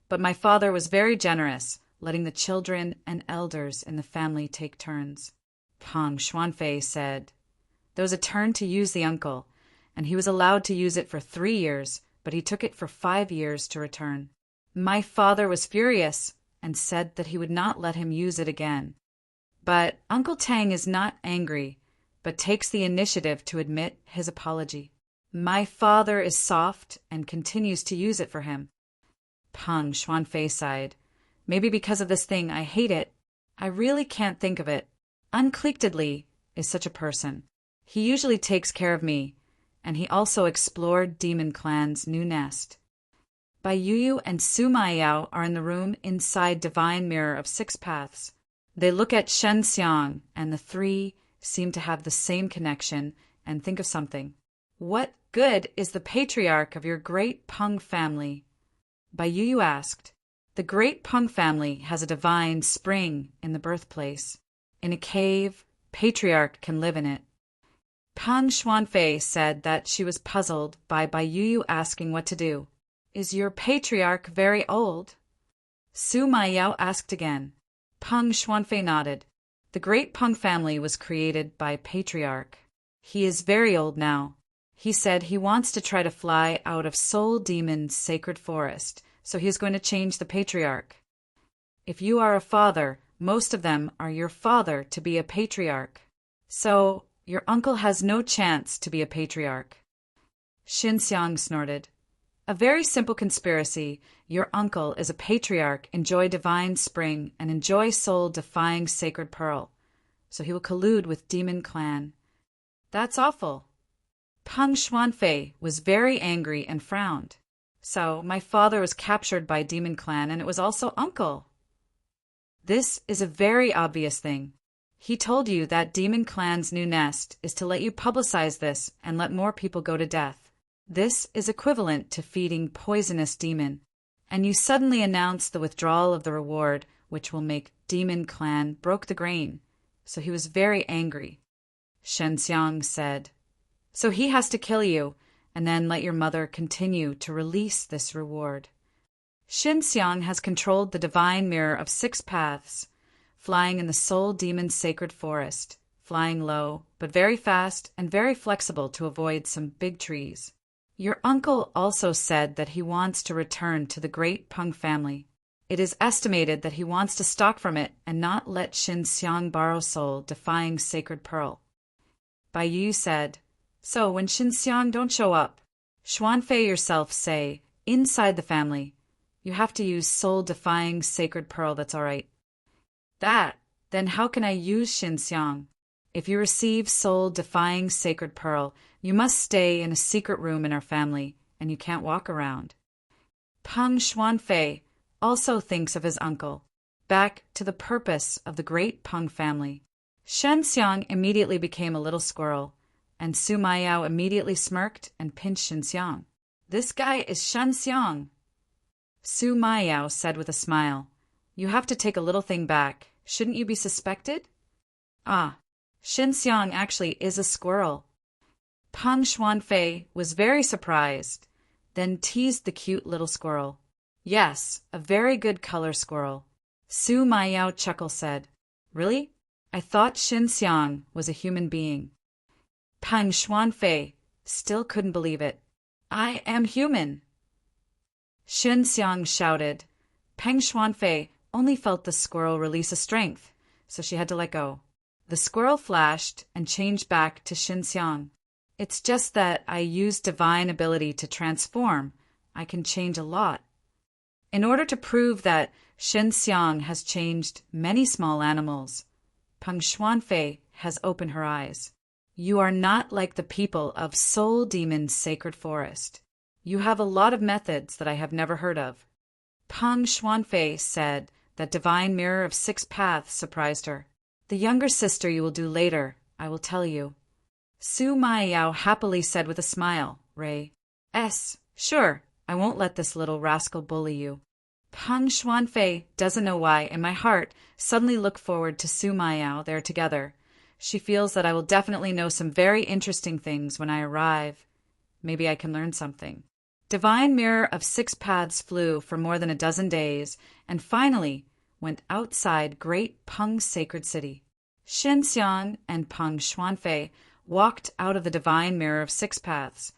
but my father was very generous, letting the children and elders in the family take turns. Peng Xuanfei said. There was a turn to use the uncle, and he was allowed to use it for 3 years, but he took it for 5 years to return. My father was furious and said that he would not let him use it again. But Uncle Tang is not angry, but takes the initiative to admit his apology. My father is soft and continues to use it for him. Peng Xuanfei sighed. Maybe because of this thing I hate it. I really can't think of it. Unclickedly is such a person. He usually takes care of me, and he also explored Demon Clan's new nest. Bai Yuyu and Su Maiyao are in the room inside Divine Mirror of 6 Paths. They look at Shen Xiang, and the 3 seem to have the same connection and think of something. What good is the patriarch of your Great Peng family? Bai Yuyu asked. The Great Peng family has a divine spring in the birthplace. In a cave, patriarch can live in it. Peng Xuanfei said that she was puzzled by Bai Yuyu asking what to do. Is your patriarch very old? Su Maiyao asked again. Peng Xuanfei nodded. The Great Peng family was created by patriarch. He is very old now. He said he wants to try to fly out of Soul Demon's sacred forest, so he is going to change the patriarch. If you are a father, most of them are your father to be a patriarch. So, your uncle has no chance to be a patriarch. Xin Xiang snorted. A very simple conspiracy. Your uncle is a patriarch, enjoy divine spring, and enjoy soul-defying sacred pearl. So he will collude with Demon Clan. That's awful. Peng Xuanfei was very angry and frowned. So, my father was captured by Demon Clan, and it was also uncle. This is a very obvious thing. He told you that Demon Clan's new nest is to let you publicize this and let more people go to death. This is equivalent to feeding poisonous demon. And you suddenly announce the withdrawal of the reward, which will make Demon Clan broke the grain. So he was very angry. Shen Xiang said. So he has to kill you, and then let your mother continue to release this reward. Xin Xiang has controlled the divine mirror of 6 paths, flying in the soul demon's sacred forest, flying low, but very fast and very flexible to avoid some big trees. Your uncle also said that he wants to return to the Great Peng family. It is estimated that he wants to stalk from it and not let Xin Xiang borrow soul defying sacred pearl. Bai Yu said, so when Xin Xiang don't show up, Xuanfei yourself say, inside the family, you have to use soul-defying sacred pearl, that's all right. Then how can I use Xin Xiang? If you receive soul-defying sacred pearl, you must stay in a secret room in our family, and you can't walk around. Peng Xuanfei also thinks of his uncle, back to the purpose of the Great Peng family. Shen Xiang immediately became a little squirrel, and Su Maiyao immediately smirked and pinched Xin Xiang. This guy is Shen Xiang. Su Maiyao said with a smile, you have to take a little thing back. Shouldn't you be suspected? Ah, Xin Xiang actually is a squirrel. Peng Xuanfei was very surprised, then teased the cute little squirrel. Yes, a very good color squirrel. Su Maiyao chuckle said, really? I thought Xin Xiang was a human being. Peng Xuanfei still couldn't believe it. I am human. Xin Xiang shouted. Peng Xuanfei only felt the squirrel release a strength, so she had to let go. The squirrel flashed and changed back to Xin Xiang. It's just that I used divine ability to transform, I can change a lot. In order to prove that Shen Xiang has changed many small animals, Peng Xuanfei has opened her eyes. You are not like the people of Soul Demon's sacred forest. You have a lot of methods that I have never heard of. Peng Xuanfei said that divine mirror of 6 paths surprised her. The younger sister you will do later, I will tell you. Su Maiyao happily said with a smile, Ray. Sure, I won't let this little rascal bully you. Peng Xuanfei doesn't know why, in my heart, suddenly look forward to Su Maiyao there together. She feels that I will definitely know some very interesting things when I arrive. Maybe I can learn something. Divine Mirror of 6 Paths flew for more than a dozen days, and finally went outside Great Peng's sacred city. Shen Xiang and Peng Xuanfei walked out of the Divine Mirror of 6 Paths,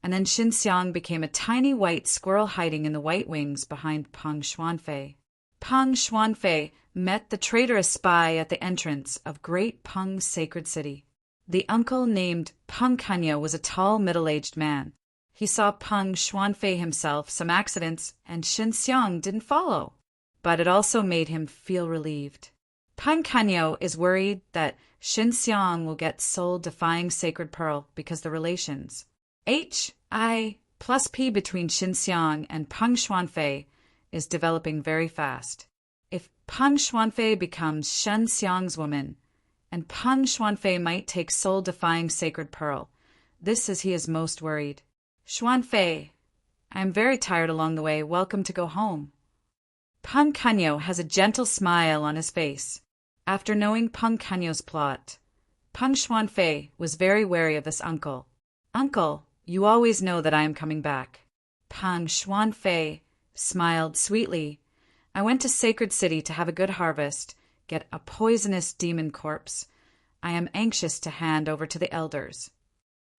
and then Shen Xiang became a tiny white squirrel hiding in the white wings behind Peng Xuanfei. Peng Xuanfei met the traitorous spy at the entrance of Great Peng's sacred city. The uncle named Peng Kanyo was a tall, middle-aged man. He saw Peng Xuanfei himself, some accidents, and Shen Xiang didn't follow. But it also made him feel relieved. Peng Kanyo is worried that Shen Xiang will get soul-defying sacred pearl because the relations Hi+P between Shen Xiang and Peng Xuanfei is developing very fast. If Peng Xuanfei becomes Shen Xiang's woman, and Peng Xuanfei might take soul-defying sacred pearl, this is he is most worried. Xuanfei, I am very tired along the way. Welcome to go home. Peng Kanyo has a gentle smile on his face. After knowing Peng Kanyo's plot, Peng Xuanfei was very wary of this uncle. Uncle, you always know that I am coming back. Peng Xuanfei smiled sweetly. I went to Sacred City to have a good harvest, get a poisonous demon corpse. I am anxious to hand over to the elders.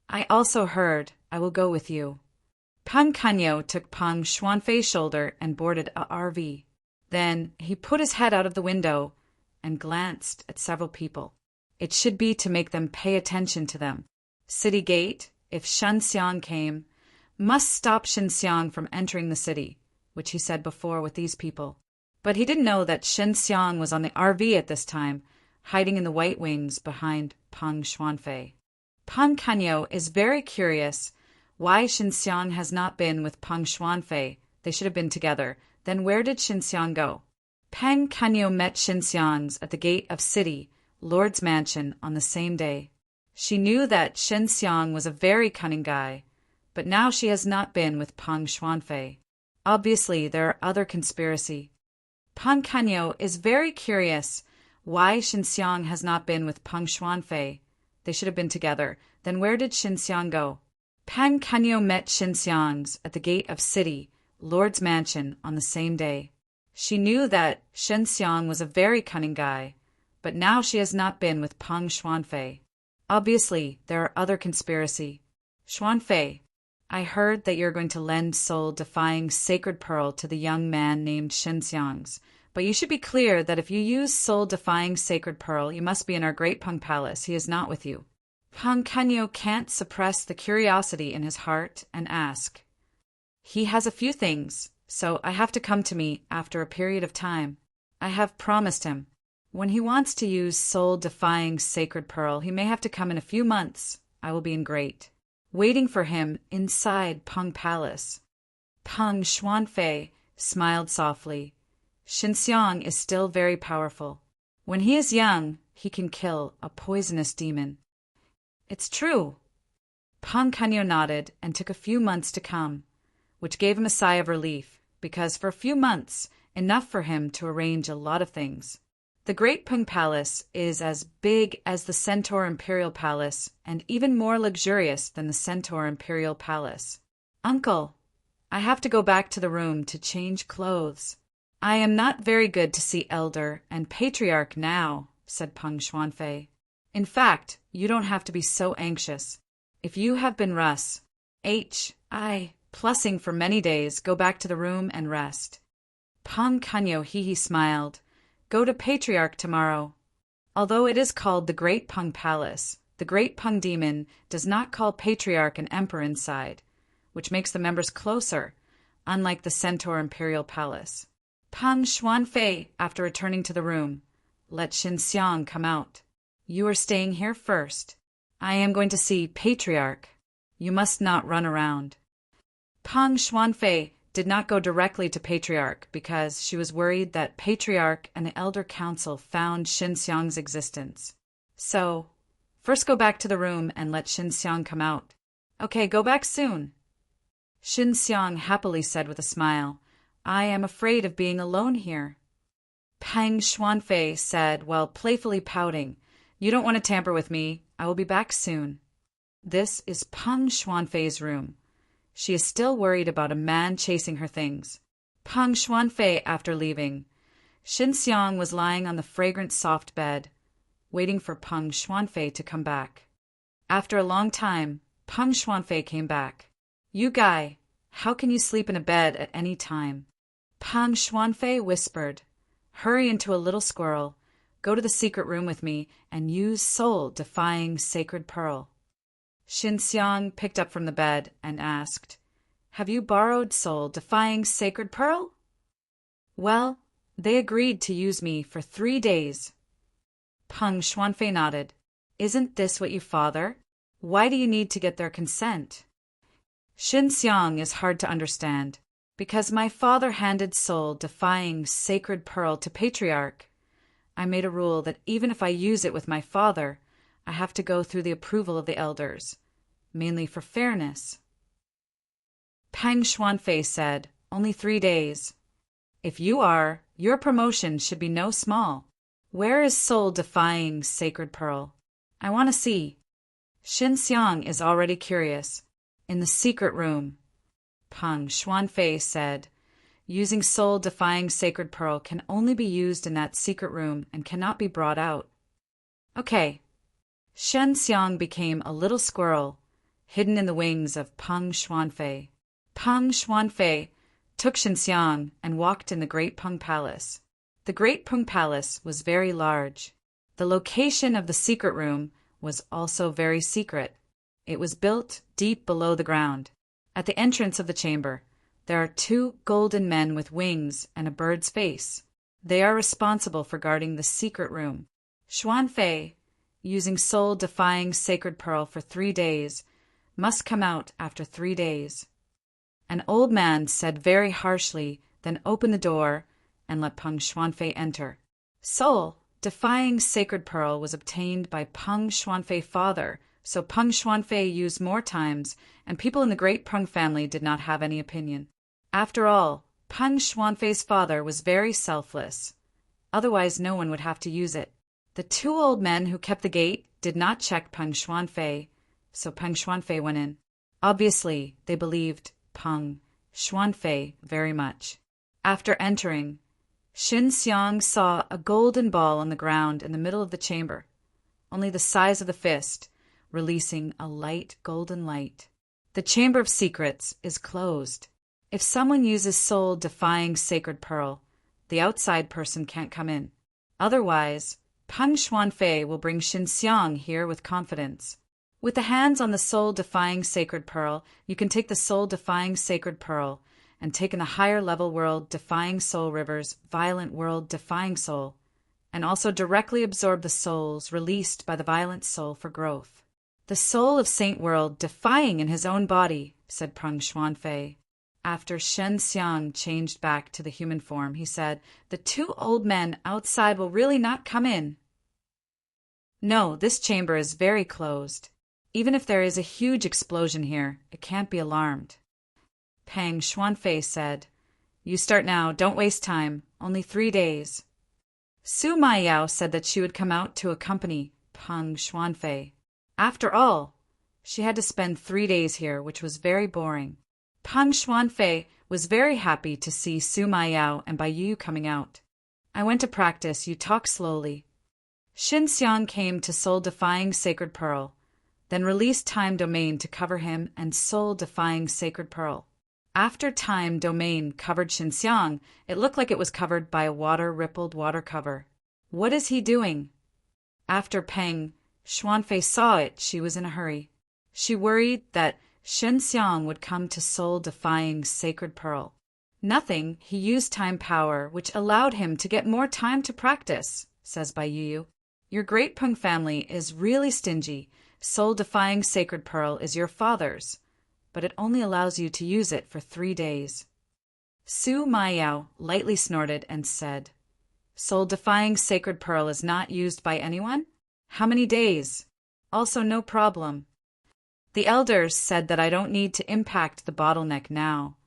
I also heard I will go with you. Peng Kanyo took Peng Xuanfei's shoulder and boarded a RV. Then he put his head out of the window and glanced at several people. It should be to make them pay attention to them. City gate, if Shen Xiang came, must stop Shen Xiang from entering the city, which he said before with these people. But he didn't know that Shen Xiang was on the RV at this time, hiding in the white wings behind Peng Xuanfei. Peng Kanyo is very curious why Shen Xiang has not been with Peng Xuanfei. They should have been together. Then where did Shen Xiang go? Peng Kanyo met Shen Xiang's at the gate of City, Lord's mansion, on the same day. She knew that Shen Xiang was a very cunning guy, but now she has not been with Peng Xuanfei. Obviously, there are other conspiracy. Peng Kanyo is very curious why Shen Xiang has not been with Peng Xuanfei. They should have been together. Then where did Shen Xiang go? Peng Kanyo met Shen Xiang's at the gate of City, Lord's mansion, on the same day. She knew that Shen Xiang was a very cunning guy, but now she has not been with Peng Xuanfei. Obviously, there are other conspiracy. Xuanfei, I heard that you're going to lend soul-defying sacred pearl to the young man named Shen Xiang's, but you should be clear that if you use soul-defying sacred pearl, you must be in our Great Peng Palace. He is not with you. Peng Kanyo can't suppress the curiosity in his heart and ask. He has a few things, so I have to come to me after a period of time. I have promised him. When he wants to use soul-defying sacred pearl, he may have to come in a few months. I will be in great. Waiting for him inside Peng Palace. Peng Xuanfei smiled softly. Shen Xiang is still very powerful. When he is young, he can kill a poisonous demon. It's true. Peng Kanyo nodded and took a few months to come, which gave him a sigh of relief, because for a few months, enough for him to arrange a lot of things. The Great Peng Palace is as big as the Centaur Imperial Palace and even more luxurious than the Centaur Imperial Palace. Uncle, I have to go back to the room to change clothes. I am not very good to see Elder and Patriarch now, said Peng Xuanfei. In fact, you don't have to be so anxious. If you have been plussing for many days, go back to the room and rest. Peng Kanyo smiled. Go to Patriarch tomorrow. Although it is called the Great Peng Palace, the Great Peng Demon does not call Patriarch and Emperor inside, which makes the members closer, unlike the Centaur Imperial Palace. Peng Xuanfei, after returning to the room, let Xinxiang come out. You are staying here first. I am going to see Patriarch. You must not run around. Peng Xuanfei did not go directly to Patriarch because she was worried that Patriarch and the Elder Council found Xinxiang's existence. So, first go back to the room and let Xinxiang come out. Okay, go back soon. Xinxiang happily said with a smile, I am afraid of being alone here. Peng Xuanfei said while playfully pouting, You don't want to tamper with me. I will be back soon. This is Peng Xuanfei's room. She is still worried about a man chasing her things. Peng Xuanfei after leaving. Xinxiang was lying on the fragrant soft bed, waiting for Peng Xuanfei to come back. After a long time, Peng Xuanfei came back. You guy, how can you sleep in a bed at any time? Peng Xuanfei whispered, Hurry into a little squirrel, go to the secret room with me, and use soul-defying sacred pearl. Xinxiang picked up from the bed and asked, Have you borrowed soul-defying sacred pearl? Well, they agreed to use me for 3 days. Peng Xuanfei nodded. Isn't this what you father? Why do you need to get their consent? Xinxiang is hard to understand. Because my father handed soul-defying sacred pearl to Patriarch. I made a rule that even if I use it with my father, I have to go through the approval of the elders, mainly for fairness. Peng Xuanfei said, Only 3 days. If you are, your promotion should be no small. Where is soul-defying sacred pearl? I want to see. Xinxiang is already curious. In the secret room. Peng Xuanfei said, Using soul-defying sacred pearl can only be used in that secret room and cannot be brought out. Okay. Xinxiang became a little squirrel, hidden in the wings of Peng Xuanfei. Peng Xuanfei took Xinxiang and walked in the Great Peng Palace. The Great Peng Palace was very large. The location of the secret room was also very secret. It was built deep below the ground. At the entrance of the chamber, there are 2 golden men with wings and a bird's face. They are responsible for guarding the secret room. Xuanfei, using soul-defying sacred pearl for 3 days, must come out after 3 days. An old man said very harshly, then opened the door and let Peng Xuanfei enter. Soul-defying sacred pearl was obtained by Peng Xuanfei's father, so Peng Xuanfei used more times, and people in the Great Peng family did not have any opinion. After all, Peng Xuanfei's father was very selfless. Otherwise no one would have to use it. The 2 old men who kept the gate did not check Peng Xuanfei, so Peng Xuanfei went in. Obviously, they believed Peng Xuanfei very much. After entering, Xinxiang saw a golden ball on the ground in the middle of the chamber, only the size of the fist, releasing a light golden light. The Chamber of Secrets is closed. If someone uses soul-defying sacred pearl, the outside person can't come in. Otherwise, Peng Xuanfei will bring Xinxiang here with confidence. With the hands on the soul-defying sacred pearl, you can take the soul-defying sacred pearl and take in the higher level world defying soul river's violent world defying soul, and also directly absorb the souls released by the violent soul for growth. The soul of Saint World defying in his own body, said Peng Xuanfei. After Xinxiang changed back to the human form, he said, The 2 old men outside will really not come in. No, this chamber is very closed. Even if there is a huge explosion here, it can't be alarmed. Peng Xuanfei said, You start now, don't waste time, only 3 days. Su Maiyao said that she would come out to accompany Peng Xuanfei. After all, she had to spend 3 days here, which was very boring. Peng Xuanfei was very happy to see Su Maiyao and Bai Yu coming out. I went to practice, you talk slowly. Xinxiang came to soul-defying sacred pearl, then released time domain to cover him and soul-defying sacred pearl. After time domain covered Xinxiang, it looked like it was covered by a water-rippled water cover. What is he doing? After Peng Xuanfei saw it, she was in a hurry. She worried that Shen Xiang would come to soul-defying sacred pearl. Nothing, he used time power, which allowed him to get more time to practice, says Bai Yu. Your great Peng family is really stingy. Soul-defying sacred pearl is your father's, but it only allows you to use it for 3 days. Su Maiyao lightly snorted and said, Soul-defying sacred pearl is not used by anyone? How many days? Also no problem. The elders said that I don't need to impact the bottleneck now,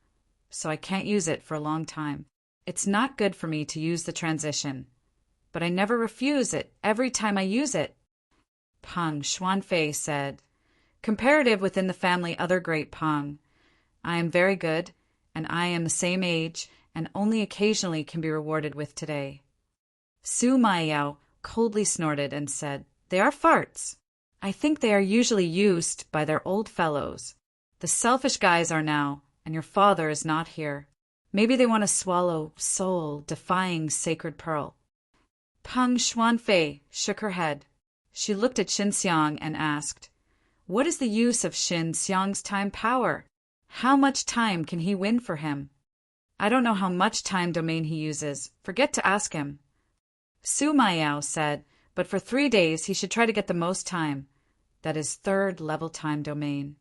so I can't use it for a long time. It's not good for me to use the transition, but I never refuse it every time I use it. Peng Xuanfei said, Comparative within the family other great Peng. I am very good, and I am the same age, and only occasionally can be rewarded with today. Su Maiyao coldly snorted and said, They are farts. I think they are usually used by their old fellows. The selfish guys are now, and your father is not here. Maybe they want to swallow soul-defying sacred pearl. Peng Xuanfei shook her head. She looked at Shen Xiang and asked, What is the use of Shen Xiang's time power? How much time can he win for him? I don't know how much time domain he uses. Forget to ask him. Su Maiyao said, But for 3 days he should try to get the most time. That is 3rd level time domain.